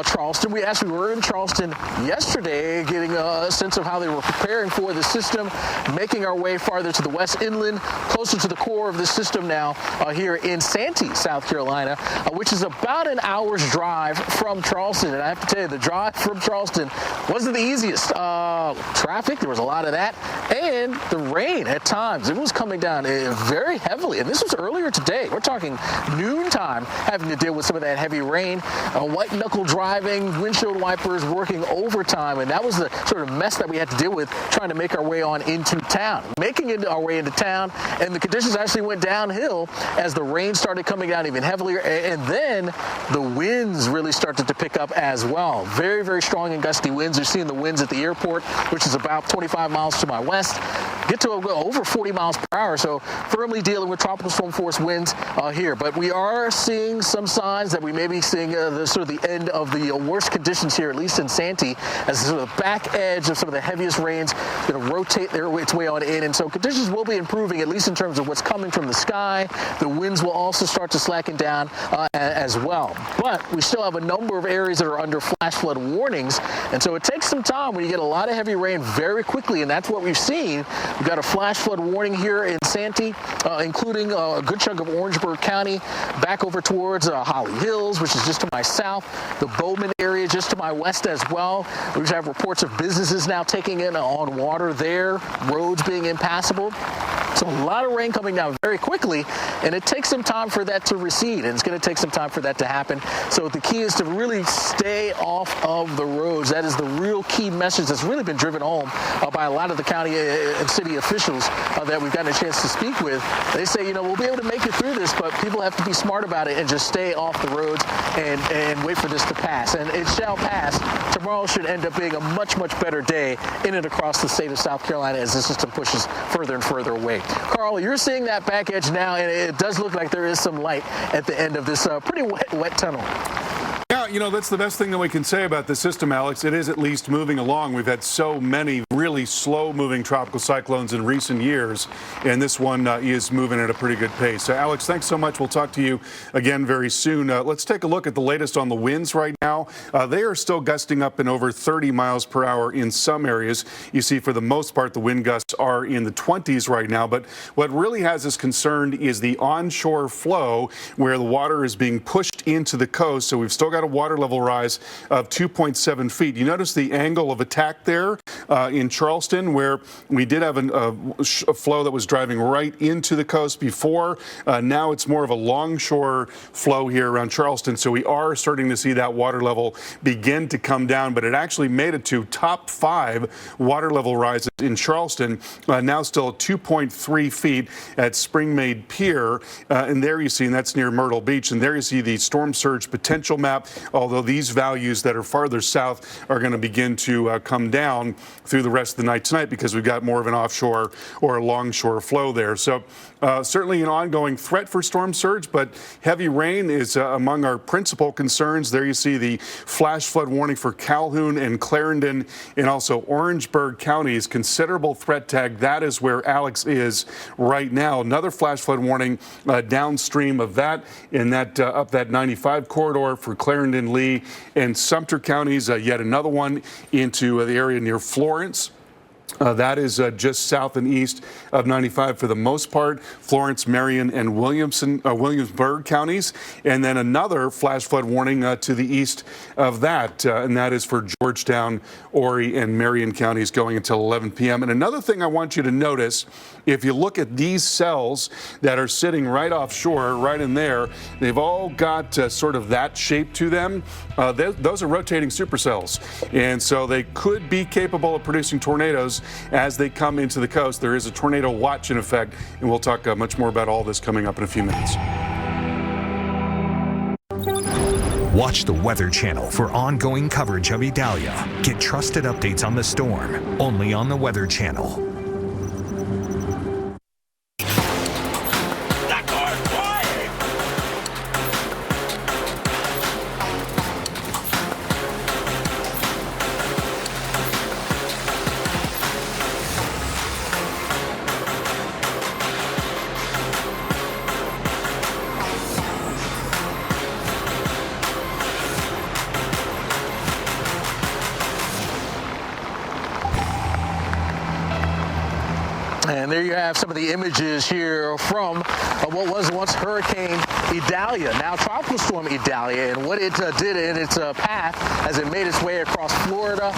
Charleston. We actually were in Charleston yesterday, getting a sense of how they were preparing for the system, making our way farther to the west, inland, closer to the core of the system now here in Santee, South Carolina, which is about an hour's drive from Charleston. And I have to tell you, the drive from Charleston wasn't the easiest. Traffic, there was a lot of that, and the rain at times. It was coming down very heavily, and this was earlier today. We're talking noontime, having to deal with some of that heavy rain, white knuckle driving, windshield wipers working overtime, and that was the sort of mess that we had to deal with trying to make our way on into town. Making it our way into town, and the conditions actually went downhill as the rain started coming down even heavier, and then the winds really started to pick up as well. Very, very strong and gusty winds. You're seeing the winds at the airport, which is about 25 miles to my west, get to over 40 miles per hour, so firmly dealing with tropical storm force winds here. But we are seeing some signs that we may be seeing the end of the worst conditions here, at least in Santee, as sort of the back edge of some of the heaviest rains going to rotate its way on in, and so conditions will be improving, at least in terms of what's coming from the sky. The winds will also start to slacken down as well. But we still have a number of areas that are under flash flood warnings, and so it takes some time when you get a lot of heavy rain very quickly, and that's what we've seen. We've got a flash flood warning here in Santee, including a good chunk of Orangeburg County, back over towards Holly Hills, which is just to my south, the Bowman area just to my west as well. We have reports of businesses now taking in on water there, roads being impassable. So a lot of rain coming down very quickly, and it takes some time for that to recede, and it's going to take some time for that to happen. So the key is to really stay off of the roads. That is the real key message that's really been driven home by a lot of the county and city officials that we've gotten a chance to speak with. They say, we'll be able to make it through this, but people have to be smart about it and just stay off the roads and wait for this to pass. And it shall pass. Tomorrow should end up being a much, much better day in and across the state of South Carolina as the system pushes further and further away. Carl, you're seeing that back edge now, and it does look like there is some light at the end of this pretty wet tunnel. Yeah, that's the best thing that we can say about the system, Alex. It is at least moving along. We've had so many really slow-moving tropical cyclones in recent years, and this one is moving at a pretty good pace. So, Alex, thanks so much. We'll talk to you again very soon. Let's take a look at the latest on the winds right now. They are still gusting up in over 30 miles per hour in some areas. You see, for the most part, the wind gusts are in the 20s right now, but what really has us concerned is the onshore flow where the water is being pushed into the coast. So we've still got a water level rise of 2.7 feet. You notice the angle of attack there in Charleston, where we did have a flow that was driving right into the coast before. Now it's more of a longshore flow here around Charleston. So we are starting to see that water level begin to come down, but it actually made it to top 5 water level rises in Charleston. Now still at 2.3 feet at Springmaid Pier. And there you see, and that's near Myrtle Beach. And there you see the storm surge potential map, although these values that are farther south are going to begin to come down through the rest of the night tonight because we've got more of an offshore or a longshore flow there. So certainly an ongoing threat for storm surge, but heavy rain is among our principal concerns. There you see the flash flood warning for Calhoun and Clarendon and also Orangeburg counties. Considerable threat tag. That is where Alex is right now. Another flash flood warning downstream of that in that up that 95 corridor for Clarendon, Lee, and Sumter counties. Yet another one into the area near Florence. That is just south and east of 95 for the most part. Florence, Marion, and Williamsburg counties. And then another flash flood warning to the east of that, and that is for Georgetown, Horry, and Marion counties going until 11 p.m. And another thing I want you to notice, if you look at these cells that are sitting right offshore, right in there, they've all got sort of that shape to them. Those are rotating supercells. And so they could be capable of producing tornadoes as they come into the coast. There is a tornado watch in effect, and we'll talk much more about all this coming up in a few minutes. Watch the Weather Channel for ongoing coverage of Idalia. Get trusted updates on the storm only on the Weather Channel. And there you have some of the images here from what was once Hurricane Idalia, now Tropical Storm Idalia, and what it did in its path as it made its way across Florida,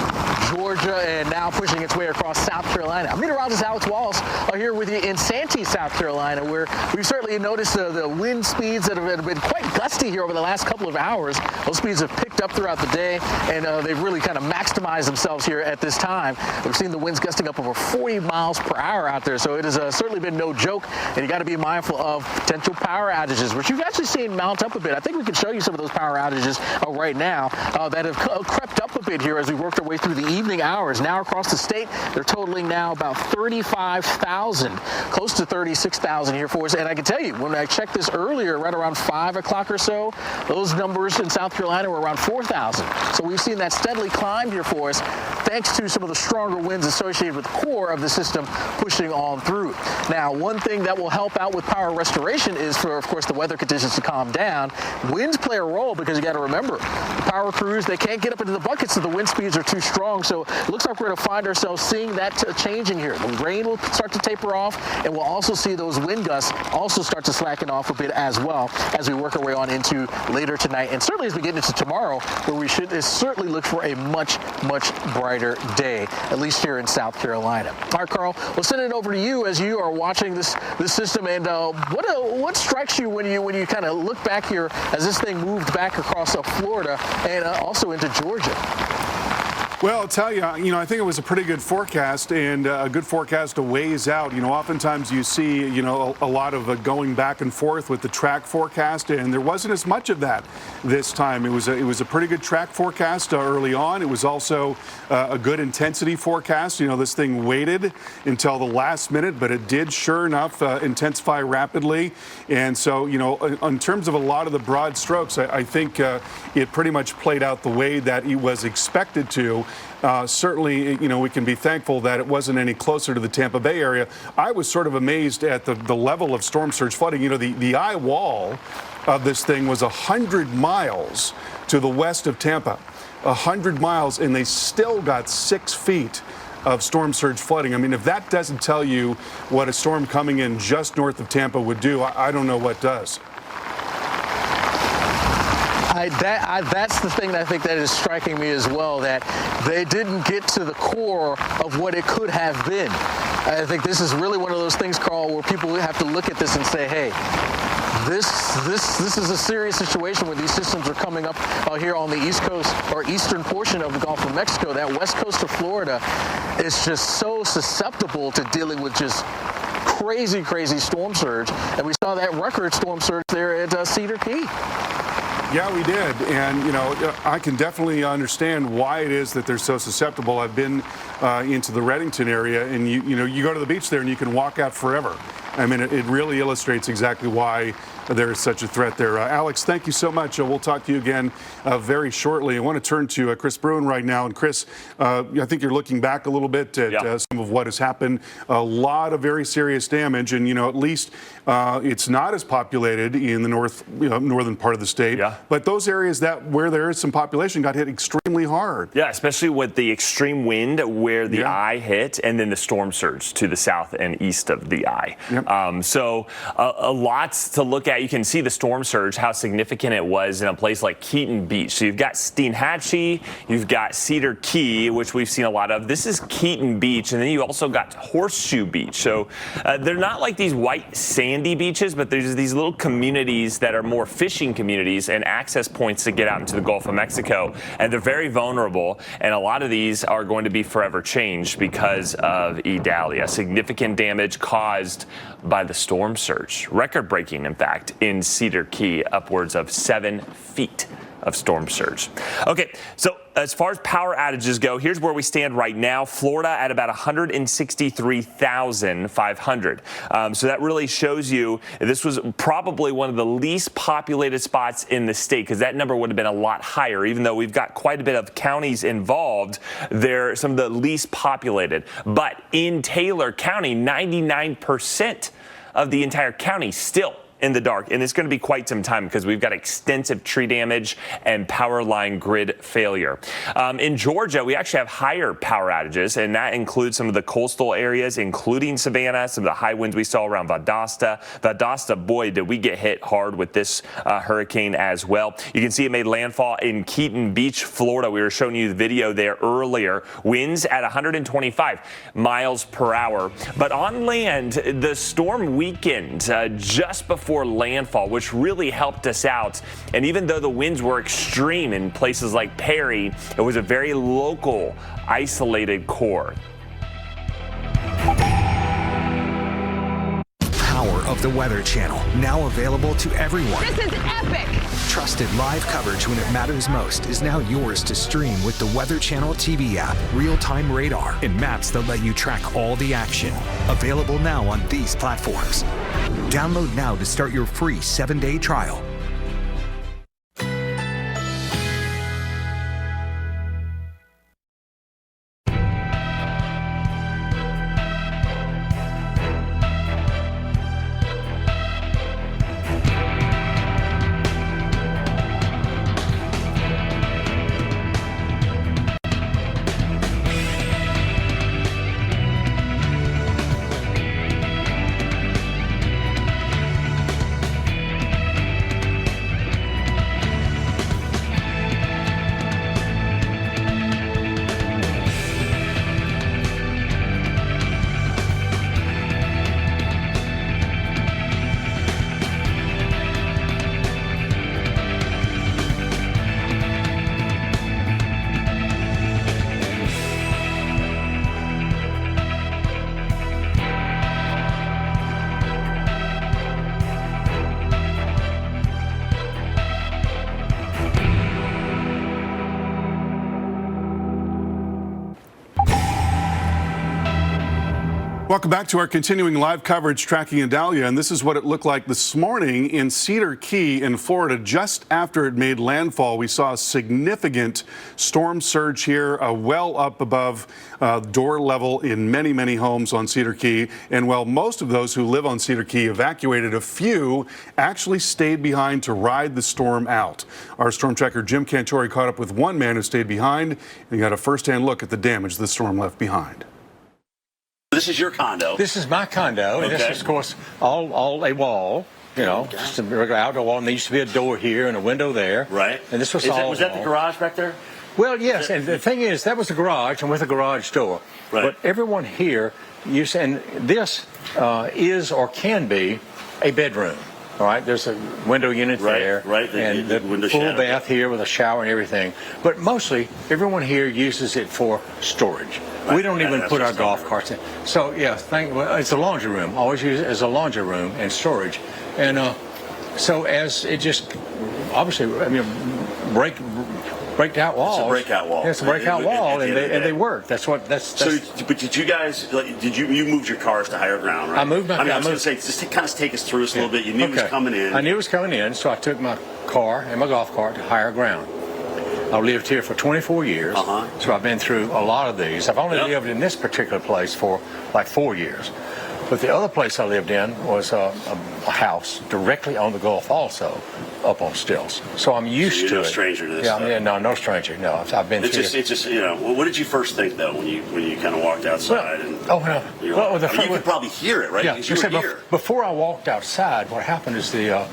Georgia, and now pushing its way across South Carolina. I'm meteorologist Alex Wallace here with you in Santee, South Carolina, where we've certainly noticed the wind speeds that have been quite gusty here over the last couple of hours. Those speeds have picked up throughout the day, and they've really kind of maximized themselves here at this time. We've seen the winds gusting up over 40 miles per hour out there, so it has certainly been no joke, and you got to be mindful of potential power outages, which you've actually seen mount up a bit. I think we can show you some of those power outages right now that have crept up a bit here as we worked our way through the evening hours. Now across the state, they're totaling now about 35,000, close to 36,000 here for us. And I can tell you, when I checked this earlier, right around 5 o'clock or so, those numbers in South Carolina were around 4,000. So we've seen that steadily climb here for us, thanks to some of the stronger winds associated with the core of the system pushing on through. Now, one thing that will help out with power restoration is for, of course, the weather conditions to calm down. Winds play a role because you got to remember, the power crews, they can't get up into the buckets if the wind speeds are too strong. So it looks like we're going to find ourselves seeing that changing here. The rain will start to taper off, and we'll also see those wind gusts also start to slacken off a bit as well as we work our way on into later tonight, and certainly as we get into tomorrow, where we should certainly look for a much brighter day, at least here in South Carolina. All right, Carl, we'll send it over to you as you are watching this system. And what strikes you when you kind of look back here as this thing moved back across Florida and also into Georgia? Well, I'll tell you, I think it was a pretty good forecast, and a good forecast a ways out. Oftentimes you see, a lot of going back and forth with the track forecast, and there wasn't as much of that this time. It was a pretty good track forecast early on. It was also a good intensity forecast. This thing waited until the last minute, but it did, sure enough, intensify rapidly. And so, in terms of a lot of the broad strokes, I think it pretty much played out the way that it was expected to. Certainly, we can be thankful that it wasn't any closer to the Tampa Bay area. I was sort of amazed at the level of storm surge flooding. The eye wall of this thing was 100 miles to the west of Tampa, 100 miles, and they still got 6 feet of storm surge flooding. I mean, if that doesn't tell you what a storm coming in just north of Tampa would do, I don't know what does. That's the thing that I think that is striking me as well, that they didn't get to the core of what it could have been. I think this is really one of those things, Carl, where people have to look at this and say, hey, this is a serious situation where these systems are coming up here on the east coast or eastern portion of the Gulf of Mexico. That west coast of Florida is just so susceptible to dealing with just crazy storm surge. And we saw that record storm surge there at Cedar Key. Yeah, we did. And, I can definitely understand why it is that they're so susceptible. I've been into the Reddington area, and you go to the beach there and you can walk out forever. I mean, it really illustrates exactly why there is such a threat there. Alex, thank you so much. We'll talk to you again very shortly. I want to turn to Chris Bruin right now. And Chris, I think you're looking back a little bit at some of what has happened. A lot of very serious damage, and at least it's not as populated in the northern part of the state. Yeah. But those areas where there is some population got hit extremely hard. Yeah, especially with the extreme wind where the eye hit, and then the storm surge to the south and east of the eye. Yep. So a lot to look at. You can see the storm surge, how significant it was in a place like Keaton Beach. So you've got Steinhatchee, you've got Cedar Key, which we've seen a lot of. This is Keaton Beach, and then you also got Horseshoe Beach. So they're not like these white sandy beaches, but there's these little communities that are more fishing communities and access points to get out into the Gulf of Mexico. And they're very vulnerable, and a lot of these are going to be forever changed because of Idalia. Significant damage caused by the storm surge. Record-breaking, in fact, in Cedar Key, upwards of 7 feet of storm surge. Okay, so as far as power outages go, here's where we stand right now. Florida at about 163,500. So that really shows you this was probably one of the least populated spots in the state, because that number would have been a lot higher. Even though we've got quite a bit of counties involved, they're some of the least populated. But in Taylor County, 99% of the entire county still in the dark, and it's going to be quite some time because we've got extensive tree damage and power line grid failure. In Georgia, we actually have higher power outages, and that includes some of the coastal areas, including Savannah, some of the high winds we saw around Valdosta. Valdosta, boy, did we get hit hard with this hurricane as well. You can see it made landfall in Keaton Beach, Florida. We were showing you the video there earlier. Winds at 125 miles per hour. But on land, the storm weakened just before landfall, which really helped us out. And even though the winds were extreme in places like Perry, it was a very local, isolated core. Power of the Weather Channel, now available to everyone. This is epic! Trusted live coverage when it matters most is now yours to stream with the Weather Channel TV app, real-time radar, and maps that let you track all the action. Available now on these platforms. Download now to start your free 7-day trial. Welcome back to our continuing live coverage tracking Idalia, and this is what it looked like this morning in Cedar Key in Florida. Just after it made landfall, we saw a significant storm surge here, well up above door level in many, many homes on Cedar Key. And while most of those who live on Cedar Key evacuated, a few actually stayed behind to ride the storm out. Our storm tracker Jim Cantori caught up with one man who stayed behind and got a first-hand look at the damage the storm left behind. This is your condo. This is my condo, and this is, of course, all a wall. You know, just a regular outdoor wall, and there used to be a door here and a window there. Right. And this was Was that the garage back there? Well, yes, and the thing is, that was the garage, and with a garage door. Right. But everyone here, and this is or can be a bedroom. All right, there's a window unit there, and the full bath here with a shower and everything. But mostly, everyone here uses it for storage. We don't even put our golf carts in. So, yeah, it's a laundry room. Always use it as a laundry room and storage. And so as it just, obviously, I mean, break out walls. It's a breakout wall. Yeah, it's a breakout wall, and they work. That's. So, but did you guys? You moved your cars to higher ground, right? I moved my. I was going to say, just kind of take us through this a little bit. You knew it was coming in. I knew it was coming in, so I took my car and my golf cart to higher ground. I've lived here for 24 years, so I've been through a lot of these. I've only lived in this particular place for like 4 years. But the other place I lived in was a house directly on the Gulf also, up on stilts. So I'm used to it. You're no stranger to this stuff. No stranger. No, I've been through it. It's just, you know, what did you first think, though, when you kind of walked outside? You could probably hear it, right? Yeah, you were here. Before I walked outside, what happened is the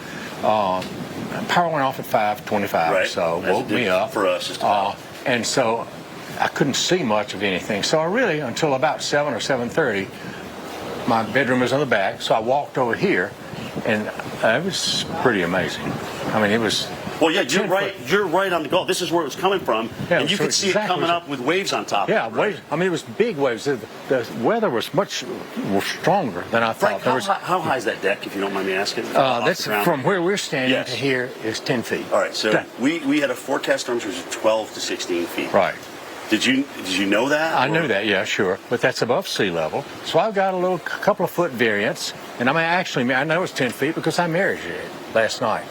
power went off at 5:25, so woke me up. For us, and so I couldn't see much of anything. So I really, until about 7 or 7:30, my bedroom was on the back, so I walked over here, and it was pretty amazing. I mean, it was. Well, yeah, you're right on the Gulf. This is where it was coming from, and you could see it coming up with waves on top. Yeah, waves. I mean, it was big waves. The weather was much stronger than I thought. Frank, how high is that deck, if you don't mind me asking? That's from where we're standing to here is 10 feet. All right, so we had a forecast storm surge of 12 to 16 feet. Right. Did you know that? I knew that, yeah, sure. But that's above sea level. So I've got a couple of foot variance. And I know it's 10 feet because I measured it last night.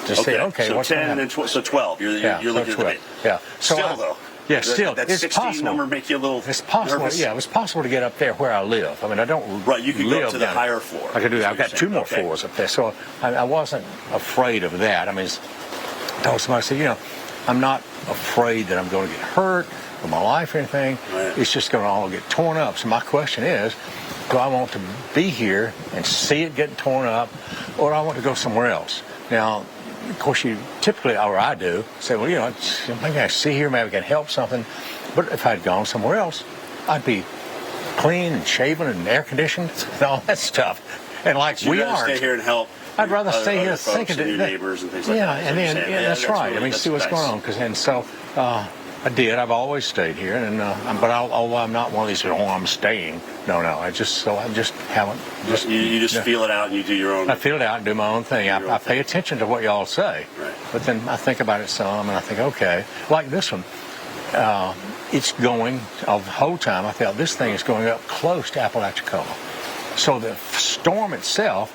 To say, okay, so what's 10 and then so 12. You're looking at the Yeah. So still, though. Yeah, still, that it's 16 possible. number make you a little It's possible. nervous? Yeah, it was possible to get up there where I live. I mean, I don't Right, you could live go up to the down- higher floor. I could do that. I've got You're 2 more saying. Okay. floors up there, so I wasn't afraid of that. I mean, I told somebody, I said, you know, I'm not afraid that I'm going to get hurt or my life or anything. Right. It's just going to all get torn up. So my question is, do I want to be here and see it getting torn up, or do I want to go somewhere else? Now, of course, you typically, or I do, say, well, you know, maybe I see here, maybe I can help something. But if I'd gone somewhere else, I'd be clean and shaven and air conditioned and all that stuff. And like You'd we rather aren't. stay here and help. I'd rather other- stay here other folks thinking and your that, neighbors and things like yeah, that. and then that's right. I mean, see what's going on. And so I did. I've always stayed here, and but although I'm not one of these, oh, I'm staying. No, I just haven't. You just feel it out and you do your own. I feel it out and do my own thing. I pay attention to what y'all say, right. But then I think about it some, and I think, okay, like this one. It's going, of the whole time, I felt this thing is going up close to Apalachicola. So the storm itself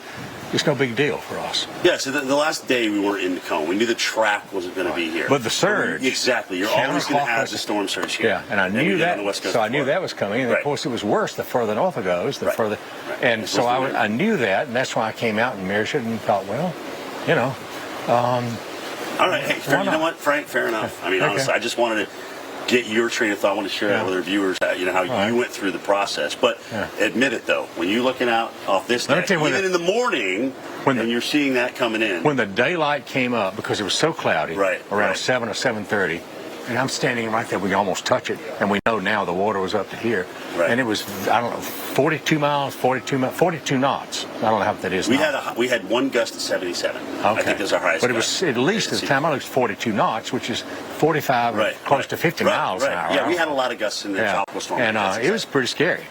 is no big deal for us. Yeah, so the last day we weren't in the cone. We knew the track wasn't going to be here. But the surge. Exactly. You're always going to have the storm surge here. Yeah, and I knew that. On the West Coast so I knew that was coming. And, of course, it was worse the further north it goes, the further. Right. And so I knew that, and that's why I came out and measured and thought, well, you know. All right. Hey, you know what, Frank? Fair enough. I mean, honestly, I just wanted to get your train of thought. I want to share that with our viewers, you know, how you went through the process. But admit it, though, when you're looking out off this deck, even in the morning, and you're seeing that coming in. When the daylight came up, because it was so cloudy, around 7 or 7:30, and I'm standing right there, we can almost touch it, and we know now the water was up to here. Right. And it was, I don't know, 42 knots. I don't know how that is. We had one gust of 77. Okay. I think that's our highest. But it was at least at the time I looked 42 knots, which is 45, close to 50 miles an hour. Yeah, we had a lot of gusts in the tropical storm. And it was pretty scary.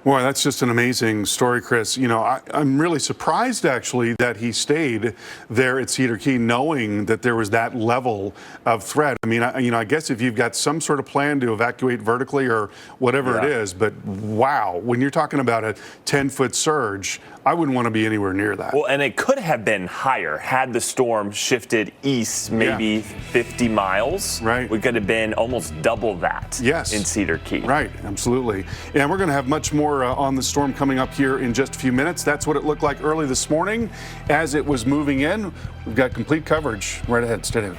Boy, that's just an amazing story, Chris. You know, I'm really surprised, actually, that he stayed there at Cedar Key knowing that there was that level of threat. I mean, I guess if you've got some sort of plan to evacuate vertically or whatever it is, but wow, when you're talking about a 10-foot surge, I wouldn't want to be anywhere near that. Well, and it could have been higher had the storm shifted east maybe 50 miles. Right. We could have been almost double that in Cedar Key. Right, absolutely. And we're going to have much more on the storm coming up here in just a few minutes. That's what it looked like early this morning as it was moving in. We've got complete coverage right ahead. Stay tuned.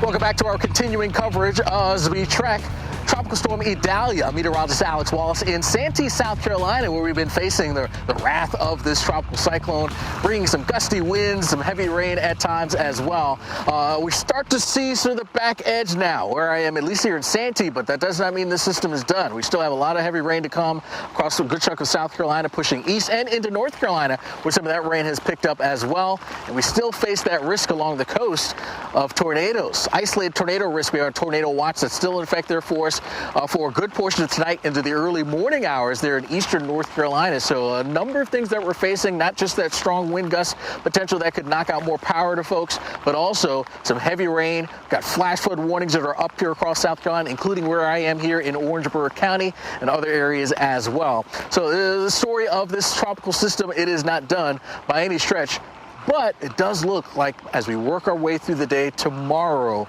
Welcome back to our continuing coverage as we track Tropical Storm Idalia. Meteorologist Alex Wallace in Santee, South Carolina, where we've been facing the wrath of this tropical cyclone, bringing some gusty winds, some heavy rain at times as well. We start to see sort of the back edge now, where I am, at least here in Santee, but that does not mean the system is done. We still have a lot of heavy rain to come across a good chunk of South Carolina, pushing east and into North Carolina, where some of that rain has picked up as well. And we still face that risk along the coast of tornadoes. Isolated tornado risk. We have a tornado watch that's still in effect there for us for a good portion of tonight into the early morning hours there in eastern North Carolina. So a number of things that we're facing, not just that strong wind gust potential that could knock out more power to folks, but also some heavy rain. Got flash flood warnings that are up here across South Carolina, including where I am here in Orangeburg County and other areas as well. So the story of this tropical system, it is not done by any stretch, but it does look like as we work our way through the day tomorrow,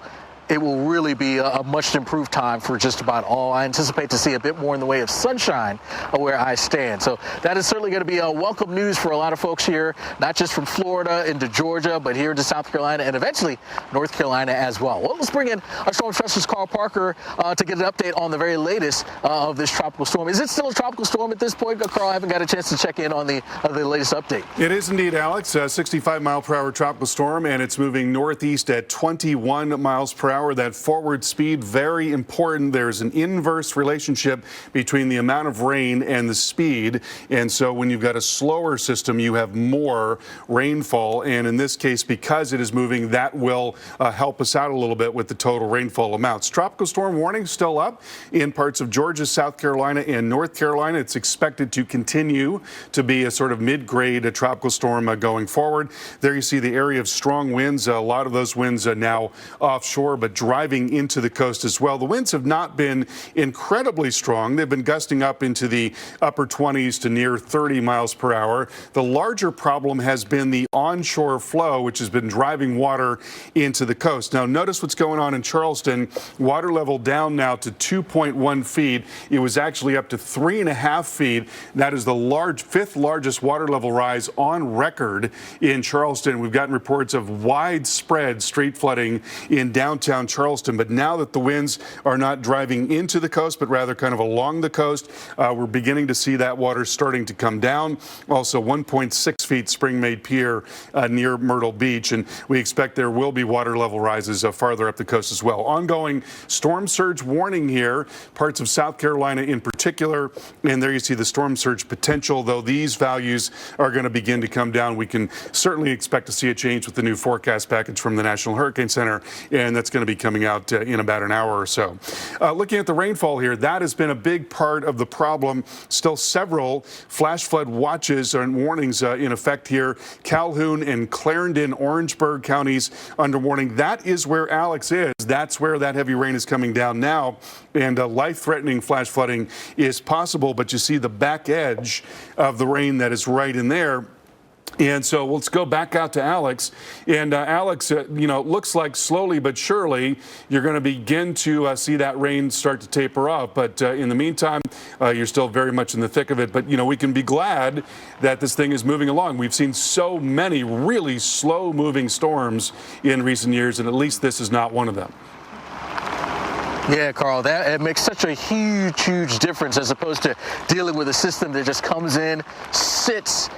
it will really be a much improved time for just about all. I anticipate to see a bit more in the way of sunshine where I stand. So that is certainly going to be a welcome news for a lot of folks here, not just from Florida into Georgia, but here into South Carolina and eventually North Carolina as well. Well, let's bring in our storm specialist, Carl Parker, to get an update on the very latest of this tropical storm. Is it still a tropical storm at this point? Carl, I haven't got a chance to check in on the latest update. It is indeed, Alex, a 65-mile-per-hour tropical storm, and it's moving northeast at 21 miles per hour. That forward speed, very important. There's an inverse relationship between the amount of rain and the speed. And so when you've got a slower system, you have more rainfall. And in this case, because it is moving, that will help us out a little bit with the total rainfall amounts. Tropical storm warning still up in parts of Georgia, South Carolina, and North Carolina. It's expected to continue to be a sort of mid-grade tropical storm going forward. There you see the area of strong winds. A lot of those winds are now offshore, but but driving into the coast as well. The winds have not been incredibly strong. They've been gusting up into the upper 20s to near 30 miles per hour. The larger problem has been the onshore flow, which has been driving water into the coast. Now, notice what's going on in Charleston. Water level down now to 2.1 feet. It was actually up to 3.5 feet. That is the fifth largest water level rise on record in Charleston. We've gotten reports of widespread street flooding in downtown Charleston. But now that the winds are not driving into the coast, but rather kind of along the coast, we're beginning to see that water starting to come down. Also 1.6 feet Spring-Made Pier near Myrtle Beach. And we expect there will be water level rises farther up the coast as well. Ongoing storm surge warning here, parts of South Carolina in particular. And there you see the storm surge potential, though these values are going to begin to come down. We can certainly expect to see a change with the new forecast package from the National Hurricane Center, and that's going to be coming out in about an hour or so. Looking at the rainfall here, that has been a big part of the problem. Still several flash flood watches and warnings in effect here. Calhoun and Clarendon, Orangeburg counties under warning. That is where Alex is. That's where that heavy rain is coming down now, and life-threatening flash flooding is possible, but you see the back edge of the rain that is right in there. And so let's go back out to Alex. And Alex, looks like slowly but surely you're going to begin to see that rain start to taper off. But in the meantime, you're still very much in the thick of it. But, we can be glad that this thing is moving along. We've seen so many really slow-moving storms in recent years, and at least this is not one of them. Yeah, Carl, it makes such a huge difference as opposed to dealing with a system that just comes in, sits,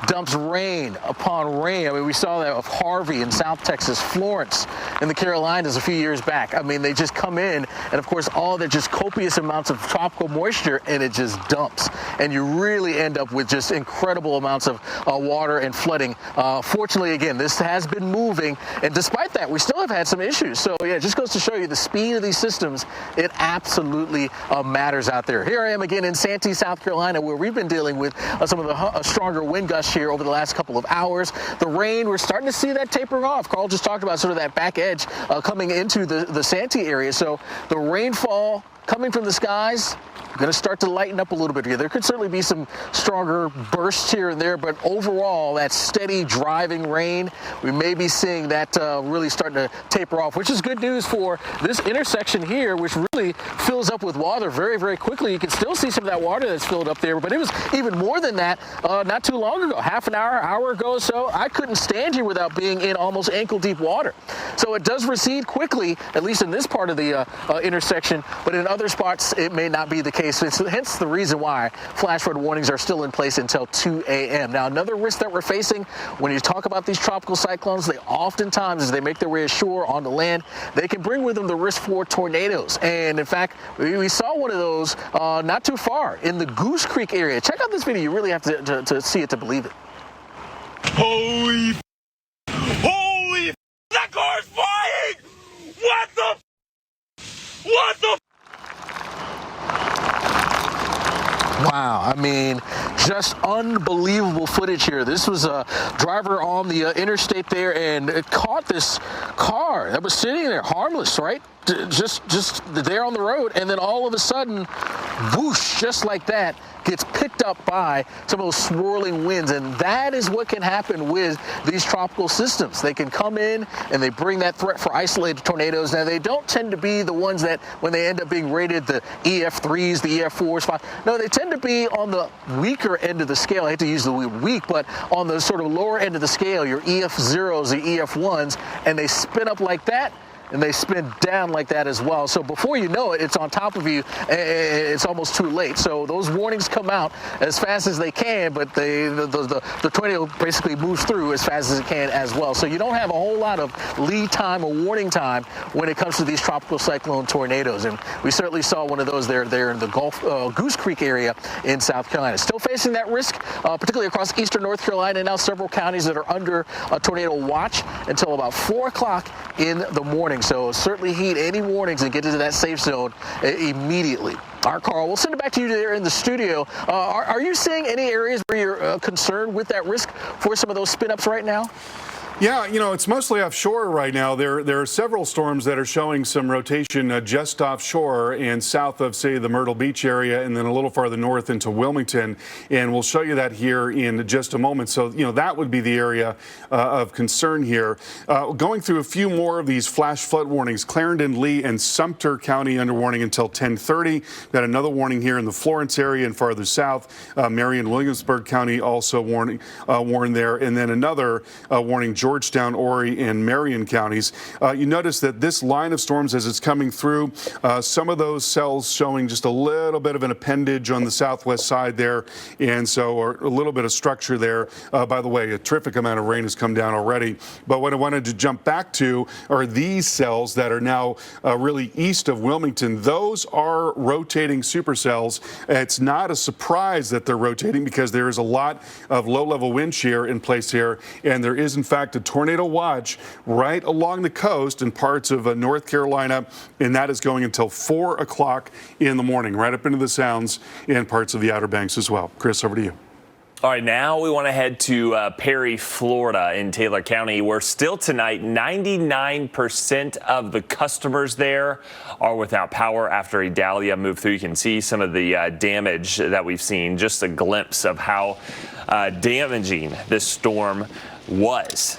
dumps rain upon rain. I mean, we saw that of Harvey in South Texas, Florence in the Carolinas a few years back. I mean, they just come in, and of course, all the just copious amounts of tropical moisture, and it just dumps. And you really end up with just incredible amounts of water and flooding. Fortunately, again, this has been moving, and despite that, we still have had some issues. So, yeah, it just goes to show you the speed of these systems. It absolutely matters out there. Here I am again in Santee, South Carolina, where we've been dealing with some of the stronger wind gusts here over the last couple of hours. The rain, we're starting to see that tapering off. Carl just talked about sort of that back edge coming into the Santee area. So the rainfall coming from the skies going to start to lighten up a little bit here. There could certainly be some stronger bursts here and there, but overall, that steady driving rain, we may be seeing that really starting to taper off, which is good news for this intersection here, which really fills up with water very quickly. You can still see some of that water that's filled up there, but it was even more than that not too long ago, half an hour ago or so. I couldn't stand here without being in almost ankle-deep water. So it does recede quickly, at least in this part of the intersection, but in other spots, it may not be the case. Hence the reason why flash flood warnings are still in place until 2 a.m. Now, another risk that we're facing when you talk about these tropical cyclones, they oftentimes, as they make their way ashore on the land, they can bring with them the risk for tornadoes. And in fact, we saw one of those not too far in the Goose Creek area. Check out this video. You really have to see it to believe it. Holy, that car's flying! What the? Wow, I mean, just unbelievable footage here. This was a driver on the interstate there, and it caught this car that was sitting there harmless, right? Just there on the road, and then all of a sudden, whoosh, just like that, gets picked up by some of those swirling winds. And that is what can happen with these tropical systems. They can come in and they bring that threat for isolated tornadoes. Now, they don't tend to be the ones that, when they end up being rated the EF3s, the EF4s, 5. No, they tend to be on the weaker end of the scale. I hate to use the word weak, but on the sort of lower end of the scale, your EF0s, the EF1s, and they spin up like that, and they spin down like that as well. So before you know it, it's on top of you, and it's almost too late. So those warnings come out as fast as they can, but the tornado basically moves through as fast as it can as well. So you don't have a whole lot of lead time or warning time when it comes to these tropical cyclone tornadoes. And we certainly saw one of those there in the Goose Creek area in South Carolina. Still facing that risk, particularly across eastern North Carolina, and now several counties that are under a tornado watch until about 4 o'clock in the morning. So certainly heed any warnings and get into that safe zone immediately. All right, Carl, we'll send it back to you there in the studio. Are you seeing any areas where you're concerned with that risk for some of those spin-ups right now? Yeah, you know, it's mostly offshore right now. There are several storms that are showing some rotation just offshore and south of, say, the Myrtle Beach area, and then a little farther north into Wilmington. And we'll show you that here in just a moment. So, you know, that would be the area of concern here. Going through a few more of these flash flood warnings. Clarendon, Lee, and Sumter County under warning until 10:30. Got another warning here in the Florence area and farther south. Marion, Williamsburg County also warned there. And then another warning, Georgetown, Horry, and Marion counties. You notice that this line of storms as it's coming through, some of those cells showing just a little bit of an appendage on the southwest side there, and so or a little bit of structure there. By the way, a terrific amount of rain has come down already. But what I wanted to jump back to are these cells that are now really east of Wilmington. Those are rotating supercells. It's not a surprise that they're rotating because there is a lot of low-level wind shear in place here, and there is in fact a tornado watch right along the coast in parts of North Carolina, and that is going until 4 o'clock in the morning, right up into the Sounds and parts of the Outer Banks as well. Chris, over to you. All right, now we want to head to Perry, Florida in Taylor County, where still tonight 99% of the customers there are without power after Idalia moved through. You can see some of the damage that we've seen, just a glimpse of how damaging this storm was.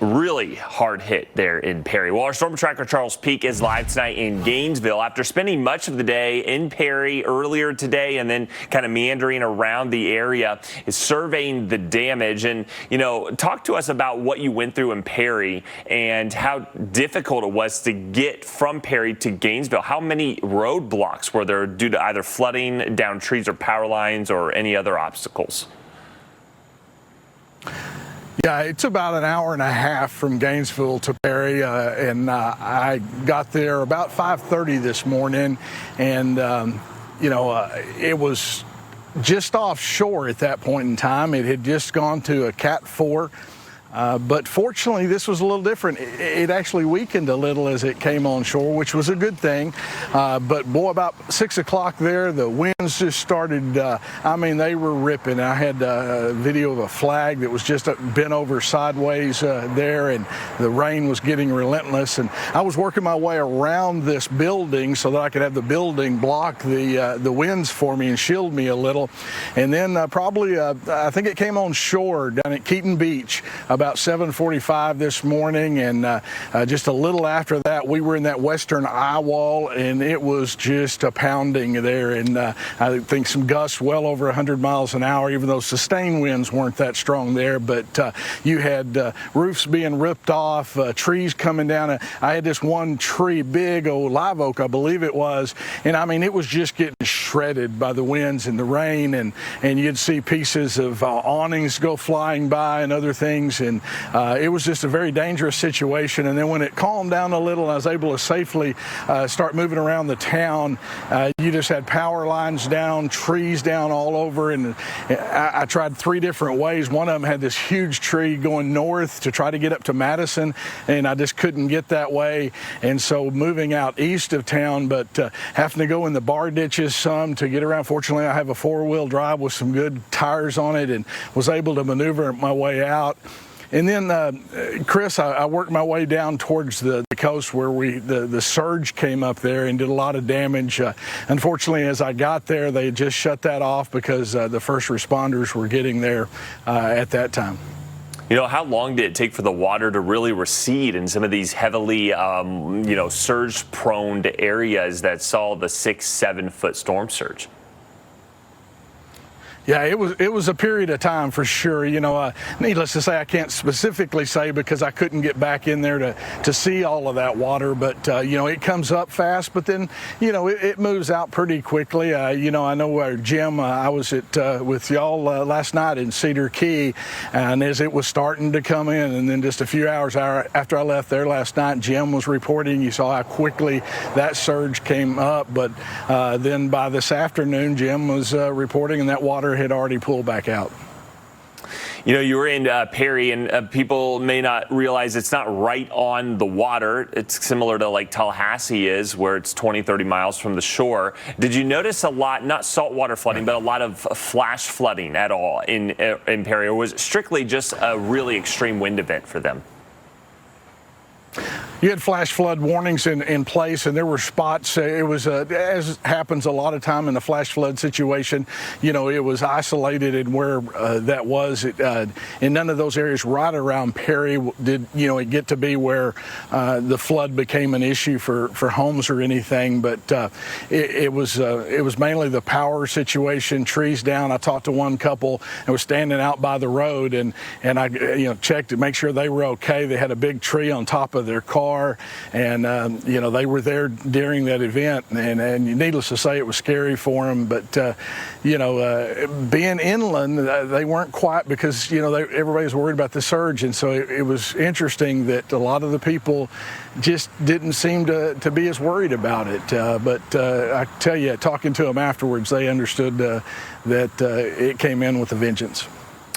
Really hard hit there in Perry. Well, our storm tracker Charles Peak is live tonight in Gainesville after spending much of the day in Perry earlier today and then kind of meandering around the area, is surveying the damage. And, you know, talk to us about what you went through in Perry and how difficult it was to get from Perry to Gainesville. How many roadblocks were there due to either flooding, down trees or power lines, or any other obstacles? Yeah, it's about an hour and a half from Gainesville to Perry, and I got there about 5:30 this morning, and it was just offshore at that point in time. It had just gone to a Cat 4. But fortunately, this was a little different. It actually weakened a little as it came on shore, which was a good thing. But boy, about 6 o'clock there, the winds just started, they were ripping. I had a video of a flag that was just bent over sideways there, and the rain was getting relentless. And I was working my way around this building so that I could have the building block the winds for me and shield me a little. And then I think it came on shore down at Keaton Beach about 7:45 this morning, and just a little after that, we were in that western eye wall, and it was just a pounding there, and I think some gusts well over 100 miles an hour, even though sustained winds weren't that strong there. But you had roofs being ripped off, trees coming down. I had this one tree, big old live oak, I believe it was, and it was just getting shredded by the winds and the rain, and you'd see pieces of awnings go flying by and other things. And it was just a very dangerous situation. And then when it calmed down a little and I was able to safely start moving around the town, you just had power lines down, trees down all over. And I tried 3 different ways. One of them had this huge tree going north to try to get up to Madison, and I just couldn't get that way. And so moving out east of town, but having to go in the bar ditches some to get around. Fortunately, I have a 4-wheel drive with some good tires on it and was able to maneuver my way out. And then, Chris, I worked my way down towards the coast where the surge came up there and did a lot of damage. Unfortunately, as I got there, they just shut that off because the first responders were getting there at that time. You know, how long did it take for the water to really recede in some of these heavily, surge-prone areas that saw the 6-7 foot storm surge? Yeah, it was a period of time for sure. Needless to say, I can't specifically say because I couldn't get back in there to see all of that water. But, it comes up fast, but then, it moves out pretty quickly. I know Jim, I was with y'all last night in Cedar Key, and as it was starting to come in, and then just a few hours after I left there last night, Jim was reporting. You saw how quickly that surge came up. But then by this afternoon, Jim was reporting, and that water had already pulled back out. You know, you were in Perry, and people may not realize it's not right on the water. It's similar to like Tallahassee is, where it's 20, 30 miles from the shore. Did you notice a lot, not saltwater flooding, but a lot of flash flooding at all in Perry, or was it strictly just a really extreme wind event for them? You had flash flood warnings in place, and there were spots. It was, as happens a lot of time in a flash flood situation, you know, it was isolated in where that was. In none of those areas right around Perry did, you know, it get to be where the flood became an issue for homes or anything. But it was mainly the power situation, trees down. I talked to one couple and was standing out by the road, and I checked to make sure they were okay. They had a big tree on top of their car. And they were there during that event, and needless to say, it was scary for them. But being inland, they weren't quite, because everybody was worried about the surge, and so it was interesting that a lot of the people just didn't seem to be as worried about it. But I tell you, talking to them afterwards, they understood that it came in with a vengeance.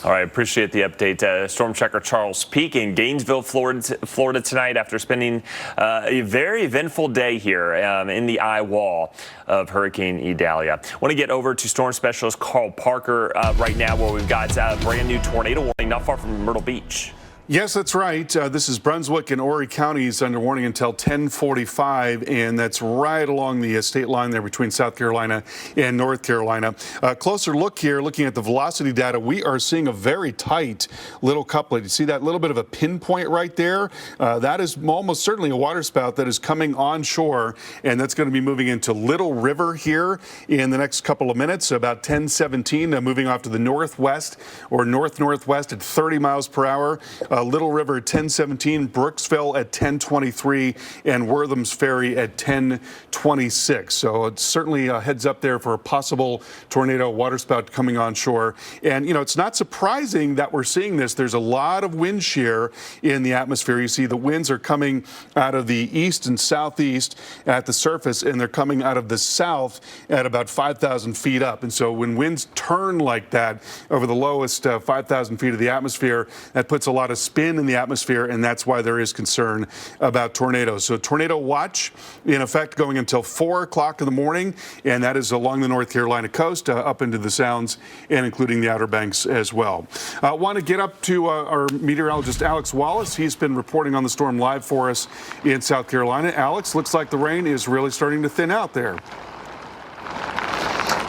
All right, appreciate the update. Storm Checker Charles Peak in Gainesville, Florida tonight after spending a very eventful day here in the eye wall of Hurricane Idalia. Want to get over to storm specialist Carl Parker right now, where we've got a brand new tornado warning not far from Myrtle Beach. Yes, that's right. This is Brunswick and Horry counties under warning until 10:45, and that's right along the state line there between South Carolina and North Carolina. Closer look here, looking at the velocity data, we are seeing a very tight little couplet. You see that little bit of a pinpoint right there? That is almost certainly a waterspout that is coming onshore, and that's going to be moving into Little River here in the next couple of minutes, about 10:17, moving off to the northwest or north-northwest at 30 miles per hour. Little River at 10:17, Brooksville at 10:23, and Wortham's Ferry at 10:26. So it's certainly a heads up there for a possible tornado waterspout coming onshore. And, it's not surprising that we're seeing this. There's a lot of wind shear in the atmosphere. You see the winds are coming out of the east and southeast at the surface, and they're coming out of the south at about 5,000 feet up. And so when winds turn like that over the lowest 5,000 feet of the atmosphere, that puts a lot of spin in the atmosphere, and that's why there is concern about tornadoes. So tornado watch in effect going until 4 o'clock in the morning, and that is along the North Carolina coast up into the Sounds and including the Outer Banks as well. Want to get up to our meteorologist Alex Wallace. He's been reporting on the storm live for us in South Carolina. Alex, looks like the rain is really starting to thin out there.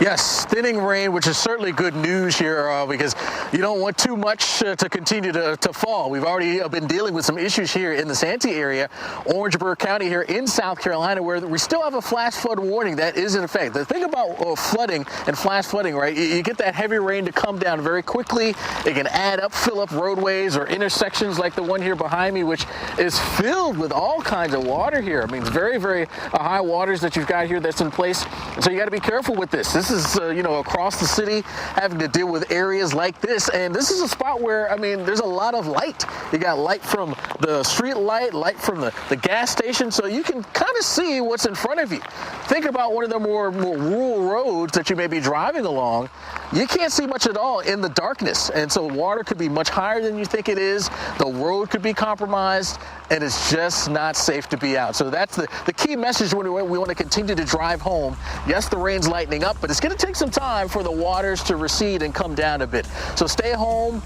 Yes, thinning rain, which is certainly good news here because you don't want too much to continue to fall. We've already been dealing with some issues here in the Santee area, Orangeburg County here in South Carolina, where we still have a flash flood warning that is in effect. The thing about flooding and flash flooding, right, you get that heavy rain to come down very quickly. It can add up, fill up roadways or intersections like the one here behind me, which is filled with all kinds of water here. I mean, it's very, very high waters that you've got here that's in place. So you got to be careful with this. This is, across the city, having to deal with areas like this. And this is a spot where, there's a lot of light. You got light from the street light from the gas station, so you can kind of see what's in front of you. Think about one of the more rural roads that you may be driving along. You can't see much at all in the darkness. And so water could be much higher than you think it is. The road could be compromised, and it's just not safe to be out. So that's the key message when we want to continue to drive home. Yes, the rain's lightening up, but it's going to take some time for the waters to recede and come down a bit. So stay home.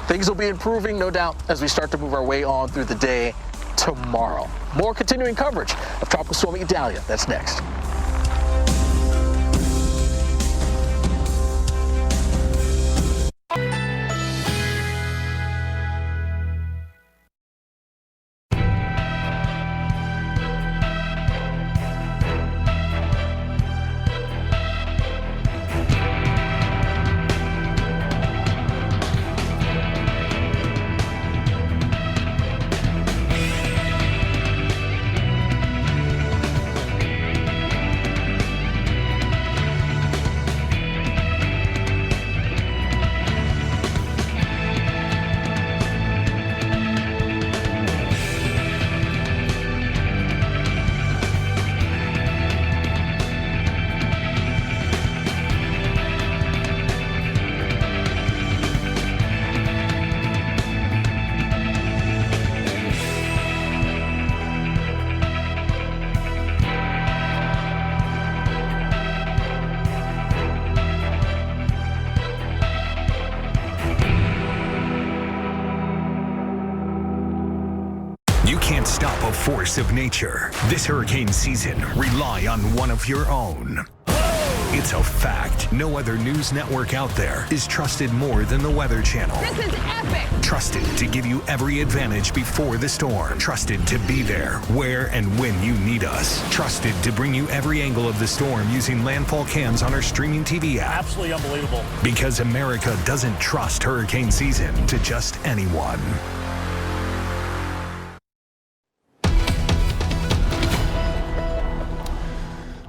Things will be improving, no doubt, as we start to move our way on through the day tomorrow. More continuing coverage of Tropical Storm Idalia. That's next. You can't stop a force of nature. This hurricane season, rely on one of your own. It's a fact. No other news network out there is trusted more than the Weather Channel. This is epic. Trusted to give you every advantage before the storm. Trusted to be there where and when you need us. Trusted to bring you every angle of the storm using landfall cams on our streaming TV app. Absolutely unbelievable. Because America doesn't trust hurricane season to just anyone.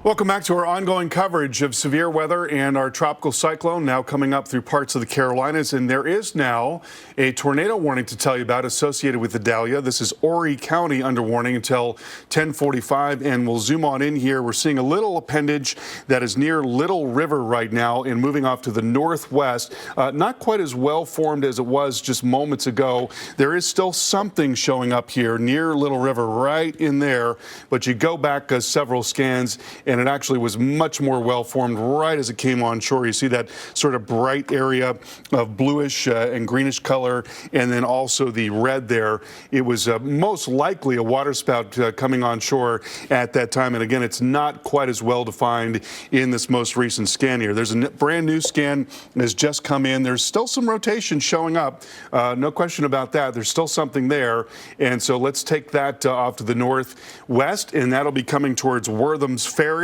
Welcome back to our ongoing coverage of severe weather and our tropical cyclone now coming up through parts of the Carolinas. And there is now a tornado warning to tell you about associated with Idalia. This is Horry County under warning until 10:45. And we'll zoom on in here. We're seeing a little appendage that is near Little River right now and moving off to the northwest. Not quite as well formed as it was just moments ago. There is still something showing up here near Little River right in there. But you go back several scans and it actually was much more well-formed right as it came on shore. You see that sort of bright area of bluish and greenish color, and then also the red there. It was most likely a waterspout coming on shore at that time, and again, it's not quite as well-defined in this most recent scan here. There's a brand new scan that has just come in. There's still some rotation showing up, no question about that. There's still something there, and so let's take that off to the northwest, and that'll be coming towards Wortham's Ferry,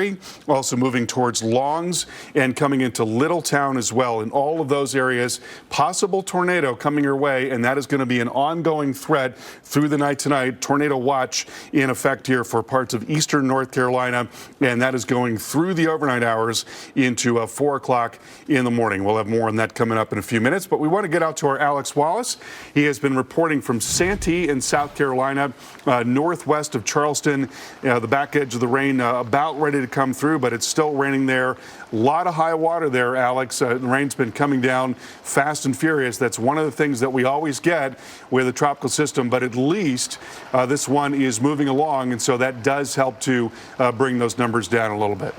also moving towards Longs and coming into Littletown as well. In all of those areas, possible tornado coming your way, and that is going to be an ongoing threat through the night tonight. Tornado watch in effect here for parts of eastern North Carolina, and that is going through the overnight hours into 4 o'clock in the morning. We'll have more on that coming up in a few minutes, but we want to get out to our Alex Wallace. He has been reporting from Santee in South Carolina, northwest of Charleston. The back edge of the rain about ready to come through, but it's still raining there. A lot of high water there, Alex. The rain's been coming down fast and furious. That's one of the things that we always get with a tropical system, but at least this one is moving along, and so that does help to bring those numbers down a little bit.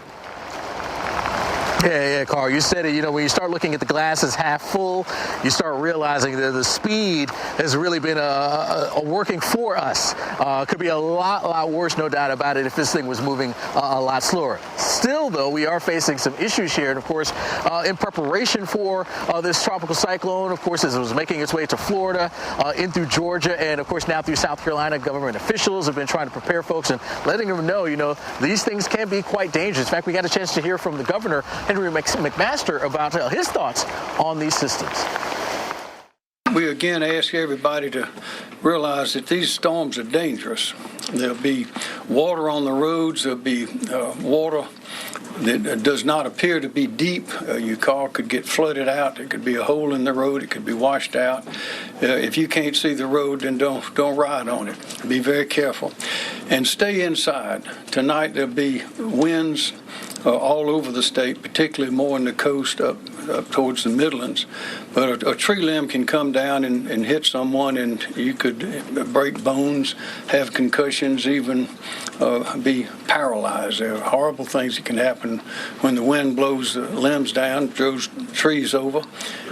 Yeah, Carl, you said it. You know, when you start looking at the glass as half full, you start realizing that the speed has really been working for us. Could be a lot worse, no doubt about it, if this thing was moving a lot slower. Still, though, we are facing some issues here. And, of course, in preparation for this tropical cyclone, of course, as it was making its way to Florida, in through Georgia, and, of course, now through South Carolina, government officials have been trying to prepare folks and letting them know, you know, these things can be quite dangerous. In fact, we got a chance to hear from the governor, Henry McMaster, about his thoughts on these systems. We again ask everybody to realize that these storms are dangerous. There'll be water on the roads. There'll be water that does not appear to be deep. Your car could get flooded out. There could be a hole in the road. It could be washed out. If you can't see the road, then don't ride on it. Be very careful. And stay inside. Tonight there'll be winds all over the state, particularly more on the coast up towards the Midlands. But a tree limb can come down and hit someone, and you could break bones, have concussions, even be paralyzed. There are horrible things that can happen when the wind blows the limbs down, throws trees over.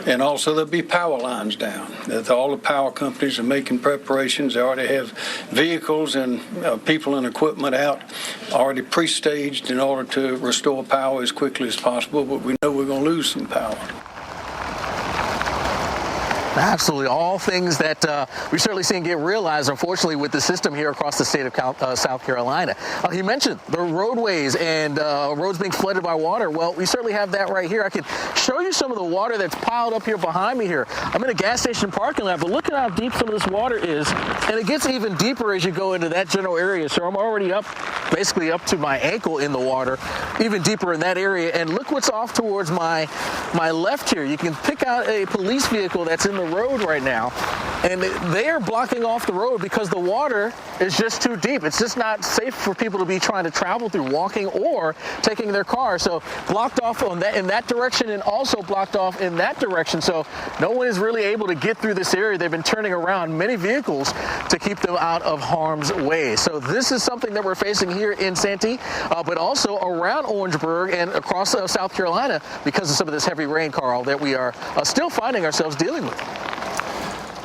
And also there'll be power lines down. All the power companies are making preparations. They already have vehicles and people and equipment out already pre-staged in order to restore power as quickly as possible, but we know we're going to lose some power. Absolutely. All things that we've certainly seen get realized, unfortunately, with the system here across the state of South Carolina. He mentioned the roadways and roads being flooded by water. Well, we certainly have that right here. I could show you some of the water that's piled up here behind me here. I'm in a gas station parking lot, but look at how deep some of this water is. And it gets even deeper as you go into that general area. So I'm already basically up to my ankle in the water, even deeper in that area. And look what's off towards my left here. You can pick out a police vehicle that's in the road right now, and they are blocking off the road because the water is just too deep. It's just not safe for people to be trying to travel through, walking or taking their car. So blocked off in that direction, and also blocked off in that direction. So no one is really able to get through this area. They've been turning around many vehicles to keep them out of harm's way. So this is something that we're facing here in Santee, but also around Orangeburg and across South Carolina because of some of this heavy rain, Carl, that we are still finding ourselves dealing with.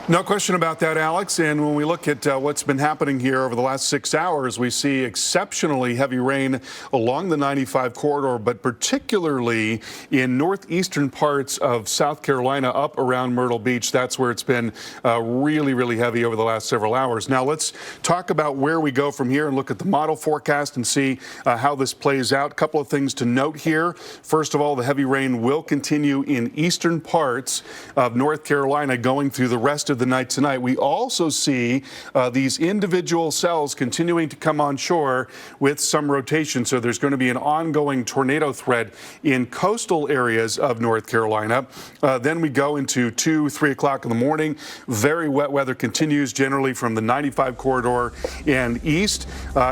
No question about that, Alex. And when we look at what's been happening here over the last 6 hours, we see exceptionally heavy rain along the 95 corridor, but particularly in northeastern parts of South Carolina up around Myrtle Beach. That's where it's been really, really heavy over the last several hours. Now, let's talk about where we go from here and look at the model forecast and see how this plays out. A couple of things to note here. First of all, the heavy rain will continue in eastern parts of North Carolina going through the rest of the night tonight. We also see these individual cells continuing to come on shore with some rotation. So there's going to be an ongoing tornado threat in coastal areas of North Carolina. Then we go into 2, 3 o'clock in the morning. Very wet weather continues generally from the 95 corridor and east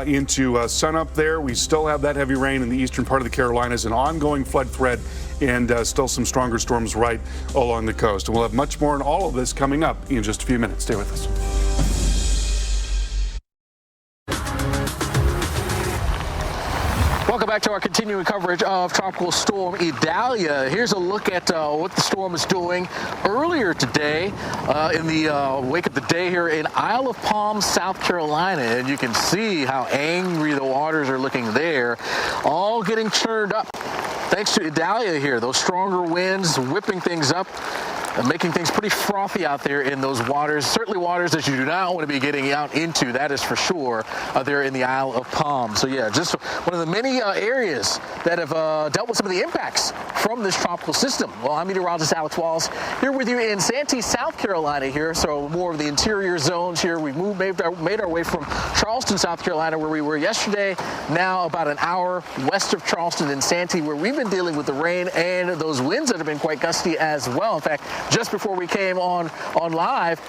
into sunup there. We still have that heavy rain in the eastern part of the Carolinas, an ongoing flood threat, and still some stronger storms right along the coast. And we'll have much more on all of this coming up in just a few minutes. Stay with us. Welcome back to our continuing coverage of Tropical Storm Idalia. Here's a look at what the storm is doing earlier today in the wake of the day here in Isle of Palm, South Carolina. And you can see how angry the waters are looking there, all getting churned up. Thanks to Idalia here, those stronger winds whipping things up and making things pretty frothy out there in those waters. Certainly waters that you do not want to be getting out into, that is for sure, there in the Isle of Palm. So yeah, just one of the many areas that have dealt with some of the impacts from this tropical system. Well, I'm meteorologist Alex Wallace here with you in Santee, South Carolina here. So more of the interior zones here. We've made our way from Charleston, South Carolina, where we were yesterday, now about an hour west of Charleston in Santee, where we've been dealing with the rain and those winds that have been quite gusty as well. In fact, just before we came on live,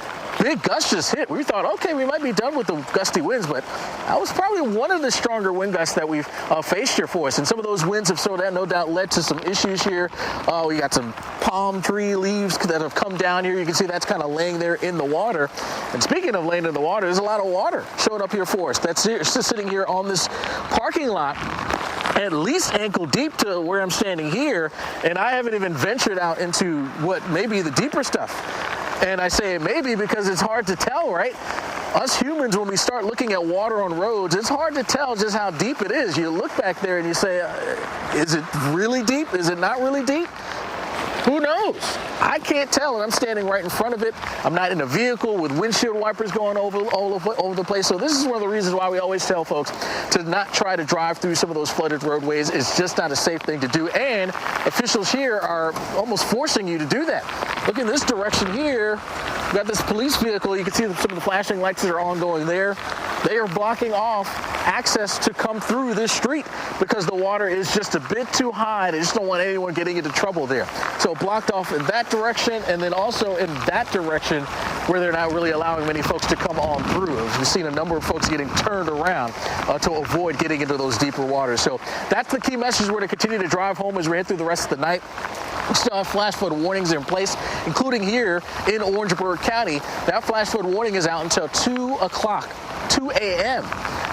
big gusts just hit. We thought, okay, we might be done with the gusty winds, but that was probably one of the stronger wind gusts that we've faced here for us. And some of those winds have no doubt led to some issues here. We got some palm tree leaves that have come down here. You can see that's kind of laying there in the water. And speaking of laying in the water, there's a lot of water showing up here for us. That's just sitting here on this parking lot, at least ankle deep to where I'm standing here, and I haven't even ventured out into what may be the deeper stuff. And I say it maybe because it's hard to tell, right? Us humans, when we start looking at water on roads, it's hard to tell just how deep it is. You look back there and you say, is it really deep? Is it not really deep? Who knows? I can't tell, and I'm standing right in front of it. I'm not in a vehicle with windshield wipers going all over the place. So this is one of the reasons why we always tell folks to not try to drive through some of those flooded roadways. It's just not a safe thing to do, and officials here are almost forcing you to do that. Look in this direction here. We've got this police vehicle. You can see some of the flashing lights that are ongoing there. They are blocking off access to come through this street because the water is just a bit too high. They just don't want anyone getting into trouble there. So blocked off in that direction, and then also in that direction where they're not really allowing many folks to come on through. We've seen a number of folks getting turned around to avoid getting into those deeper waters. So that's the key message we're to continue to drive home as we head through the rest of the night. We still have flash flood warnings in place, including here in Orangeburg County. That flash flood warning is out until 2 o'clock. 2 a.m.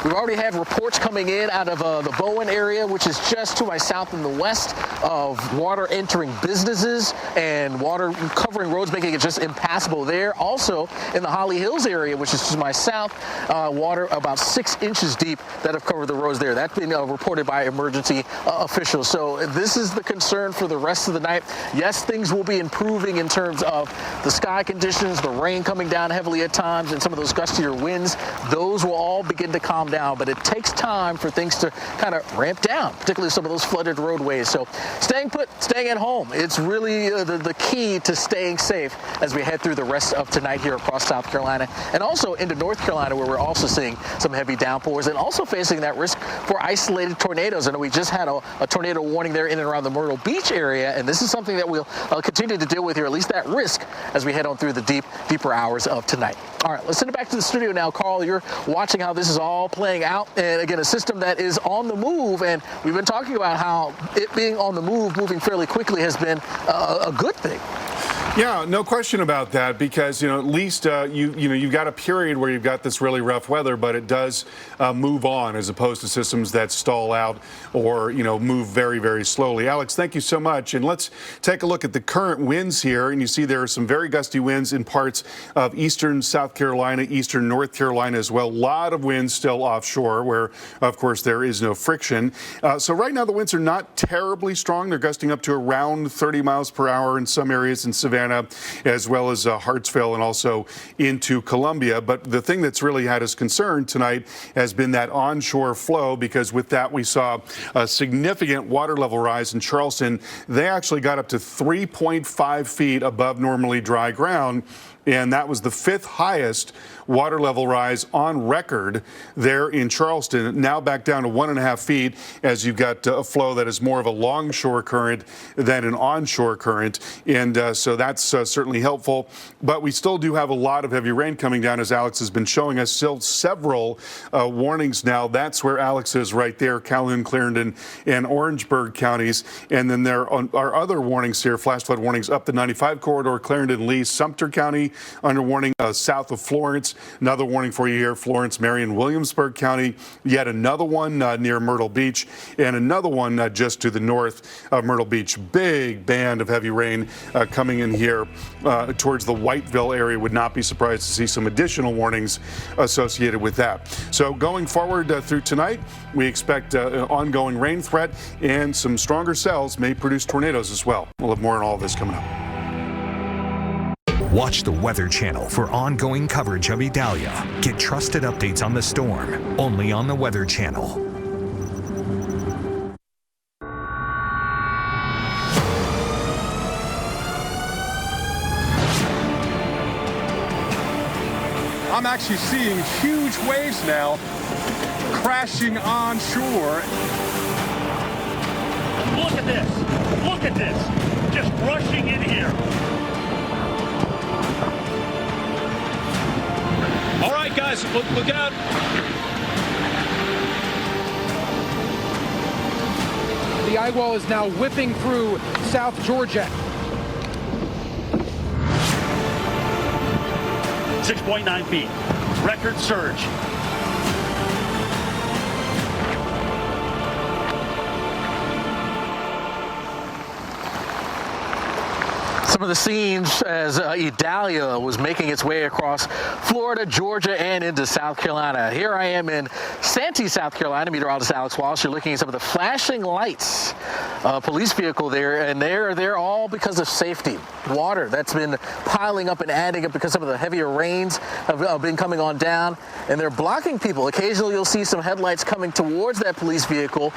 We've already had reports coming in out of the Bowen area, which is just to my south and the west, of water entering businesses and water covering roads, making it just impassable there. Also in the Holly Hills area, which is to my south, water about 6 inches deep that have covered the roads there. That's been reported by emergency officials. So this is the concern for the rest of the night. Yes, things will be improving in terms of the sky conditions, the rain coming down heavily at times, and some of those gustier winds. Those will all begin to calm down, but it takes time for things to kind of ramp down, particularly some of those flooded roadways. So staying put, staying at home, it's really the key to staying safe as we head through the rest of tonight here across South Carolina and also into North Carolina, where we're also seeing some heavy downpours and also facing that risk for isolated tornadoes. I know we just had a tornado warning there in and around the Myrtle Beach area, and this is something that we'll continue to deal with here, at least that risk, as we head on through the deeper hours of tonight. All right, let's send it back to the studio now. Carl, you're watching how this is all playing out. And again, a system that is on the move. And we've been talking about how it being on the move, moving fairly quickly, has been a good thing. Yeah, no question about that, because at least you've got a period where you've got this really rough weather, but it does move on, as opposed to systems that stall out or move very, very slowly. Alex, thank you so much. And let's take a look at the current winds here. And you see there are some very gusty winds in parts of eastern South Carolina, eastern North Carolina as well. A lot of winds still offshore, where of course there is no friction. So right now the winds are not terribly strong. They're gusting up to around 30 miles per hour in some areas in Savannah, as well as Hartsville and also into Columbia. But the thing that's really had us concerned tonight has been that onshore flow, because with that we saw a significant water level rise in Charleston. They actually got up to 3.5 feet above normally dry ground. And that was the 5th highest water level rise on record there in Charleston. Now back down to 1.5 feet, as you've got a flow that is more of a longshore current than an onshore current. And so that's certainly helpful. But we still do have a lot of heavy rain coming down, as Alex has been showing us. Still several warnings now. That's where Alex is right there, Calhoun, Clarendon, and Orangeburg counties. And then there are other warnings here, flash flood warnings up the 95 corridor, Clarendon, Lee, Sumter County under warning south of Florence. Another warning for you here, Florence, Marion, Williamsburg County. Yet another one near Myrtle Beach, and another one just to the north of Myrtle Beach. Big band of heavy rain coming in here towards the Whiteville area. Would not be surprised to see some additional warnings associated with that. So going forward through tonight, we expect an ongoing rain threat, and some stronger cells may produce tornadoes as well. We'll have more on all of this coming up. Watch the Weather Channel for ongoing coverage of Idalia. Get trusted updates on the storm only on the Weather Channel. I'm actually seeing huge waves now crashing on shore. Look at this. Look at this. Just rushing in here. All right, guys, look out. The eye wall is now whipping through South Georgia. 6.9 feet. Record surge. Some of the scenes as Idalia was making its way across Florida, Georgia, and into South Carolina. Here I am in Santee, South Carolina. Meteorologist Alex Walsh. You're looking at some of the flashing lights. Police vehicle there, and they're all because of safety. Water that's been piling up and adding up because some of the heavier rains have been coming on down, and they're blocking people. Occasionally you'll see some headlights coming towards that police vehicle,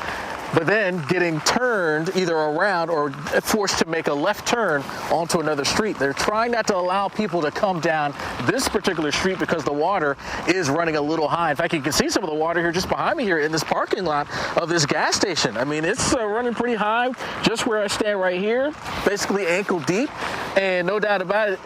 but then getting turned either around or forced to make a left turn onto another street. They're trying not to allow people to come down this particular street because the water is running a little high. In fact, you can see some of the water here just behind me here in this parking lot of this gas station. I mean, it's running pretty high just where I stand right here, basically ankle deep, and no doubt about it,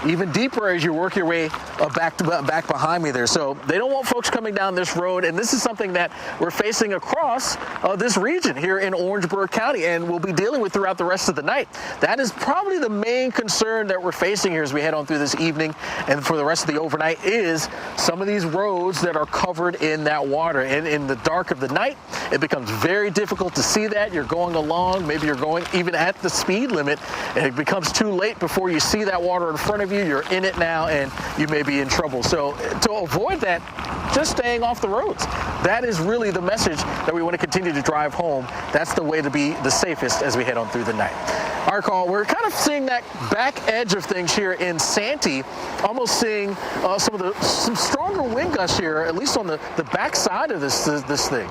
even deeper as you work your way back behind me there. So they don't want folks coming down this road, and this is something that we're facing across this region here in Orangeburg County, and we'll be dealing with throughout the rest of the night. That is probably the main concern that we're facing here as we head on through this evening and for the rest of the overnight, is some of these roads that are covered in that water. And in the dark of the night, it becomes very difficult to see that. You're going along, maybe you're going even at the speed limit, and it becomes too late before you see that water in front of you. You're in it now, and you may be in trouble. So to avoid that, just staying off the roads. That is really the message that we want to continue to drive home. That's the way to be the safest as we head on through the night. All right, Carl, we're kind of seeing that back edge of things here in Santee, almost seeing some stronger wind gusts here, at least on the back side of this thing.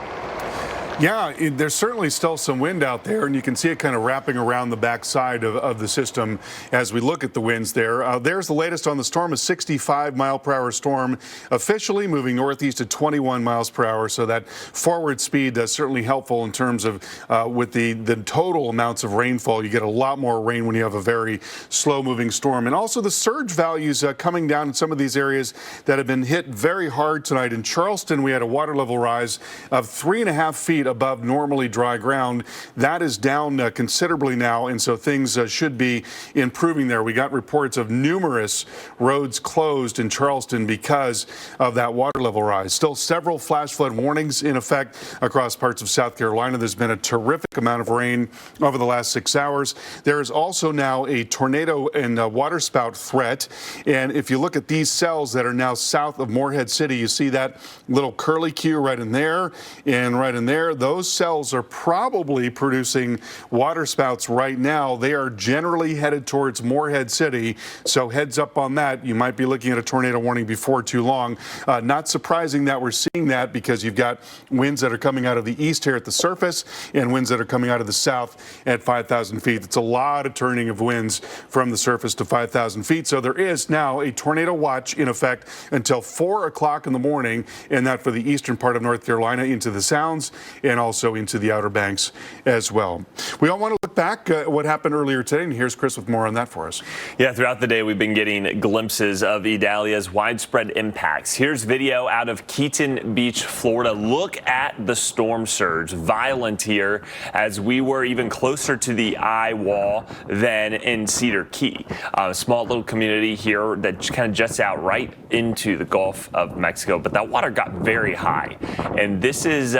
Yeah, there's certainly still some wind out there, and you can see it kind of wrapping around the backside of the system as we look at the winds there. There's the latest on the storm, a 65-mile-per-hour storm, officially moving northeast at 21 miles per hour. So that forward speed is certainly helpful in terms of with the total amounts of rainfall. You get a lot more rain when you have a very slow-moving storm. And also the surge values coming down in some of these areas that have been hit very hard tonight. In Charleston, we had a water level rise of 3.5 feet feet above normally dry ground. That is down considerably now, and so things should be improving there. We got reports of numerous roads closed in Charleston because of that water level rise. Still several flash flood warnings in effect across parts of South Carolina. There's been a terrific amount of rain over the last 6 hours. There is also now a tornado and waterspout threat. And if you look at these cells that are now south of Morehead City, you see that little curly Q right in there and right in there. Those cells are probably producing waterspouts right now. They are generally headed towards Morehead City. So heads up on that. You might be looking at a tornado warning before too long. Not surprising that we're seeing that because you've got winds that are coming out of the east here at the surface and winds that are coming out of the south at 5,000 feet. It's a lot of turning of winds from the surface to 5,000 feet. So there is now a tornado watch in effect until 4 o'clock in the morning, and that for the eastern part of North Carolina into the Sounds and also into the Outer Banks as well. We all want to look back at what happened earlier today, and here's Chris with more on that for us. Yeah, throughout the day, we've been getting glimpses of Idalia's widespread impacts. Here's video out of Keaton Beach, Florida. Look at the storm surge, violent here, as we were even closer to the eye wall than in Cedar Key, a small little community here that kind of juts out right into the Gulf of Mexico. But that water got very high, and this is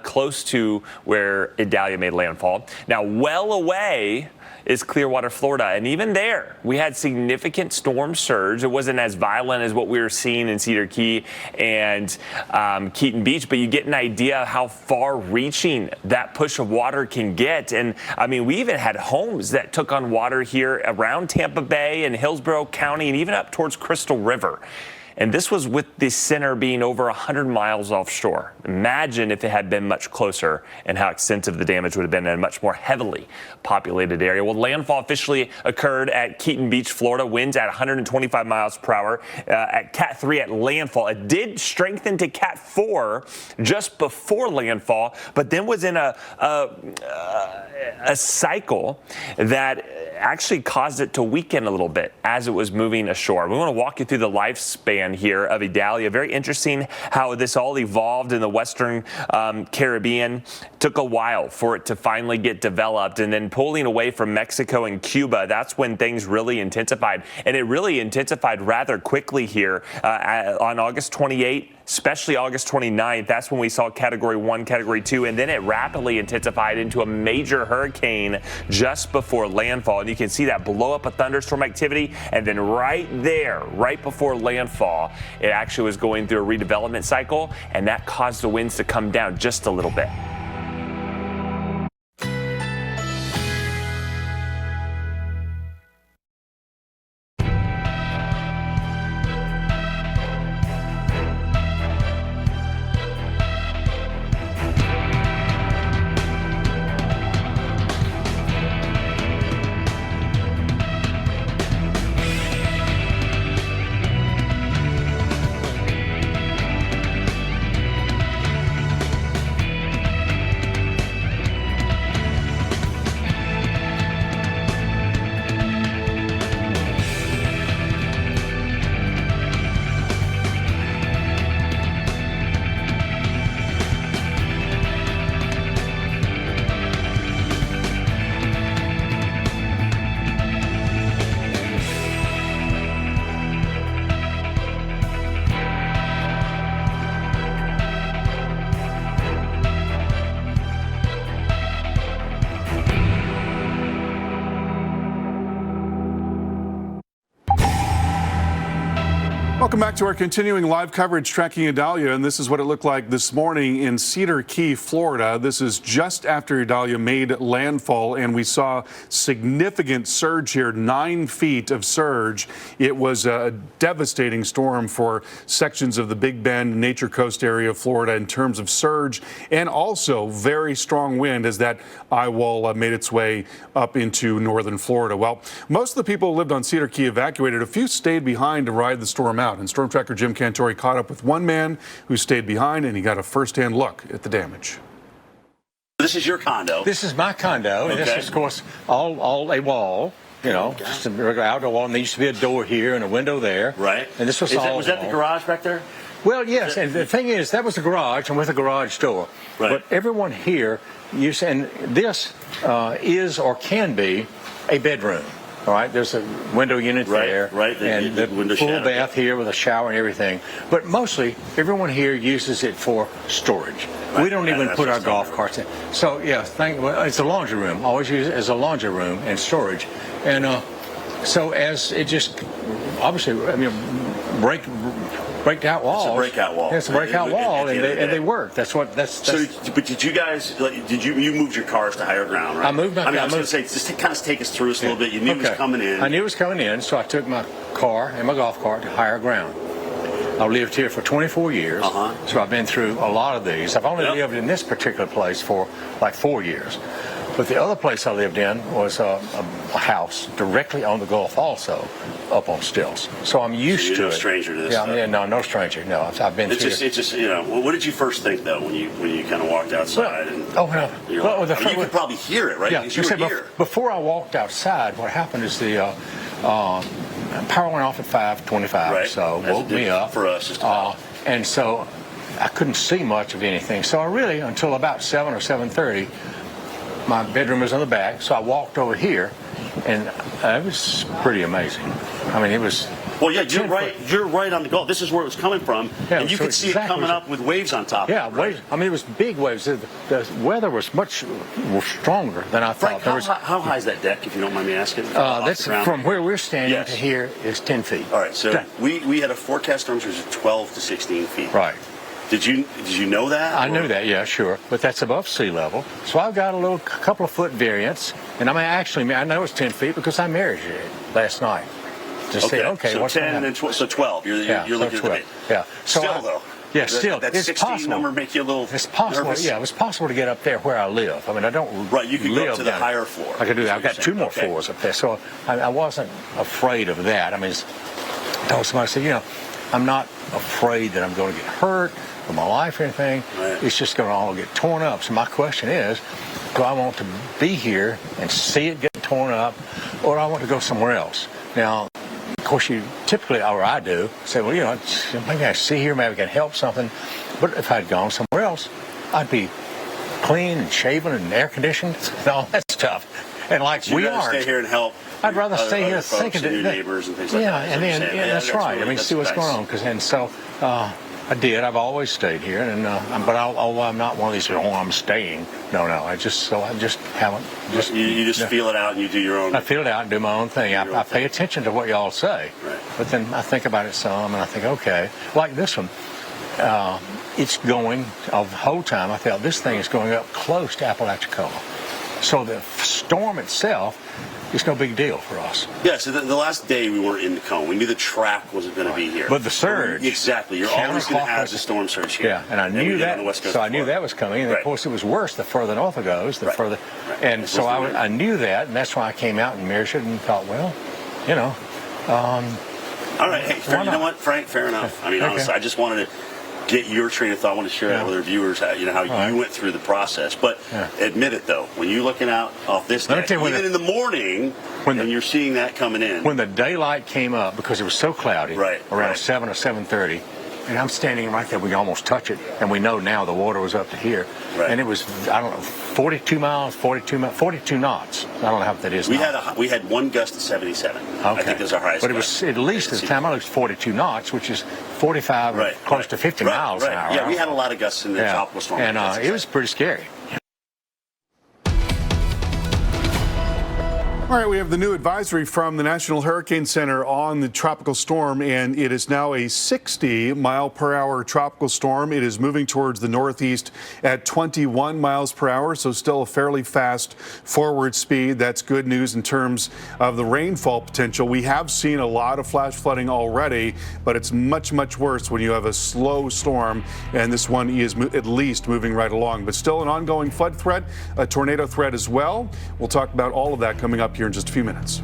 close to where Idalia made landfall. Now, well away is Clearwater, Florida. And even there, we had significant storm surge. It wasn't as violent as what we were seeing in Cedar Key and Keaton Beach, but you get an idea of how far-reaching that push of water can get. And, I mean, we even had homes that took on water here around Tampa Bay and Hillsborough County and even up towards Crystal River. And this was with the center being over 100 miles offshore. Imagine if it had been much closer and how extensive the damage would have been in a much more heavily populated area. Well, landfall officially occurred at Keaton Beach, Florida. Winds at 125 miles per hour at Cat 3 at landfall. It did strengthen to Cat 4 just before landfall, but then was in a cycle that actually caused it to weaken a little bit as it was moving ashore. We want to walk you through the lifespan here of Idalia. Very interesting how this all evolved in the Western Caribbean. Took a while for it to finally get developed, and then pulling away from Mexico and Cuba, that's when things really intensified. And it really intensified rather quickly here on August 28th. Especially August 29th, that's when we saw Category 1, Category 2, and then it rapidly intensified into a major hurricane just before landfall. And you can see that blow up of thunderstorm activity, and then right there, right before landfall, it actually was going through a redevelopment cycle, and that caused the winds to come down just a little bit. Welcome back to our continuing live coverage tracking Idalia, and this is what it looked like this morning in Cedar Key, Florida. This is just after Idalia made landfall, and we saw significant surge here, 9 feet of surge. It was a devastating storm for sections of the Big Bend, Nature Coast area of Florida in terms of surge, and also very strong wind as that eye wall made its way up into northern Florida. Well, most of the people who lived on Cedar Key evacuated. A few stayed behind to ride the storm out. And Storm Tracker Jim Cantori caught up with one man who stayed behind, and he got a first-hand look at the damage. This is your condo. This is my condo, Okay. and this is, of course, all a wall. You know, just a regular outdoor wall, and there used to be a door here and a window there. Right. And this was Was that the garage back there? Well, yes, and the thing is, that was a garage and with a garage door. Right. But everyone here, and this is or can be a bedroom. All right, there's a window unit there, and the full bath here with a shower and everything. But mostly, everyone here uses it for storage. Right. We don't even put our golf carts in. So yeah, it's a laundry room. Always use it as a laundry room and storage. And so as it just obviously, I mean, break out walls. It's a breakout wall. Yeah, it's a breakout wall, and they work. That's. So, but did you guys? You moved your cars to higher ground, right? I moved my. I was going to say, just kind of take us through this a little bit. You knew it was coming in. I knew it was coming in, so I took my car and my golf cart to higher ground. I've lived here for 24 years, so I've been through a lot of these. I've only lived in this particular place for like 4 years. But the other place I lived in was a house directly on the Gulf, also up on stilts. So I'm used to it. You're no stranger to this. Yeah, no stranger. No, I've been through it. It's just what did you first think though when you kind of walked outside? You could probably hear it, right? Yeah, because you were here. Before I walked outside, what happened is the power went off at 5:25 or so, woke me up. For us, and so I couldn't see much of anything. So I really, until about 7 or 7:30. My bedroom was on the back, so I walked over here, and it was pretty amazing. I mean, it was. Well, yeah, you're right on the Gulf. This is where it was coming from, and you could see it coming up with waves on top. Yeah, waves. I mean, it was big waves. The weather was much stronger than I thought. Frank, how high is that deck, if you don't mind me asking? That's from where we're standing to here is 10 feet. All right, so we had a forecast storm surge of 12 to 16 feet. Right. Did you know that? I knew that, yeah, sure. But that's above sea level. So I've got a couple of foot variance. And I know it's 10 feet because I measured it last night. To say, so what's 10 and so 12. You're looking at the Yeah. So still, though. Yeah, still. That it's 16 possible. number make you a little It's possible. nervous? Yeah, it was possible to get up there where I live. I mean, I don't Right, you could live go up to the higher floor. I could do that. I've got 2 more floors up there. So I wasn't afraid of that. I mean, I told somebody, I said, I'm not afraid that I'm going to get hurt for my life or anything. Right. It's just going to all get torn up. So my question is, do I want to be here and see it get torn up, or do I want to go somewhere else? Now, of course, you typically, or I do, say, well, maybe I see here, maybe I can help something. But if I'd gone somewhere else, I'd be clean and shaven and air conditioned and all that stuff. And so we aren't. Stay here and help. I'd rather stay here thinking your neighbors and things like that. And then that's right. Really, I mean, see what's going on. So I did. I've always stayed here, but although I'm not one of these. I'm staying. No. I just haven't. You just feel it out and you do your own. I feel it out and do my own thing. I pay attention to what y'all say, but then I think about it some, and I think, okay, like this one. It's going of the whole time. I felt this thing is going up close to Apalachicola. So the storm itself is no big deal for us. Yeah, so the last day we weren't in the cone. We knew the track wasn't going to be here. But the surge. Exactly. You're always going to have the storm surge here. Yeah, and I knew that. So I knew that was coming. And of course, it was worse the further north it goes, the further. And so I knew that, and that's why I came out and measured and thought, well, all right, hey, you know what, Frank? Fair enough. I mean, honestly, I just wanted to get your train of thought. I want to share that with our viewers, how you went through the process. But admit it, though, when you're looking out off this deck, even in the morning, and you're seeing that coming in. When the daylight came up, because it was so cloudy, around 7 or 7:30, and I'm standing right there, we can almost touch it, and we know now the water was up to here. And it was, 42 knots. I don't know how that is now. We had one gust of 77. Okay. I think that's our highest But it was, at least at the time, it was 42 knots, which is 45 or close to 50 miles an hour. Yeah, we had a lot of gusts in the tropical storm. And it was pretty scary. All right, we have the new advisory from the National Hurricane Center on the tropical storm, and it is now a 60-mile-per-hour tropical storm. It is moving towards the northeast at 21 miles per hour, so still a fairly fast forward speed. That's good news in terms of the rainfall potential. We have seen a lot of flash flooding already, but it's much, much worse when you have a slow storm, and this one is at least moving right along. But still an ongoing flood threat, a tornado threat as well. We'll talk about all of that coming up here in just a few minutes.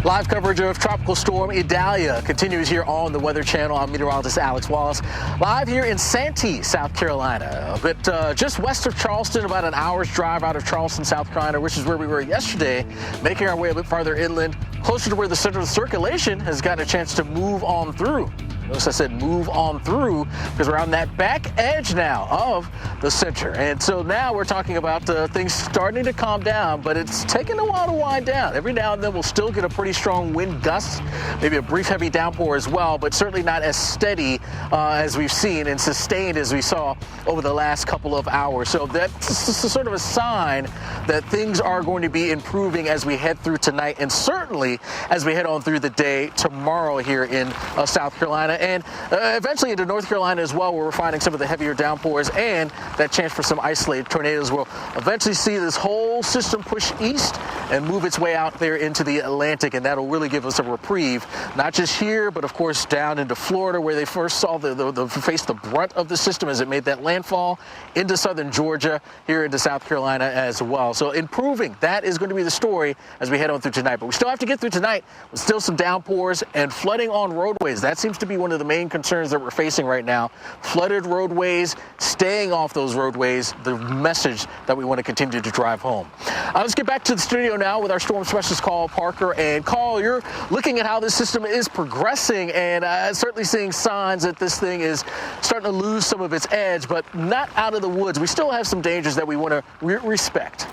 Live coverage of Tropical Storm Idalia continues here on the Weather Channel. I'm meteorologist Alex Wallace, live here in Santee, South Carolina, a bit just west of Charleston, about an hour's drive out of Charleston, South Carolina, which is where we were yesterday, making our way a bit farther inland, closer to where the center of the circulation has gotten a chance to move on through. Notice I said move on through because we're on that back edge now of the center. And so now we're talking about things starting to calm down, but it's taking a while to wind down. Every now and then we'll still get a pretty strong wind gust, maybe a brief heavy downpour as well, but certainly not as steady as we've seen and sustained as we saw over the last couple of hours. So that's sort of a sign that things are going to be improving as we head through tonight and certainly as we head on through the day tomorrow here in South Carolina. And eventually into North Carolina as well, where we're finding some of the heavier downpours and that chance for some isolated tornadoes. We'll eventually see this whole system push east and move its way out there into the Atlantic, and that'll really give us a reprieve, not just here, but of course down into Florida, where they first saw faced the brunt of the system as it made that landfall, into southern Georgia, here into South Carolina as well. So improving, that is going to be the story as we head on through tonight. But we still have to get through tonight with still some downpours and flooding on roadways. That seems to be one of the main concerns that we're facing right now. Flooded roadways, staying off those roadways, the message that we want to continue to drive home. Let's get back to the studio now with our storm specialist, Carl Parker. And Carl, you're looking at how this system is progressing and certainly seeing signs that this thing is starting to lose some of its edge, but not out of the woods. We still have some dangers that we want to respect.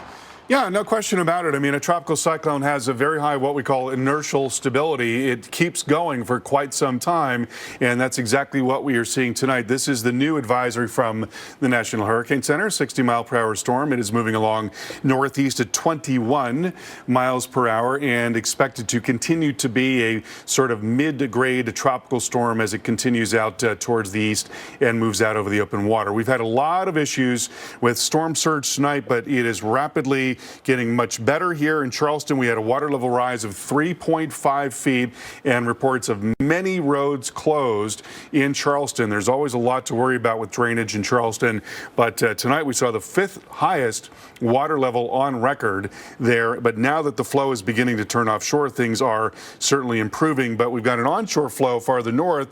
Yeah, no question about it. I mean, a tropical cyclone has a very high what we call inertial stability. It keeps going for quite some time, and that's exactly what we are seeing tonight. This is the new advisory from the National Hurricane Center, 60-mile-per-hour storm. It is moving along northeast at 21 miles per hour and expected to continue to be a sort of mid-grade tropical storm as it continues out towards the east and moves out over the open water. We've had a lot of issues with storm surge tonight, but it is rapidly getting much better here in Charleston. We had a water level rise of 3.5 feet and reports of many roads closed in Charleston. There's always a lot to worry about with drainage in Charleston, but tonight we saw the 5th highest water level on record there. But now that the flow is beginning to turn offshore, things are certainly improving. But we've got an onshore flow farther north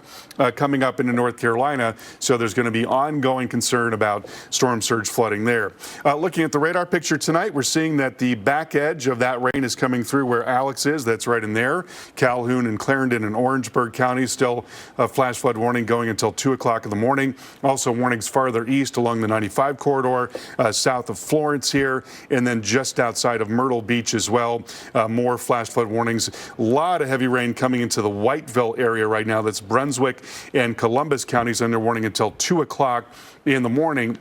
coming up into North Carolina, so there's going to be ongoing concern about storm surge flooding there. Looking at the radar picture tonight, we're seeing that the back edge of that rain is coming through where Alex is. That's right in there. Calhoun and Clarendon and Orangeburg counties still a flash flood warning going until 2 o'clock in the morning. Also warnings farther east along the 95 corridor, south of Florence here, and then just outside of Myrtle Beach as well. More flash flood warnings. A lot of heavy rain coming into the Whiteville area right now. That's Brunswick and Columbus counties under warning until 2 o'clock in the morning.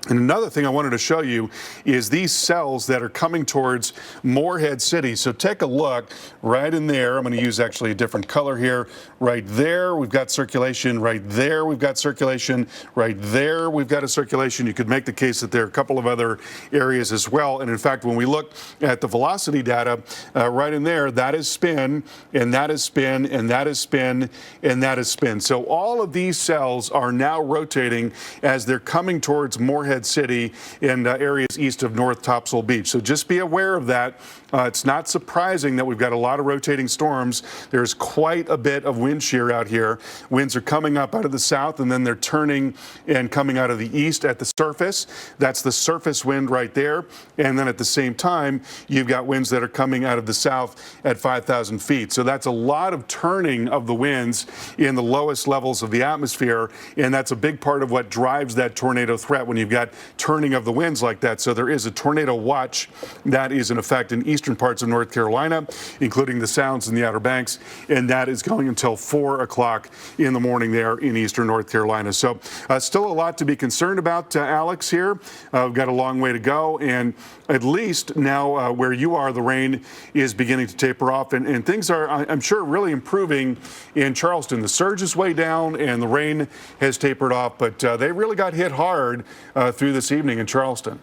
And another thing I wanted to show you is these cells that are coming towards Morehead City. So take a look right in there. I'm going to use actually a different color here. Right there, we've got circulation. Right there, we've got circulation. Right there, we've got a circulation. You could make the case that there are a couple of other areas as well. And in fact, when we look at the velocity data right in there, that is spin, and that is spin, and that is spin, and that is spin. So all of these cells are now rotating as they're coming towards Morehead City in areas east of North Topsail Beach. So just be aware of that. It's not surprising that we've got a lot of rotating storms. There's quite a bit of wind shear out here. Winds are coming up out of the south, and then they're turning and coming out of the east at the surface. That's the surface wind right there. And then at the same time, you've got winds that are coming out of the south at 5,000 feet. So that's a lot of turning of the winds in the lowest levels of the atmosphere, and that's a big part of what drives that tornado threat when you've got turning of the winds like that. So there is a tornado watch that is in effect in eastern parts of North Carolina, including the Sounds and the Outer Banks, and that is going until 4 o'clock in the morning there in eastern North Carolina. So still a lot to be concerned about, Alex, here. We've got a long way to go, and at least now where you are, the rain is beginning to taper off, and things are, I'm sure, really improving in Charleston. The surge is way down, and the rain has tapered off, but they really got hit hard through this evening in Charleston.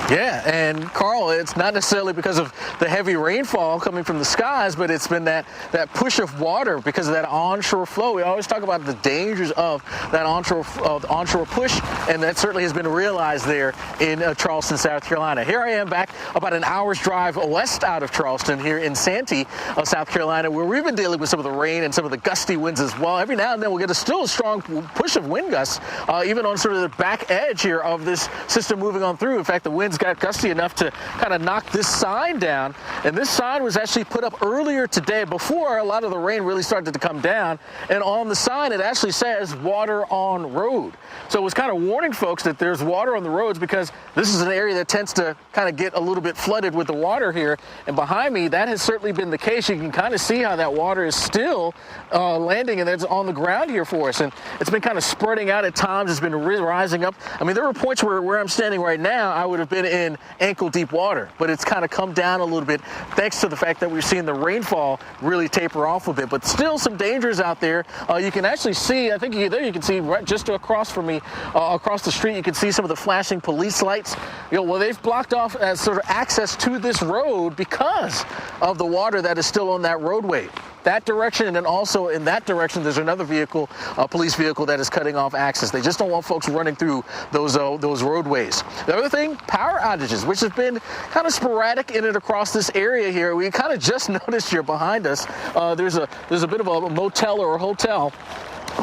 Yeah, and Carl, it's not necessarily because of the heavy rainfall coming from the skies, but it's been that push of water because of that onshore flow. We always talk about the dangers of that onshore push, and that certainly has been realized there in Charleston, South Carolina. Here I am back about an hour's drive west out of Charleston here in Santee, South Carolina, where we've been dealing with some of the rain and some of the gusty winds as well. Every now and then we'll get still a strong push of wind gusts, even on sort of the back edge here of this system moving on through. In fact, the winds got gusty enough to kind of knock this sign down, and this sign was actually put up earlier today before a lot of the rain really started to come down, and on the sign it actually says water on road. So it was kind of warning folks that there's water on the roads because this is an area that tends to kind of get a little bit flooded with the water here, and behind me that has certainly been the case. You can kind of see how that water is still landing and it's on the ground here for us, and it's been kind of spreading out at times. It's been rising up. I mean, there were points where I'm standing right now I would have been in ankle deep water, but it's kind of come down a little bit thanks to the fact that we've seen the rainfall really taper off a bit, but still some dangers out there. You can actually see, I think there you can see right just across from me, across the street, you can see some of the flashing police lights. Well, they've blocked off sort of access to this road because of the water that is still on that roadway. That direction, and then also in that direction, there's another vehicle, a police vehicle, that is cutting off access. They just don't want folks running through those roadways. The other thing, power outages, which have been kind of sporadic in and across this area here. We kind of just noticed here behind us, there's a bit of a motel or a hotel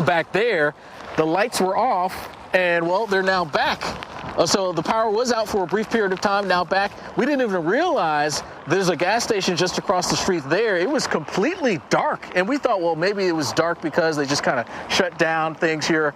back there. The lights were off, and well, they're now back. So the power was out for a brief period of time, now back. We didn't even realize there's a gas station just across the street there. It was completely dark, and we thought, well, maybe it was dark because they just kind of shut down things here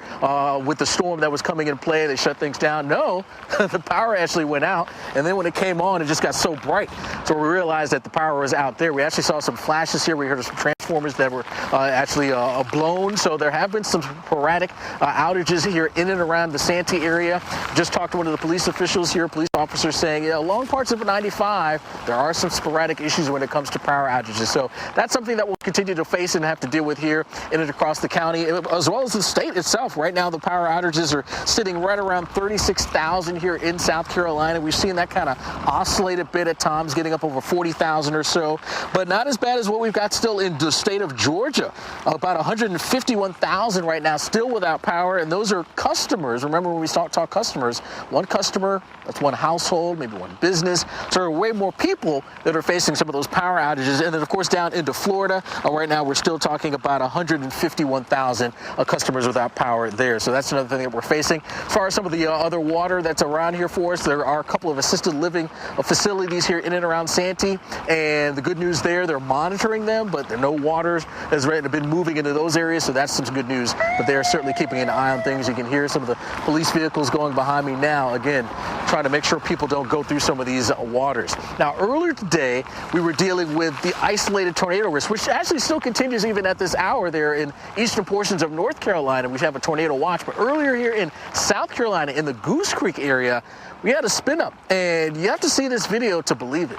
with the storm that was coming in play. They shut things down. No, the power actually went out, and then when it came on, it just got so bright. So we realized that the power was out there. We actually saw some flashes here. We heard some transformers that were actually blown. So there have been some sporadic outages here in and around the Santee area. Just talked to one of the police officials here, police officers, saying, along parts of 95, there are some sporadic issues when it comes to power outages. So that's something that we'll continue to face and have to deal with here in and across the county, as well as the state itself. Right now, the power outages are sitting right around 36,000 here in South Carolina. We've seen that kind of oscillate a bit at times, getting up over 40,000 or so, but not as bad as what we've got still in the state of Georgia. About 151,000 right now still without power, and those are customers. Remember, when we talk customers, one customer, that's one household, maybe one business. So there are way more people that are facing some of those power outages. And then, of course, down into Florida, right now we're still talking about 151,000 customers without power there. So that's another thing that we're facing. As far as some of the other water that's around here for us, there are a couple of assisted living facilities here in and around Santee. And the good news there, they're monitoring them, but there no water has been moving into those areas. So that's some good news. But they are certainly keeping an eye on things. You can hear some of the police vehicles going behind me now, again, trying to make sure people don't go through some of these waters. Now, earlier today, we were dealing with the isolated tornado risk, which actually still continues even at this hour there in eastern portions of North Carolina. We have a tornado watch, but earlier here in South Carolina, in the Goose Creek area, we had a spin up, and you have to see this video to believe it.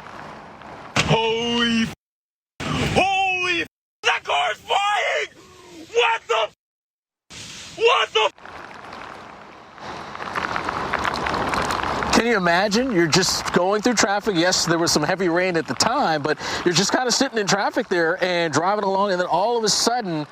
Holy, that car's flying! What the? Can you imagine? You're just going through traffic. Yes, there was some heavy rain at the time, but you're just kind of sitting in traffic there and driving along, and then all of a sudden,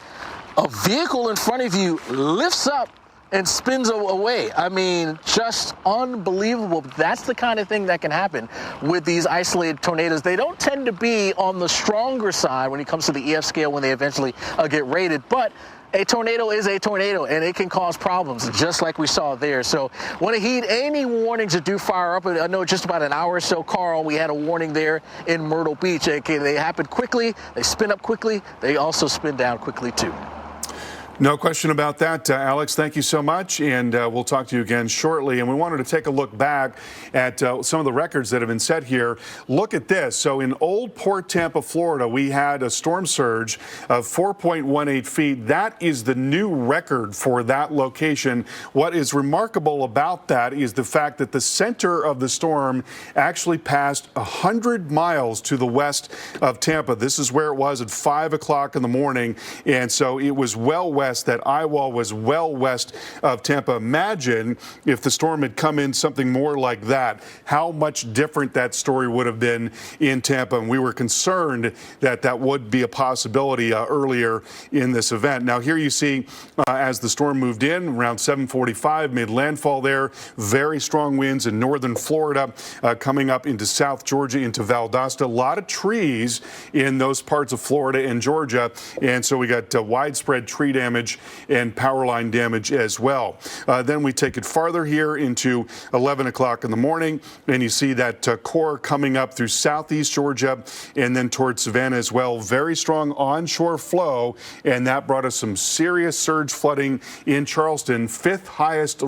a vehicle in front of you lifts up and spins away. I mean, just unbelievable. That's the kind of thing that can happen with these isolated tornadoes. They don't tend to be on the stronger side when it comes to the EF scale when they eventually get rated, but a tornado is a tornado, and it can cause problems, just like we saw there. So want to heed any warnings that do fire up. I know just about an hour or so, Carl, we had a warning there in Myrtle Beach. Okay, they happen quickly, they spin up quickly, they also spin down quickly too. No question about that, Alex. Thank you so much, and we'll talk to you again shortly. And we wanted to take a look back at some of the records that have been set here. Look at this. So in Old Port Tampa, Florida, we had a storm surge of 4.18 feet. That is the new record for that location. What is remarkable about that is the fact that the center of the storm actually passed 100 miles to the west of Tampa. This is where it was at 5 o'clock in the morning, and so it was well west west. That eye wall was well west of Tampa. Imagine if the storm had come in something more like that, how much different that story would have been in Tampa. And we were concerned that that would be a possibility earlier in this event. Now here you see as the storm moved in around 7:45, made landfall there. Very strong winds in northern Florida, coming up into South Georgia, into Valdosta. A lot of trees in those parts of Florida and Georgia. And so we got widespread tree damage and power line damage as well. Then we take it farther here into 11 o'clock in the morning, and you see that core coming up through southeast Georgia and then towards Savannah as well. Very strong onshore flow, and that brought us some serious surge flooding in Charleston, 5th highest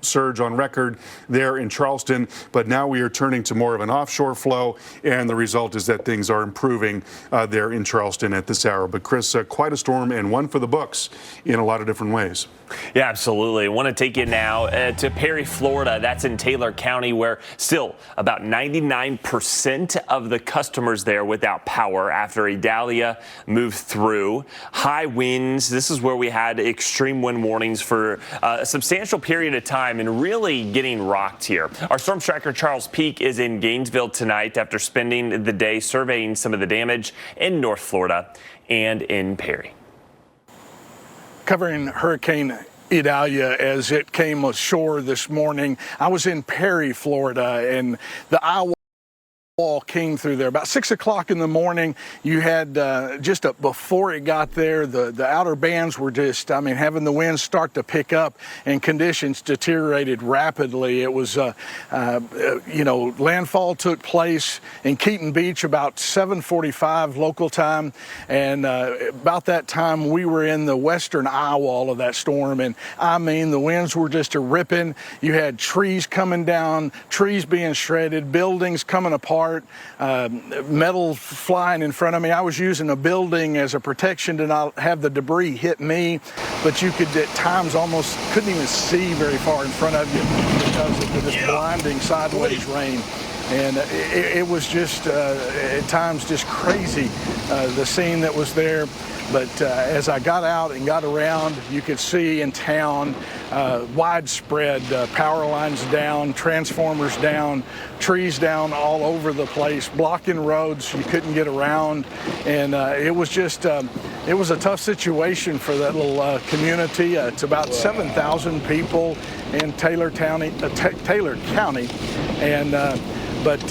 surge on record there in Charleston. But now we are turning to more of an offshore flow, and the result is that things are improving there in Charleston at this hour. But Chris, quite a storm, and one for the books in a lot of different ways. Yeah, absolutely. I want to take you now to Perry, Florida. That's in Taylor County, where still about 99% of the customers there without power after Idalia moved through. High winds. This is where we had extreme wind warnings for a substantial period of time and really getting rocked here. Our storm tracker Charles Peak is in Gainesville tonight after spending the day surveying some of the damage in North Florida and in Perry. Covering Hurricane Idalia as it came ashore this morning. I was in Perry, Florida, and the eye wall came through there about 6 o'clock in the morning. You had before it got there, the outer bands were just, having the winds start to pick up and conditions deteriorated rapidly. It was, landfall took place in Keaton Beach about 7:45 local time, and about that time we were in the western eye wall of that storm, and the winds were just a ripping. You had trees coming down, trees being shredded, buildings coming apart. Metal flying in front of me. I was using a building as a protection to not have the debris hit me, but you could at times almost couldn't even see very far in front of you because of this blinding sideways rain. And it was just at times just crazy, the scene that was there. But as I got out and got around, you could see in town widespread power lines down, transformers down, trees down all over the place, blocking roads. You couldn't get around. And it was just, it was a tough situation for that little community. It's about 7,000 people in Taylor County. And but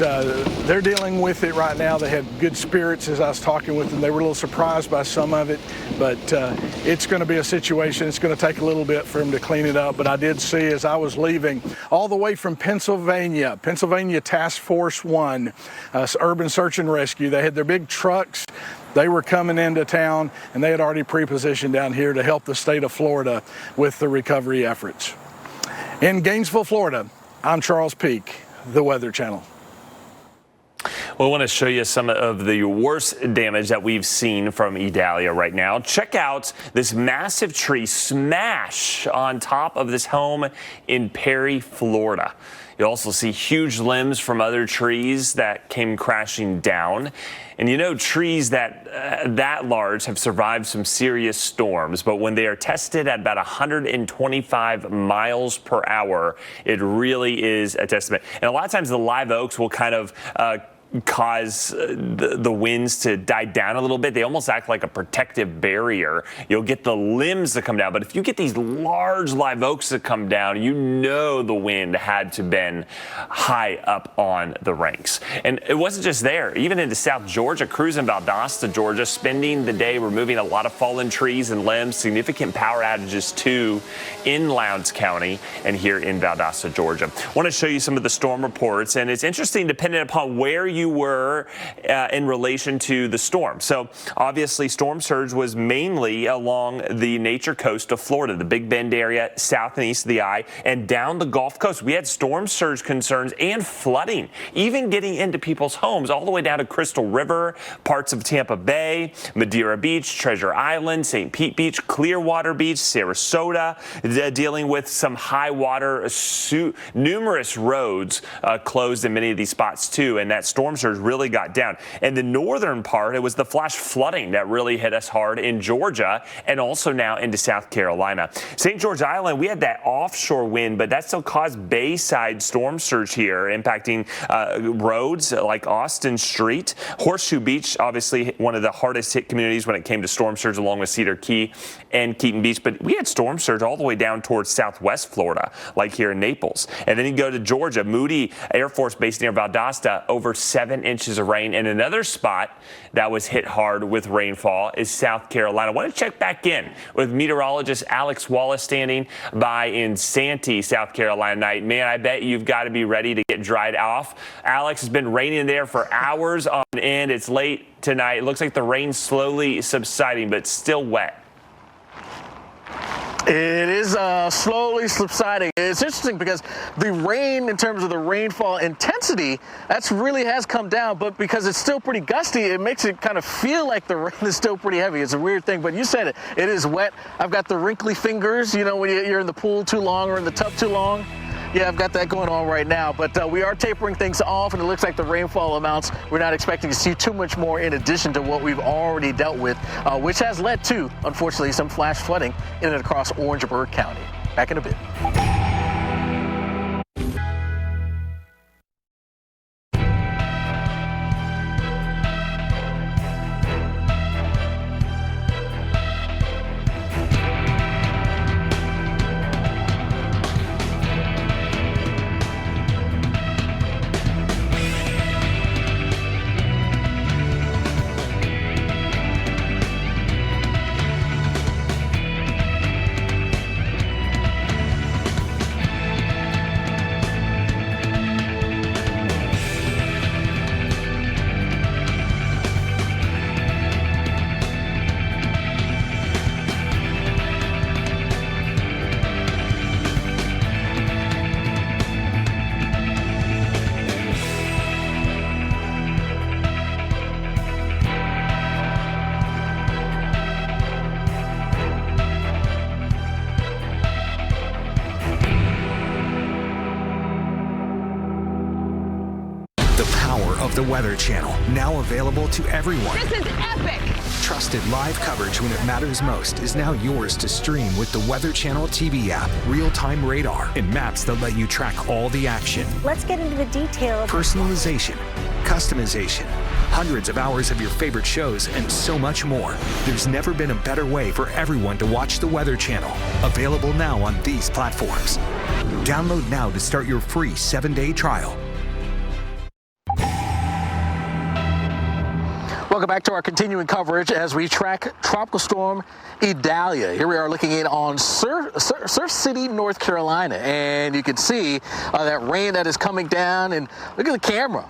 they're dealing with it right now. They had good spirits as I was talking with them. They were a little surprised by some of it, but it's going to be a situation. It's going to take a little bit for them to clean it up. But I did see as I was leaving all the way from Pennsylvania Task Force 1, Urban Search and Rescue. They had their big trucks. They were coming into town, and they had already pre-positioned down here to help the state of Florida with the recovery efforts. In Gainesville, Florida, I'm Charles Peak, the Weather Channel. We want to show you some of the worst damage that we've seen from Idalia right now. Check out this massive tree smash on top of this home in Perry, Florida. You also see huge limbs from other trees that came crashing down. And trees that large have survived some serious storms, but when they are tested at about 125 miles per hour, it really is a testament. And a lot of times the live oaks will kind of cause the winds to die down a little bit. They almost act like a protective barrier. You'll get the limbs to come down, but if you get these large live oaks to come down, the wind had to been high up on the ranks. And it wasn't just there. Even into South Georgia, crews in Valdosta, Georgia, spending the day removing a lot of fallen trees and limbs, significant power outages too in Lowndes County and here in Valdosta, Georgia. I want to show you some of the storm reports, and it's interesting depending upon where you were in relation to the storm. So obviously storm surge was mainly along the nature coast of Florida, the Big Bend area, south and east of the eye, and down the Gulf Coast. We had storm surge concerns and flooding, even getting into people's homes all the way down to Crystal River, parts of Tampa Bay, Madeira Beach, Treasure Island, St. Pete Beach, Clearwater Beach, Sarasota, dealing with some high water, numerous roads closed in many of these spots too. And that storm storm surge really got down. And the northern part, it was the flash flooding that really hit us hard in Georgia and also now into South Carolina. St. George Island, we had that offshore wind, but that still caused Bayside storm surge here, impacting roads like Austin Street. Horseshoe Beach, obviously one of the hardest hit communities when it came to storm surge, along with Cedar Key and Keaton Beach. But we had storm surge all the way down towards southwest Florida, like here in Naples. And then you go to Georgia, Moody Air Force Base near Valdosta, over 7 inches of rain. And another spot that was hit hard with rainfall is South Carolina. I want to check back in with meteorologist Alex Wallace standing by in Santee, South Carolina tonight. Man, I bet you've got to be ready to get dried off. Alex, has been raining there for hours on end. It's late tonight. It looks like the rain's slowly subsiding, but still wet. It is slowly subsiding. It's interesting because the rain, in terms of the rainfall intensity, that's really has come down, but because it's still pretty gusty, it makes it kind of feel like the rain is still pretty heavy. It's a weird thing, but you said it. It is wet. I've got the wrinkly fingers, you know, when you're in the pool too long or in the tub too long. Yeah, I've got that going on right now, but we are tapering things off, and it looks like the rainfall amounts, we're not expecting to see too much more in addition to what we've already dealt with, which has led to, unfortunately, some flash flooding in and across Orangeburg County. Back in a bit. The Weather Channel, now available to everyone. This is epic! Trusted live coverage when it matters most is now yours to stream with the Weather Channel TV app, real-time radar, and maps that let you track all the action. Let's get into the detail. Personalization, customization, hundreds of hours of your favorite shows, and so much more. There's never been a better way for everyone to watch the Weather Channel. Available now on these platforms. Download now to start your free 7-day trial. Welcome back to our continuing coverage as we track Tropical Storm Idalia. Here we are looking in on Surf City, North Carolina, and you can see that rain that is coming down, and look at the camera.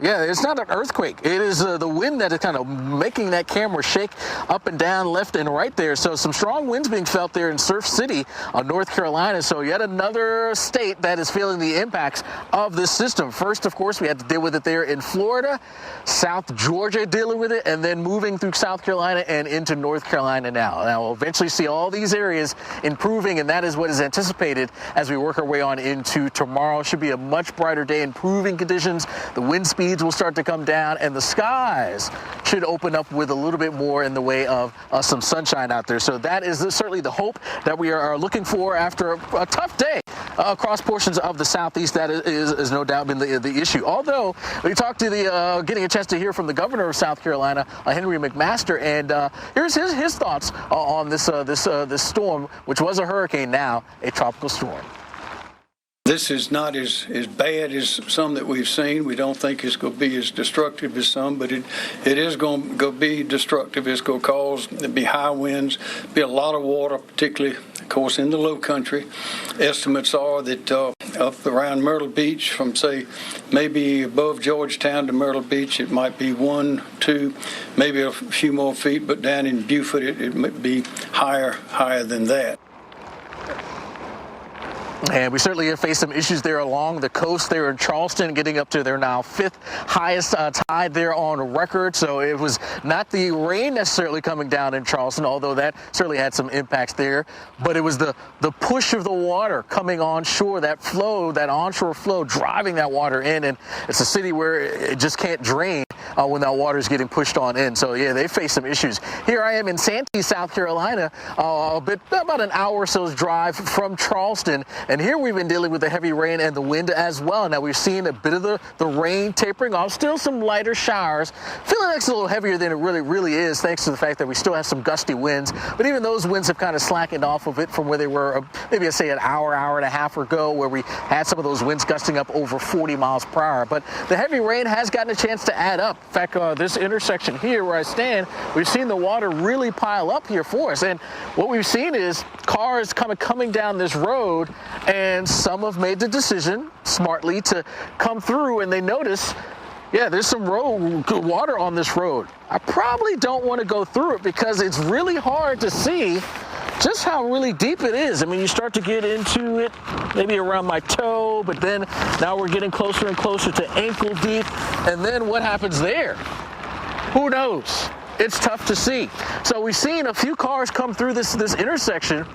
Yeah, it's not an earthquake. It is the wind that is kind of making that camera shake up and down, left and right there. So some strong winds being felt there in Surf City, North Carolina. So yet another state that is feeling the impacts of this system. First, of course, we had to deal with it there in Florida, South Georgia dealing with it, and then moving through South Carolina and into North Carolina now. Now, we'll eventually see all these areas improving, and that is what is anticipated as we work our way on into tomorrow. Should be a much brighter day, improving conditions. The wind speeds will start to come down, and the skies should open up with a little bit more in the way of some sunshine out there. So that is certainly the hope that we are looking for after a tough day across portions of the southeast. That is no doubt been the issue. Although we talked to getting a chance to hear from the governor of South Carolina, Henry McMaster, and here's his thoughts on this storm, which was a hurricane, now a tropical storm. This is not as bad as some that we've seen. We don't think it's going to be as destructive as some, but it is going to be destructive. It's going to cause, there'll be high winds, be a lot of water, particularly, of course, in the low country. Estimates are that up around Myrtle Beach, from, say, maybe above Georgetown to Myrtle Beach, it might be 1, 2, maybe a few more feet, but down in Beaufort, it might be higher than that. And we certainly have faced some issues there along the coast there in Charleston, getting up to their now 5th highest tide there on record. So it was not the rain necessarily coming down in Charleston, although that certainly had some impacts there. But it was the push of the water coming onshore, that flow, that onshore flow driving that water in. And it's a city where it just can't drain when that water is getting pushed on in. So yeah, they face some issues. Here I am in Santee, South Carolina, about an hour or so's drive from Charleston. And here we've been dealing with the heavy rain and the wind as well. Now we've seen a bit of the rain tapering off, still some lighter showers. Feeling like it's a little heavier than it really is, thanks to the fact that we still have some gusty winds. But even those winds have kind of slackened off of it from where they were maybe say an hour and a half ago, where we had some of those winds gusting up over 40 miles per hour. But the heavy rain has gotten a chance to add up. In fact, this intersection here where I stand, we've seen the water really pile up here for us. And what we've seen is cars coming down this road, and some have made the decision smartly to come through, and they notice, yeah, there's some water on this road. I probably don't want to go through it because it's really hard to see just how really deep it is. I mean, you start to get into it maybe around my toe, but then now we're getting closer and closer to ankle deep. And then what happens there? Who knows? It's tough to see. So we've seen a few cars come through this intersection,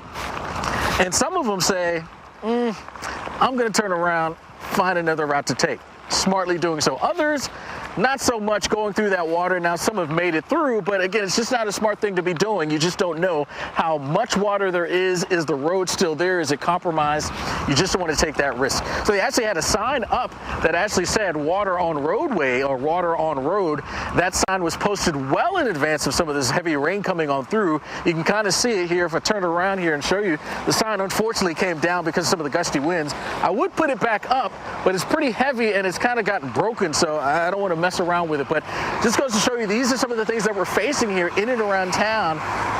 and some of them say, I'm going to turn around, find another route to take. Smartly doing so. Others, not so much going through that water. Now some have made it through, but again, it's just not a smart thing to be doing. You just don't know how much water there is. Is the road still there? Is it compromised? You just don't want to take that risk. So they actually had a sign up that actually said water on roadway or water on road. That sign was posted well in advance of some of this heavy rain coming on through. You can kind of see it here if I turn around here and show you. The sign unfortunately came down because of some of the gusty winds. I would put it back up, but it's pretty heavy and it's kind of gotten broken, so I don't want to mess around with it. But just goes to show you, these are some of the things that we're facing here in and around town.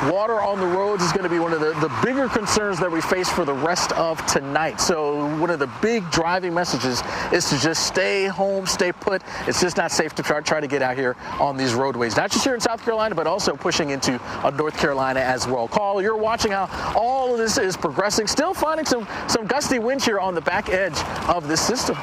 Water on the roads is going to be one of the bigger concerns that we face for the rest of tonight. So one of the big driving messages is to just stay home, stay put. It's just not safe to try to get out here on these roadways, not just here in South Carolina, but also pushing into North Carolina as well. Carl, you're watching how all of this is progressing, still finding some gusty winds here on the back edge of this system.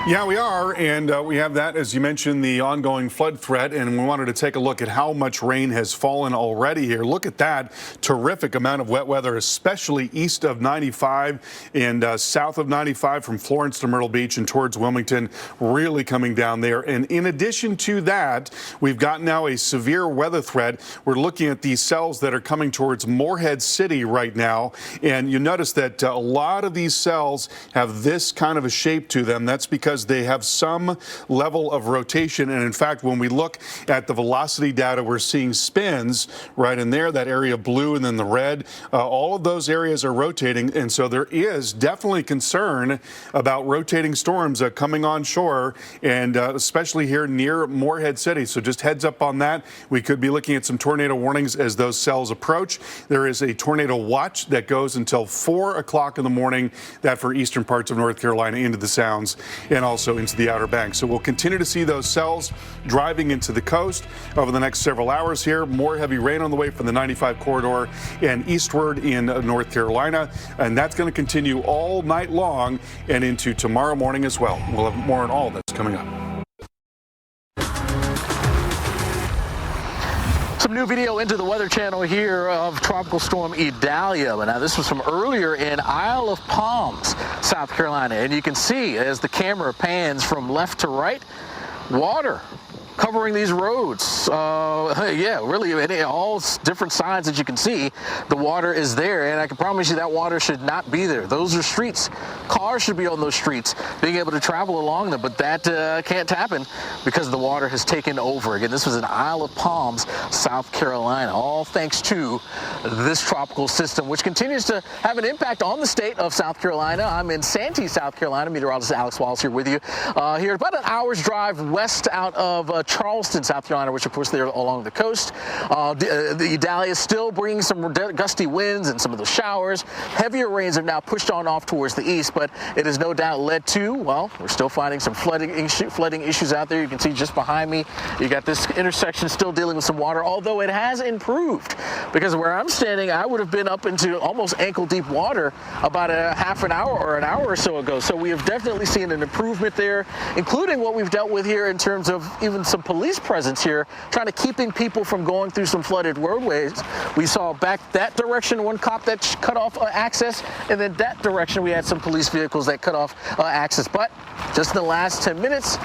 Yeah, we are, and we have that, as you mentioned, the ongoing flood threat, and we wanted to take a look at how much rain has fallen already here. Look at that terrific amount of wet weather, especially east of 95 and south of 95 from Florence to Myrtle Beach and towards Wilmington, really coming down there. And in addition to that, we've got now a severe weather threat. We're looking at these cells that are coming towards Morehead City right now, and you notice that a lot of these cells have this kind of a shape to them. That's because they have some level of rotation. And in fact, when we look at the velocity data, we're seeing spins right in there, that area blue and then the red. All of those areas are rotating. And so there is definitely concern about rotating storms coming onshore, and especially here near Morehead City. So just heads up on that. We could be looking at some tornado warnings as those cells approach. There is a tornado watch that goes until 4 o'clock in the morning, that for eastern parts of North Carolina into the Sounds and also into the Outer Banks. So we'll continue to see those cells driving into the coast over the next several hours here. More heavy rain on the way from the 95 corridor and eastward in North Carolina. And that's going to continue all night long and into tomorrow morning as well. We'll have more on all of this coming up. Some new video into the Weather Channel here of Tropical Storm Idalia. Now, this was from earlier in Isle of Palms, South Carolina. And you can see as the camera pans from left to right, water covering these roads. Yeah, really, all different sides that you can see, the water is there, and I can promise you that water should not be there. Those are streets. Cars should be on those streets, being able to travel along them, but that can't happen because the water has taken over. Again, this was in Isle of Palms, South Carolina, all thanks to this tropical system, which continues to have an impact on the state of South Carolina. I'm in Santee, South Carolina. Meteorologist Alex Wallace here with you. Here, about an hour's drive west out of Charleston, South Carolina, which of course they're along the coast. The Idalia is still bringing some gusty winds and some of the showers. Heavier rains have now pushed on off towards the east, but it has no doubt led to, well, we're still finding some flooding issues out there. You can see just behind me, you got this intersection still dealing with some water, although it has improved, because where I'm standing, I would have been up into almost ankle deep water about a half an hour or an hour or so ago. So we have definitely seen an improvement there, including what we've dealt with here in terms of even some police presence here, trying to keeping people from going through some flooded roadways. We saw back that direction, one cop that cut off access, and then that direction we had some police vehicles that cut off access. But just in the last 10 minutes,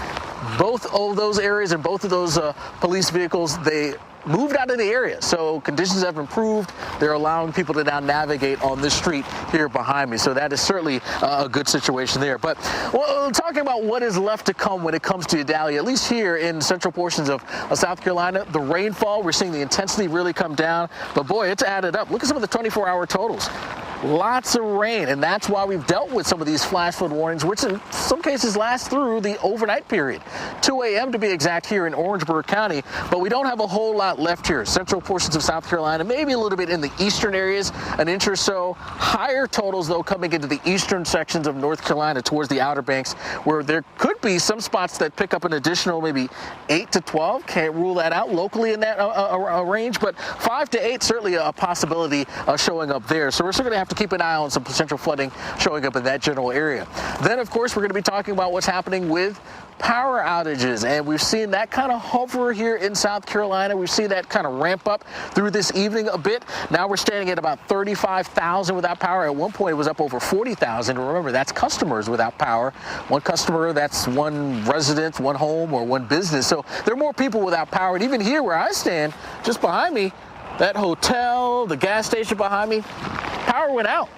both of those areas and both of those police vehicles, they moved out of the area. So conditions have improved. They're allowing people to now navigate on this street here behind me. So that is certainly a good situation there. But well, talking about what is left to come when it comes to Idalia, at least here in central portions of South Carolina, the rainfall, we're seeing the intensity really come down. But boy, it's added up. Look at some of the 24-hour totals. Lots of rain, and that's why we've dealt with some of these flash flood warnings, which in some cases last through the overnight period. 2 a.m. to be exact here in Orangeburg County, but we don't have a whole lot left here. Central portions of South Carolina, maybe a little bit in the eastern areas, an inch or so. Higher totals, though, coming into the eastern sections of North Carolina towards the Outer Banks, where there could be some spots that pick up an additional maybe 8 to 12. Can't rule that out locally in that range, but 5 to 8 certainly a possibility showing up there. So we're still going to have to keep an eye on some potential flooding showing up in that general area. Then, of course, we're going to be talking about what's happening with power outages, and we've seen that kind of hover here in South Carolina. We've seen that kind of ramp up through this evening a bit. Now we're standing at about 35,000 without power. At one point it was up over 40,000. Remember, that's customers without power. One customer, that's one resident, one home, or one business. So there are more people without power. And even here where I stand, just behind me, that hotel, the gas station behind me, power went out.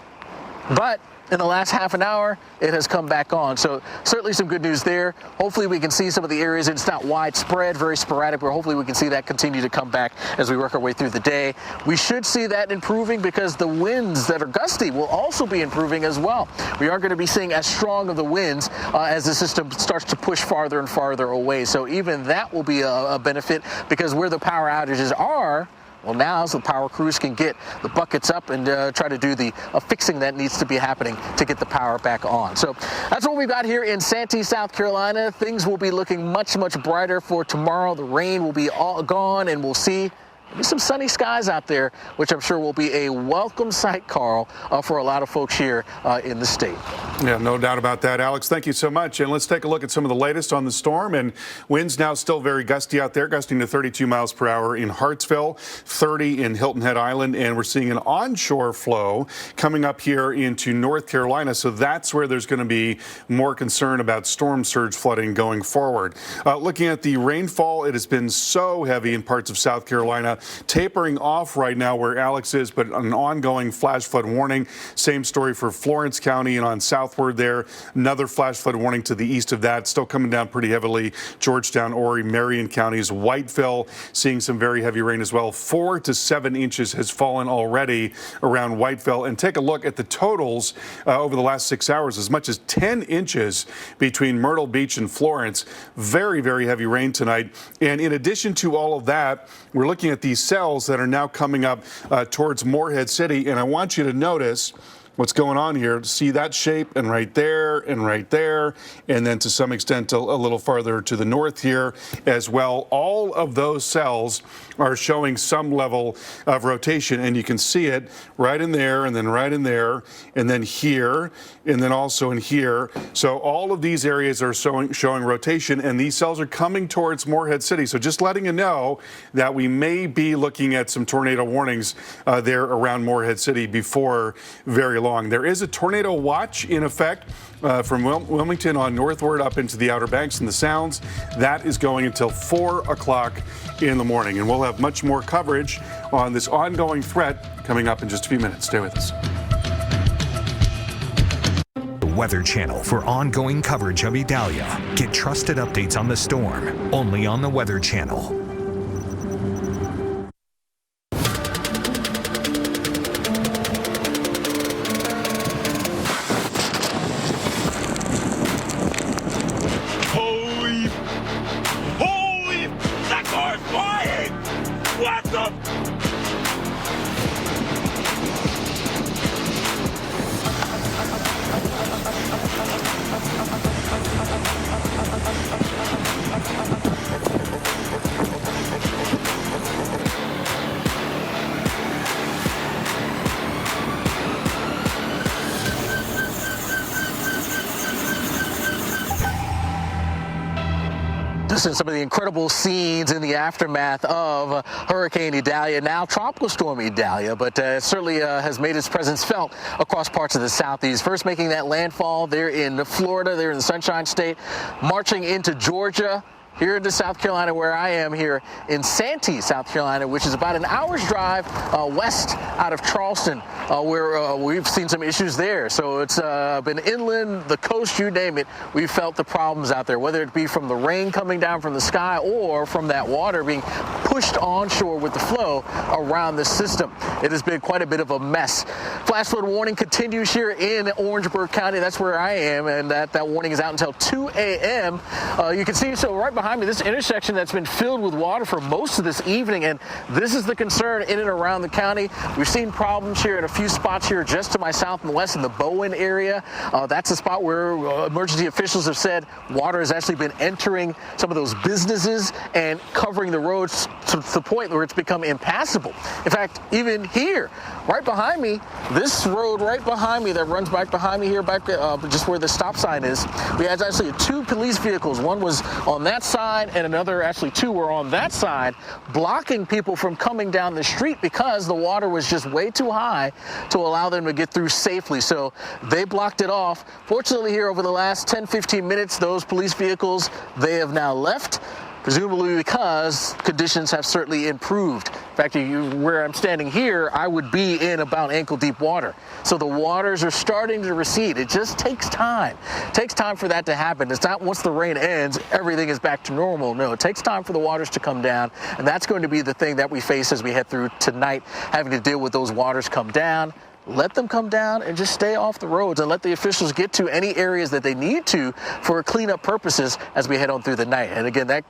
But in the last half an hour, it has come back on. So certainly some good news there. Hopefully we can see some of the areas. It's not widespread, very sporadic, but hopefully we can see that continue to come back as we work our way through the day. We should see that improving because the winds that are gusty will also be improving as well. We aren't going to be seeing as strong of the winds as the system starts to push farther and farther away. So even that will be a benefit, because where the power outages are, well, now so the power crews can get the buckets up and try to do the fixing that needs to be happening to get the power back on. So that's what we've got here in Santee, South Carolina. Things will be looking much, much brighter for tomorrow. The rain will be all gone, and we'll see maybe some sunny skies out there, which I'm sure will be a welcome sight, Carl, for a lot of folks here in the state. Yeah, no doubt about that. Alex, thank you so much. And let's take a look at some of the latest on the storm. And winds now still very gusty out there, gusting to 32 miles per hour in Hartsville, 30 in Hilton Head Island. And we're seeing an onshore flow coming up here into North Carolina. So that's where there's going to be more concern about storm surge flooding going forward. Looking at the rainfall, it has been so heavy in parts of South Carolina, tapering off right now where Alex is, but an ongoing flash flood warning. Same story for Florence County and on southward there. Another flash flood warning to the east of that. Still coming down pretty heavily. Georgetown, Horry, Marion counties. Whiteville seeing some very heavy rain as well. 4 to 7 inches has fallen already around Whiteville. And take a look at the totals over the last 6 hours. As much as 10 inches between Myrtle Beach and Florence. Very, very heavy rain tonight. And in addition to all of that, we're looking at these cells that are now coming up towards Morehead City. And I want you to notice what's going on here. See that shape, and right there, and then to some extent a little farther to the north here as well. All of those cells are showing some level of rotation, and you can see it right in there, and then right in there, and then here, and then also in here. So all of these areas are showing rotation, and these cells are coming towards Morehead City. So just letting you know that we may be looking at some tornado warnings there around Morehead City before very long. There is a tornado watch in effect from Wilmington on northward up into the Outer Banks and the Sounds. That is going until 4 o'clock in the morning. And we'll have much more coverage on this ongoing threat coming up in just a few minutes. Stay with us. The Weather Channel for ongoing coverage of Idalia. Get trusted updates on the storm only on the Weather Channel. witnessing some of the incredible scenes in the aftermath of Hurricane Idalia, now Tropical Storm Idalia, but it certainly has made its presence felt across parts of the southeast. First making that landfall there in Florida, there in the Sunshine State, marching into Georgia, here into South Carolina, where I am here in Santee, South Carolina, which is about an hour's drive west out of Charleston, where we've seen some issues there. So it's been inland, the coast, you name it. We've felt the problems out there, whether it be from the rain coming down from the sky or from that water being pushed onshore with the flow around the system. It has been quite a bit of a mess. Flash flood warning continues here in Orangeburg County. That's where I am, and that warning is out until 2 a.m. You can see, so right behind me, this intersection that's been filled with water for most of this evening, and this is the concern in and around the county. We've seen problems here in a few spots here just to my south and west in the Bowen area. That's a spot where emergency officials have said water has actually been entering some of those businesses and covering the roads to the point where it's become impassable. In fact, even here, right behind me, this road right behind me that runs back behind me here, back just where the stop sign is, we had actually 2 police vehicles. One was on that side, and another, actually 2 were on that side, blocking people from coming down the street because the water was just way too high to allow them to get through safely. So they blocked it off. Fortunately, here over the last 10-15 minutes, those police vehicles, they have now left, presumably because conditions have certainly improved. In fact, where I'm standing here, I would be in about ankle-deep water. So the waters are starting to recede. It just takes time. It takes time for that to happen. It's not once the rain ends, everything is back to normal. No, it takes time for the waters to come down, and that's going to be the thing that we face as we head through tonight, having to deal with those waters come down. Let them come down and just stay off the roads and let the officials get to any areas that they need to for cleanup purposes as we head on through the night. And again, that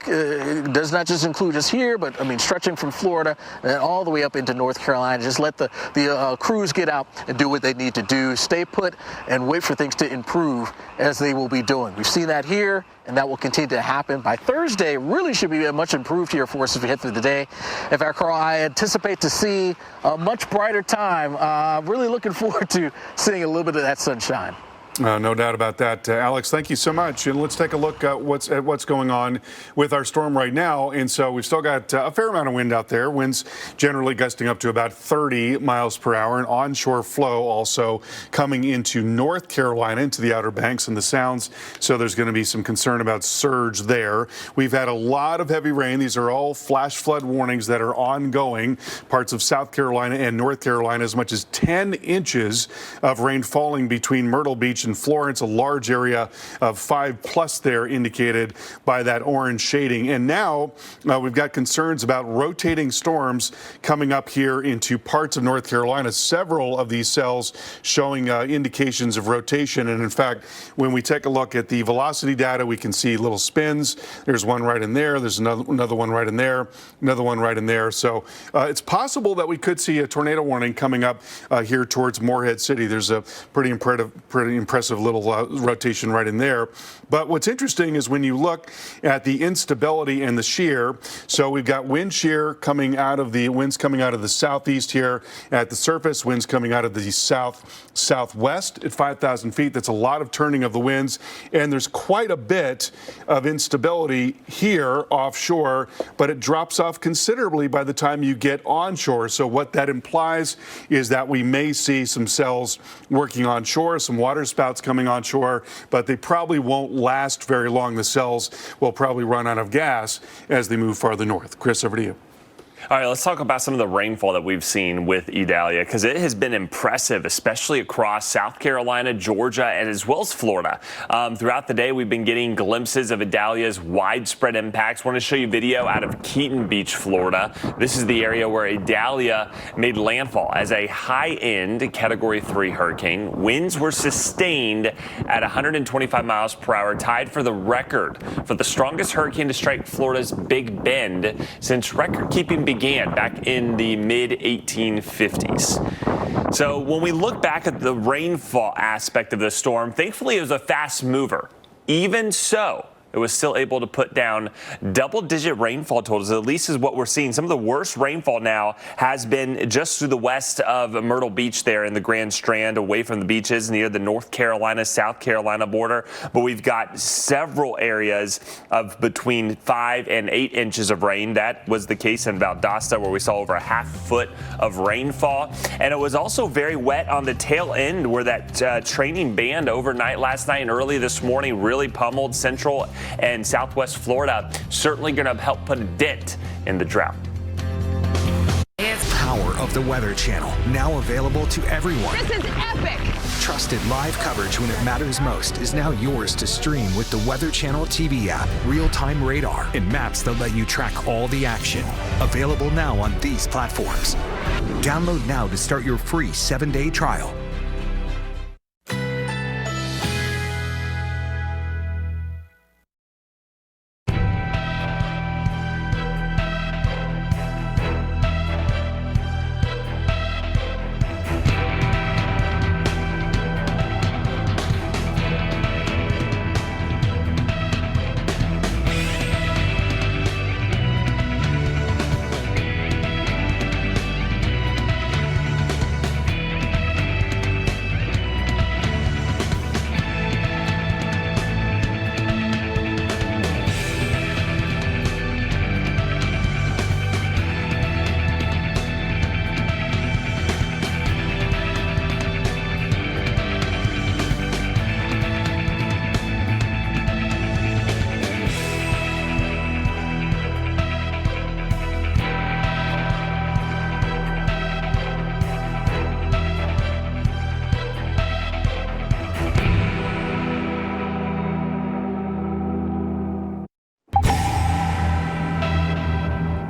does not just include us here, but I mean, stretching from Florida and all the way up into North Carolina. Just let the crews get out and do what they need to do. Stay put and wait for things to improve as they will be doing. We've seen that here, and that will continue to happen. By Thursday, really should be much improved here for us as we head through the day. In fact, Carl, I anticipate to see a much brighter time. Really looking forward to seeing a little bit of that sunshine. No doubt about that. Alex, thank you so much. And let's take a look at what's going on with our storm right now. And so we've still got a fair amount of wind out there. Winds generally gusting up to about 30 miles per hour. And onshore flow also coming into North Carolina, into the Outer Banks and the Sounds. So there's going to be some concern about surge there. We've had a lot of heavy rain. These are all flash flood warnings that are ongoing. Parts of South Carolina and North Carolina, as much as 10 inches of rain falling between Myrtle Beach and Florence, a large area of 5+ there indicated by that orange shading. And now we've got concerns about rotating storms coming up here into parts of North Carolina. Several of these cells showing indications of rotation. And in fact, when we take a look at the velocity data, we can see little spins. There's one right in there. There's another one right in there. Another one right in there. So it's possible that we could see a tornado warning coming up here towards Morehead City. There's a pretty impressive little rotation right in there. But what's interesting is when you look at the instability and the shear. So we've got wind shear coming out of the winds coming out of the southeast here at the surface, winds coming out of the southwest at 5,000 feet. That's a lot of turning of the winds, and there's quite a bit of instability here offshore, but it drops off considerably by the time you get onshore. So what that implies is that we may see some cells working onshore, some water spouts coming onshore, but they probably won't last very long. The cells will probably run out of gas as they move farther north. Chris, over to you. All right, let's talk about some of the rainfall that we've seen with Idalia, because it has been impressive, especially across South Carolina, Georgia, and as well as Florida. Throughout the day, we've been getting glimpses of Idalia's widespread impacts. I want to show you video out of Keaton Beach, Florida. This is the area where Idalia made landfall as a high-end Category 3 hurricane. Winds were sustained at 125 miles per hour, tied for the record for the strongest hurricane to strike Florida's Big Bend since record-keeping began back in the mid-1850s. So when we look back at the rainfall aspect of the storm, thankfully it was a fast mover. Even so, it was still able to put down double-digit rainfall totals. At least is what we're seeing. Some of the worst rainfall now has been just to the west of Myrtle Beach there in the Grand Strand, away from the beaches near the North Carolina, South Carolina border. But we've got several areas of between 5 and 8 inches of rain. That was the case in Valdosta, where we saw over a half foot of rainfall. And it was also very wet on the tail end, where that training band overnight last night and early this morning really pummeled Central and Southwest Florida. Certainly going to help put a dent in the drought. Power of the Weather Channel, now available to everyone. This is epic! Trusted live coverage when it matters most is now yours to stream with the Weather Channel TV app, real-time radar, and maps that let you track all the action. Available now on these platforms. Download now to start your free 7-day trial.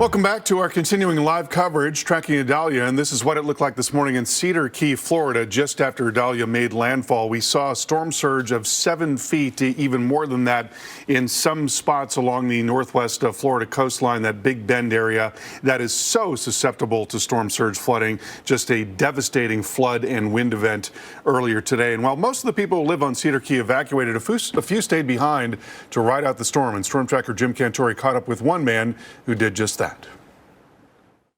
Welcome back to our continuing live coverage tracking Idalia, and this is what it looked like this morning in Cedar Key, Florida, just after Idalia made landfall. We saw a storm surge of 7 feet, even more than that in some spots along the northwest of Florida coastline, that Big Bend area that is so susceptible to storm surge flooding. Just a devastating flood and wind event earlier today. And while most of the people who live on Cedar Key evacuated, a few stayed behind to ride out the storm, and storm tracker Jim Cantori caught up with one man who did just that.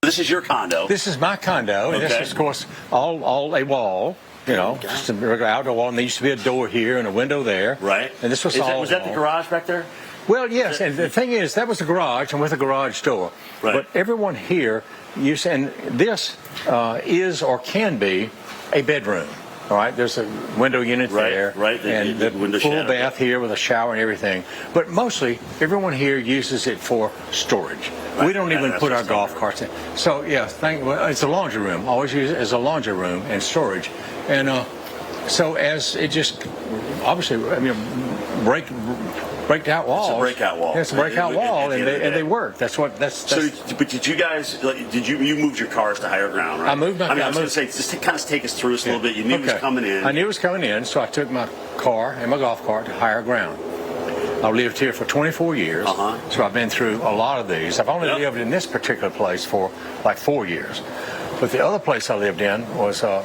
This is your condo. This is my condo, and this is, of course, all a wall. You know, just a regular outdoor wall, and there used to be a door here and a window there. Right. And this was Was that the garage back there? Well, yes, and the thing is, that was the garage, and with a garage door. Right. But everyone here, and this is or can be a bedroom. All right, there's a window unit there, and the full bath here with a shower and everything. But mostly, everyone here uses it for storage. Right. We don't even put our golf carts in. So, yeah, it's a laundry room. Always use it as a laundry room and storage. And so as it just, obviously, I mean, break out walls. It's a breakout wall. Yeah, it's a breakout wall, and they work. That's. So, but did you guys? You moved your cars to higher ground, right? I moved my. I mean, I was going to say, just to kind of take us through this a little bit. You knew it was coming in. I knew it was coming in, so I took my car and my golf cart to higher ground. I lived here for 24 years, so I've been through a lot of these. I've only lived in this particular place for like 4 years. But the other place I lived in was a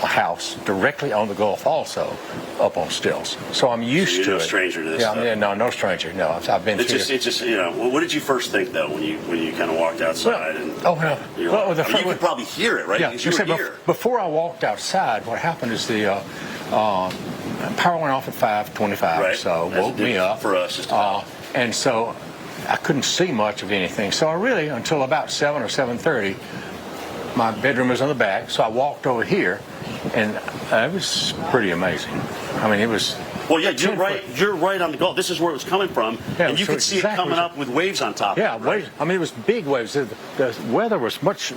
house directly on the Gulf, also up on stilts. So I'm used to it. No stranger to this. Yeah, no stranger. No, I've been through. It's just you know. What did you first think though when you kind of walked outside? You could probably hear it, right? Yeah. You were here. Before I walked outside, what happened is the power went off at 5:25. Right. So woke me up. For us, and so I couldn't see much of anything. So I really, until about 7 or 7:30. My bedroom was on the back, so I walked over here, and it was pretty amazing. I mean, it was. Well, yeah, you're right on the Gulf. This is where it was coming from, and you could see it coming up with waves on top. Yeah, waves. I mean, it was big waves. The weather was much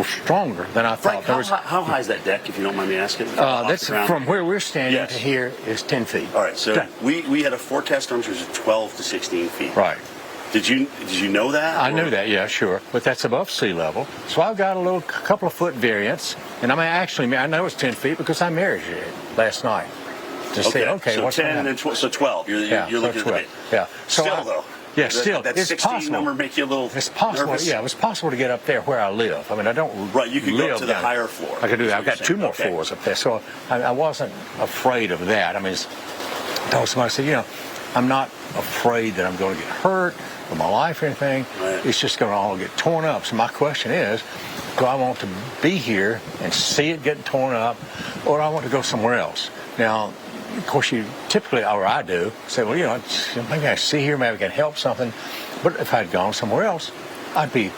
stronger than I thought. Frank, how high is that deck, if you don't mind me asking? That's from where we're standing to here is 10 feet. All right, so we had a forecast storm surge of 12 to 16 feet. Right. Did you know that? I knew that, yeah, sure. But that's above sea level. So I've got a couple of foot variance. And I know it's 10 feet because I measured it last night. To say, so what's 10 and so 12. You're looking at 12. Yeah. So still, though. Yeah, still. That it's 16 possible. number make you a little It's possible. nervous? Yeah, it was possible to get up there where I live. I mean, I don't Right, you could live go up to the higher floor. I could do that. I've got 2 more floors up there. So I wasn't afraid of that. I mean, I told somebody, I said, I'm not afraid that I'm going to get hurt or my life or anything. Right. It's just going to all get torn up. So my question is, do I want to be here and see it getting torn up, or do I want to go somewhere else? Now, of course, you typically, or I do, say, well, maybe I see here, maybe I can help something. But if I'd gone somewhere else, I'd be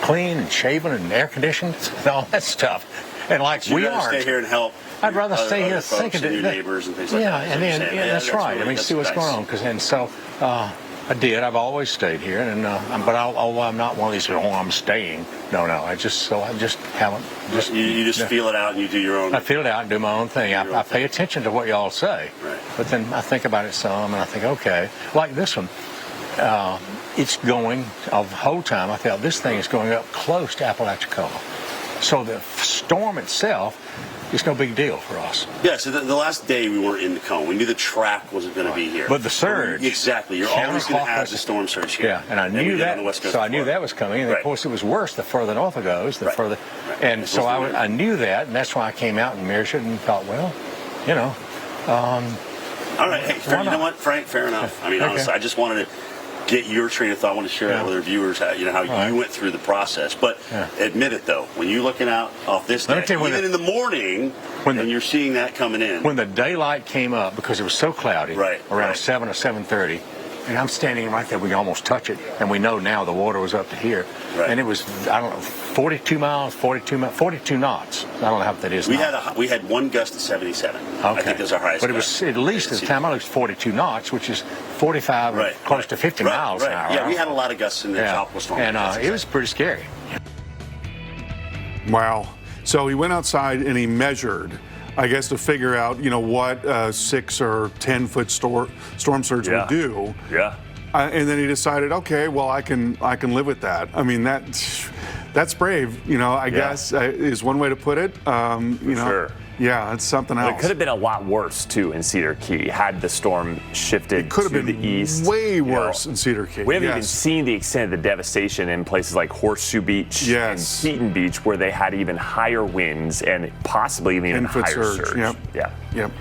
clean and shaven and air conditioned and all that stuff. And like so we aren't. Stay here and help. I'd rather stay here thinking thinking that neighbors and things like that. And then that's right. Really, I mean, see what's going on. I did. I've always stayed here, and but I'm not one of these. Oh, I'm staying. No. I just haven't. You just feel it out and you do your own. I feel it out and do my own thing. I pay attention to what y'all say, right. But then I think about it some, and I think, okay, like this one. It's going of the whole time. I felt this thing is going up close to Apalachicola, so the storm itself is no big deal for us. Yeah, so the last day we weren't in the cone. We knew the track wasn't going to be here. But the surge. Exactly. You're always going to have the storm surge here. Yeah, and I knew that. So I knew that was coming. And of course, it was worse the further north it goes, the further. Right. And so I knew that, and that's why I came out and measured and thought, well, all right, hey, you know what, Frank? Fair enough. I mean, honestly, I just wanted to get your train of thought. I want to share that with our viewers, how you went through the process. But admit it, though, when you're looking out off this deck, even in the morning, when you're seeing that coming in. When the daylight came up, because it was so cloudy, around 7 or 7:30, and I'm standing right there, we can almost touch it, and we know now the water was up to here. Right. And it was, 42 knots. I don't know how that is now. We had one gust of 77. Okay. I think that's our highest But it was at least at the time I looked 42 knots, which is 45 close to 50 miles an hour. Yeah, we had a lot of gusts in the tropical storm. And it was pretty scary. Wow. So he went outside and he measured, I guess, to figure out, what a 6 or 10 foot storm surge would do. Yeah. And then he decided, okay, well, I can live with that. I mean, that's brave. I guess is one way to put it. Sure. Yeah, it's something else. It could have been a lot worse too in Cedar Key had the storm shifted to the east. Way worse in Cedar Key. We haven't even seen the extent of the devastation in places like Horseshoe Beach and Keaton Beach, where they had even higher winds and possibly even higher surge. Yep.